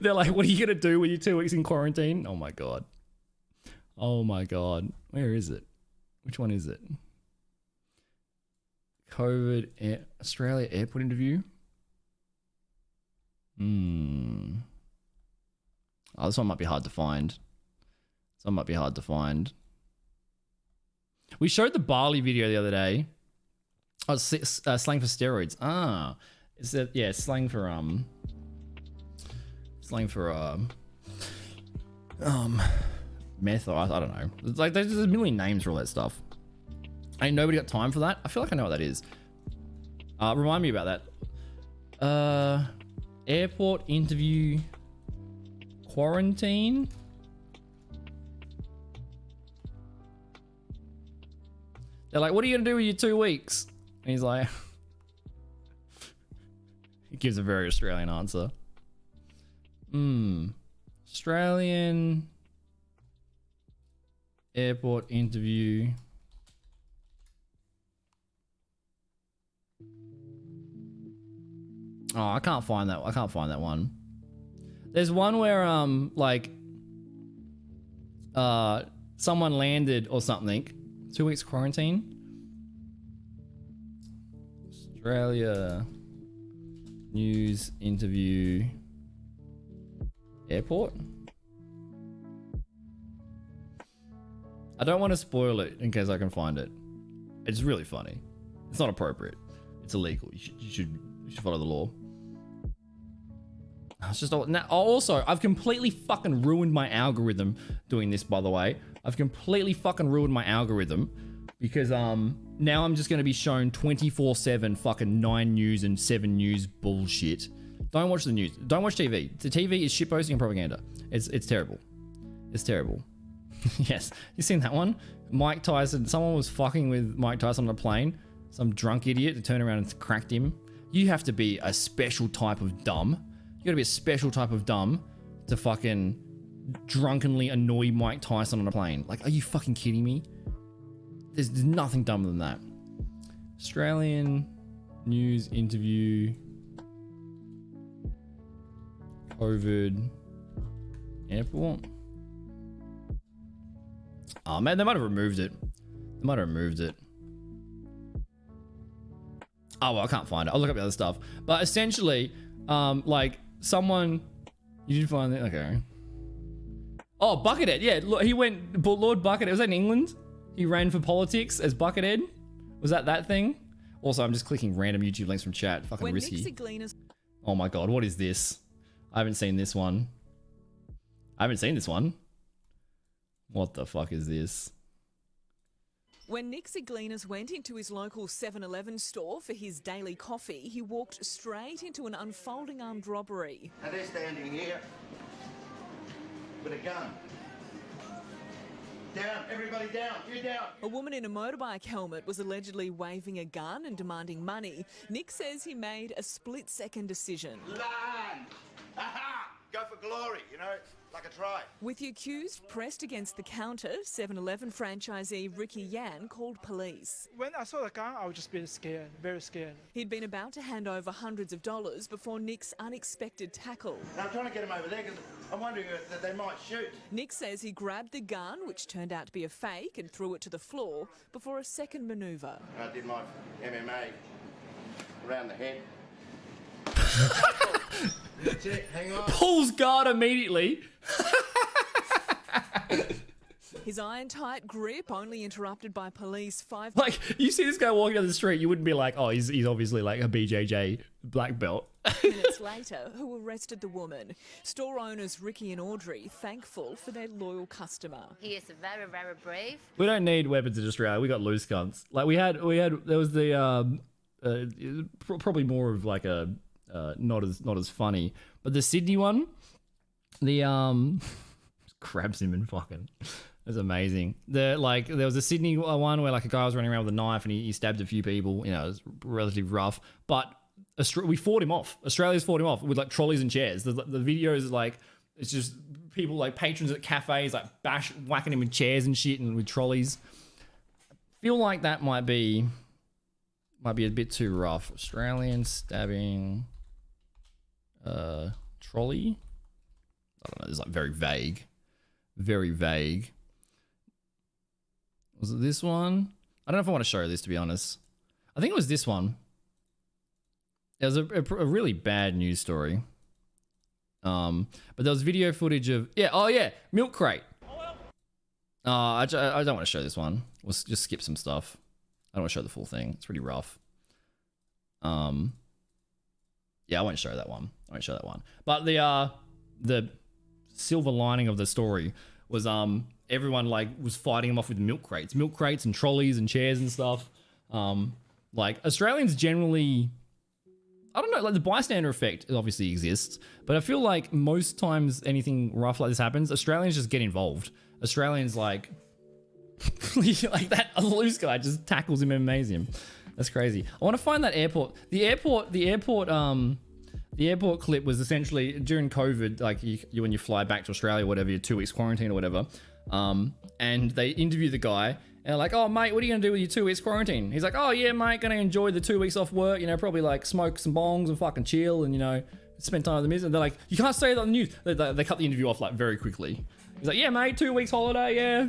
they're like, what are you gonna do with your 2 weeks in quarantine? Oh my god. Oh my god. Where is it? Which one is it? Australia airport interview? Oh, this one might be hard to find. We showed the barley video the other day. Oh, it's slang for steroids. Ah, is it? Yeah, slang for meth. Or I don't know. It's like there's a million names for all that stuff. Ain't nobody got time for that. I feel like I know what that is. Remind me about that. Airport interview quarantine. They're like, what are you gonna do with your 2 weeks? And he's like, he gives a very Australian answer. Australian airport interview. Oh, I can't find that. I can't find that one. There's one where like someone landed or something. 2 weeks quarantine. Australia news interview airport. I don't want to spoil it in case I can find it. It's really funny. It's not appropriate. It's illegal. You should follow the law. It's just now. Also, I've completely fucking ruined my algorithm doing this. By the way, I've completely fucking ruined my algorithm because now I'm just going to be shown 24/7 fucking 9 News and 7 News bullshit. Don't watch the news. Don't watch TV. The TV is shitposting and propaganda. It's terrible. It's terrible. Yes, you seen that one? Mike Tyson. Someone was fucking with Mike Tyson on a plane. Some drunk idiot to turn around and cracked him. You have to be a special type of dumb. You got to be a special type of dumb to fucking drunkenly annoy Mike Tyson on a plane. Like, are you fucking kidding me? There's nothing dumber than that. Australian news interview. COVID airport. Oh man, they might have removed it. They might have removed it. Oh well, I can't find it. I'll look up the other stuff. But essentially, like someone, you did find it. Okay. Oh, Buckethead. Yeah, look, he went. Lord Buckethead. Was that in England? He ran for politics as Buckethead. Was that thing? Also, I'm just clicking random YouTube links from chat. Fucking risky. Oh my god, what is this? I haven't seen this one. What the fuck is this? When Nick Ziglinas went into his local 7-Eleven store for his daily coffee, he walked straight into an unfolding armed robbery. And they're standing here with a gun. Down, everybody down, you down. A woman in a motorbike helmet was allegedly waving a gun and demanding money. Nick says he made a split-second decision. Land! Aha! Go for glory, you know, like a try. With the accused pressed against the counter, 7-Eleven franchisee Ricky Yan called police. When I saw the gun, I was just a bit scared, very scared. He'd been about to hand over hundreds of dollars before Nick's unexpected tackle. Now I'm trying to get him over there because I'm wondering that they might shoot. Nick says he grabbed the gun, which turned out to be a fake, and threw it to the floor before a second manoeuvre. I did my MMA around the head. That's it, hang on. Pulls guard immediately. His iron-tight grip only interrupted by police 5... Like, you see this guy walking down the street, you wouldn't be like, oh, he's obviously like a BJJ black belt. minutes later, who arrested the woman. Store owners Ricky and Audrey thankful for their loyal customer. He is very, very brave. We don't need weapons in Australia. We got loose cunts. Like there was the probably more of like a not as funny, but the Sydney one, the grabs him and fucking. It's amazing. There was a Sydney one where like a guy was running around with a knife and he stabbed a few people. You know, it was relatively rough, but we fought him off. Australia's fought him off with like trolleys and chairs. The video is like, it's just people like patrons at cafes like whacking him with chairs and shit and with trolleys. I feel like that might be a bit too rough. Australian stabbing trolley. I don't know. It's like very vague. Very vague. Was it this one? I don't know if I want to show this, to be honest. I think it was this one. It was a really bad news story. But there was video footage of... Yeah, oh yeah, milk crate. I don't want to show this one. We'll just skip some stuff. I don't want to show the full thing. It's pretty rough. Yeah, I won't show that one. But the silver lining of the story was everyone like was fighting them off with milk crates and trolleys and chairs and stuff. Like Australians generally, I don't know, like the bystander effect obviously exists, but I feel like most times anything rough like this happens, Australians just get involved. Australians like like that a loose guy just tackles him and amazes him. That's crazy. I want to find that airport. The airport clip was essentially during COVID, like you when you fly back to Australia, or whatever, your 2 weeks quarantine or whatever. And they interview the guy and they're like, oh mate, what are you gonna do with your 2 weeks quarantine? He's like, oh yeah mate, gonna enjoy the 2 weeks off work, you know, probably like smoke some bongs and fucking chill and, you know, spend time with the missus. And they're like, you can't say that on the news. They cut the interview off like very quickly. He's like, yeah mate, 2 weeks holiday, yeah.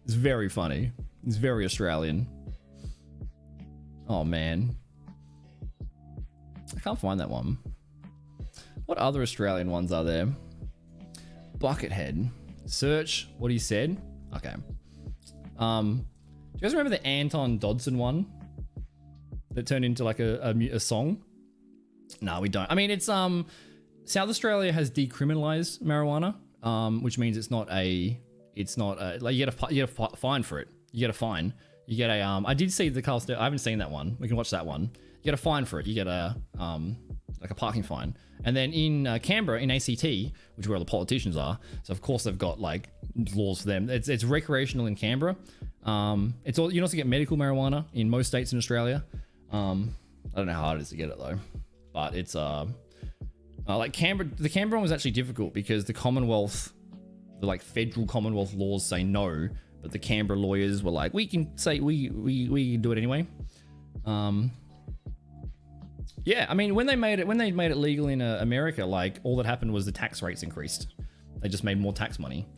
It's very funny. It's very Australian. Oh man. I can't find that one. What other Australian ones are there? Buckethead. Search what he said. Okay. Do you guys remember the Anton Dodson one? That turned into like a song? No, we don't. I mean, it's South Australia has decriminalized marijuana, which means it's not like you get a fine for it. You get a fine You get a I did see the Carl I haven't seen that one. We can watch that one. You get a fine for it. You get a like a parking fine. And then in Canberra, in ACT, which is where all the politicians are, so of course they've got like laws for them. It's recreational in Canberra. It's all, you can also get medical marijuana in most states in Australia. I don't know how hard it is to get it though, but it's like Canberra. The Canberra one was actually difficult because the Commonwealth, the like federal Commonwealth laws say no, but the Canberra lawyers were like, we can say we can do it anyway. Yeah, I mean, when they made it legal in America, like all that happened was the tax rates increased. They just made more tax money.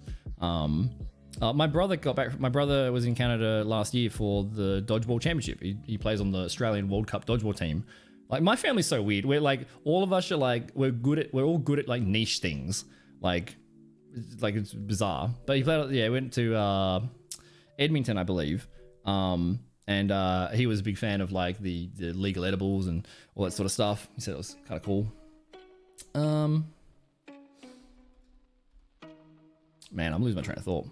My brother got back. My brother was in Canada last year for the dodgeball championship. He plays on the Australian World Cup dodgeball team. Like my family's so weird. We're like all of us are like we're all good at like niche things. Like it's bizarre. But he played. Yeah, went to Edmonton, I believe. And he was a big fan of like the legal edibles and all that sort of stuff. He said it was kind of cool. Man, I'm losing my train of thought.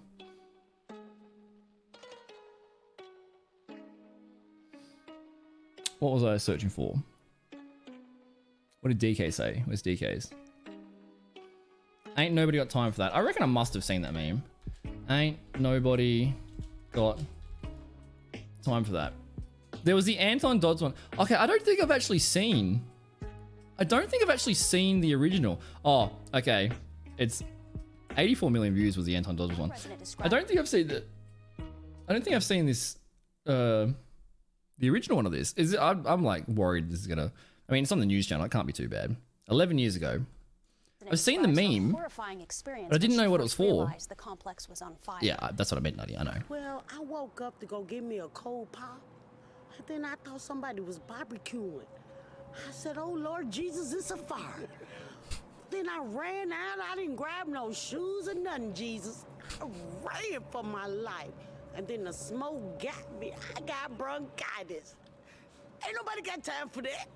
What was I searching for? What did DK say? Where's DK's? Ain't nobody got time for that. I reckon I must have seen that meme. Ain't nobody got time for that. There was the Anton Dodds one. Okay, I don't think I've actually seen the original. Oh, okay. It's 84 million views was the Anton Dodds one. I don't think I've seen this the original one of this. I'm like worried this is gonna, I mean, it's on the news channel, it can't be too bad. 11 years ago. I've seen the meme, but I didn't know what it was for. The complex was on fire. Yeah, that's what I meant, Nutty, I know. Well, I woke up to go get me a cold pop, and then I thought somebody was barbecuing. I said, oh, Lord Jesus, it's a fire. Then I ran out. I didn't grab no shoes or nothing, Jesus. I ran for my life. And then the smoke got me. I got bronchitis. Ain't nobody got time for that.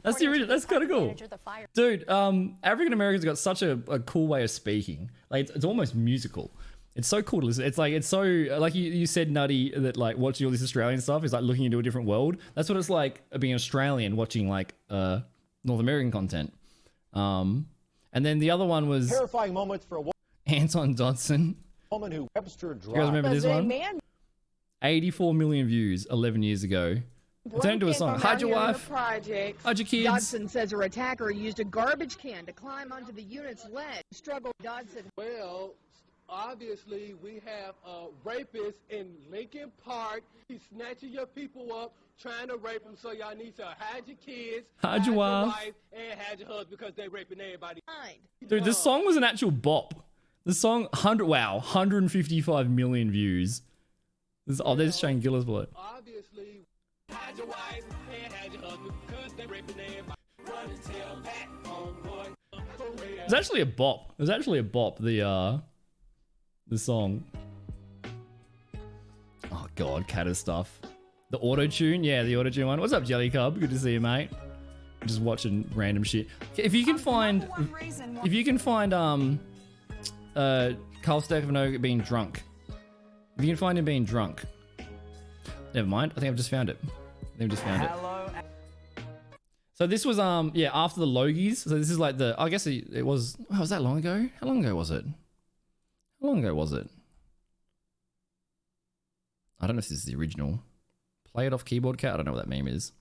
That's the original. That's kind of cool. Dude, African Americans got such a cool way of speaking. Like, it's almost musical. It's so cool to listen. It's so, like you said, Nutty, that like watching all this Australian stuff is like looking into a different world. That's what it's like being Australian watching like North American content. And then the other one was terrifying moments for a woman. Anton Dodson. Woman who Webster Drive. You guys remember this one? 84 million views 11 years ago. It turned into a song. Hide your wife. Hide your kids. Dodson says her attacker used a garbage can to climb onto the unit's ledge. Struggle, Dodson. Well, obviously, we have a rapist in Lincoln Park. He's snatching your people up, trying to rape them. So y'all need to hide your kids, hide your wife, and hide your husband because they're raping everybody. Dude, this song was an actual bop. The song, 155 million views. There's Shane Gillis below. Obviously, hide your wife and hide your husband because they're raping everybody. Run and tell Pat, homeboy. It was actually a bop. It was actually a bop, the song. Oh god, Catter stuff. The auto-tune? Yeah, the auto-tune one. What's up, Jelly Cub? Good to see you, mate. I'm just watching random shit. If you can find Carl Stefano being drunk. If you can find him being drunk. Never mind. I think I've just found it. So this was after the Logies. So this is like I guess it was, was that long ago? How long ago was it? I don't know if this is the original. Play it off keyboard cat. I don't know what that meme is.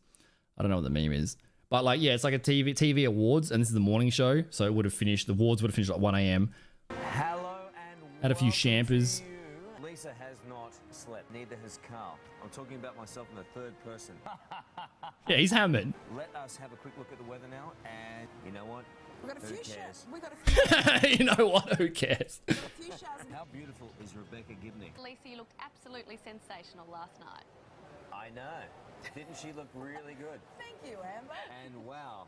But like, yeah, it's like a TV awards, and this is the morning show. So it would have finished. The awards would have finished at 1 a.m. Hello and had a few champers. Lisa has not slept. Neither has Carl. I'm talking about myself in the third person. Yeah, he's hammered. Let us have a quick look at the weather now, and you know what? We got a few showers. You know what? Who cares? How beautiful is Rebecca Gibney? Lisa, you looked absolutely sensational last night. I know. Didn't she look really good? Thank you, Amber. And wow.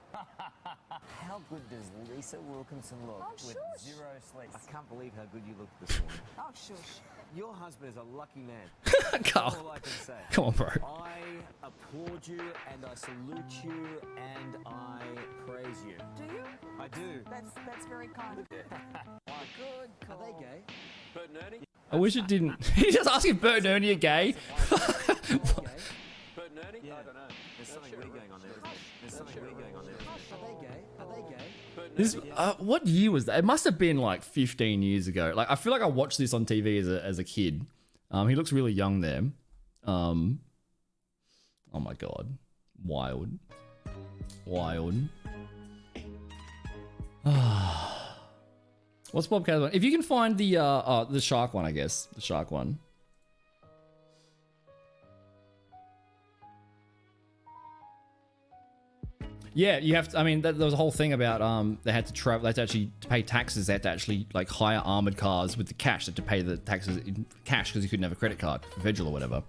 How good does Lisa Wilkinson look with zero sleep? I can't believe how good you looked this morning. Oh, shush. Your husband is a lucky man. Carl. That's all I can say. Come on, bro. I applaud you and I salute you and I praise you. Do you? I do. That's very kind. Good call. Are they gay? Bert and Ernie? I wish it didn't. He just asked if Bert and Ernie are gay. Bert and Ernie? Yeah. I don't know. There's something weird going on there, isn't there? There's something weird going on there, isn't there? Are they gay? Are they gay? This, what year was that? It must have been like 15 years ago. Like, I feel like I watched this on TV as a kid. He looks really young there. Oh my god, wild. What's Bobcat one? If you can find the shark one, I guess the shark one. Yeah, you have to. I mean, there was a whole thing about they had to travel. They had to actually pay taxes. They had to actually like hire armored cars with the cash. They had to pay the taxes in cash because you couldn't have a credit card for federal or whatever.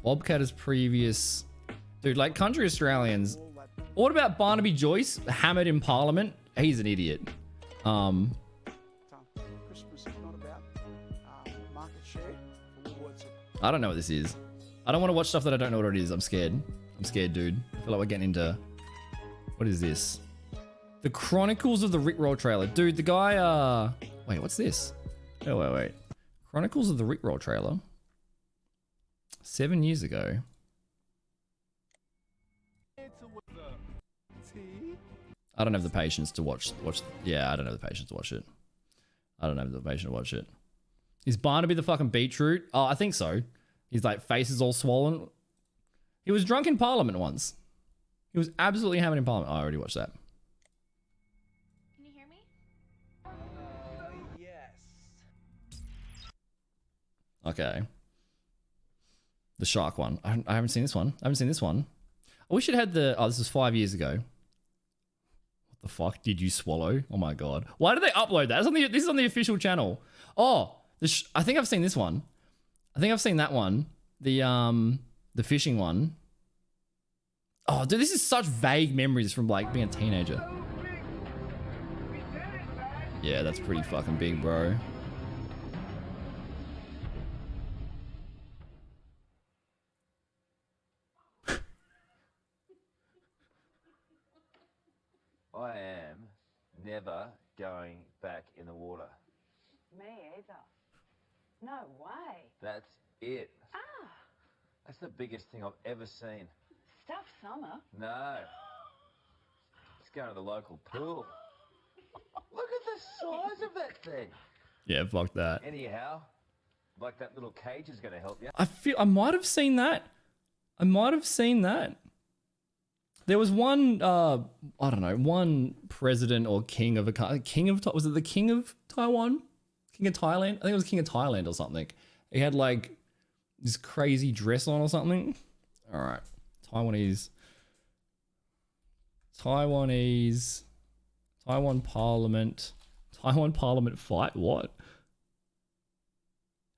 Bobcat is previous, dude. Like country Australians. What about Barnaby Joyce hammered in Parliament? He's an idiot. Christmas is not about market share for Woolworths. I don't know what this is. I don't want to watch stuff that I don't know what it is. I'm scared. I'm scared, dude. I feel like we're getting into... What is this? The Chronicles of the Rickroll trailer. Dude, the guy, Wait, what's this? Oh, wait. Chronicles of the Rickroll trailer. 7 years ago. I don't have the patience to watch... Yeah, I don't have the patience to watch it. I don't have the patience to watch it. Is Barnaby the fucking beetroot? Oh, I think so. His like face is all swollen. He was drunk in Parliament once. He was absolutely hammered in Parliament. Oh, I already watched that. Can you hear me? Yes. Okay. The shark one. I haven't seen this one. I wish it had the... Oh, this was 5 years ago. What the fuck did you swallow? Oh my god. Why did they upload that? This is on the official channel. Oh, I think I've seen this one. I think I've seen that one. The fishing one. Oh, dude, this is such vague memories from like being a teenager. Yeah, that's pretty fucking big, bro. I am never going back in the water. Me either. No way. That's it. Ah, That's the biggest thing I've ever seen. stuff summer. No. Let's go to the local pool. Look at the size of that thing. Yeah, fuck that. Anyhow, like that little cage is going to help you. I feel I might have seen that. There was one, I don't know, one president or king of was it the king of Taiwan? King of Thailand? I think it was king of Thailand or something. He had like this crazy dress on or something. All right. Taiwan Parliament fight. What?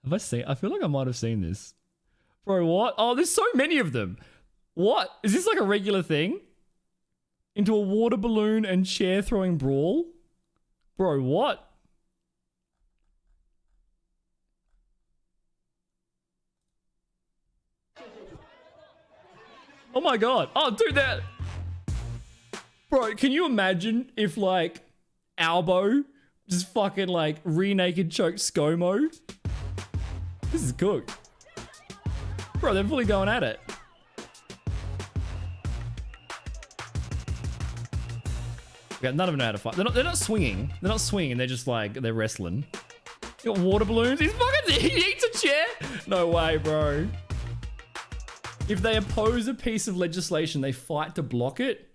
Have I seen? I feel like I might have seen this. Bro, what? Oh, there's so many of them. What? Is this like a regular thing? Into a water balloon and chair throwing brawl? Bro, what? Oh my god. Oh, dude, that... Bro, can you imagine if, like, Albo just fucking, like, re-naked choked ScoMo? This is cooked. Bro, they're fully going at it. Yeah, none of them know how to fight. They're not swinging. They're not swinging. They're just, like, they're wrestling. You got water balloons? He's fucking... He eats a chair? No way, bro. If they oppose a piece of legislation, they fight to block it.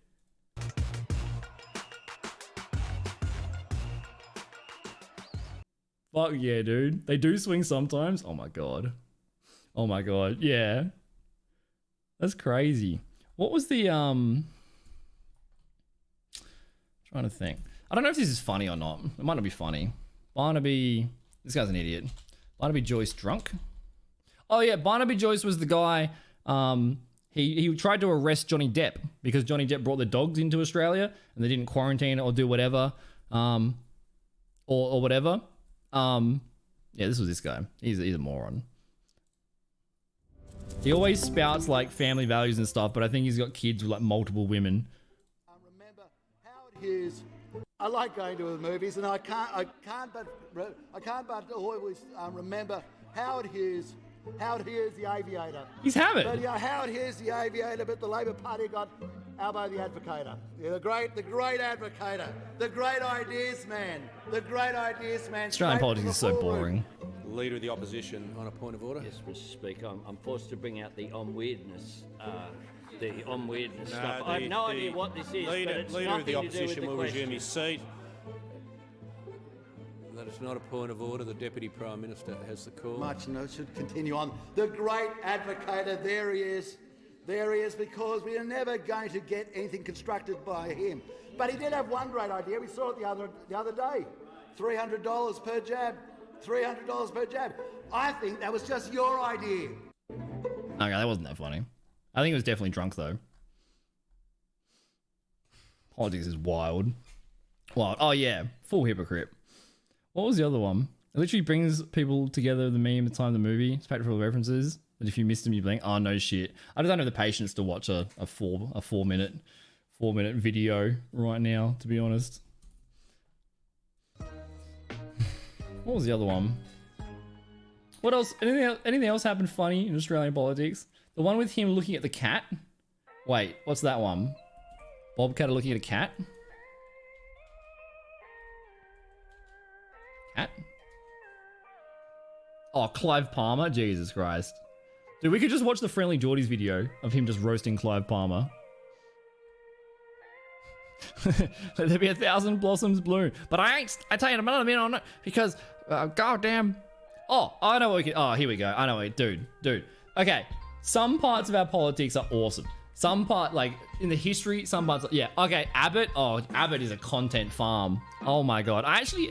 Fuck yeah, dude. They do swing sometimes. Oh my god. Oh my god. Yeah. That's crazy. What was the trying to think. I don't know if this is funny or not. It might not be funny. Barnaby, this guy's an idiot. Barnaby Joyce drunk? Oh yeah, Barnaby Joyce was the guy. He tried to arrest Johnny Depp because Johnny Depp brought the dogs into Australia and they didn't quarantine or do whatever, or whatever. Yeah, this was this guy. He's a moron. He always spouts like family values and stuff, but I think he's got kids with like multiple women. Remember how it is I like going to the movies, and I can't but always remember Howard Hughes, the aviator. He's Howard. But yeah, Howard Hughes, the aviator, but the Labor Party got Albo the advocator. Yeah, the great advocator, the great ideas man, Australian politics is so boring. Leader of the opposition on a point of order. Yes, Mr. Speaker, I'm forced to bring out the weirdness. Weirdness No, stuff. I have no idea what this is, leader, but it's leader nothing of the to do with opposition the will resume question. his seat. That is not a point of order. The Deputy Prime Minister has the call. Much no should continue on. The great advocator, there he is, because we are never going to get anything constructed by him. But he did have one great idea. We saw it the other day. $300 per jab. $300 per jab. I think that was just your idea. Okay, that wasn't that funny. I think it was definitely drunk though. Politics is wild. Wild. Oh yeah, full hypocrite. What was the other one? It literally brings people together, the meme, the time of the movie. It's packed full of references. That if you missed them, you're blank. Oh no shit. I just don't have the patience to watch a 4 minute video right now, to be honest. What was the other one? What else? Anything else happened funny in Australian politics? The one with him looking at the cat? Wait, what's that one? Bobcat looking at a cat? Cat? Oh, Clive Palmer? Jesus Christ. Dude, we could just watch the Friendly Geordies video of him just roasting Clive Palmer. Let there be 1,000 blossoms bloom. But I tell you, I'm not a minute on it because, goddamn. Oh, I know what we can. Oh, here we go. I know what. Dude. Okay. Some parts of our politics are awesome. Some part, like, in the history, some parts, yeah. Okay, Abbott. Oh, Abbott is a content farm. Oh my God. I actually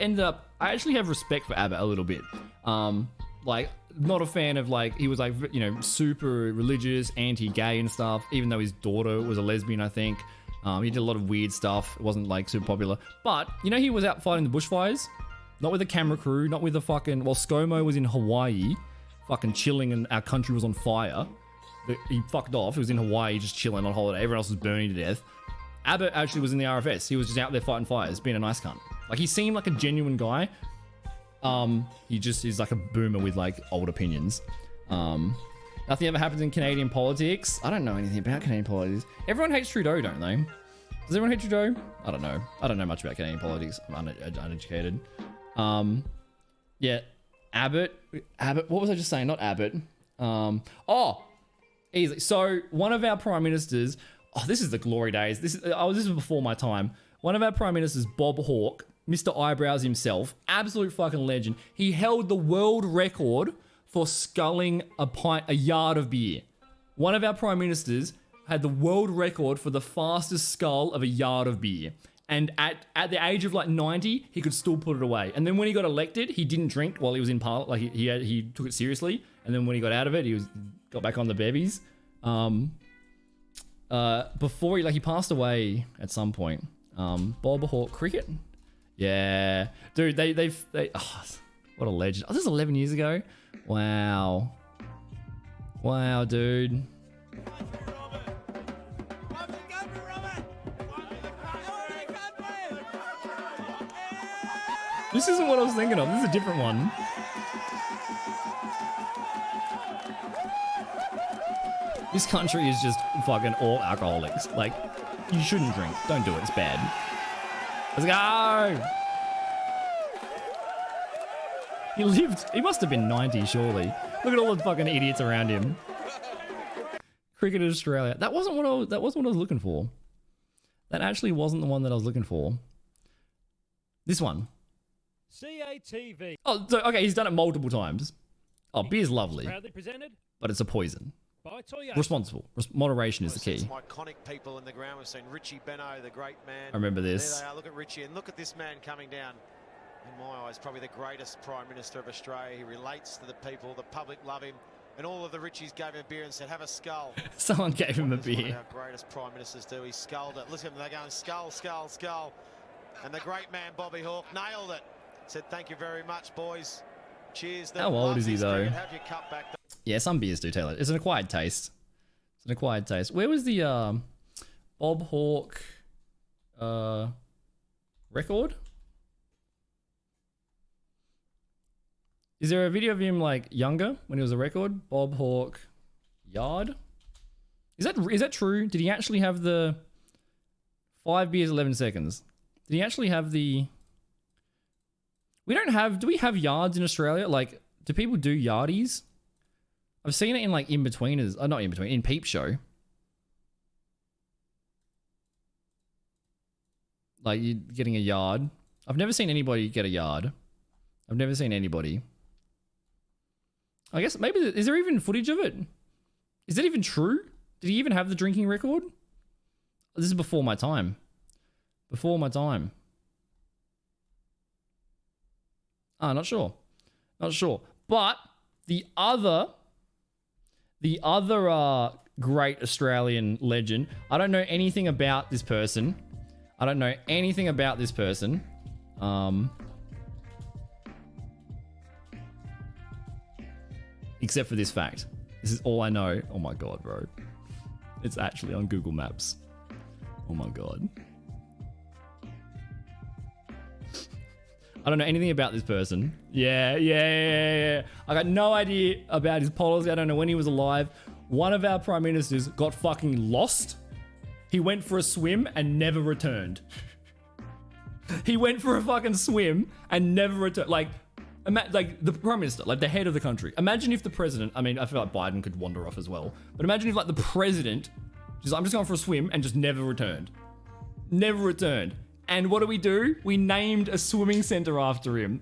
have respect for Abbott a little bit. Like, not a fan of, like, he was, like, you know, super religious, anti-gay and stuff, even though his daughter was a lesbian, I think. He did a lot of weird stuff. It wasn't, like, super popular. But, you know, he was out fighting the bushfires. Not with a camera crew, not with a fucking... Well, ScoMo was in Hawaii, fucking chilling, and our country was on fire. He fucked off. He was in Hawaii just chilling on holiday. Everyone else was burning to death. Abbott actually was in the RFS. He was just out there fighting fires, being a nice cunt. Like, he seemed like a genuine guy. He just is like a boomer with, like, old opinions. Nothing ever happens in Canadian politics. I don't know anything about Canadian politics. Everyone hates Trudeau, don't they? Does everyone hate Trudeau? I don't know. I don't know much about Canadian politics. I'm uneducated. Yeah. Abbott. What was I just saying? Not Abbott. Easily. So one of our prime ministers. Oh, this is the glory days. This is before my time. One of our prime ministers, Bob Hawke, Mr. Eyebrows himself, absolute fucking legend. He held the world record for sculling a yard of beer. One of our prime ministers had the world record for the fastest skull of a yard of beer. And at the age of like 90, he could still put it away. And then when he got elected, he didn't drink while he was in Parliament. Like he took it seriously. And then when he got out of it, got back on the bevies. Before he passed away at some point. Bob Hawke cricket. Yeah, dude. They what a legend. Oh, this is 11 years ago. Wow, dude. This isn't what I was thinking of. This is a different one. This country is just fucking all alcoholics. Like, you shouldn't drink. Don't do it. It's bad. Let's go! He must have been 90, surely. Look at all the fucking idiots around him. Cricket Australia. That wasn't what I was looking for. That actually wasn't the one that I was looking for. This one. CATV. Oh, so, okay, he's done it multiple times. Oh, beer's lovely, Proudly presented but it's a poison. by Toyota. Responsible. Moderation is the key. Some iconic people in the ground. We've seen Richie Beno, the great man. I remember this. There they are. Look at Richie, and look at this man coming down. In my eyes, probably the greatest Prime Minister of Australia. He relates to the people. The public love him. And all of the Richies gave him a beer and said, have a skull. Someone gave him a That's what beer. our greatest Prime Ministers do. He sculled it. Listen, they're going skull, skull, skull. And the great man, Bobby Hawke, nailed it. Said, thank you very much, boys. Cheers. How old is he, though? Have your cup back. Yeah, some beers do tailor. It's an acquired taste. It's an acquired taste. Where was the Bob Hawke Record? Is there a video of him like younger when he was a record? Bob Hawke Yard? Is that true? Did he actually have the 5 beers 11 seconds? Did he actually have the... Do we have yards in Australia? Like, do people do yardies? I've seen it in like in-betweeners. Not in-between, in Peep Show. Like, you getting a yard. I've never seen anybody get a yard. I've never seen anybody. I guess maybe... Is there even footage of it? Is that even true? Did he even have the drinking record? This is before my time. Before my time. Not sure. Not sure. But the other great Australian legend, I don't know anything about this person. Except for this fact. This is all I know. Oh my god, bro. It's actually on Google Maps. Oh my god. I don't know anything about this person. Yeah. I got no idea about his policy. I don't know when he was alive. One of our prime ministers got fucking lost. He went for a swim and never returned. He went for a fucking swim and never returned. Like the prime minister, like the head of the country. Imagine if the president, I mean, I feel like Biden could wander off as well. But imagine if like the president, I'm just going for a swim and just never returned. Never returned. And what do? We named a swimming center after him.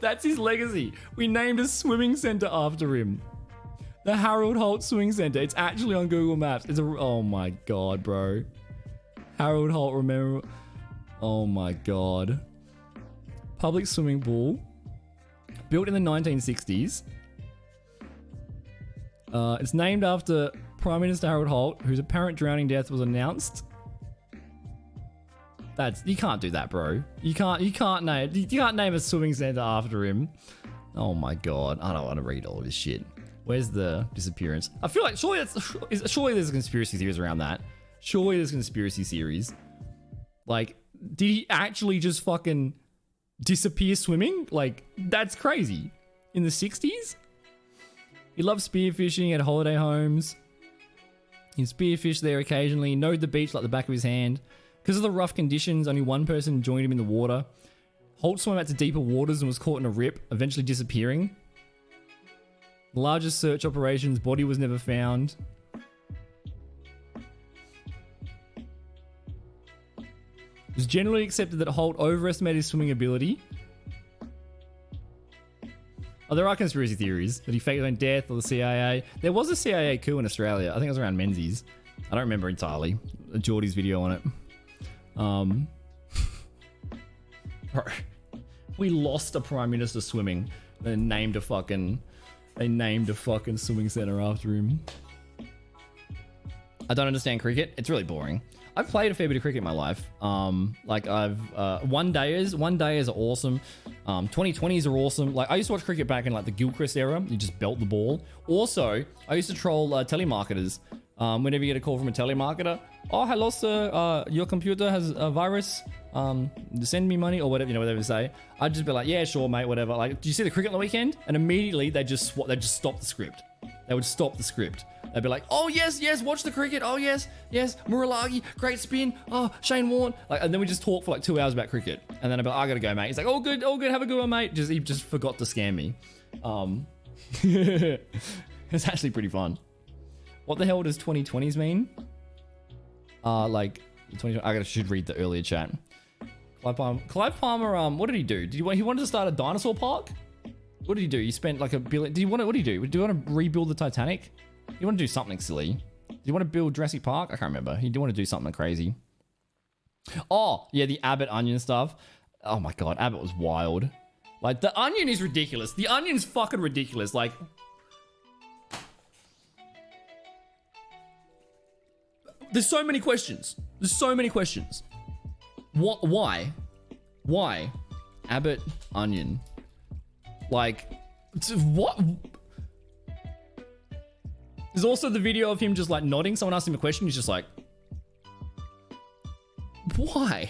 That's his legacy. We named a swimming center after him. The Harold Holt Swimming Center. It's actually on Google Maps. Oh my god, bro. Harold Holt, remember? Oh my god. Public swimming pool. Built in the 1960s. It's named after Prime Minister Harold Holt, whose apparent drowning death was announced. You can't do that, bro. You can't name a swimming center after him. Oh my god, I don't want to read all of this shit. Where's the disappearance? I feel like surely there's a conspiracy theories around that. Surely there's conspiracy theories. Like, did he actually just fucking disappear swimming? Like, that's crazy. In the 60s? He loved spearfishing at holiday homes. He spearfished there occasionally. Knowed the beach like the back of his hand. Because of the rough conditions, only one person joined him in the water. Holt swam out to deeper waters and was caught in a rip, eventually disappearing. The largest search operation's body was never found. It was generally accepted that Holt overestimated his swimming ability. Oh, there are conspiracy theories that he faked his own death or the CIA. There was a CIA coup in Australia. I think it was around Menzies. I don't remember entirely. Geordie's video on it. Bro, we lost a prime minister swimming. They named a fucking swimming center after him. I don't understand cricket. It's really boring. I've played a fair bit of cricket in my life. Like one dayers are awesome. 2020s are awesome. Like I used to watch cricket back in like the Gilchrist era. You just belt the ball. Also, I used to troll telemarketers. Whenever you get a call from a telemarketer, oh hello sir, your computer has a virus. Send me money or whatever, whatever they say. I'd just be like, yeah, sure, mate, whatever. Like, do you see the cricket on the weekend? And immediately they just stop the script. They would stop the script. They'd be like, oh yes, watch the cricket. Oh yes, Muralagi, great spin. Oh, Shane Warne. Like, and then we just talk for like 2 hours about cricket. And then I'd be like, I gotta go, mate. He's like, all good, have a good one, mate. He just forgot to scam me. It's actually pretty fun. What the hell does 2020s mean? Like 2020. Should read the earlier chat. Clive Palmer. What did he do? He wanted to start a dinosaur park? What did he do? He spent like $1 billion. What did he do? Do you want to rebuild the Titanic? You want to do something silly? Do you want to build Jurassic Park? I can't remember. He did want to do something crazy. Oh yeah, the Abbott Onion stuff. Oh my god, Abbott was wild. Like the Onion is ridiculous. The Onion's fucking ridiculous. Like. There's so many questions. What? Why? Abbott Onion. Like, what? There's also the video of him just like nodding. Someone asked him a question. He's just like, why?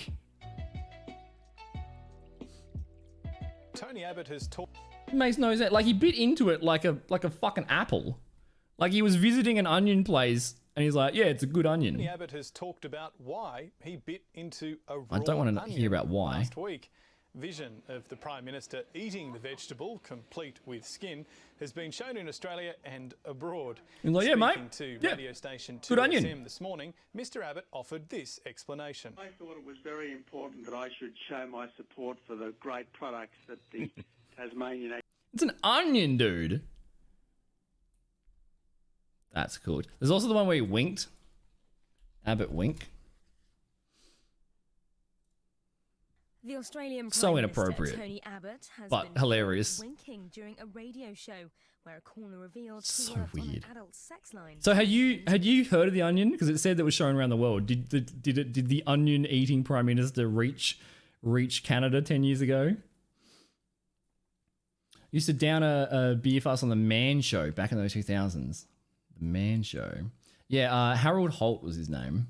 Tony Abbott has talked. It makes no sense. Like, he bit into it like a fucking apple. Like, he was visiting an onion place and he's like, yeah, it's a good onion. Tony Abbott has talked about why he bit into a raw I don't want to onion hear about why. last week. Vision of the Prime Minister eating the vegetable, complete with skin, has been shown in Australia and abroad. He's like, yeah, mate. Speaking to Yeah. radio station Good onion. 2SM this morning, Mr Abbott offered this explanation. I thought it was very important that I should show my support for the great products that the Tasmanian... It's an onion, dude. That's cool. There's also the one where he winked. Abbott wink. The Australian So Prime inappropriate, Minister Tony Abbott has but been hilarious. winking during a radio show where a caller revealed So he worked on an weird. adult sex line. So had you heard of the onion? Because it said that it was shown around the world. Did the onion eating Prime Minister reach Canada 10 years ago? Used to down a beer fast on the Man Show back in the 2000s. The Man Show. Yeah, Harold Holt was his name.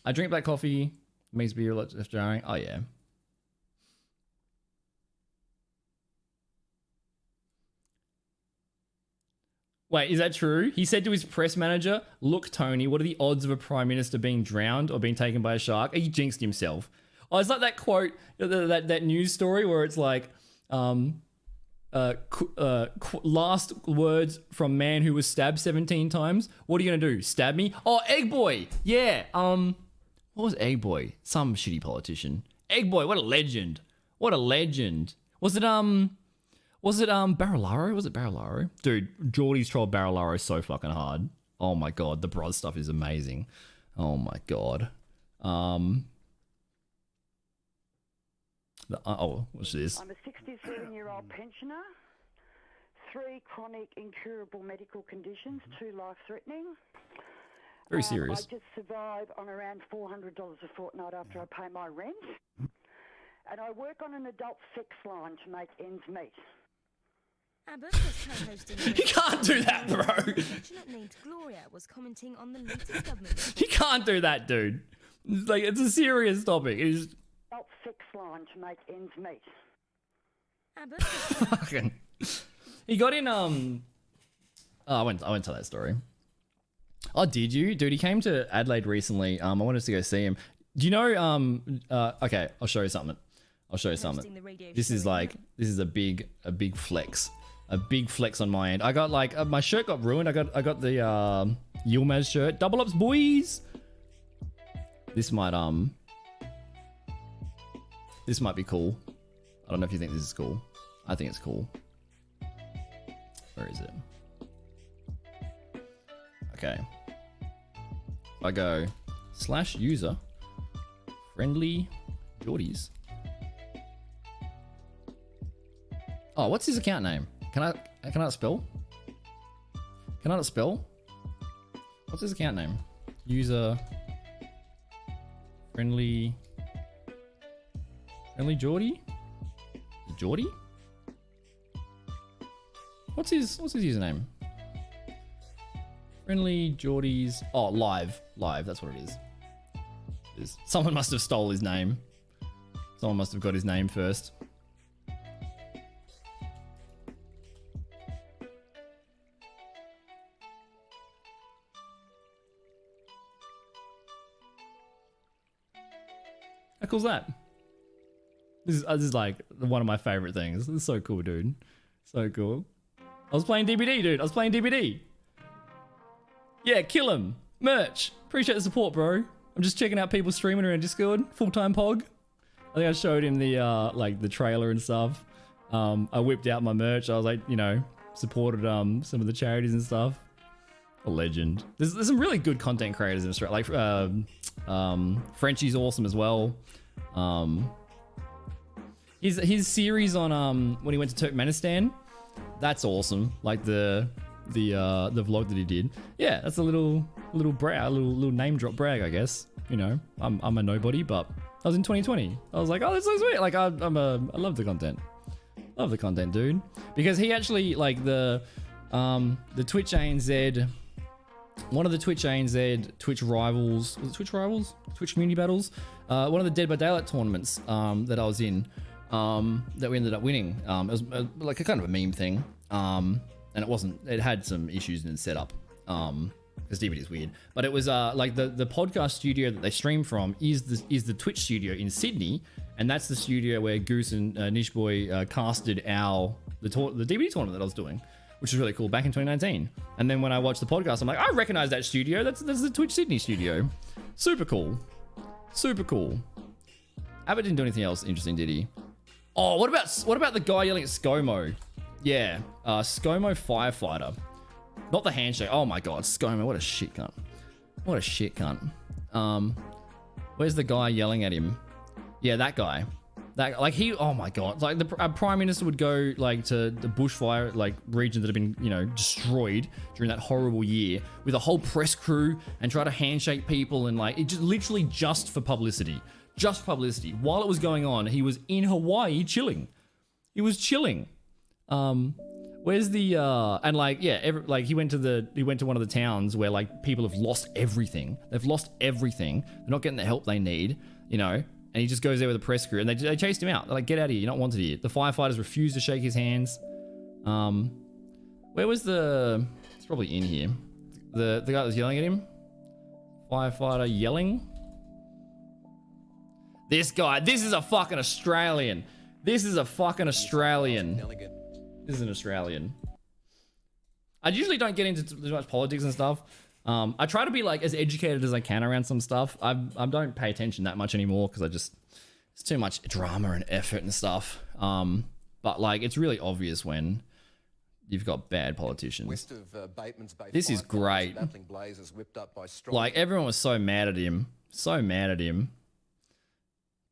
I drink black coffee. Makes beer a lot less jarring. Oh, yeah. Wait, is that true? He said to his press manager, look, Tony, what are the odds of a prime minister being drowned or being taken by a shark? He jinxed himself. Oh, it's like that quote, that news story where it's like, last words from man who was stabbed 17 times. What are you going to do? Stab me? Oh, Egg Boy. Yeah. What was Egg Boy? Some shitty politician. Egg Boy, what a legend. What a legend. Was it Barillaro? Was it Barillaro? Dude, Geordie's trolled Barillaro so fucking hard. Oh my god, the Bros stuff is amazing. Oh my god. What's this? I'm a 67-year-old pensioner. 3 chronic incurable medical conditions, 2 life-threatening. Very serious. I just survive on around $400 a fortnight after I pay my rent. And I work on an adult sex line to make ends meet. Abbott was co-hosting. He can't do that, bro. Unfortunately, Gloria was commenting on the latest government. He can't do that, dude. It's a serious topic. It's adult sex line to make ends meet. Abbott fucking. He got in. Oh, I went to that story. Oh, did you, dude? He came to Adelaide recently. I wanted to go see him. Do you know? Okay, I'll show you something. This is a big flex. A big flex on my end. I got like my shirt got ruined. I got the Yilmaz shirt. Double ups, boys. This might be cool. I don't know if you think this is cool. I think it's cool. Where is it? Okay. I go /user friendly Geordies. Oh, what's his account name? Can I not spell? Can I not spell? What's his account name? User friendly Geordie? Geordie? What's his username? Friendly Geordies. Oh, live. That's what it is. Someone must have stole his name. Someone must have got his name first. How cool's that? This is like one of my favorite things. This is so cool, dude. So cool. I was playing DBD, dude. Yeah, kill him. Merch. Appreciate the support, bro. I'm just checking out people streaming around Discord. Full-time pog. I think I showed him the the trailer and stuff. I whipped out my merch. I was like, supported some of the charities and stuff. A legend. There's some really good content creators in Australia. Like Frenchie's awesome as well. His series on when he went to Turkmenistan, that's awesome. Like the vlog that he did. Yeah, that's a little name drop brag, I guess. I'm a nobody, but I was in 2020. I was like, oh, this looks sweet. Like I love the content. Love the content, dude. Because he actually like the Twitch ANZ. One of the Twitch ANZ, Twitch Rivals, was it Twitch Rivals? Twitch Community Battles? One of the Dead by Daylight tournaments that I was in that we ended up winning. It was like a kind of a meme thing. And it had some issues in its setup. Because DVD is weird. But it was like the podcast studio that they stream from is the Twitch studio in Sydney. And that's the studio where Goose and Niche Boy casted the DVD tournament that I was doing, which is really cool, back in 2019. And then when I watched the podcast, I'm like, I recognize that studio. That's the Twitch Sydney studio. Super cool. Super cool. Abbott didn't do anything else interesting, did he? Oh, what about the guy yelling at ScoMo? Yeah, ScoMo firefighter. Not the handshake. Oh my god, ScoMo, what a shit cunt. What a shit cunt. Where's the guy yelling at him? Yeah, that guy. That, like, he, oh my god, like a prime minister would go like to the bushfire like regions that have been, you know, destroyed during that horrible year with a whole press crew and try to handshake people and like it just literally just for publicity. Just publicity. While it was going on, he was in Hawaii chilling. He was chilling. Where's the and like yeah, he went to one of the towns where like people have lost everything. They've lost everything. They're not getting the help they need, you know. And he just goes there with a press crew, and they chased him out. They're like, "Get out of here! You're not wanted here." The firefighters refused to shake his hands. Where was the? It's probably in here. The guy that was yelling at him. Firefighter yelling. This guy. This is a fucking Australian. This is a fucking Australian. This is an Australian. I usually don't get into too much politics and stuff. I try to be like as educated as I can around some stuff. I don't pay attention that much anymore because it's too much drama and effort and stuff. But like it's really obvious when you've got bad politicians. West of Bateman's Bay, this is great. Battling blazes whipped up by strong... Like everyone was so mad at him. So mad at him.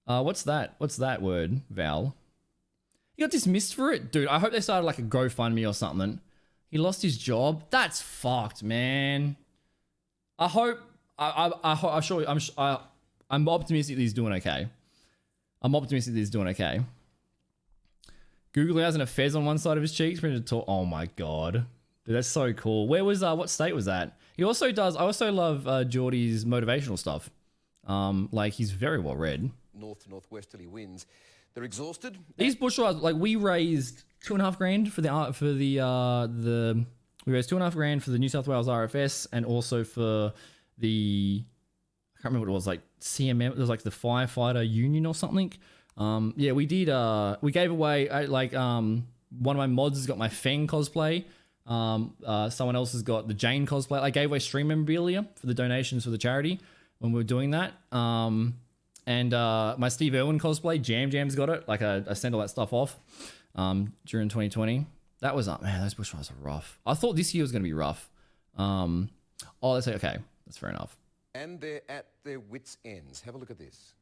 What's that? What's that word, Val? He got dismissed for it? Dude, I hope they started like a GoFundMe or something. He lost his job? That's fucked, man. I hope I'm optimistic that he's doing okay. I'm optimistic that he's doing okay. Google has a fez on one side of his cheeks. Oh my god. Dude, that's so cool. Where was what state was that? He also does, I also love Geordie's motivational stuff. Like he's very well read. North to northwesterly winds. They're exhausted. These bushfires, like we raised $2,500 we raised $2,500 for the New South Wales RFS and also for the, I can't remember what it was, like CMM, it was like the firefighter union or something. Yeah, we did, we gave away, one of my mods has got my Feng cosplay. Someone else has got the Jane cosplay. I gave away stream memorabilia for the donations for the charity when we were doing that. And my Steve Irwin cosplay, Jam's got it. Like I sent all that stuff off during 2020. That was man, those bushfires are rough. I thought this year was going to be rough. Let's say okay, that's fair enough. And they're at their wits' ends. Have a look at this.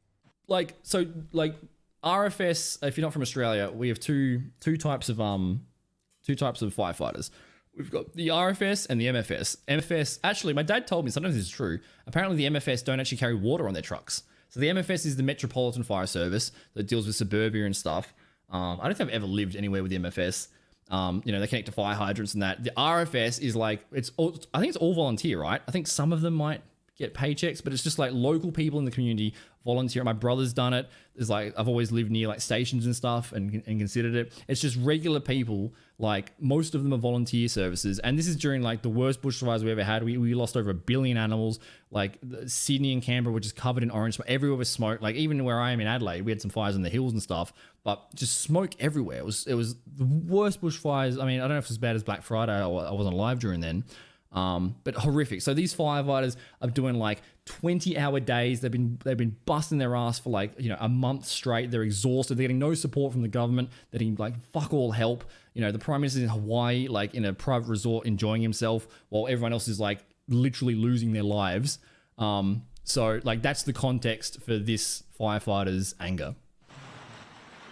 Like RFS. If you're not from Australia, we have two types of firefighters. We've got the RFS and the MFS. MFS. Actually, my dad told me sometimes this is true. Apparently, the MFS don't actually carry water on their trucks. So the MFS is the Metropolitan Fire Service that deals with suburbia and stuff. I don't think I've ever lived anywhere with the MFS. They connect to fire hydrants and that. The RFS is like, I think it's all volunteer, right? I think some of them might get paychecks, but it's just like local people in the community volunteer. My brother's done it. There's like, I've always lived near like stations and stuff and considered it. It's just regular people. Like most of them are volunteer services. And this is during like the worst bushfires we ever had. We lost over 1 billion animals. Like Sydney and Canberra were just covered in orange smoke. Everywhere was smoke. Like even where I am in Adelaide, we had some fires in the hills and stuff, but just smoke everywhere. It was the worst bushfires. I mean, I don't know if it's as bad as Black Friday. I wasn't alive during then. But horrific. So these firefighters are doing like 20-hour days. They've been busting their ass for like, a month straight. They're exhausted. They're getting no support from the government. They're getting like fuck all help. The Prime Minister's in Hawaii, like in a private resort, enjoying himself while everyone else is like literally losing their lives. So like that's the context for this firefighter's anger.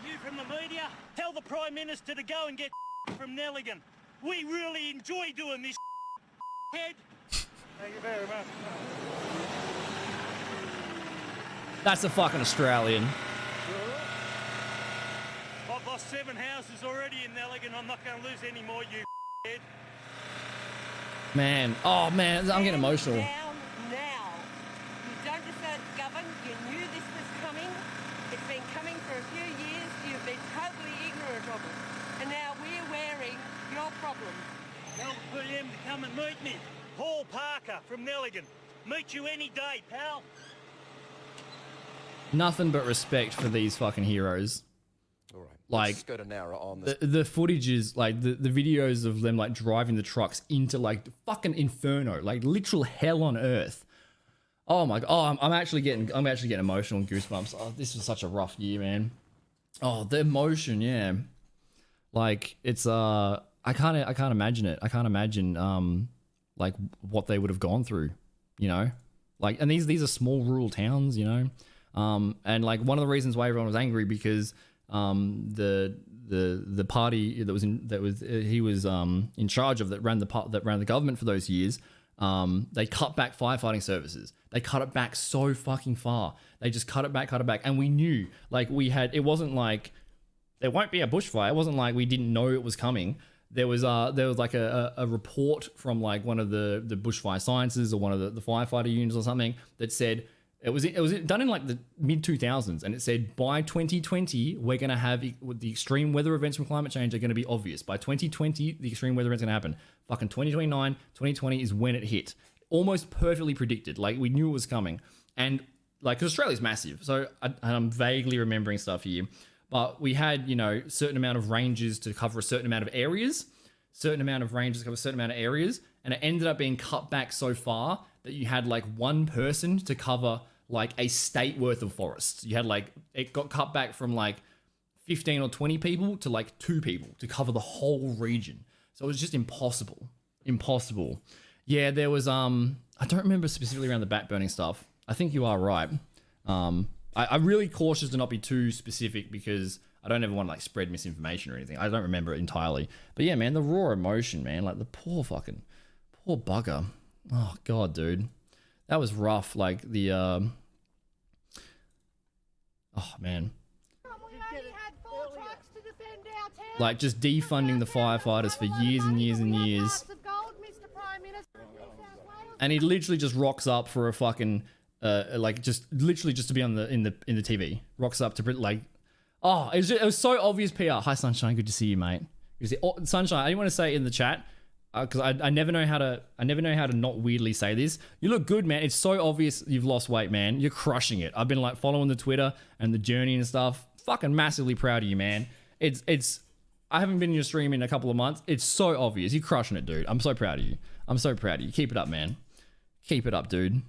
You from the media, tell the Prime Minister to go and get from Nelligan. We really enjoy doing this. Head. Thank you very much. That's a fucking Australian. I've lost 7 houses already in Nelligan. I'm not going to lose any more, you head. Man, oh man, I'm getting emotional. Now. You don't deserve to govern. You knew this was coming. It's been coming for a few years. You've been totally ignorant of it. And now we're wearing your problem. Tell for him to come and meet me. Paul Parker from Nelligan. Meet you any day, pal. Nothing but respect for these fucking heroes. All right. Like, Let's go to Nara on this. the footage is like the videos of them like driving the trucks into like fucking inferno, like literal hell on earth. Oh my god! Oh, I'm actually getting emotional and goosebumps. Oh, this was such a rough year, man. Oh, the emotion, yeah. Like it's I can't imagine it. I can't imagine like what they would have gone through, you know. Like, and these are small rural towns, you know. And like one of the reasons why everyone was angry because the party that was in charge of that ran the government for those years. They cut back firefighting services. They cut it back so fucking far. They just cut it back. And we knew, like, it wasn't like there won't be a bushfire. It wasn't like we didn't know it was coming. There was like a report from like one of the bushfire sciences or one of the firefighter units or something that said it was done in like the mid 2000s, and it said by 2020 we're gonna have the extreme weather events from climate change are gonna be obvious. By 2020 the extreme weather events are gonna happen. Fucking 2029, 2020 is when it hit. Almost perfectly predicted. Like we knew it was coming, and like 'cause Australia's massive, so I'm vaguely remembering stuff here. But we had, you know, certain amount of ranges to cover a certain amount of areas, and it ended up being cut back so far that you had like one person to cover like a state worth of forests. You had like, it got cut back from like 15 or 20 people to like 2 people to cover the whole region. So it was just impossible. Yeah, there was, I don't remember specifically around the bat burning stuff. I think you are right. I'm really cautious to not be too specific because I don't ever want to like spread misinformation or anything. I don't remember it entirely. But yeah, man, the raw emotion, man, like the poor bugger. Oh God, dude. That was rough. Like the, oh man. Like just defunding the firefighters for years and years and years. And he literally just rocks up for a fucking, like just literally just to be on in the TV. Rocks up to like, oh, it was so obvious PR. Hi Sunshine, good to see you, mate. Sunshine, I didn't want to say it in the chat because I never know how to not weirdly say this. You look good, man. It's so obvious you've lost weight, man. You're crushing it. I've been like following the Twitter and the journey and stuff. Fucking massively proud of you, man. I haven't been in your stream in a couple of months. It's so obvious. You're crushing it, dude. I'm so proud of you. Keep it up, man. Keep it up, dude.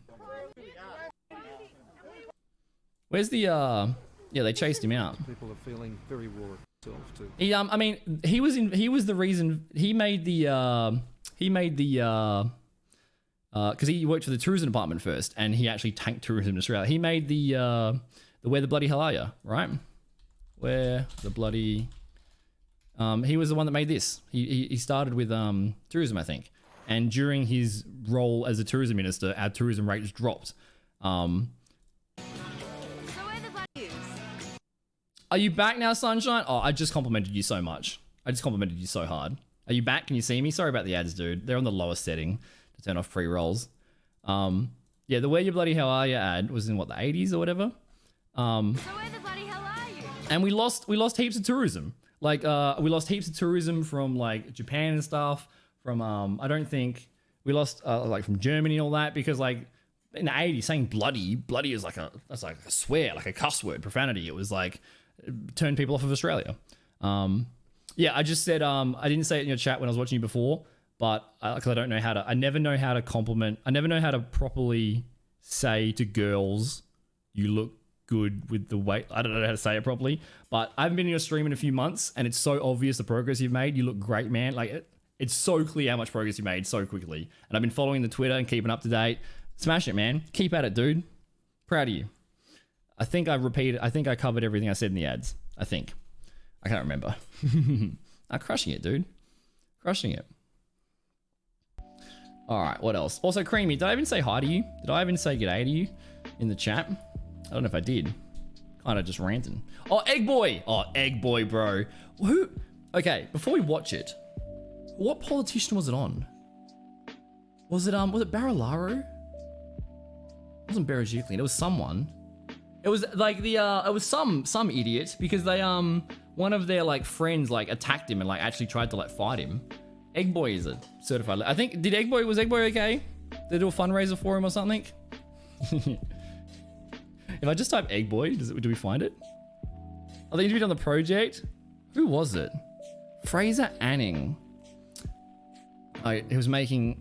Where's the yeah, they chased him out. People are feeling very raw themselves too. I mean, he was the reason he made the because he worked for the tourism department first, and he actually tanked tourism in Australia. He made the Where the Bloody Hell Are Ya, right? Where the bloody he was the one that made this. He started with tourism, I think, and during his role as a tourism minister, our tourism rates dropped. Are you back now, Sunshine? Oh, I just complimented you so much. I just complimented you so hard. Are you back? Can you see me? Sorry about the ads, dude. They're on the lowest setting to turn off pre-rolls. Yeah, the Where You Bloody Hell Are You ad was in what, the 80s or whatever. So where the bloody hell are you? And we lost heaps of tourism. Like we lost heaps of tourism from like Japan and stuff. From I don't think we lost like from Germany and all that because like in the 80s saying bloody is like that's like a swear, like a cuss word, profanity. It was like turn people off of Australia. Yeah, I just said I didn't say it in your chat when I was watching you before, but because I never know how to compliment. I never know how to properly say to girls, you look good with the weight. I don't know how to say it properly, but I haven't been in your stream in a few months, and it's so obvious the progress you've made. You look great, man. Like it's so clear how much progress you made so quickly, and I've been following the Twitter and keeping up to date. Smash it, man. Keep at it, dude. Proud of you. I think I covered everything I said in the ads. I can't remember. Crushing it, dude. Crushing it. All right, what else? Also, Creamy, did I even say hi to you? Did I even say g'day to you in the chat? I don't know if I did. Kind of just ranting. Oh, Egg Boy. Oh, Egg Boy, bro. Who? Okay, before we watch it, what politician was it on? Was it Barilaro? It wasn't Berejiklian. It was someone. It was like it was some idiot because they one of their like friends like attacked him and like actually tried to like fight him. Egg Boy is a certified. I think was Egg Boy okay? They do a fundraiser for him or something. If I just type Egg Boy, do we find it? Oh, they interviewed on the project. Who was it? Fraser Anning. He was making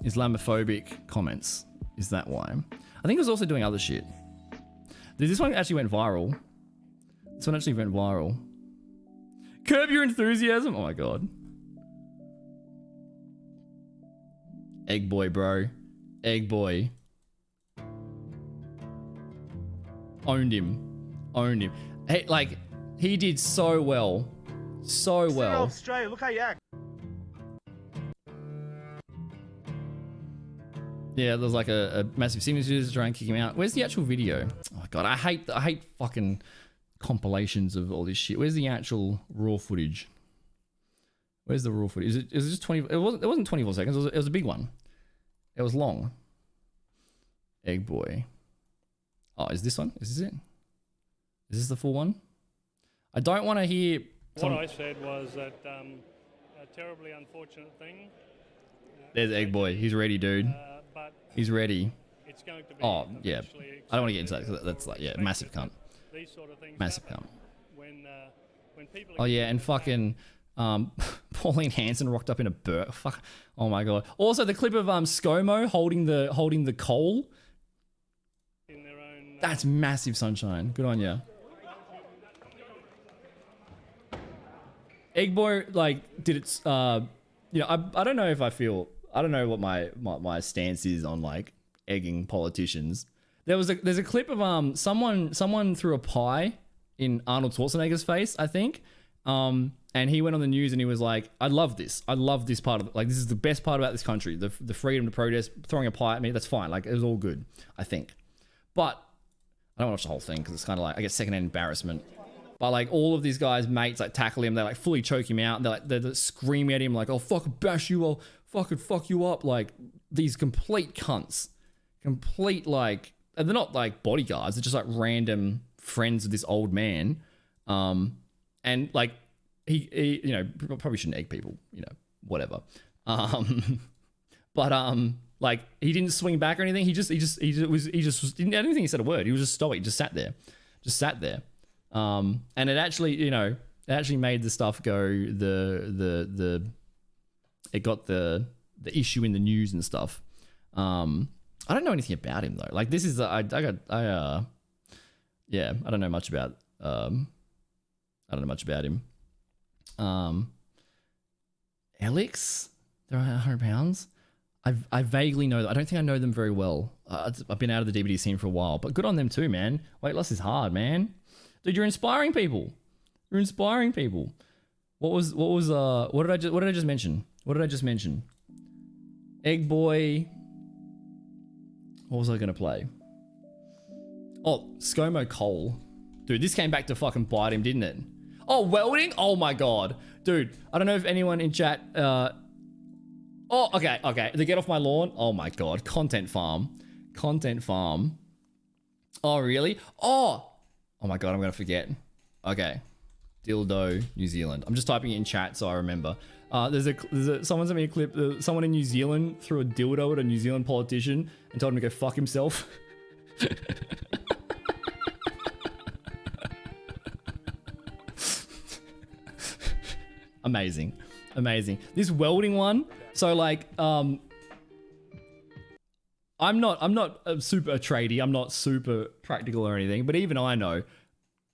Islamophobic comments. Is that why? I think he was also doing other shit. Dude, this one actually went viral. This one actually went viral. Curb Your Enthusiasm. Oh my god. Egg Boy, bro. Egg Boy. Owned him. Owned him. Hey, like, he did so well. So well. Australia, look how you act. Yeah, there's like a massive signature to try and kick him out. Where's the actual video? Oh my god, I hate fucking compilations of all this shit. Where's the actual raw footage? Where's the raw footage? Is it just 20? It wasn't 24 seconds. It was a big one. It was long. Egg Boy. Oh, is this one? Is this it? Is this the full one? I don't want to hear. What I said was that a terribly unfortunate thing. There's Egg Boy. He's ready, dude. But he's ready. It's going to be oh yeah. I don't want to get into that because that's like massive cunt. These sort of things massive cunt. When people. Oh yeah, and fucking Pauline Hanson rocked up in a burq. Fuck. Oh my god. Also the clip of ScoMo holding the coal. In their own, that's massive, Sunshine. Good on ya. Egg Boy like did its you know, I don't know if I feel, I don't know what my stance is on like egging politicians. There's a clip of someone threw a pie in Arnold Schwarzenegger's face, I think. And he went on the news and he was like, I love this part of it. Like, this is the best part about this country. The freedom to protest, throwing a pie at me, that's fine. Like, it was all good, I think. But I don't watch the whole thing because it's kind of like, I get secondhand embarrassment. But like all of these guys' mates like tackle him, they like fully choke him out. They're screaming at him like, "I'll fucking bash you, I'll fucking fuck you up." Like these complete cunts, complete like, and they're not like bodyguards. They're just like random friends of this old man. And like he you know, probably shouldn't egg people, you know, whatever. But like he didn't swing back or anything. He just didn't. I don't think he said a word. He was just stoic. He just sat there. And it actually, you know, it actually made the stuff go, it got the issue in the news and stuff. I don't know anything about him though. Like this is, yeah, I don't know much about, him. Elix, they're 100 pounds. I vaguely know that. I don't think I know them very well. I've been out of the DVD scene for a while, but good on them too, man. Weight loss is hard, man. Dude, you're inspiring people. You're inspiring people. What did I just mention? What did I just mention? Egg Boy. What was I gonna play? Oh, ScoMo Cole. Dude, this came back to fucking bite him, didn't it? Oh, welding? Oh my god. Dude, I don't know if anyone in chat oh, okay. The Get Off My Lawn. Oh my god. Content farm. Oh, really? Oh my god, I'm gonna forget. Okay. Dildo, New Zealand. I'm just typing it in chat so I remember. Someone sent me a clip. Someone in New Zealand threw a dildo at a New Zealand politician and told him to go fuck himself. Amazing. This welding one. So like, I'm not a super tradie. I'm not super practical or anything, but even I know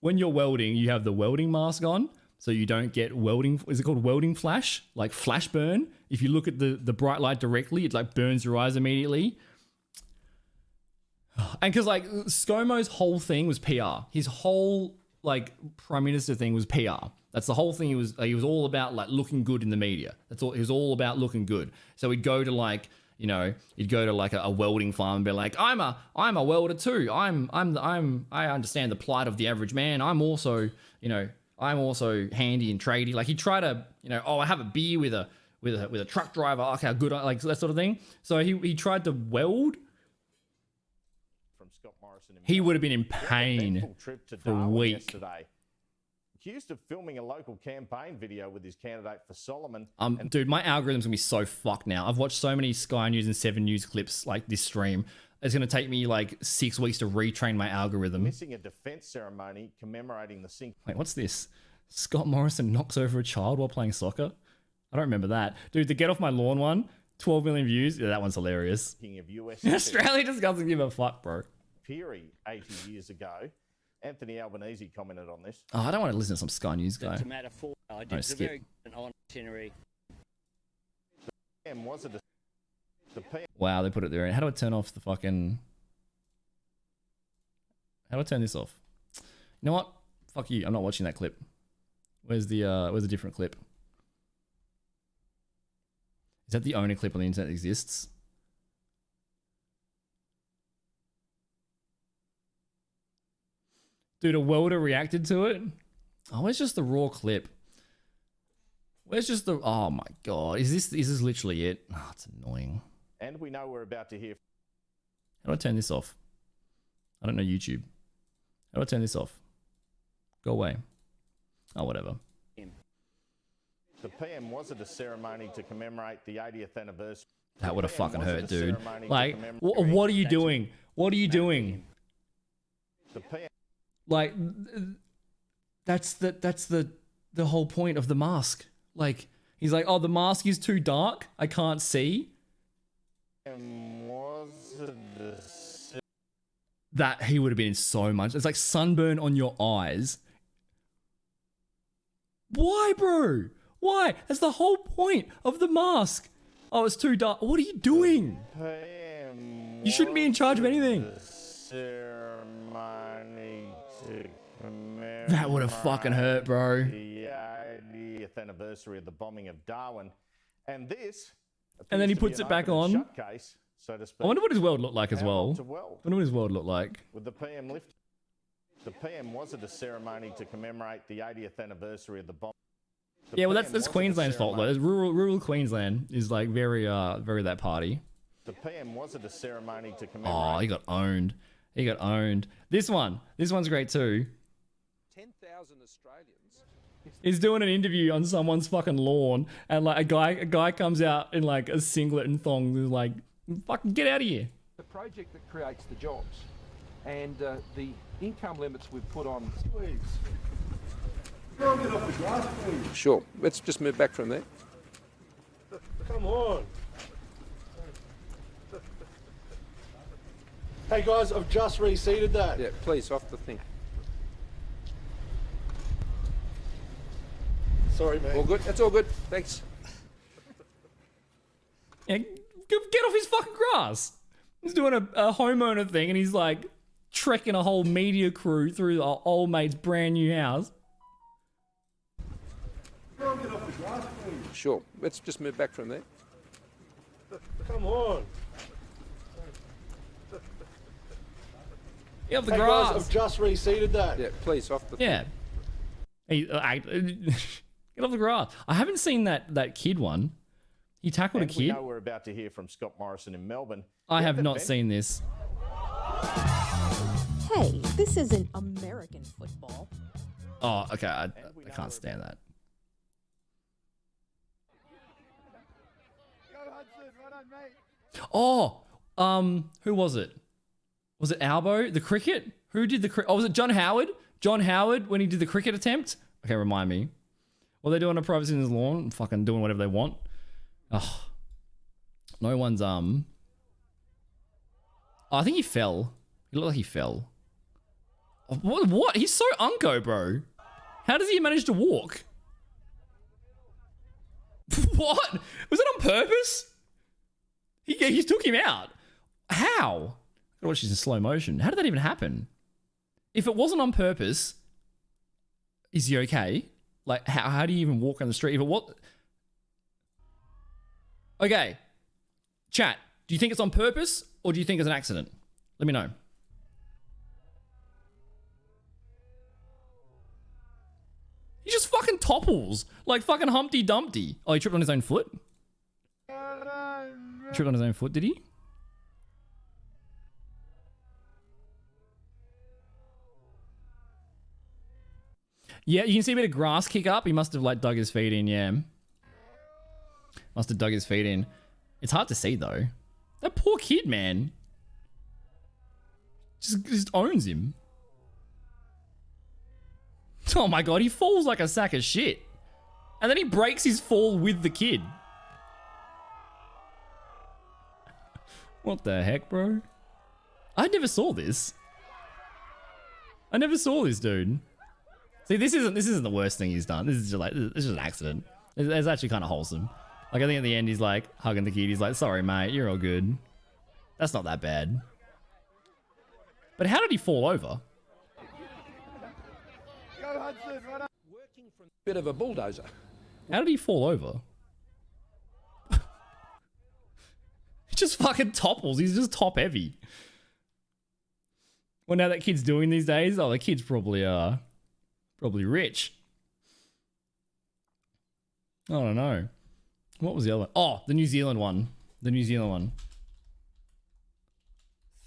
when you're welding, you have the welding mask on so you don't get welding. Is it called welding flash? Like flash burn. If you look at the bright light directly, it like burns your eyes immediately. And because like ScoMo's whole thing was PR. His whole like prime minister thing was PR. That's the whole thing. He was all about like looking good in the media. That's all. He was all about looking good. So he'd go to like, you know, you'd go to like a welding farm and be like, I'm a welder too. I understand the plight of the average man. I'm also handy and tradie. Like he'd try to, you know, I have a beer with a truck driver. Okay, how good, like that sort of thing. So he tried to weld He would have been in pain trip to for a Darwin week. yesterday. Accused of filming a local campaign video with his candidate for Solomon. Dude, my algorithm's gonna be so fucked now. I've watched so many Sky News and 7 News clips like this stream. It's gonna take me like 6 weeks to retrain my algorithm. Missing a defence ceremony commemorating the sink. Wait, what's this? Scott Morrison knocks over a child while playing soccer? I don't remember that. Dude, the Get Off My Lawn one, 12 million views. Yeah, that one's hilarious. Of US Australia just doesn't give a fuck, bro. Peary 80 years ago. Anthony Albanese commented on this. Oh, I don't want to listen to some Sky News guy. To matter for, I did No, a skip. very good itinerary. PM was the PM Wow, they put it there. How do I turn off the fucking... How do I turn this off? You know what? Fuck you. I'm not watching that clip. Where's the different clip? Is that the only clip on the internet that exists? Dude, a welder reacted to it? Oh, where's just the raw clip? Where's just the... Oh my god. Is this literally it? Oh, it's annoying. and we know we're about to hear. How do I turn this off? I don't know YouTube. How do I turn this off? Go away. Oh, whatever. The PM was at a ceremony to commemorate the 80th anniversary. That would have fucking hurt, dude. ceremony to Like, commemorate- what are you doing? What are you doing? The PM Like, that's the whole point of the mask. Like, he's like, oh, the mask is too dark. I can't see. was at a That he would have been in so much. It's like sunburn on your eyes. Why, bro? Why? That's the whole point of the mask. Oh, it's too dark. What are you doing? PM You shouldn't be in charge of anything. ceremony to commemorate That would have fucking hurt, bro. the 80th anniversary of the bombing of Darwin. And this And then he appears puts to it be an back open and on. shut case, so to speak. I wonder what his world looked like as How well. not to well. I wonder what his world looked like. With the PM lifted. The PM was at a ceremony to commemorate the 80th anniversary of the bomb. The Yeah, well, PM that's was at a Queensland's fault though. ceremony- Rural Queensland is like very that party. The PM was at a ceremony to Oh, commemorate. he got owned. He got owned. This one's great too. 10,000 Australians. He's doing an interview on someone's fucking lawn, and like a guy comes out in like a singlet and thongs, and is like, "Fucking get out of here!" The project that creates the jobs and the income limits we've put on. Sure. Let's just move back from there. Come on. Hey guys, I've just reseated that. Yeah, please, off the thing. Sorry, mate. All good? That's all good. Thanks. Yeah, get off his fucking grass. He's doing a homeowner thing, and he's like trekking a whole media crew through our old mate's brand new house. Sure. Let's just move back from there. Come on. Get off the Hey grass. guys, I've just reseated that. Yeah, please, off the Yeah. Hey, get off the grass. I haven't seen that kid one. He tackled And a we kid. know we're about to hear from Scott Morrison in Melbourne. I The have other not event- seen this. Hey, this isn't American football. Oh, okay. I can't stand that. Oh, who was it? Was it Albo? The cricket? Who did the cricket? Oh, was it John Howard? John Howard when he did the cricket attempt? Okay, remind me. What are they doing on private citizen's lawn? Fucking doing whatever they want. Oh, no one's Oh, I think he fell. He looked like he fell. Oh, what? He's so unco, bro. How does he manage to walk? What? Was it on purpose? He took him out. How? I watch this in slow motion. How did that even happen? If it wasn't on purpose, is he okay? Like, how do you even walk on the street? If it was... Okay. Chat, do you think it's on purpose or do you think it's an accident? Let me know. He just fucking topples. Like fucking Humpty Dumpty. Oh, he tripped on his own foot? Tripped on his own foot, did he? Yeah, you can see a bit of grass kick up. He must have like dug his feet in, yeah. Must have dug his feet in. It's hard to see though. That poor kid, man. Just owns him. Oh my god, he falls like a sack of shit. And then he breaks his fall with the kid. What the heck, bro? I never saw this. I never saw this, dude. See, this isn't the worst thing he's done. This is just like, it's just an accident. It's actually kind of wholesome. Like, I think at the end he's like hugging the kid. He's like, sorry, mate, you're all good. That's not that bad. But how did he fall over? Bit of a bulldozer. How did he fall over? He just fucking topples. He's just top heavy. Well, now that kid's doing these days, oh, the kid's probably rich. I don't know. What was the other one? Oh, the New Zealand one. The New Zealand one.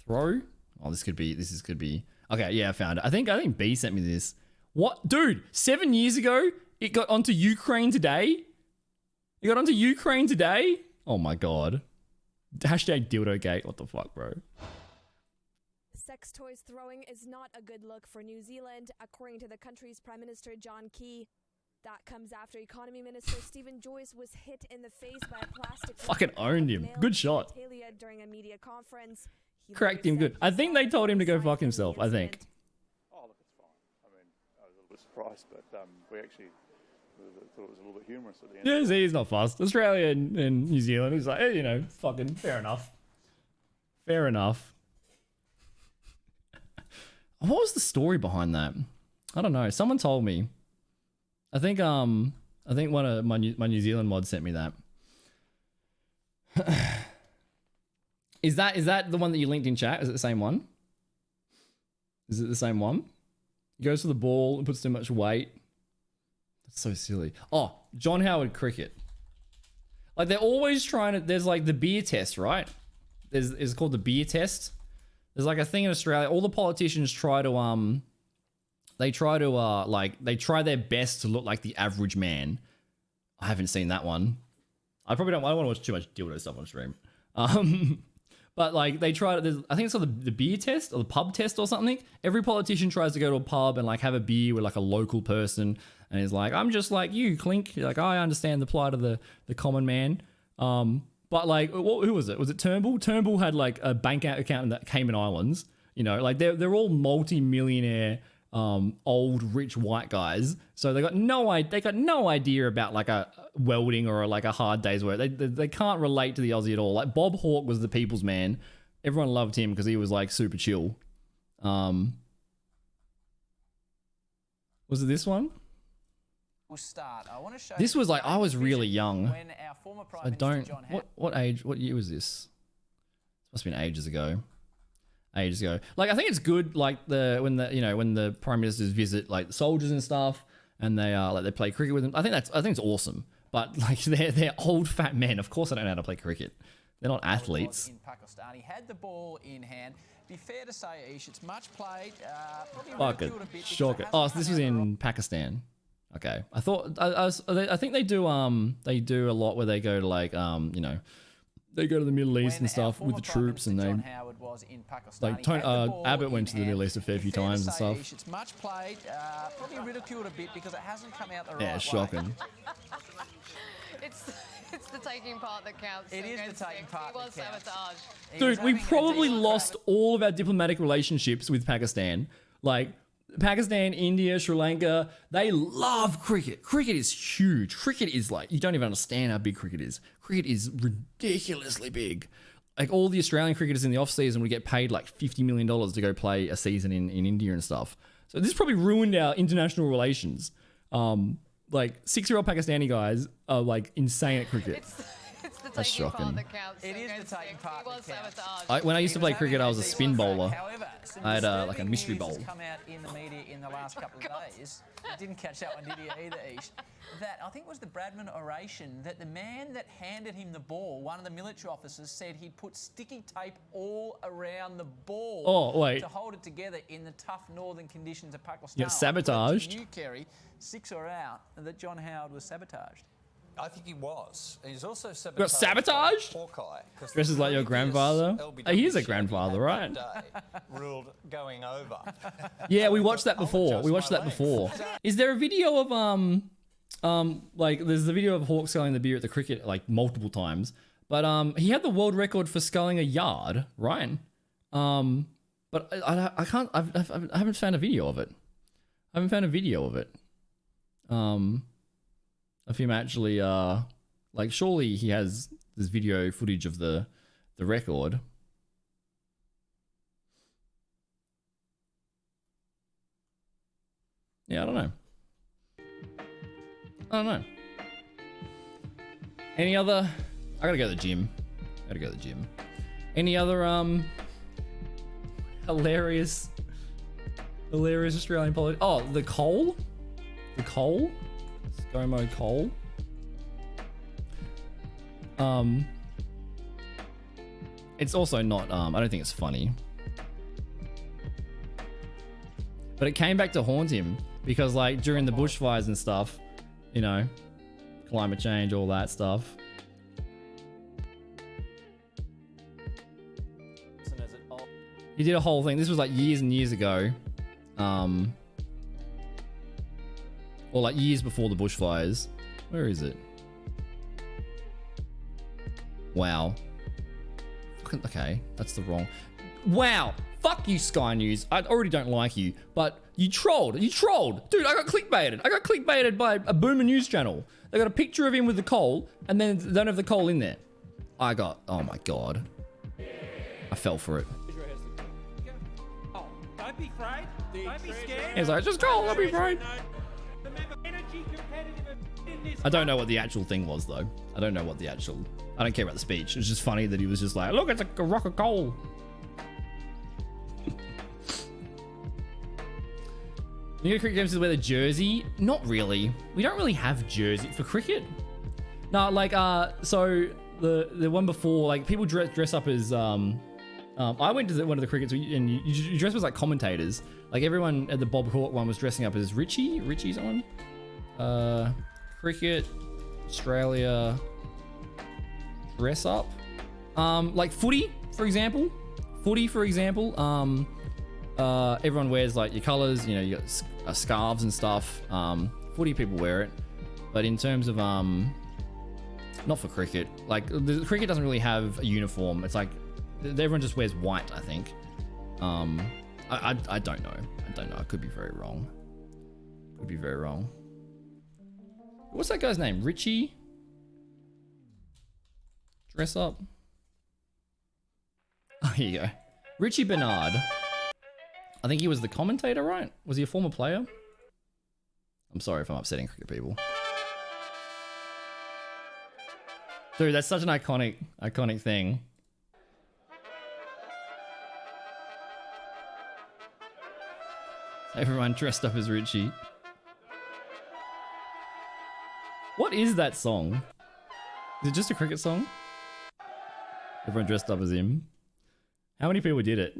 Throw? Oh, this could be. Okay, yeah, I found it. I think B sent me this. What? Dude, 7 years ago, it got onto Ukraine Today? It got onto Ukraine Today? Oh my god. Hashtag DildoGate. What the fuck, bro? Sex toys throwing is not a good look for New Zealand, according to the country's Prime Minister John Key. That comes after Economy Minister Stephen Joyce was hit in the face by a plastic... Fucking owned him. Good shot. During a media conference. Cracked him good. I think they told him to go fuck himself, I think. Oh, look, it's fine. I mean, I was a little bit surprised, but we actually thought it was a little bit humorous at the end. Yeah, see, he's not fussed. Australia and New Zealand, he's like, hey, you know, fucking fair enough. Fair enough. What was the story behind that? I don't know. Someone told me. I think one of my New Zealand mods sent me that. Is that the one that you linked in chat? Is it the same one? Is it the same one? He goes for the ball and puts too much weight. That's so silly. Oh, John Howard cricket. Like they're always trying to. There's like the beer test, right? It's called the beer test. There's like a thing in Australia. All the politicians try to they try their best to look like the average man. I haven't seen that one. I don't want to watch too much dildo stuff on stream. But like they try to, I think it's called the beer test or the pub test or something. Every politician tries to go to a pub and like have a beer with like a local person, and he's like, I'm just like you, Clink. You're like, I understand the plight of the common man. But like, who was it? Was it Turnbull? Turnbull had like a bank account in the Cayman Islands. You know, like they're all multi-millionaire, old rich white guys. So they got no idea about like a welding or like a hard day's work. They can't relate to the Aussie at all. Like Bob Hawke was the people's man. Everyone loved him because he was like super chill. Was it this one? We'll start. I want to show This was like I was really young. when our former Prime Minister John Howard what year was this? Must have been ages ago. Like I think it's good like when the prime ministers visit like the soldiers and stuff, and they play cricket with them. I think it's awesome. But like they're old fat men. Of course they don't know how to play cricket. They're not athletes. in Pakistan. He had the ball in hand. Be fair to say, Ish, it's much played. Probably Fucking ridiculed a bit because shocker. it Oh, hasn't so this come was out the in Pakistan. Okay, I thought I think they do a lot where they go to like they go to the Middle East and stuff with the troops, and they John Howard was in Pakistan. like He had the ball Abbott in went to the hand. Middle East a fair Be few fair to times and say, stuff. Ish, it's much played. Probably ridiculed a bit because it hasn't come out the right Yeah, way. shocking. It's the taking part that counts. It is the taking part It was that counts. sabotage. Dude, we probably lost all of our diplomatic relationships with Pakistan. Like Pakistan, India, Sri Lanka, they love cricket. Cricket is huge. Cricket is like, you don't even understand how big cricket is. Cricket is ridiculously big. Like all the Australian cricketers in the off season would get paid like $50 million to go play a season in India and stuff. So this probably ruined our international relations. Like 6-year-old Pakistani guys are like insane at cricket. It's the That's taking shocking. part that counts. It is against the taking Six. part He was that counts. sabotaged. When I used to play cricket, I was a spin bowler. However, some I had like a disturbing mystery news has bowl. come out in the media in the last couple of days. I didn't catch that one, did you either, Ish? That I think it was the Bradman oration that the man that handed him the ball, one of the military officers, said he'd put sticky tape all around the ball to hold it together in the tough northern conditions of Pakistan. Yeah, sabotaged. You, Kerry, 6 are out that John Howard was sabotaged. I think he was. He's also sabotaged. Got sabotaged? Hawkeye. Dresses like your grandfather. He is a grandfather, right? Ruled going over. Yeah, we watched that before. We watched that before. Is there a video of like there's the video of Hawk sculling the beer at the cricket like multiple times, but he had the world record for sculling a yard, right? But I can't. I haven't found a video of it. I haven't found a video of it. Of him actually like surely he has this video footage of the record. Yeah, I don't know. Any other? I gotta go to the gym. Any other hilarious Australian politics? Oh, the coal. ScoMo coal. It's also not. I don't think it's funny. But it came back to haunt him because, like, during the bushfires and stuff, you know, climate change, all that stuff. He did a whole thing. This was like years and years ago. Or like years before the bushfires. Where is it? Wow. Okay, that's the wrong. Wow. Fuck you, Sky News. I already don't like you, but you trolled. Dude, I got clickbaited by a boomer news channel. They got a picture of him with the coal, and then they don't have the coal in there. Oh my God. I fell for it. Oh, don't be afraid. Don't be scared. He's like, just coal, don't be afraid. I don't know what the actual thing was, though. I don't care about the speech. It's just funny that he was just like, look, it's a rock of coal. You go to cricket games to wear the jersey? Not really. We don't really have jersey for cricket. No, like, so the one before, like, people dress up as, I went to one of the crickets and you dress as like commentators. Like everyone at the Bob Hawke one was dressing up as Richie. Richie's on. Cricket, Australia, dress up. Like footy, for example. Everyone wears like your colours, you know, you got scarves and stuff. Footy people wear it. But in terms of, not for cricket. Like the cricket doesn't really have a uniform. It's like, everyone just wears white, I think. I don't know. I could be very wrong. What's that guy's name? Richie? Dress up? Oh, here you go. Richie Bernard. I think he was the commentator, right? Was he a former player? I'm sorry if I'm upsetting cricket people. Dude, that's such an iconic thing. Everyone dressed up as Richie. What is that song? Is it just a cricket song? Everyone dressed up as him. How many people did it?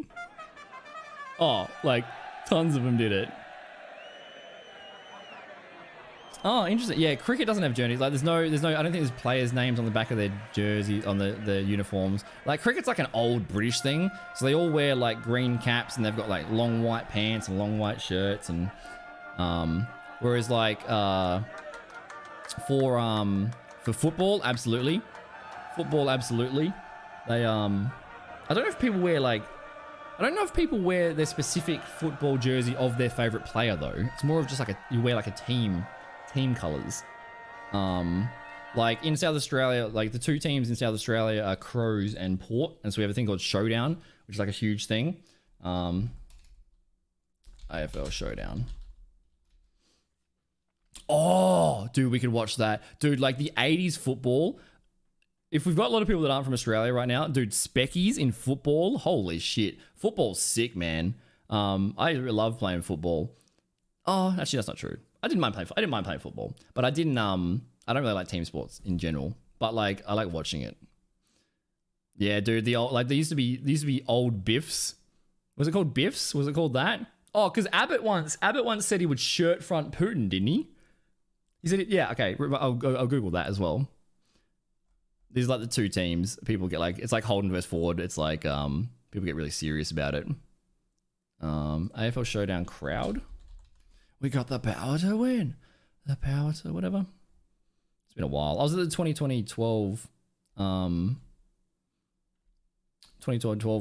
Oh, like tons of them did it. Oh, interesting. Yeah, cricket doesn't have jerseys. Like, there's no. I don't think there's players' names on the back of their jerseys, on their uniforms. Like, cricket's like an old British thing, so they all wear like green caps and they've got like long white pants and long white shirts, and whereas like for football, absolutely, they I don't know if people wear like. I don't know if people wear their specific football jersey of their favorite player though. It's more of just like you wear like a team colors. Like in South Australia, like the two teams in South Australia are Crows and Port, and so we have a thing called Showdown, which is like a huge thing. AFL Showdown. Oh, dude, we could watch that. Dude, like the 80s football. if we've got a lot of people that aren't from Australia right now, dude, speckies in football, holy shit. Football's sick, man. I love playing football. Oh, actually, that's not true. I didn't mind playing football, but I didn't. I don't really like team sports in general, but like I like watching it. Yeah, dude. The old there used to be old biffs. Was it called biffs? Was it called that? Oh, because Abbott once said he would shirt front Putin, didn't he? He said it. Yeah. Okay. I'll Google that as well. These are like the two teams. People get like, it's like Holden versus Ford. It's like people get really serious about it. AFL Showdown crowd. We got the power to win. The power to whatever. It's been a while. I was at the 2012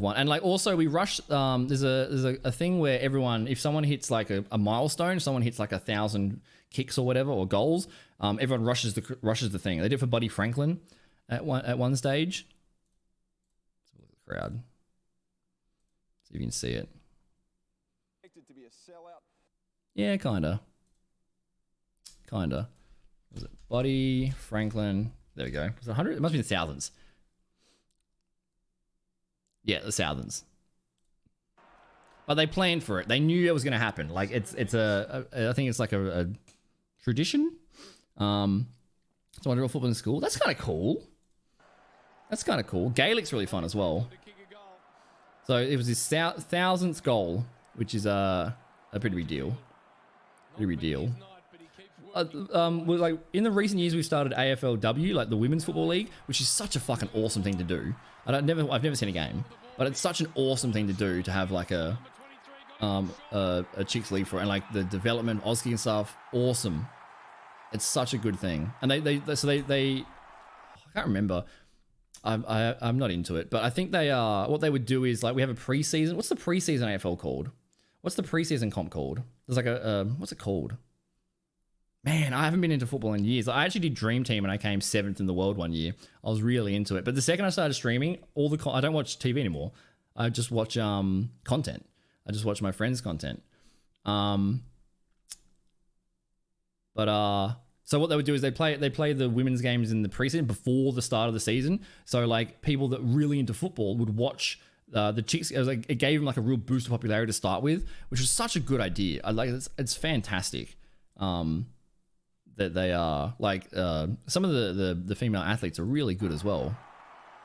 one. And like also we rushed, there's a thing where everyone, if someone hits like a milestone, someone hits like 1,000 kicks or whatever, or goals, everyone rushes the thing. They did it for Buddy Franklin at one stage. Let's look at the crowd. See if you can see it. To be a sellout. Yeah, kinda. Was it Buddy Franklin? There we go. Was it 100? It must be the thousands. Yeah, the thousands. But they planned for it. They knew it was going to happen. Like it's I think it's like a tradition. So I do football in school. That's kind of cool. Gaelic's really fun as well. So it was his 1,000th goal, which is a pretty big deal. Like in the recent years, we've started AFLW, like the Women's Football League, which is such a fucking awesome thing to do. I've never seen a game, but it's such an awesome thing to do, to have like a chicks league for it, and like the development, Oski and stuff. Awesome. It's such a good thing. And they I can't remember. I'm not into it, but I think they are. What they would do is like we have a preseason. What's the preseason AFL called? What's the preseason comp called? There's like what's it called? Man, I haven't been into football in years. I actually did Dream Team and I came 7th in the world one year. I was really into it. But the second I started streaming, I don't watch TV anymore. I just watch content. I just watch my friends' content. So what they would do is they play the women's games in the preseason before the start of the season. So like people that really into football would watch the chicks. It gave them like a real boost of popularity to start with, which was such a good idea. It's fantastic. That they are like some of the female athletes are really good as well.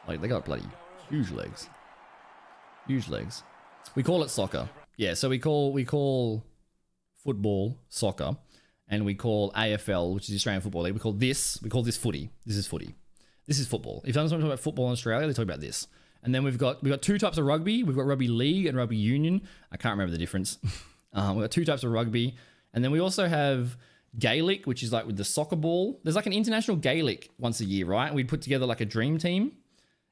Like they got bloody huge legs. We call it soccer. Yeah, so we call football soccer, and we call AFL, which is the Australian Football League. We call this footy. This is footy. This is football. If someone's talking about football in Australia, they talk about this. And then we've got two types of rugby. We've got rugby league and rugby union. I can't remember the difference. We've got two types of rugby, and then we also have Gaelic, which is like with the soccer ball. There's like an international Gaelic once a year, right? And we'd put together like a dream team.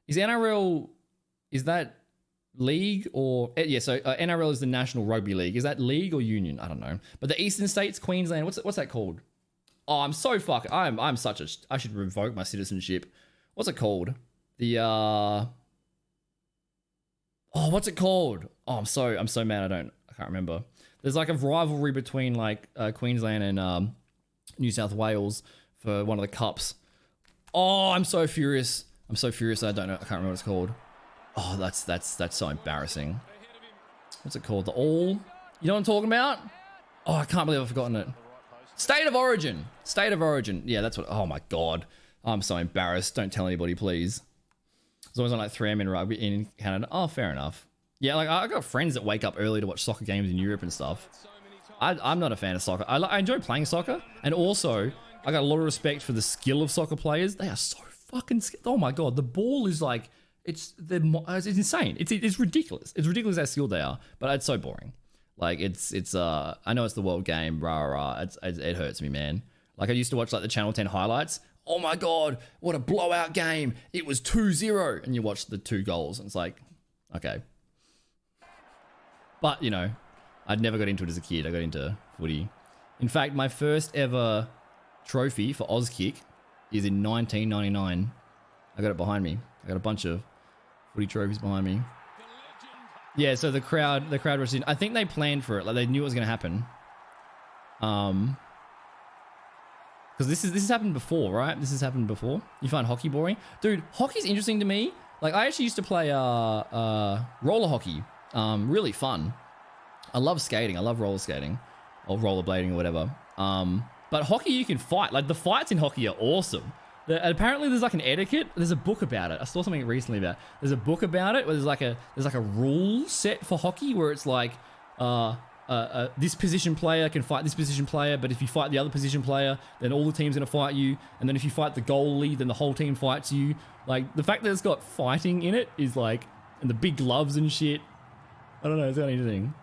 Is NRL, is that league or... Yeah, so NRL is the National Rugby League. Is that league or union? I don't know. But the Eastern States, Queensland, what's that called? Oh, I'm so fucking... I'm such a... I should revoke my citizenship. What's it called? The... Oh, what's it called? Oh, I'm so mad I can't remember. There's like a rivalry between like Queensland and New South Wales for one of the cups. Oh, I'm so furious. I don't know. I can't remember what it's called. Oh, that's so embarrassing. What's it called? The All? You know what I'm talking about? Oh, I can't believe I've forgotten it. State of Origin. Yeah, that's what. Oh my God. I'm so embarrassed. Don't tell anybody, please. It's always on like 3am in rugby in Canada. Oh, fair enough. Yeah, like I got friends that wake up early to watch soccer games in Europe and stuff. I'm not a fan of soccer. I enjoy playing soccer, and also I got a lot of respect for the skill of soccer players. They are so fucking skilled. Oh my God, the ball is like it's insane. It's ridiculous. It's ridiculous how skilled they are, but it's so boring. Like it's I know it's the world game, rah rah. It hurts me, man. Like I used to watch like the Channel 10 highlights. Oh my God, what a blowout game! It was 2-0, and you watch the 2 goals, and it's like, okay. But, you know, I'd never got into it as a kid. I got into footy. In fact, my first ever trophy for Auskick is in 1999. I got it behind me. I got a bunch of footy trophies behind me. Yeah, so the crowd rushed in. I think they planned for it. Like, they knew it was going to happen. Because Because this has happened before, right? This has happened before. You find hockey boring? Dude, hockey's interesting to me. Like, I actually used to play roller hockey. Really fun. I love skating. I love roller skating. Or rollerblading or whatever. But hockey, you can fight. Like, the fights in hockey are awesome. Apparently, there's like an etiquette. There's a book about it. I saw something recently about it. There's a book about it where there's like a rule set for hockey where it's like, this position player can fight this position player, but if you fight the other position player, then all the team's gonna fight you. And then if you fight the goalie, then the whole team fights you. Like, the fact that it's got fighting in it is like, and the big gloves and shit. I don't know, it's kind of interesting.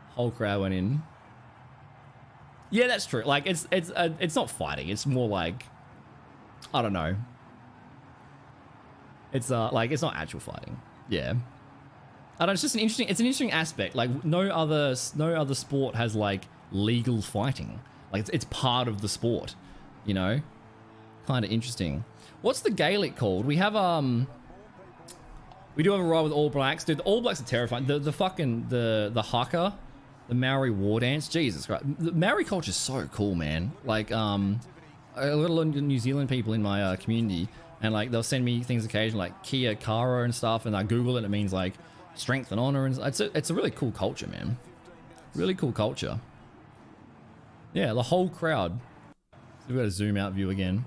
Whole crowd went in. Yeah, that's true. Like, it's not fighting. It's more like, I don't know. It's like, it's not actual fighting. Yeah. I don't know, it's just an interesting aspect. Like, no other sport has like legal fighting. Like, it's part of the sport, you know? Kind of interesting. What's the Gaelic called? We have we do have a ride with All Blacks. Dude, the All Blacks are terrifying. The fucking the haka, the Maori war dance. Jesus Christ. The Maori culture is so cool, man. Like, I got a lot of New Zealand people in my community, and like they'll send me things occasionally, like Kia Kara and stuff, and I Google it and it means like strength and honor, and it's a really cool culture, man. Really cool culture. Yeah, the whole crowd. So we've got a zoom out view again.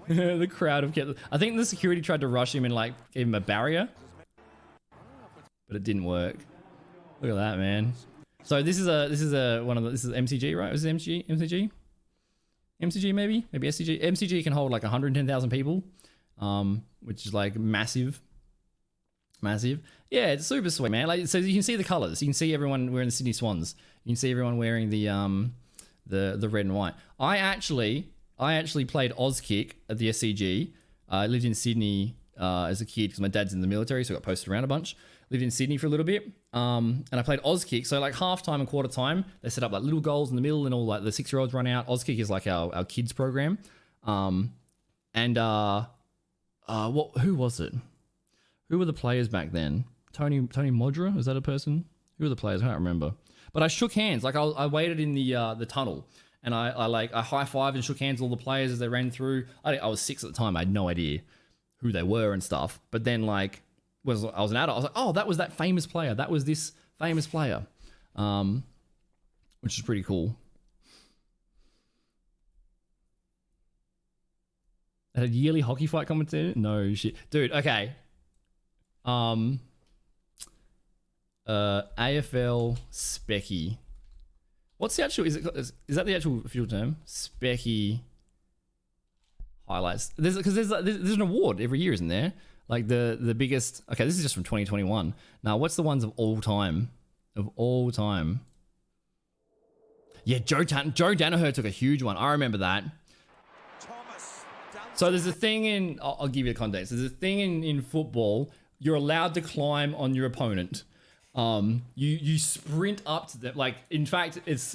The crowd have kept. I think the security tried to rush him and like gave him a barrier, but it didn't work. Look at that, man. So this is MCG, right? Is it MCG? MCG maybe SCG. MCG can hold like 110,000 people, which is like massive. Yeah, it's super sweet, man. Like, so you can see the colors. You can see everyone wearing the Sydney Swans. You can see everyone wearing the red and white. I actually played Auskick at the SCG. I lived in Sydney as a kid because my dad's in the military, so I got posted around a bunch. Lived in Sydney for a little bit, and I played Auskick. So like half time and quarter time, they set up like little goals in the middle, and all like the 6-year-olds run out. Auskick is like our kids program. Who was it? Who were the players back then? Tony Modra, was that a person? Who were the players? I can't remember. But I shook hands. Like I waited in the tunnel. And I high-fived and shook hands with all the players as they ran through. I was 6 at the time. I had no idea who they were and stuff. But then, like, I was an adult. I was like, oh, that was that famous player. That was this famous player. Which is pretty cool. At a yearly hockey fight commentator? No shit. Dude, okay. AFL Specky. What's the actual, is that the actual official term? Specky highlights. There's an award every year, isn't there? Like the biggest, okay, this is just from 2021. Now, what's the ones of all time? Of all time. Yeah, Joe Danaher took a huge one. I remember that. So there's a thing in, I'll give you the context. There's a thing in football, you're allowed to climb on your opponent. You sprint up to them. Like, in fact, it's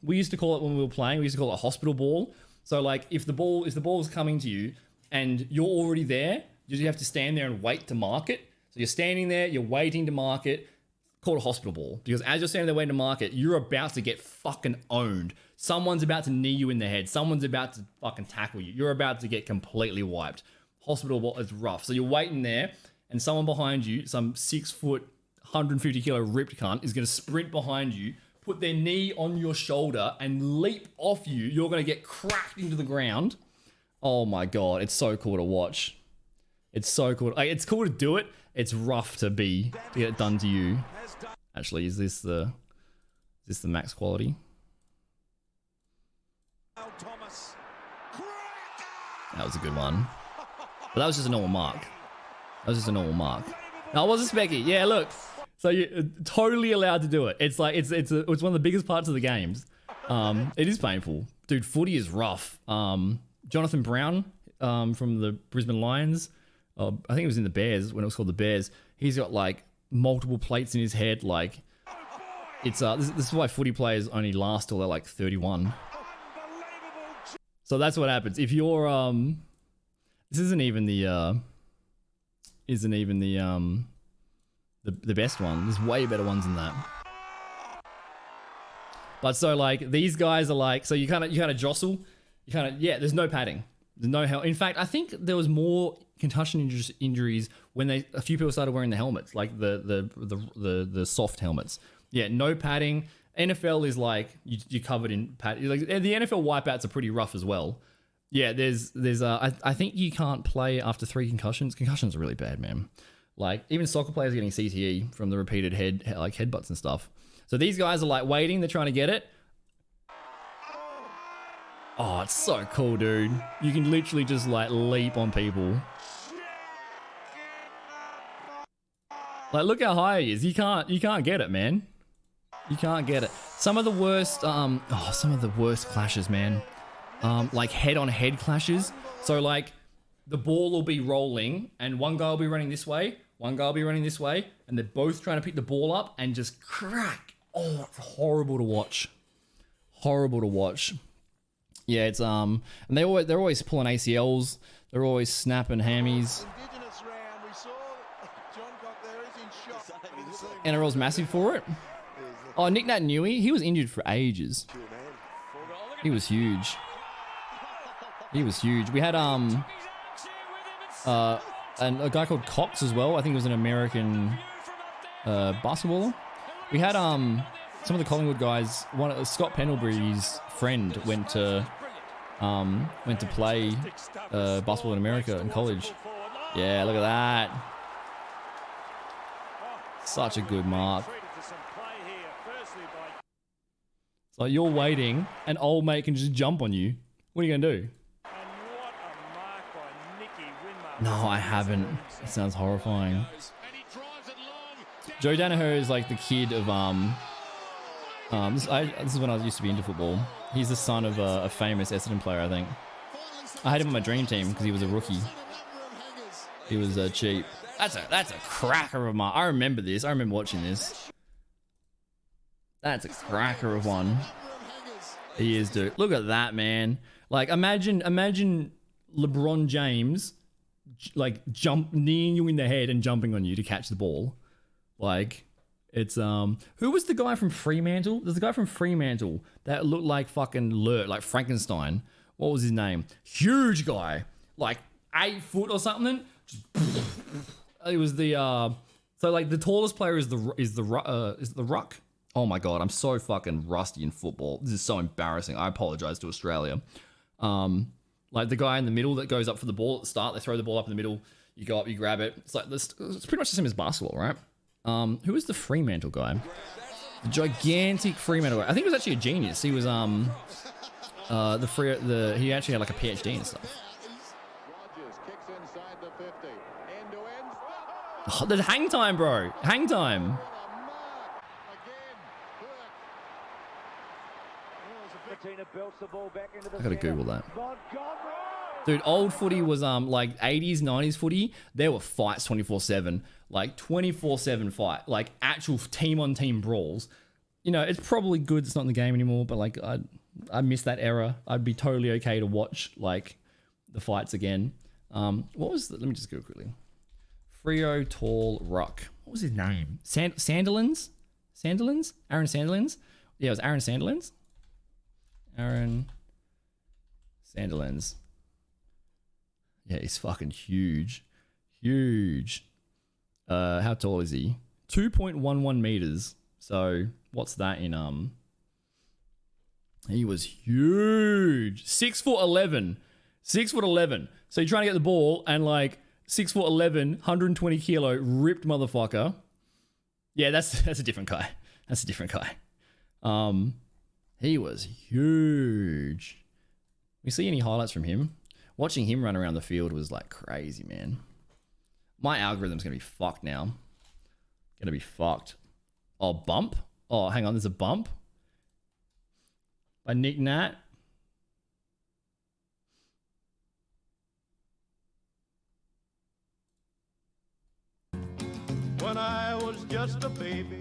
we used to call it when we were playing, we used to call it a hospital ball. So like if the ball is coming to you and you're already there, you have to stand there and wait to mark it. So you're standing there, you're waiting to mark it, called a hospital ball. Because as you're standing there waiting to mark it, you're about to get fucking owned. Someone's about to knee you in the head. Someone's about to fucking tackle you. You're about to get completely wiped. Hospital ball is rough. So you're waiting there and someone behind you, some 6 foot, 150 kilo ripped cunt, is going to sprint behind you, put their knee on your shoulder and leap off you. You're going to get cracked into the ground. Oh my God. It's so cool to watch. It's so cool. Like, it's cool to do it. It's rough to get it done to you. Actually, is this the max quality? That was a good one. But that was just a normal mark. No, it wasn't Specky. Yeah, look. So you're totally allowed to do it. It's like it's one of the biggest parts of the games. It is painful, dude. Footy is rough. Jonathan Brown from the Brisbane Lions. I think it was in the Bears when it was called the Bears. He's got like multiple plates in his head. Like it's this is why footy players only last till they're like 31. So that's what happens if you're this isn't even the best one. There's way better ones than that. But so like these guys are like, so you kind of jostle, yeah. There's no padding, there's no help. In fact, I think there was more concussion injuries when a few people started wearing the helmets, like the soft helmets. Yeah, no padding. NFL is like you're covered in pad. Like the NFL wipeouts are pretty rough as well. Yeah, I think you can't play after 3 concussions. Concussions are really bad, man. Like even soccer players are getting CTE from the repeated headbutts and stuff. So these guys are like waiting, they're trying to get it. Oh, it's so cool, dude. You can literally just like leap on people. Like look how high he is. You can't get it, man. You can't get it. Some of the worst clashes, man. Like head-on-head clashes. So like the ball will be rolling and one guy will be running this way, one guy will be running this way, and they're both trying to pick the ball up and just crack. Oh, it's horrible to watch. Horrible to watch. Yeah, it's and they're always pulling ACLs. They're always snapping hammies. NRL's massive for it. Oh, Nick Nat Nui, he was injured for ages. He was huge. He was huge. We had and a guy called Cox as well. I think it was an American basketballer. We had some of the Collingwood guys. Scott Pendlebury's friend went to play basketball in America in college. Yeah, look at that. Such a good mark. So you're waiting, and old mate can just jump on you. What are you gonna do? No, I haven't. It sounds horrifying. Joe Danaher is like the kid of this is when I used to be into football. He's the son of a famous Essendon player, I think. I had him on my dream team because he was a rookie. He was cheap. That's a cracker of I remember this. I remember watching this. That's a cracker of one. He is, dude. Look at that, man. Like, imagine LeBron James, like, kneeing you in the head and jumping on you to catch the ball. Like, it's, who was the guy from Fremantle? There's a guy from Fremantle that looked like fucking like Frankenstein. What was his name? Huge guy. Like, 8 foot or something. It was the, so, like, the tallest player is the ruck. Oh my God, I'm so fucking rusty in football. This is so embarrassing. I apologize to Australia. Like the guy in the middle that goes up for the ball at the start, they throw the ball up in the middle, you go up, you grab it. It's like this. It's pretty much the same as basketball, right? Who is the Fremantle guy? The gigantic Fremantle guy. I think he was actually a genius. He was he actually had like a PhD and stuff. Oh, there's hang time, bro. Hang time. I gotta Google that. Dude, old footy was like 80s, 90s footy. There were fights 24/7, like 24/7 fight, like actual team-on-team brawls. You know, it's probably good it's not in the game anymore, but like I miss that era. I'd be totally okay to watch like the fights again. What was let me just go quickly. Freo Tall Ruck. What was his name? Sandilands? Aaron Sandilands? Yeah, it was Aaron Sandilands. Aaron Sandilands. Yeah, he's fucking huge. Huge. How tall is he? 2.11 meters. So what's that in he was huge. 6'11". 6'11". So you're trying to get the ball and like 6'11", 120 kilo, ripped motherfucker. Yeah, that's a different guy. That's a different guy. He was huge. We see any highlights from him? Watching him run around the field was like crazy, man. My algorithm's gonna be fucked now. Gonna be fucked. Oh, bump. Oh, hang on. There's a bump by Nick Nat. When I was just a baby,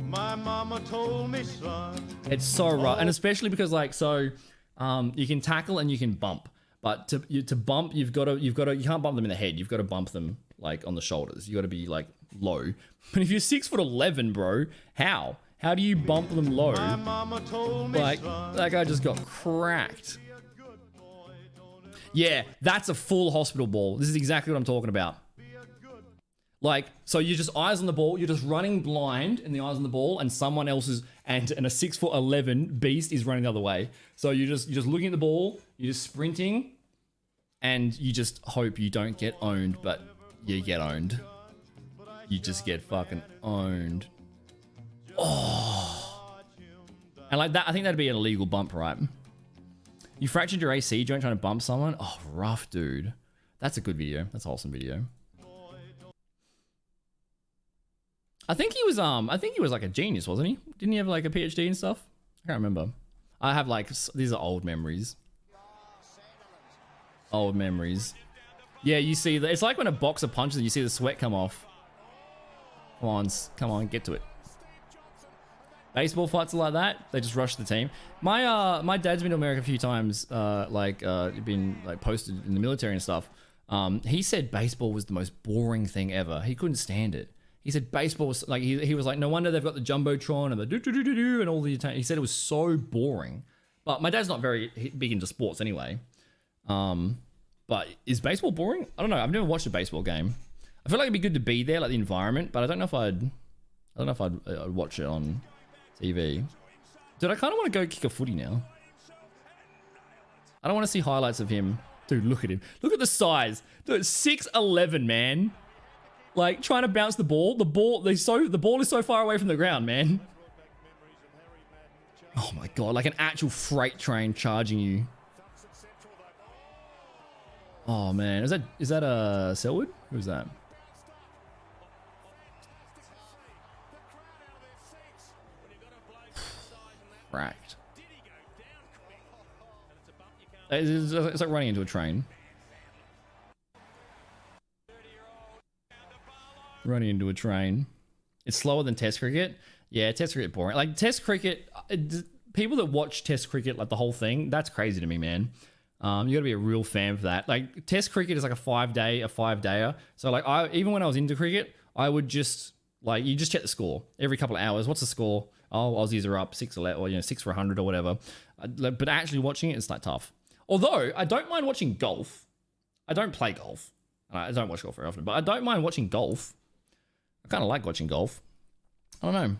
my mama told me, son. It's so rough, and especially because like you can tackle and you can bump, but to bump you can't bump them in the head. You've got to bump them like on the shoulders. You got to be like low. But if you're 6'11", bro, how How do you bump them low? My mama told me, Like, son, that guy just got cracked. Yeah, that's a full hospital ball. This is exactly what I'm talking about. Like, so you're just eyes on the ball, you're just running blind in the eyes on the ball, and someone else is, and a 6'11" beast is running the other way. So you're just looking at the ball, you're just sprinting, and you just hope you don't get owned, but you get owned. You just get fucking owned. Oh. And like that, I think that'd be an illegal bump, right? You fractured your AC joint trying to bump someone? Oh, rough, dude. That's a good video. That's a wholesome video. I think he was like a genius, wasn't he? Didn't he have like a PhD and stuff? I can't remember. I have like, these are old memories. Old memories. Yeah, you see that. It's like when a boxer punches and you see the sweat come off. Come on, get to it. Baseball fights are like that. They just rush the team. My dad's been to America a few times, been like posted in the military and stuff. He said baseball was the most boring thing ever. He couldn't stand it. He said baseball was like, he was like, no wonder they've got the Jumbotron and the do-do-do-do-do and all the, he said it was so boring. But my dad's not very big into sports anyway. But is baseball boring? I don't know. I've never watched a baseball game. I feel like it'd be good to be there, like the environment, but I don't know if I'd watch it on TV. Dude, I kind of want to go kick a footy now. I don't want to see highlights of him. Dude, look at him. Look at the size. Dude, 6'11", man. Like, trying to bounce the ball. The ball is so far away from the ground, man. Oh my god, like an actual freight train charging you. Oh man, is that Selwood? Who's that? Cracked. It's like running into a train. Running into a train. It's slower than Test cricket. Yeah, Test cricket boring. Like Test cricket, people that watch Test cricket like the whole thing, that's crazy to me, man. You gotta be a real fan for that. Like Test cricket is like a 5-dayer. So like even when I was into cricket, I would just like, you just check the score every couple of hours. What's the score? Oh, Aussies are up 6-11 or 6 for 100 or whatever. But actually watching it, it's like tough. Although I don't mind watching golf. I don't play golf. I don't watch golf very often, but I don't mind watching golf. I kind of like watching golf. I don't know.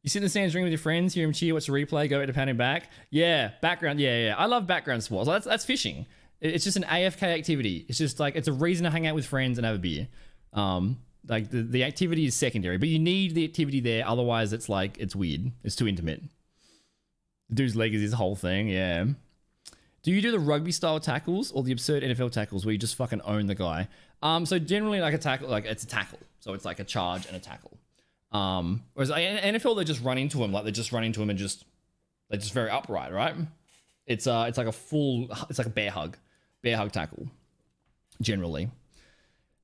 You sit in the stands, drink with your friends, hear them cheer, watch the replay, go back to pounding back. Yeah, background. Yeah. I love background sports. That's fishing. It's just an AFK activity. It's just like, it's a reason to hang out with friends and have a beer. Like the activity is secondary, but you need the activity there. Otherwise, it's like, it's weird. It's too intimate. The dude's leg is his whole thing. Yeah. Do you do the rugby style tackles or the absurd NFL tackles where you just fucking own the guy? So generally like a tackle, like it's a tackle. So it's like a charge and a tackle. Whereas NFL, they just run into him. Like they just run into him and they're just very upright, right? It's like a bear hug tackle. Generally.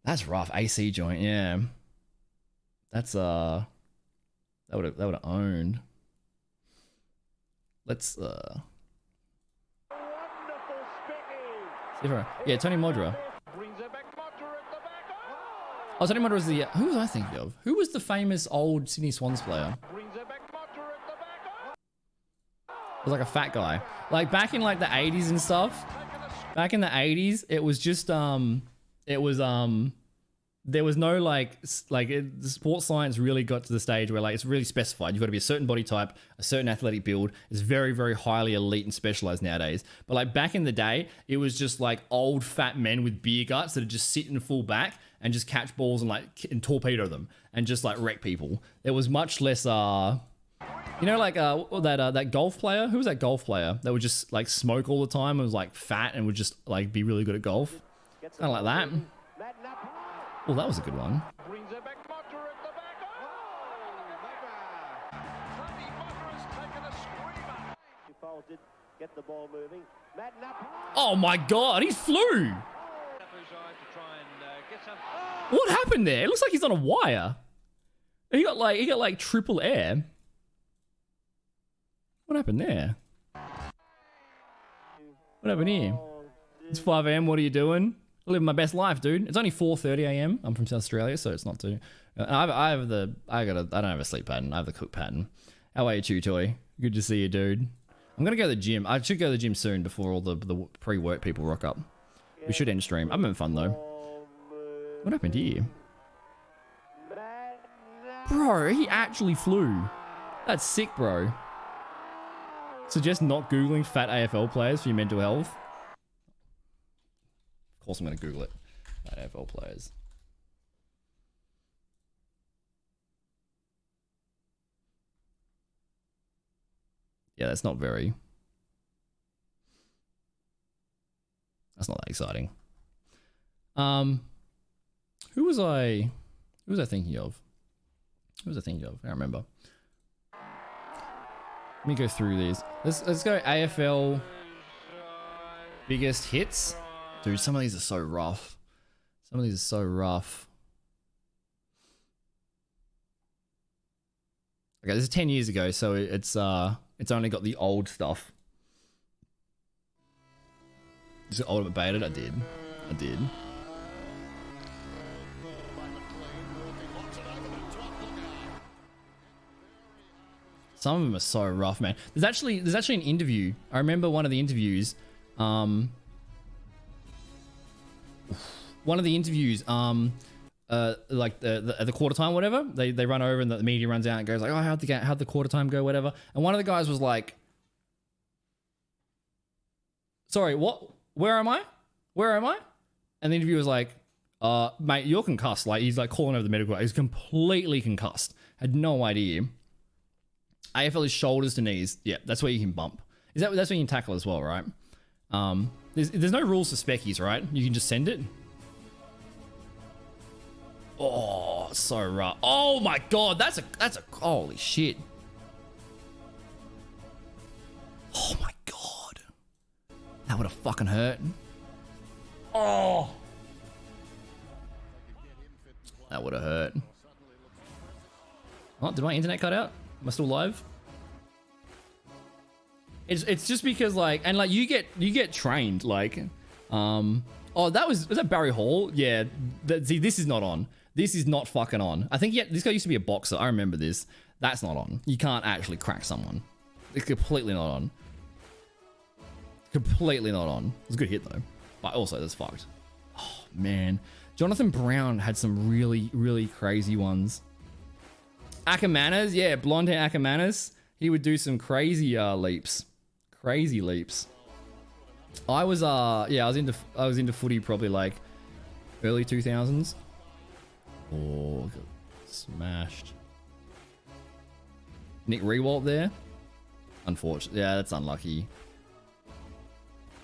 That's rough. AC joint. Yeah. That's, that would have owned. Let's, yeah, Tony Modra. Oh, Tony Modra was the... who was I thinking of? Who was the famous old Sydney Swans player? It was like a fat guy. Like back in like the 80s and stuff. Back in the 80s, it was just... there was no the sports science really got to the stage where like it's really specified. You've got to be a certain body type, a certain athletic build. It's very, very highly elite and specialized nowadays. But like back in the day, it was just like old fat men with beer guts that would just sit in full back and just catch balls and torpedo them and just like wreck people. There was much less that golf player. Who was that golf player that would just like smoke all the time and was like fat and would just like be really good at golf? Kind of like that. Well, that was a good one. Oh my god, he flew! What happened there? It looks like he's on a wire. He got like triple air. What happened there? What happened here? It's 5 AM, what are you doing? Living my best life, dude. It's only 4:30 AM. I'm from South Australia, so it's not too I don't have a sleep pattern. I have the cook pattern. How are you, Chew Toy? Good to see you, dude. I'm gonna go to the gym. I should go to the gym soon before all the pre-work people rock up. We should end stream. I'm having fun though. What happened here? Bro, he actually flew. That's sick, bro. Suggest not Googling fat AFL players for your mental health. Of course I'm going to Google it. Fat AFL players. Yeah, that's not that exciting. Who was I thinking of? Who was I thinking of? I don't remember. Let me go through these. Let's go AFL biggest hits. Dude, some of these are so rough. Some of these are so rough. Okay, this is 10 years ago, so it's only got the old stuff. Is it ultimate baited? I did. Some of them are so rough, man. There's actually an interview. I remember one of the interviews. Like the quarter time, whatever. They run over and the media runs out and goes like, "Oh, how'd the quarter time go, whatever." And one of the guys was like, "Sorry, what? Where am I? Where am I?" And the interviewer was like, "Mate, you're concussed." Like he's like calling over the medical. He's completely concussed. Had no idea. AFL is shoulders to knees. Yeah, that's where you can bump. That's where you can tackle as well, right? There's no rules for speckies, right? You can just send it. Oh, so rough. Oh my god, that's a holy shit. Oh my god. That would have fucking hurt. Oh. That would have hurt. Oh, did my internet cut out? Am I still live? It's just because like, and like you get trained like, oh, was that Barry Hall? Yeah. See, this is not on. This is not fucking on. I think this guy used to be a boxer. I remember this. That's not on. You can't actually crack someone. It's completely not on. Completely not on. It was a good hit though. But also that's fucked. Oh man. Jonathan Brown had some really, really crazy ones. Ackermanas, yeah, blonde hair Ackermanas. He would do some crazy leaps. Crazy leaps. I was into footy probably like early 2000s. Oh, got smashed. Nick Rewalt there. Unfortunately, yeah, that's unlucky.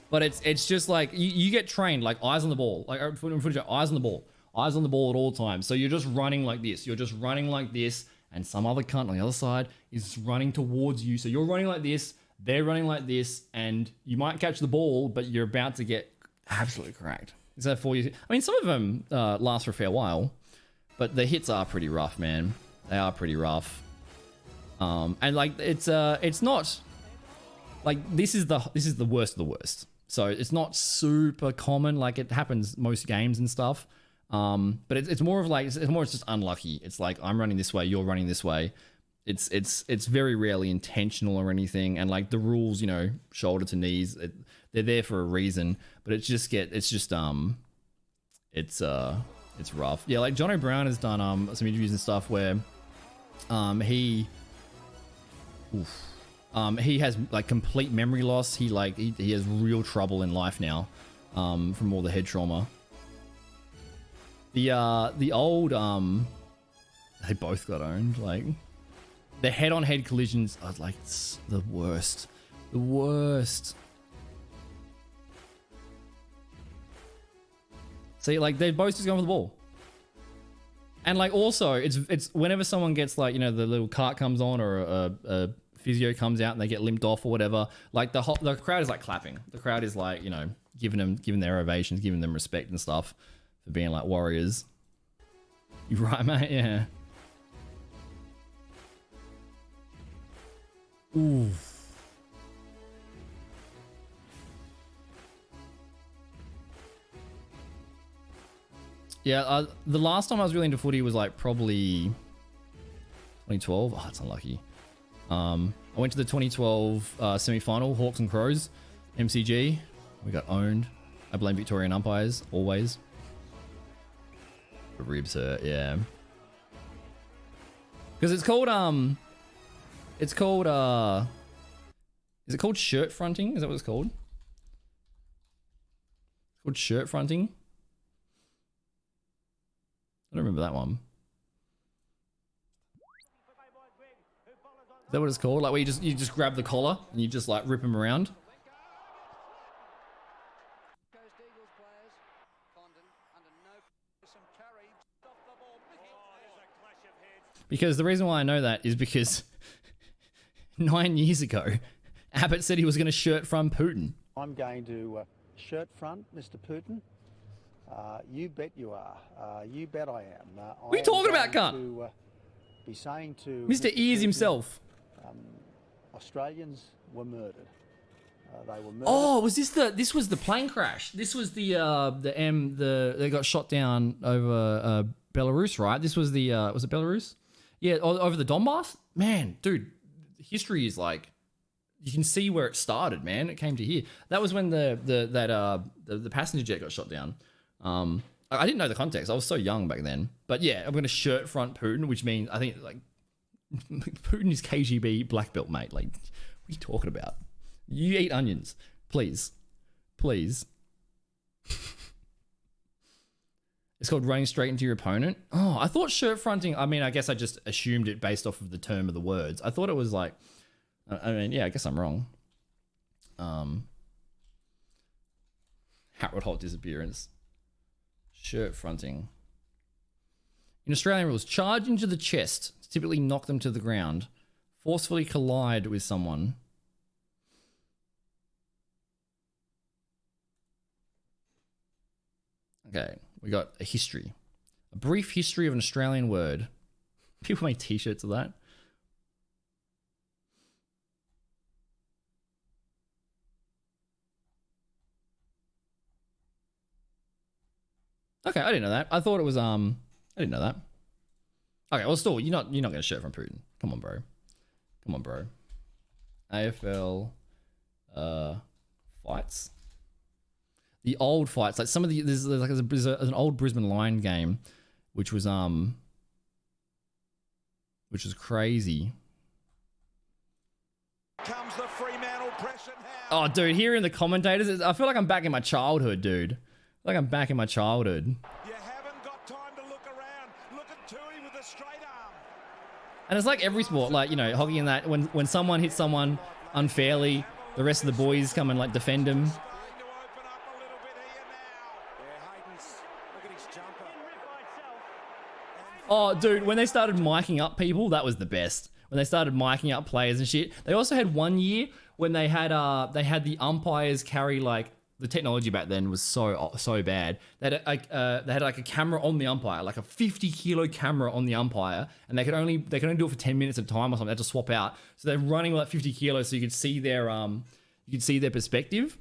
But it's just like you get trained like eyes on the ball, like eyes on the ball at all times. So you're just running like this. You're just running like this. And some other cunt on the other side is running towards you. So you're running like this, they're running like this, and you might catch the ball, but you're about to get absolutely cracked. Is that for you? I mean, some of them last for a fair while, but the hits are pretty rough, man. They are pretty rough. And like it's not like this is the worst of the worst. So it's not super common. Like it happens most games and stuff. But it's more of like it's just unlucky. It's like I'm running this way, you're running this way. It's very rarely intentional or anything. And like the rules, you know, shoulder to knees, they're there for a reason. But it's rough. Yeah, like John O'Brien has done some interviews and stuff where he has like complete memory loss. He has real trouble in life now from all the head trauma. The old they both got owned. Like the head-on-head collisions are like the worst. The worst. See, like they're both just going for the ball. And like also it's whenever someone gets like, you know, the little cart comes on or a physio comes out and they get limped off or whatever, like the crowd is like clapping. The crowd is like, you know, giving their ovations, giving them respect and stuff for being like warriors. You right, mate? Yeah. Ooh. Yeah, the last time I was really into footy was like probably 2012. Oh, that's unlucky. I went to the 2012 semi-final, Hawks and Crows, MCG. We got owned. I blame Victorian umpires, always. The ribs hurt, yeah. Because it's called, is it called shirt fronting? Is that what it's called? It's called shirt fronting. I don't remember that one. Is that what it's called? Like where you just grab the collar and you just like rip them around? Because the reason why I know that is because 9 years ago, Abbott said he was going to shirt front Putin. I'm going to shirt front Mr. Putin. You bet you are. You bet I am. What are you talking about, cunt? To, be saying to Mr. Ears Putin, himself. Australians were murdered. They were murdered. Oh, was this the plane crash? This was they got shot down over Belarus, right? This was was it Belarus? Yeah, over the Donbass? Man, dude, history is like, you can see where it started, man. It came to here. That was when the passenger jet got shot down. I didn't know the context. I was so young back then. But yeah, I'm going to shirt front Putin, which means I think like Putin is KGB black belt, mate. Like, what are you talking about? You eat onions, please, please. It's called running straight into your opponent. Oh, I thought shirt fronting. I mean, I guess I just assumed it based off of the term of the words. I thought it was like, I mean, yeah, I guess I'm wrong. Harold Holt disappearance. Shirt fronting. In Australian rules, charge into the chest to typically knock them to the ground. Forcefully collide with someone. Okay, we got a history. A brief history of an Australian word. People make t-shirts of that. Okay, I didn't know that. I thought it was I didn't know that. Okay, well still, you're not gonna shirt from Putin. Come on, bro. Come on, bro. AFL fights. The old fights, like some of the there's an old Brisbane Lion game, which was crazy. Comes the Fremantle pressure now. Oh, dude, hearing the commentators, I feel like I'm back in my childhood, dude. Like I'm back in my childhood. You haven't got time to look around. Look at Tui with a straight arm. And it's like every sport, like, you know, hockey and that, when someone hits someone unfairly, the rest of the boys come and like defend them. Oh, dude, when they started miking up people, that was the best. When they started miking up players and shit. They also had one year when they had the umpires carry like, the technology back then was so bad. They had like a camera on the umpire, like a 50-kilo camera on the umpire, and they could only do it for 10 minutes at a time or something. They had to swap out. So they're running with like 50 kilos, so you could see their perspective.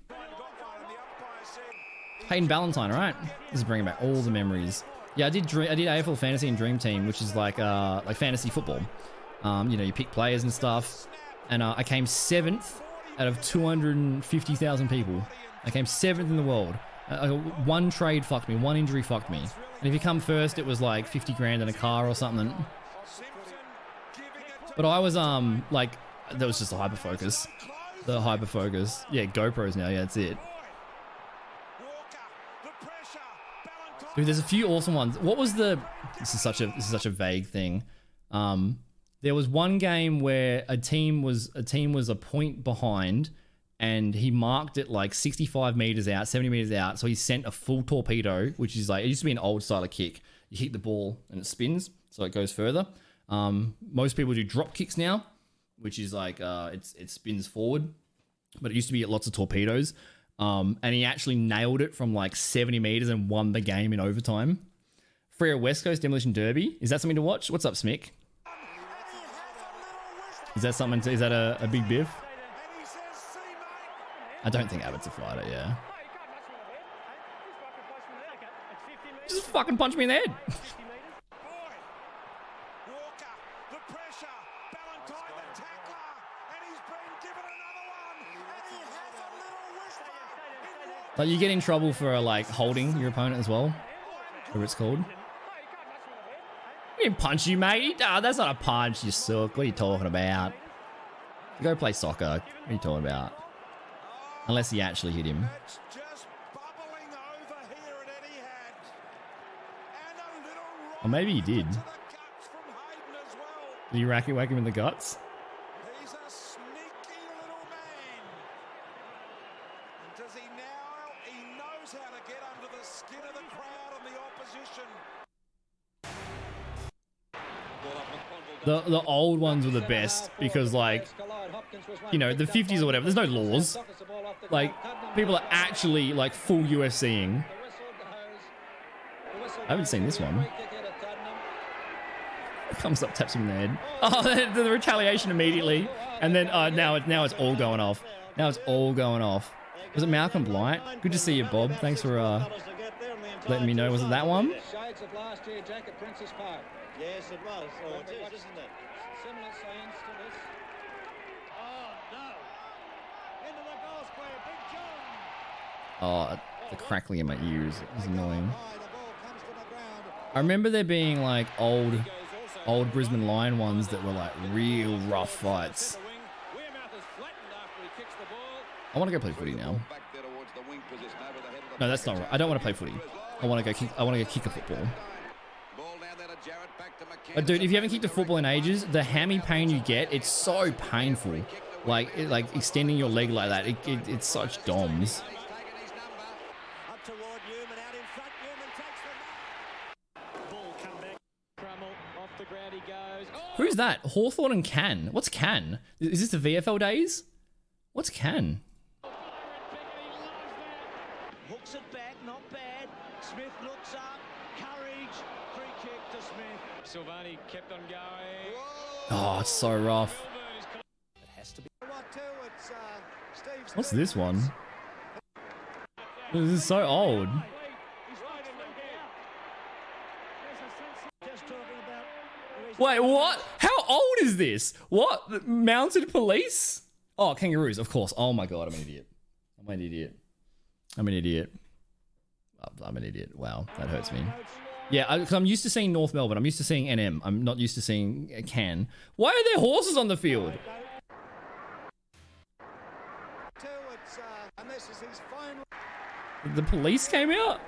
Hayden Ballantyne, right? This is bringing back all the memories. Yeah, I did AFL Fantasy and Dream Team, which is like fantasy football. You know, you pick players and stuff, and I came 7th out of 250,000 people. I came 7th in the world. One trade fucked me. One injury fucked me. And if you come first, it was like 50 grand in a car or something. But I was like, that was just a hyper focus. The hyper focus. Yeah, GoPros now. Yeah, that's it. Dude, there's a few awesome ones. What was the? This is such a vague thing. There was one game where a team was a point behind, and he marked it like 65 meters out, 70 meters out. So he sent a full torpedo, which is like, it used to be an old style of kick. You hit the ball and it spins, so it goes further. Most people do drop kicks now, which is like it spins forward, but it used to be lots of torpedoes. And he actually nailed it from like 70 meters and won the game in overtime. Freo West Coast Demolition Derby. Is that something to watch? What's up, Smick? Is that something? Is that a big biff? I don't think Abbott's a fighter, yeah. Just fucking punch me in the head. Like you get in trouble for like holding your opponent as well, whatever it's called. He didn't punch you, mate. Oh, that's not a punch, you suck. What are you talking about? Go play soccer. What are you talking about? Unless he actually hit him. Or maybe he did. Did you whack him in the guts? He's a sneaky little man. And does he now? He knows how to get under the skin of the crowd and the opposition. The old ones were the best because, like, you know, the 50s or whatever, there's no laws. Like, people are actually, like, full UFCing. I haven't seen this one. Comes up, taps him in the head. Oh, the retaliation immediately. And then now it's all going off. Now it's all going off. Was it Malcolm Blight? Good to see you, Bob. Thanks for letting me know. Was it that one? Shades of last year, Jack at Princess Park. Yes, it was. Oh, it is, isn't it? Similar scenes to this. Oh, no. Into the goal square, Big John. Oh, the crackling in my ears is annoying. I remember there being like old Brisbane Lion ones that were like real rough fights. I want to go play footy now. No, that's not right. I don't want to play footy. I want to go kick a football. Dude, if you haven't kicked a football in ages, the hammy pain you get, it's so painful. Like extending your leg like that, it's such DOMs. Who's that? Hawthorne and Can. What's Can? Is this the VFL days? What's Can? Hooks it back, not bad. Smith looks up. Courage. Free kick to Smith. Silvani kept on going. Oh, it's so rough. It has to be. What's this one? This is so old. Wait, what? How old is this? What? Mounted police? Oh, kangaroos, of course. Oh my god, I'm an idiot. I'm an idiot. I'm an idiot. I'm an idiot. Wow, that hurts me. Yeah, because I'm used to seeing North Melbourne. I'm used to seeing NM. I'm not used to seeing Can. Why are there horses on the field? The police came out?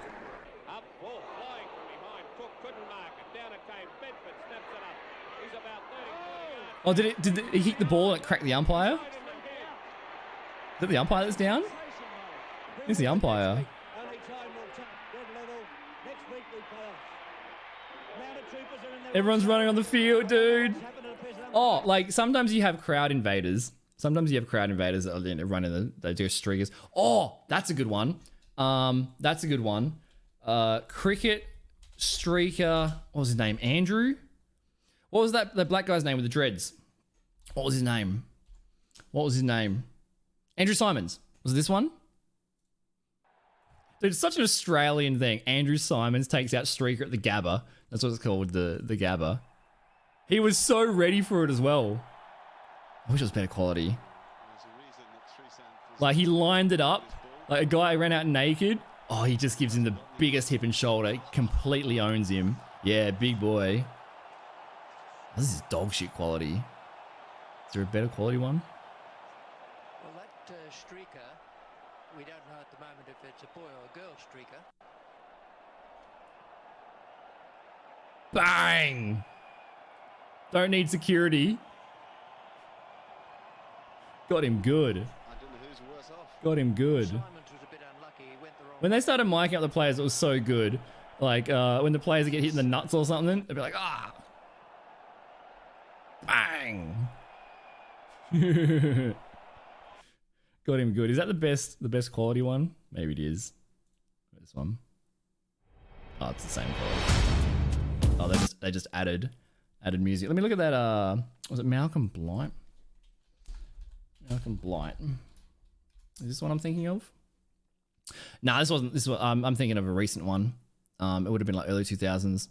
Oh, did it hit the ball and crack the umpire? Is that the umpire that's down? Who's the umpire? Everyone's running on the field, dude. Oh, like sometimes you have crowd invaders. Sometimes you have crowd invaders that are running they do streakers. Oh, that's a good one. That's a good one. Cricket streaker. What was his name? Andrew? What was that black guy's name with the dreads? What was his name? What was his name? Andrew Simons. Was it this one? Dude, it's such an Australian thing. Andrew Simons takes out streaker at the Gabba. That's what it's called, the Gabba. He was so ready for it as well. I wish it was better quality. Like, he lined it up. Like, a guy ran out naked. Oh, he just gives him the biggest hip and shoulder. Completely owns him. Yeah, big boy. This is dog shit quality. Is there a better quality one? Well, that streaker, we don't know at the moment if it's a boy or a girl streaker. Bang! Don't need security. Got him good. Got him good. When they started micing up the players, it was so good. Like, when the players get hit in the nuts or something, they'd be like, ah! Bang! Got him good. Is that the best quality one? Maybe it is. This one. Oh, it's the same quality. Oh, they just added music. Let me look at that. Was it Malcolm Blight? Malcolm Blight. Is this one I'm thinking of? No, this wasn't. I'm thinking of a recent one. It would have been like early 2000s.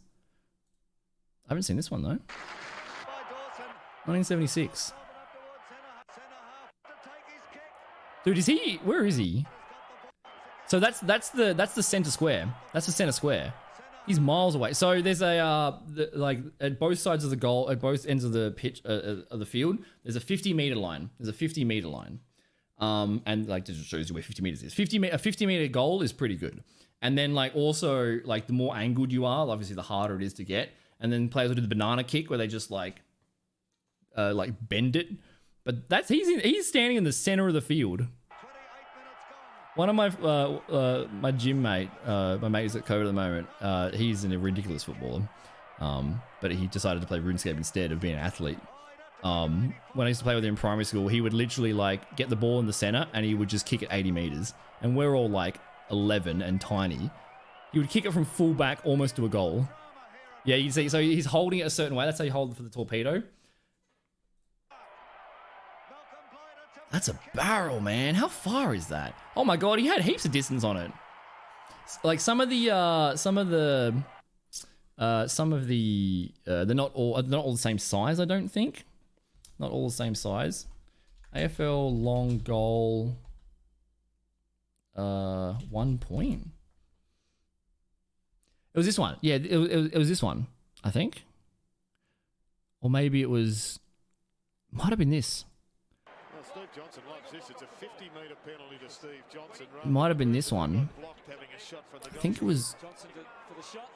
I haven't seen this one though. 1976. Dude, is he? Where is he? So that's the center square. That's the center square. He's miles away. So there's a like at both sides of the goal, at both ends of the pitch of the field, there's a 50-meter line. There's a 50-meter line. And like this just shows you where 50 meters is. A 50-meter goal is pretty good. And then like also like the more angled you are, obviously the harder it is to get. And then players will do the banana kick where they just like bend it. But that's he's standing in the center of the field. One of my my gym mate, my mate is at Code at the moment. He's a ridiculous footballer, but he decided to play RuneScape instead of being an athlete. When I used to play with him in primary school, he would literally like get the ball in the center and he would just kick it 80 meters. And we're all like 11 and tiny. He would kick it from full back almost to a goal. Yeah, you see, so he's holding it a certain way. That's how you hold it for the torpedo. That's a barrel, man. How far is that? Oh my god, he had heaps of distance on it. Like some of the they're not all the same size, I don't think. Not all the same size. AFL long goal 1 point. It was this one. Yeah, it was this one, I think. Or maybe it was might have been this. Well, Steve Johnson loves this. It's a 50-meter penalty to Steve Johnson. It might have been this one. I think it was. Johnson for the shot.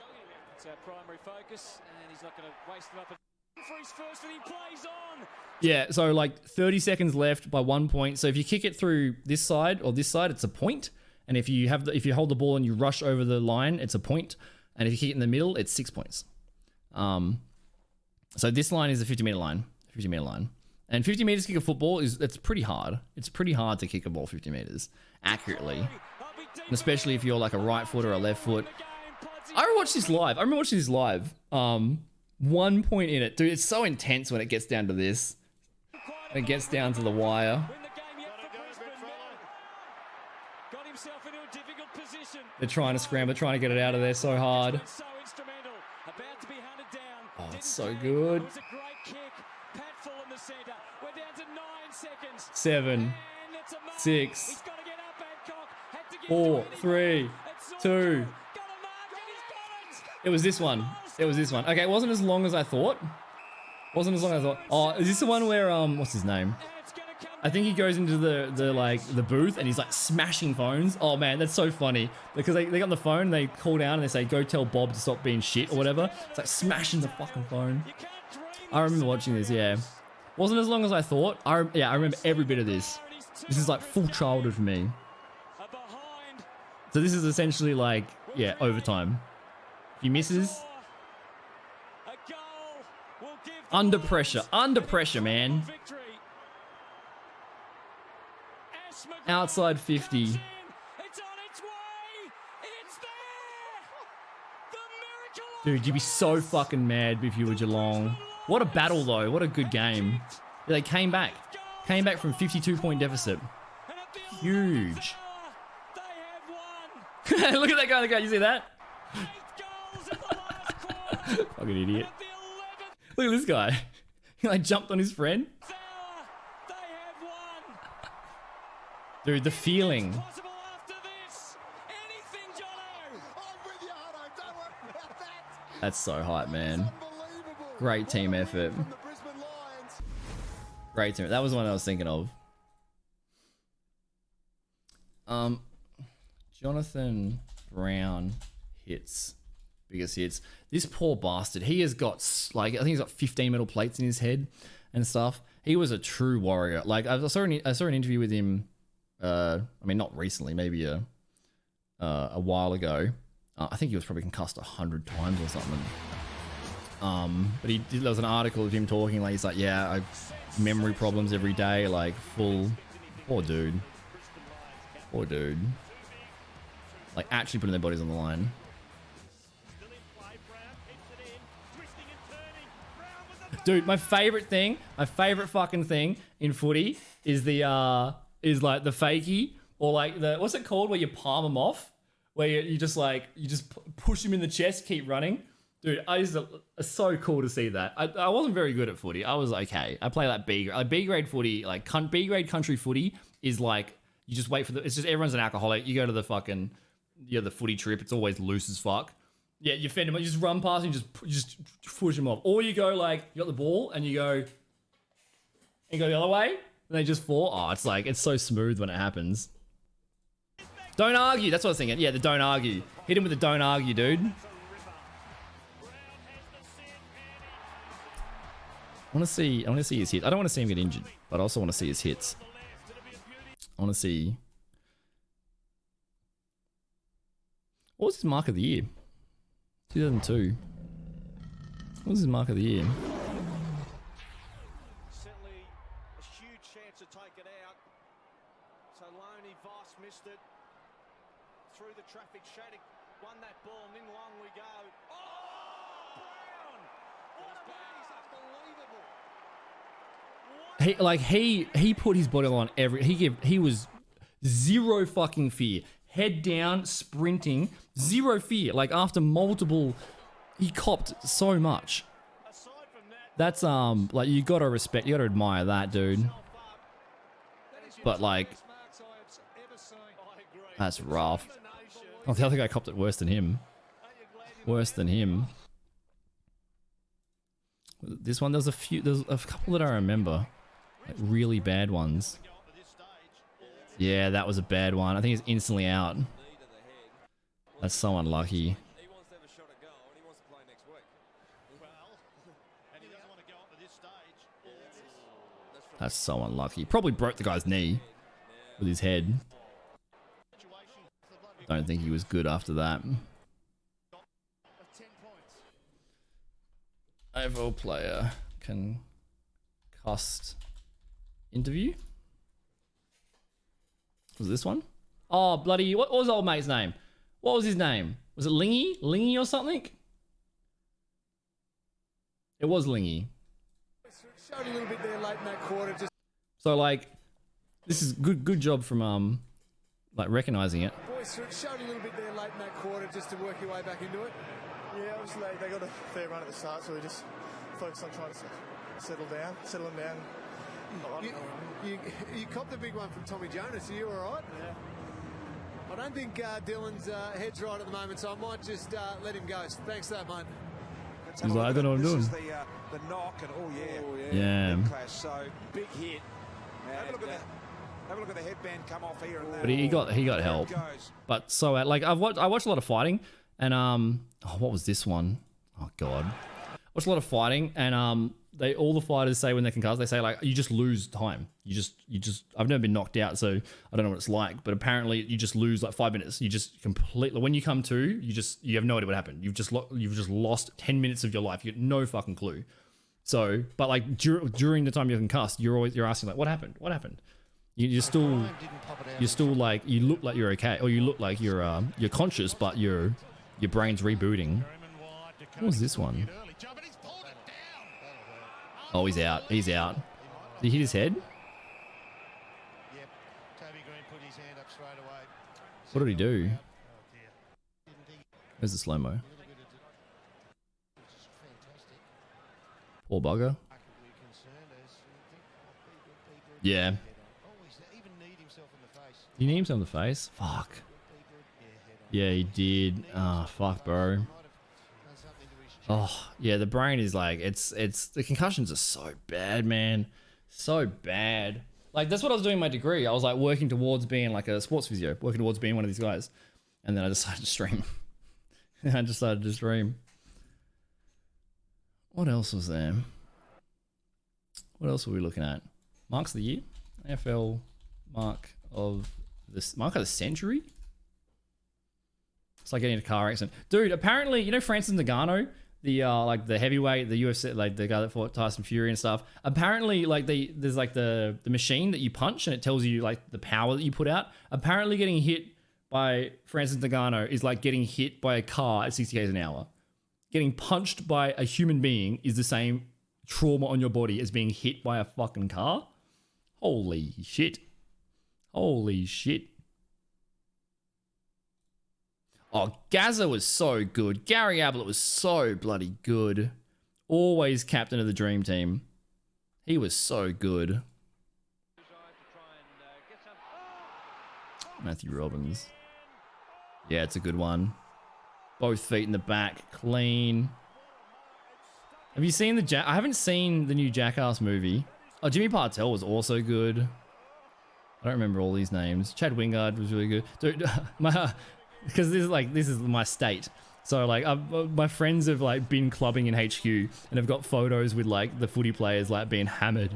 It's our primary focus, and he's not going to waste it up. For his first, and he plays on. Yeah, so like 30 seconds left by 1 point. So if you kick it through this side or this side, it's a point. And if you if you hold the ball and you rush over the line, it's a point. And if you kick it in the middle, it's 6 points. So this line is a 50-meter line. 50-meter line. And 50 meters kick a football it's pretty hard. It's pretty hard to kick a ball 50 meters accurately. And especially if you're like a right foot or a left foot. I remember watching this live. 1 point in it. Dude, it's so intense when it gets down to this. It gets down to the wire. They're trying to scramble, trying to get it out of there so hard. Oh, it's so good. 7, 6, 4, 3, 2. It was this one. It was this one. Okay, it wasn't as long as I thought. Oh, is this the one where what's his name? I think he goes into the booth and he's like smashing phones. Oh man, that's so funny because they got on the phone, they call down and they say go tell Bob to stop being shit or whatever. It's like smashing the fucking phone. I remember watching this. Yeah, wasn't as long as I thought. I remember every bit of this. This is like full childhood for me. So this is essentially like overtime. If he misses. Under pressure, man. Outside 50. Dude, you'd be so fucking mad if you were Geelong. What a battle, though. What a good game. They came back. Came back from 52-point deficit. Huge. Look at that guy. You see that? Fucking idiot. Look at this guy. He like jumped on his friend. Dude, the feeling. That's so hype, man. Great team effort. Great team. That was the one I was thinking of. Jonathan Brown hits. Biggest hits. This poor bastard. He has got like I think he's got 15 metal plates in his head and stuff. He was a true warrior. Like I saw an interview with him. I mean, not recently, maybe a while ago. I think he was probably concussed 100 times or something. But there was an article of him talking like he's like, yeah, I memory problems every day, like full. Poor dude. Like actually putting their bodies on the line. Dude, my favorite fucking thing in footy is the is like the fakie or like the what's it called where you palm them off where you just push him in the chest, keep running. Dude, it's so cool to see that. I wasn't very good at footy. I was okay. I play like B grade footy, like B grade country footy is like you just wait for it's just everyone's an alcoholic. You go to the fucking the footy trip. It's always loose as fuck. Yeah, you fend him. You just run past and just push him off. Or you go like you got the ball and you go the other way and they just fall. Oh, it's so smooth when it happens. Don't argue. That's what I was thinking. Yeah, the don't argue. Hit him with the don't argue, dude. I want to see his hits. I don't want to see him get injured, but I also want to see his hits. I want to see. What was his mark of the year? 2002. What was his mark of the year? Certainly a huge chance to take it out. So Loney Voss missed it. Through the traffic, Shattuck won that ball, and in long we go. Oh, Brown! What a man, he's unbelievable. He put his body on he was zero fucking fear. Head down, sprinting, zero fear. Like after multiple, he copped so much. That's like you gotta respect, you gotta admire that, dude. But like, that's rough. Oh, the other guy copped it worse than him. Worse than him. This one, there's a couple that I remember, like really bad ones. Yeah, that was a bad one. I think he's instantly out. That's so unlucky. That's so unlucky. Probably broke the guy's knee with his head. Don't think he was good after that. AFL player can cost interview. Was this one? Oh, bloody, what was old mate's name? What was his name? Was it Lingy? Lingy or something? It was Lingy. Showed a little bit there late in that quarter. So like, this is good job from like recognizing it. Boys showed a little bit there late in that quarter just to work your way back into it. Yeah, obviously they got a fair run at the start, so we just focused on trying to settle them down. You copped the big one from Tommy Jonas. Are you all right? Yeah. I don't think Dylan's head's right at the moment, so I might just let him go. So thanks for that, mate. He's like, I don't know what I'm doing. This is the knock, and Yeah. Big clash, so big hit. Have a look at the headband come off here and there. But he got help. But so like I watched a lot of fighting, and what was this one? Oh god, watched a lot of fighting, and all the fighters say when they're concussed, they say like you just lose time. You just I've never been knocked out, so I don't know what it's like. But apparently you just lose like 5 minutes. You just completely when you come to, you have no idea what happened. You've just lost 10 minutes of your life. You get no fucking clue. So, but like during the time you're concussed, you're asking like what happened? What happened? You're still like you look like you're okay, or you look like you're conscious, but your brain's rebooting. What was this one? Oh, he's out. He's out. Did he hit his head? Yep. Toby Green put his hand up straight away. What did he do? Where's the slow mo? Poor bugger. Yeah. Did he knee himself in the face? Fuck. Yeah, he did. Ah, fuck, bro. Oh, yeah, the brain is like, the concussions are so bad, man. So bad. Like, that's what I was doing in my degree. I was like working towards being like a sports physio, working towards being one of these guys. And then I decided to stream. I decided to stream. What else was there? What else were we looking at? Marks of the year? AFL mark of the century? It's like getting in a car accident. Dude, apparently, you know Francis Ngannou? The like the heavyweight, the UFC, like the guy that fought Tyson Fury and stuff. Apparently, like there's like the machine that you punch and it tells you like the power that you put out. Apparently, getting hit by Francis Ngannou is like getting hit by a car at 60 km an hour. Getting punched by a human being is the same trauma on your body as being hit by a fucking car. Holy shit! Holy shit! Oh, Gazza was so good. Gary Ablett was so bloody good. Always captain of the dream team. He was so good. Matthew Robbins. Yeah, it's a good one. Both feet in the back. Clean. Have you seen the I haven't seen the new Jackass movie. Oh, Jimmy Partel was also good. I don't remember all these names. Chad Wingard was really good. Dude, because this is my state. So like my friends have like been clubbing in HQ and have got photos with like the footy players like being hammered.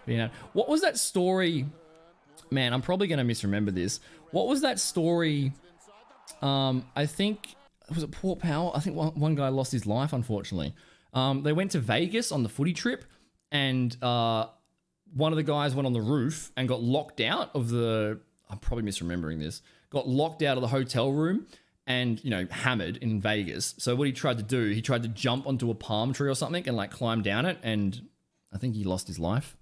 You know, what was that story? Man, I'm probably gonna misremember this. What was that story? I think was it Port Power? I think one guy lost his life unfortunately. They went to Vegas on the footy trip, and one of the guys went on the roof and got locked out of the. I'm probably misremembering this. Got locked out of the hotel room and, you know, hammered in Vegas. So what he tried to do, he tried to jump onto a palm tree or something and like climb down it, and I think he lost his life.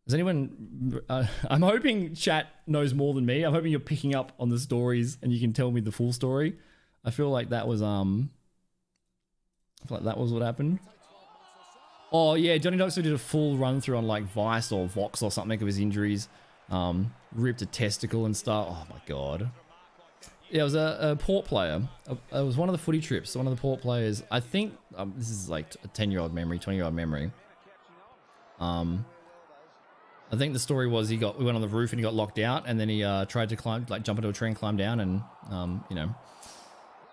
Does anyone... I'm hoping chat knows more than me. I'm hoping you're picking up on the stories and you can tell me the full story. I feel like that was what happened. Oh yeah, Johnny Knoxville did a full run through on like Vice or Vox or something of his injuries. Ripped a testicle and stuff. Oh my god. Yeah, it was a Port player. It was one of the footy trips. One of the Port players. I think this is like a 10-year-old memory, 20-year-old memory. I think the story was we went on the roof and he got locked out, and then he tried to jump into a tree and climb down, and you know,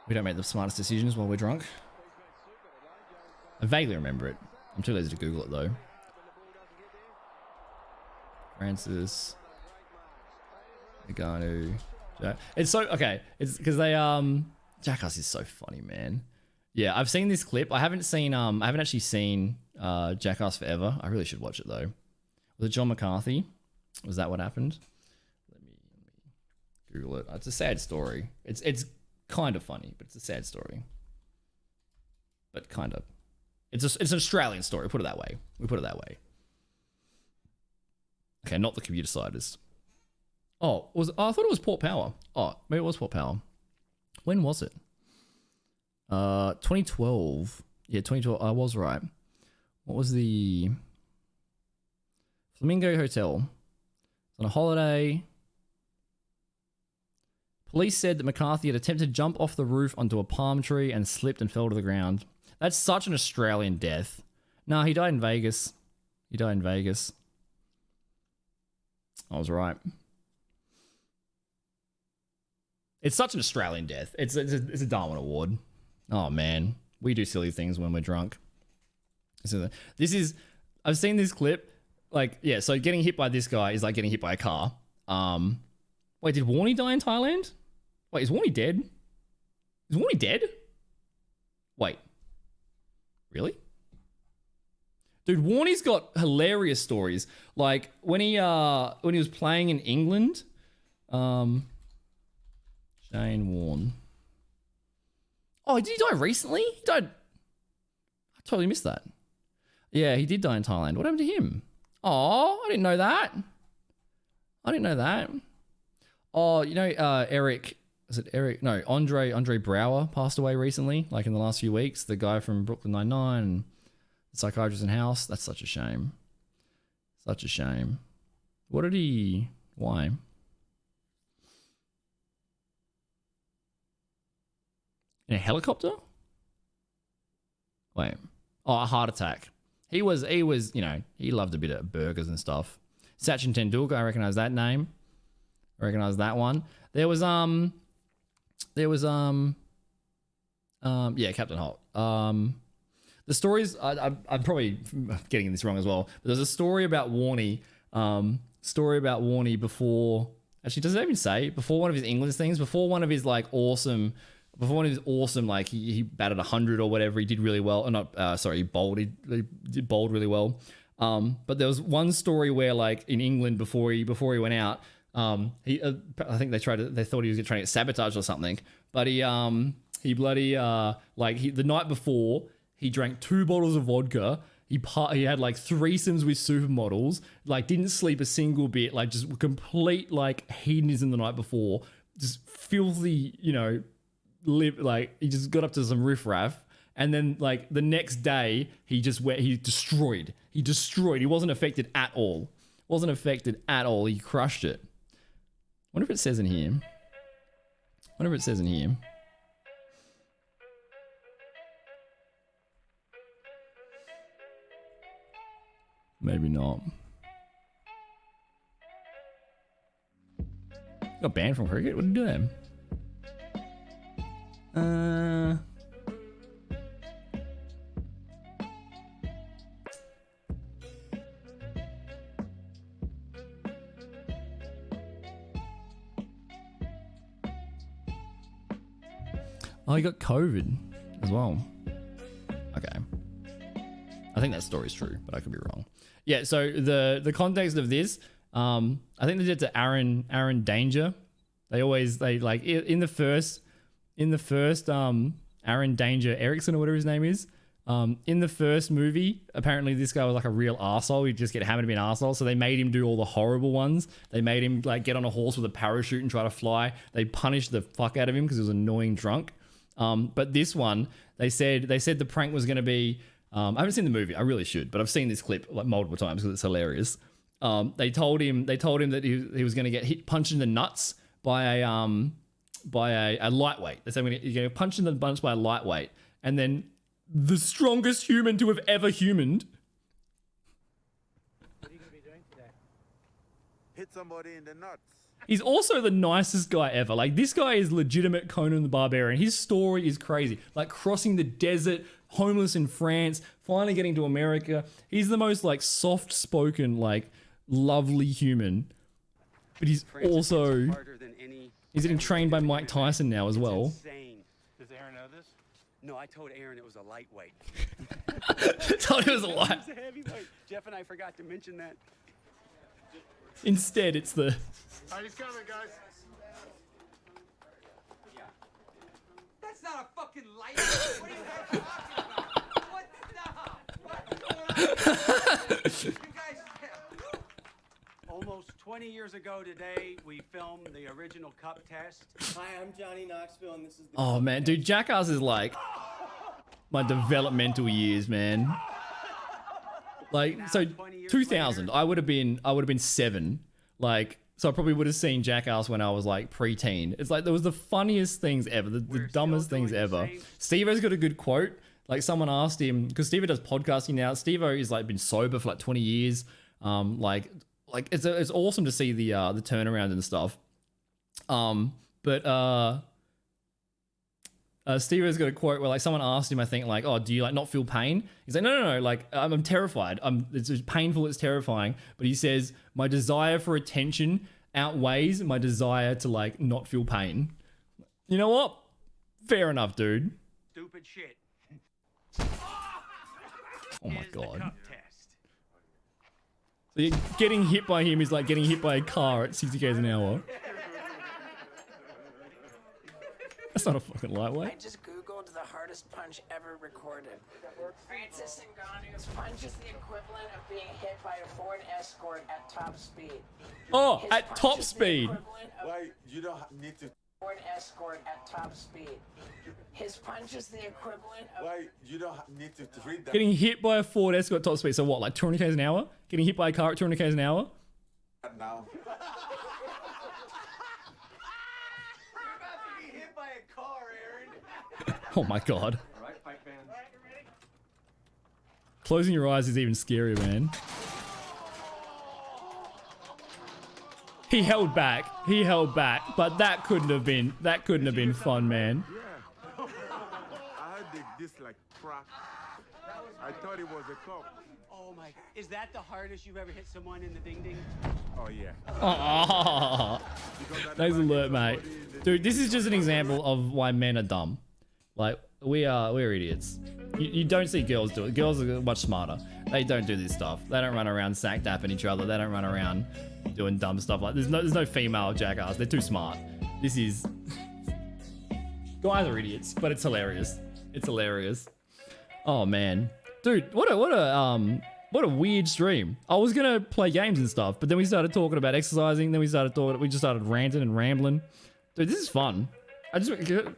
we don't make the smartest decisions while we're drunk. I vaguely remember it. I'm too lazy to Google it though. Francis Nagano. It's so okay. It's because they Jackass is so funny, man. Yeah, I've seen this clip. I haven't actually seen Jackass Forever. I really should watch it though. Was it John McCarthy? Was that what happened? Let me Google it. It's a sad story. It's kind of funny, but it's a sad story. But kind of. It's an Australian story. We put it that way. Okay, not the computer siders. I thought it was Port Power. Oh, maybe it was Port Power. When was it? 2012. Yeah, 2012. I was right. What was the Flamingo Hotel? On a holiday. Police said that McCarthy had attempted to jump off the roof onto a palm tree and slipped and fell to the ground. That's such an Australian death. No, he died in Vegas. I was right. It's such an Australian death. It's a Darwin Award. Oh man, we do silly things when we're drunk. So I've seen this clip. Like, yeah, so getting hit by this guy is like getting hit by a car. Wait, did Warney die in Thailand? Wait, is Warney dead? Is Warney dead? Wait. Really? Dude, Warney's got hilarious stories. Like when he was playing in England, Shane Warne. Oh, did he die recently? He died. I totally missed that. Yeah, he did die in Thailand. What happened to him? Oh, I didn't know that. Oh, you know, Eric. Is it Eric? No, Andre Brower passed away recently, like in the last few weeks. The guy from Brooklyn Nine-Nine and the Psychiatrist in House. That's such a shame. Such a shame. What did he... Why? In a helicopter? Wait. Oh, a heart attack. He was, you know, he loved a bit of burgers and stuff. Sachin Tendulkar, I recognize that name. I recognize that one. There was yeah, Captain Holt. The stories, I'm probably getting this wrong as well, but there's a story about Warney, before, actually, does it even say, before one of his England things, before one of his awesome, like he batted 100 or whatever, he did really well, or not, sorry, he bowled really well. But there was one story where like in England before he went out, I think they thought he was trying to get sabotaged or something, but he bloody, the night before, he drank 2 bottles of vodka. He had like threesomes with supermodels, like didn't sleep a single bit, like just complete like hedonism the night before, just filthy, you know, like he just got up to some riffraff, and then like the next day he destroyed. He wasn't affected at all. He crushed it. Wonder if it says in here. Maybe not. Got banned from cricket? What are you doing? Oh, he got COVID as well. Okay. I think that story's true, but I could be wrong. Yeah, so the context of this, I think they did it to Aaron Danger. They like in the first Aaron Danger Erickson or whatever his name is. In the first movie, apparently this guy was like a real arsehole. He'd just get hammered to be an arsehole. So they made him do all the horrible ones. They made him like get on a horse with a parachute and try to fly. They punished the fuck out of him because he was annoying drunk. But this one, they said the prank was going to be, I haven't seen the movie. I really should, but I've seen this clip like multiple times because it's hilarious. They told him that he was going to get punched in the nuts by a lightweight. They said you're going to punch in the nuts by a lightweight, and then the strongest human to have ever humaned. What are you going to be doing today? Hit somebody in the nuts. He's also the nicest guy ever. Like, this guy is legitimate Conan the Barbarian. His story is crazy. Like, crossing the desert, homeless in France, finally getting to America. He's the most, like, soft-spoken, like, lovely human. But he's also... He's getting trained by Mike Tyson now as well. Insane. Does Aaron know this? No, I told Aaron it was a lightweight. Told him it was a light. It was a heavyweight. Jeff and I forgot to mention that. Instead, it's the... All right, he's coming, guys. That's not a fucking light. What are you guys talking about? What's going on? You guys... Almost 20 years ago today, we filmed the original cup test. Hi, I'm Johnny Knoxville, and this is the... Oh, man. Dude, Jackass is like my developmental years, man. Like, so 2000, I would have been 7. Like, so I probably would have seen Jackass when I was like preteen. It's like there was the funniest things ever, the dumbest things ever. Steve-O's got a good quote. Like, someone asked him, because Steve-O does podcasting now. Steve-O is like been sober for like 20 years. Like it's awesome to see the turnaround and stuff. Steve-O's got a quote where like someone asked him, I think, like, oh, do you like not feel pain? He's like, no, like I'm terrified. It's painful, it's terrifying. But he says, my desire for attention outweighs my desire to like not feel pain. You know what? Fair enough, dude. Stupid shit. Oh my god. So getting hit by him is like getting hit by a car at 60 k's an hour. That's not a fucking lightweight. I just googled the hardest punch ever recorded. Francis Ngannou's punch is the equivalent of being hit by a Ford Escort at top speed. Oh, at top speed. Wait, you don't need to... Ford Escort at top speed. His punch is the equivalent of... Wait, you don't need to read that. Getting hit by a Ford Escort top speed. So what, like 200 k's an hour? Getting hit by a car at 200 k's an hour? Now. Oh my god. Closing your eyes is even scarier, man. He held back, but that couldn't have been fun, man. I heard this like crack. I thought it was a cup. Oh my... Is that the hardest you've ever hit someone in the ding-ding? Oh yeah. Oh, thanks alert, mate. Dude, this is just an example of why men are dumb. Like, we're idiots. You don't see girls do it. Girls are much smarter. They don't do this stuff. They don't run around sack dapping each other. They don't run around doing dumb stuff like there's no female Jackass. They're too smart. This is... Guys are idiots, but it's hilarious. It's hilarious. Oh man. Dude, what a weird stream. I was gonna play games and stuff, but then we started talking about exercising, then we just started ranting and rambling. Dude, this is fun.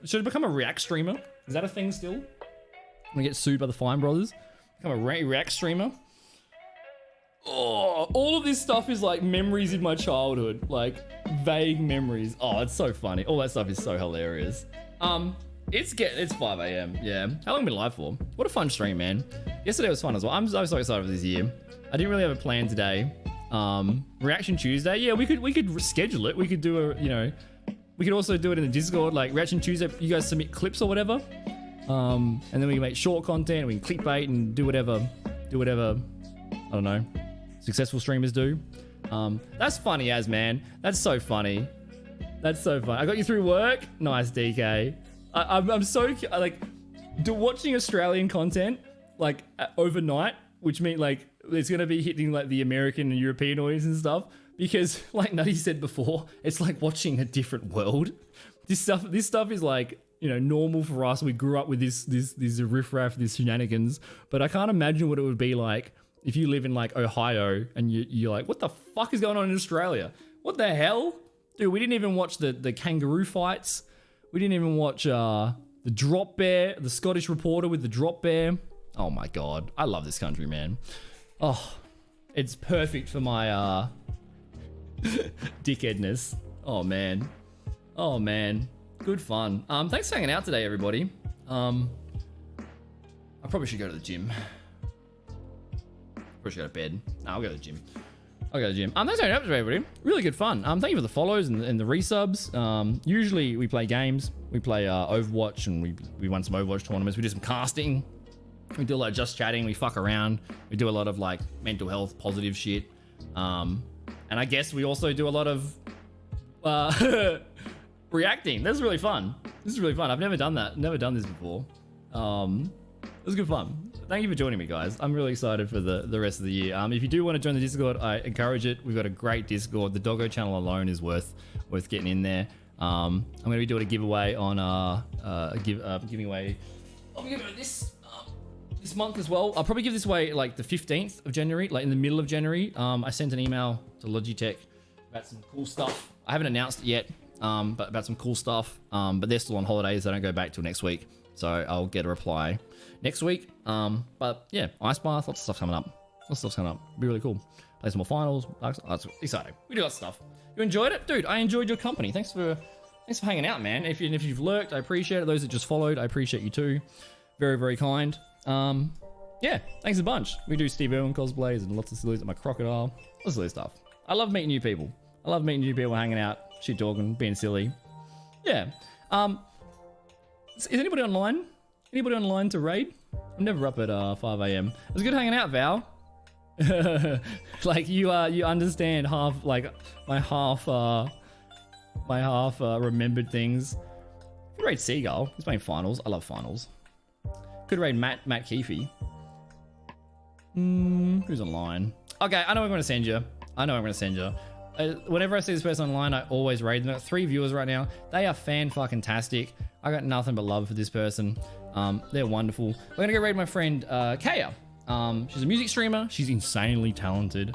Should I become a React streamer? Is that a thing still? I'm gonna get sued by the Fine Brothers. Become a React streamer. Oh, all of this stuff is like memories in my childhood, like vague memories. Oh, it's so funny. All that stuff is so hilarious. It's 5 a.m. Yeah. How long have we been live for? What a fun stream, man. Yesterday was fun as well. I'm so excited for this year. I didn't really have a plan today. Reaction Tuesday. Yeah, we could schedule it. We could do we could also do it in the Discord, like Reaction Tuesday. You guys submit clips or whatever. And then we can make short content. We can clickbait and do whatever. I don't know. Successful streamers do. That's funny as, man. That's so funny. That's so fun. I got you through work. Nice, DK. I'm so like watching Australian content like overnight, which means like it's gonna be hitting like the American and European audience and stuff, because like Nutty said before, it's like watching a different world. This stuff is like, you know, normal for us. We grew up with this riffraff, this shenanigans, but I can't imagine what it would be like if you live in like Ohio and you're like, what the fuck is going on in Australia? What the hell? Dude, we didn't even watch the kangaroo fights. We didn't even watch the drop bear, the Scottish reporter with the drop bear. Oh my God. I love this country, man. Oh, it's perfect for my dickheadness. Oh man. Oh man. Good fun. Thanks for hanging out today, everybody. I probably should go to the gym. Probably should go to bed. No, I'll go to the gym. Thanks for hanging out today, everybody. Really good fun. Thank you for the follows and the resubs. Usually we play games. We play Overwatch, and we won some Overwatch tournaments. We do some casting. We do a lot of just chatting. We fuck around. We do a lot of like mental health, positive shit. And I guess we also do a lot of reacting. That's really fun. This is really fun. I've never done that. Never done this before. It was good fun. Thank you for joining me, guys. I'm really excited for the rest of the year. If you do want to join the Discord, I encourage it. We've got a great Discord. The Doggo channel alone is worth getting in there. I'm going to be doing a giveaway on giving away. I'll be giving it this month as well. I'll probably give this away like the 15th of January, like in the middle of January. I sent an email to Logitech about some cool stuff. I haven't announced it yet, but about some cool stuff. But they're still on holidays. They don't go back till next week, so I'll get a reply next week. But yeah, Ice Bath, lots of stuff coming up. It'll be really cool. Play some more finals. It's exciting. We do lots of stuff. You enjoyed it? Dude, I enjoyed your company. Thanks for hanging out, man. If you've lurked, I appreciate it. Those that just followed, I appreciate you too. Very, very kind. Yeah, thanks a bunch. We do Steve Irwin cosplays and lots of silly, my crocodile. Lots of silly stuff. I love meeting new people. I love meeting new people, hanging out, shit talking, being silly. Yeah. Is anybody online? Anybody online to raid? I'm never up at 5 a.m. It was good hanging out, Val. Like you understand half, like my half remembered things. Could raid Seagull. He's playing finals. I love finals. Could raid Matt Keefe. Who's online? Okay, I know I'm going to send you. Whenever I see this person online, I always raid them. I've got 3 viewers right now. They are fan-fucking-tastic. I got nothing but love for this person. They're wonderful. We're going to go raid my friend Kaya. She's a music streamer. She's insanely talented.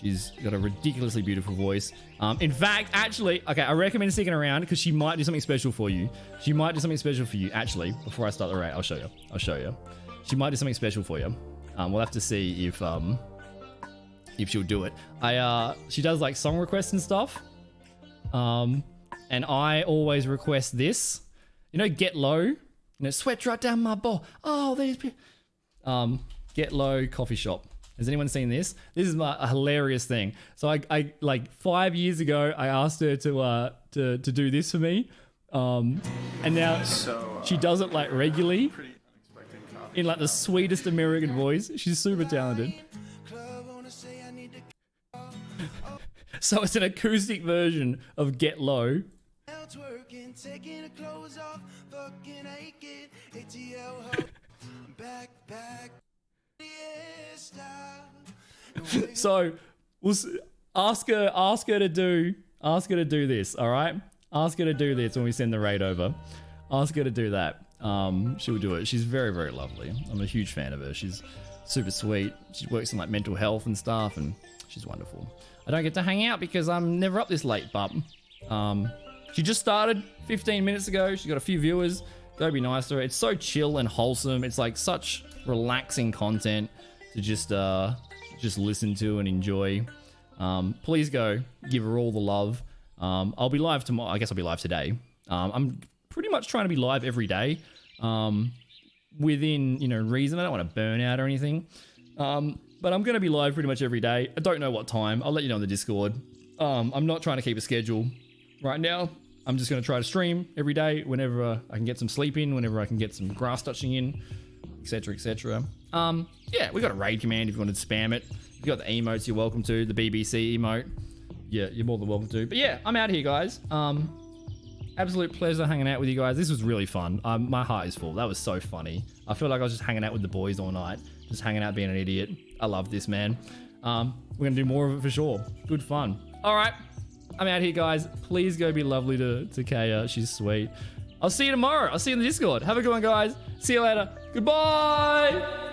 She's got a ridiculously beautiful voice. In fact, actually, okay, I recommend sticking around because she might do something special for you. Actually, before I start the raid. I'll show you. She might do something special for you. We'll have to see if she'll do it. She does like song requests and stuff. And I always request this. You know, Get Low? You know, sweat right down my ball. Oh, these people. Get Low coffee shop. Has anyone seen this? This is a hilarious thing. So I like 5 years ago, I asked her to do this for me. And now she does it like regularly in like the sweetest American voice. She's super talented. So it's an acoustic version of Get Low. So we'll ask her to do this. All right, ask her to do this when we send the raid over. Ask her to do that. She'll do it. She's very, very lovely. I'm a huge fan of her. She's super sweet. She works in like mental health and stuff, and she's wonderful. I don't get to hang out because I'm never up this late, but She just started 15 minutes ago. She got a few viewers. Go be nice to her. It's so chill and wholesome. It's like such relaxing content to just listen to and enjoy. Please go give her all the love. I'll be live tomorrow. I guess I'll be live today. I'm pretty much trying to be live every day, within reason. I don't want to burn out or anything, but I'm going to be live pretty much every day. I don't know what time. I'll let you know on the Discord. I'm not trying to keep a schedule right now. I'm just going to try to stream every day whenever I can get some sleep in, whenever I can get some grass touching in, etc, etc. Yeah, we got a raid command if you want to spam it. You got the emotes, you're welcome to. The BBC emote, yeah, you're more than welcome to. But yeah, I'm out here, guys. Absolute pleasure hanging out with you guys. This was really fun. My heart is full. That was so funny. I feel like I was just hanging out with the boys all night, just hanging out being an idiot. I love this, man. We're gonna do more of it for sure. Good fun. All right, I'm out here, guys. Please go be lovely to Kaya. She's sweet. I'll see you tomorrow. I'll see you in the Discord. Have a good one, guys. See you later. Goodbye.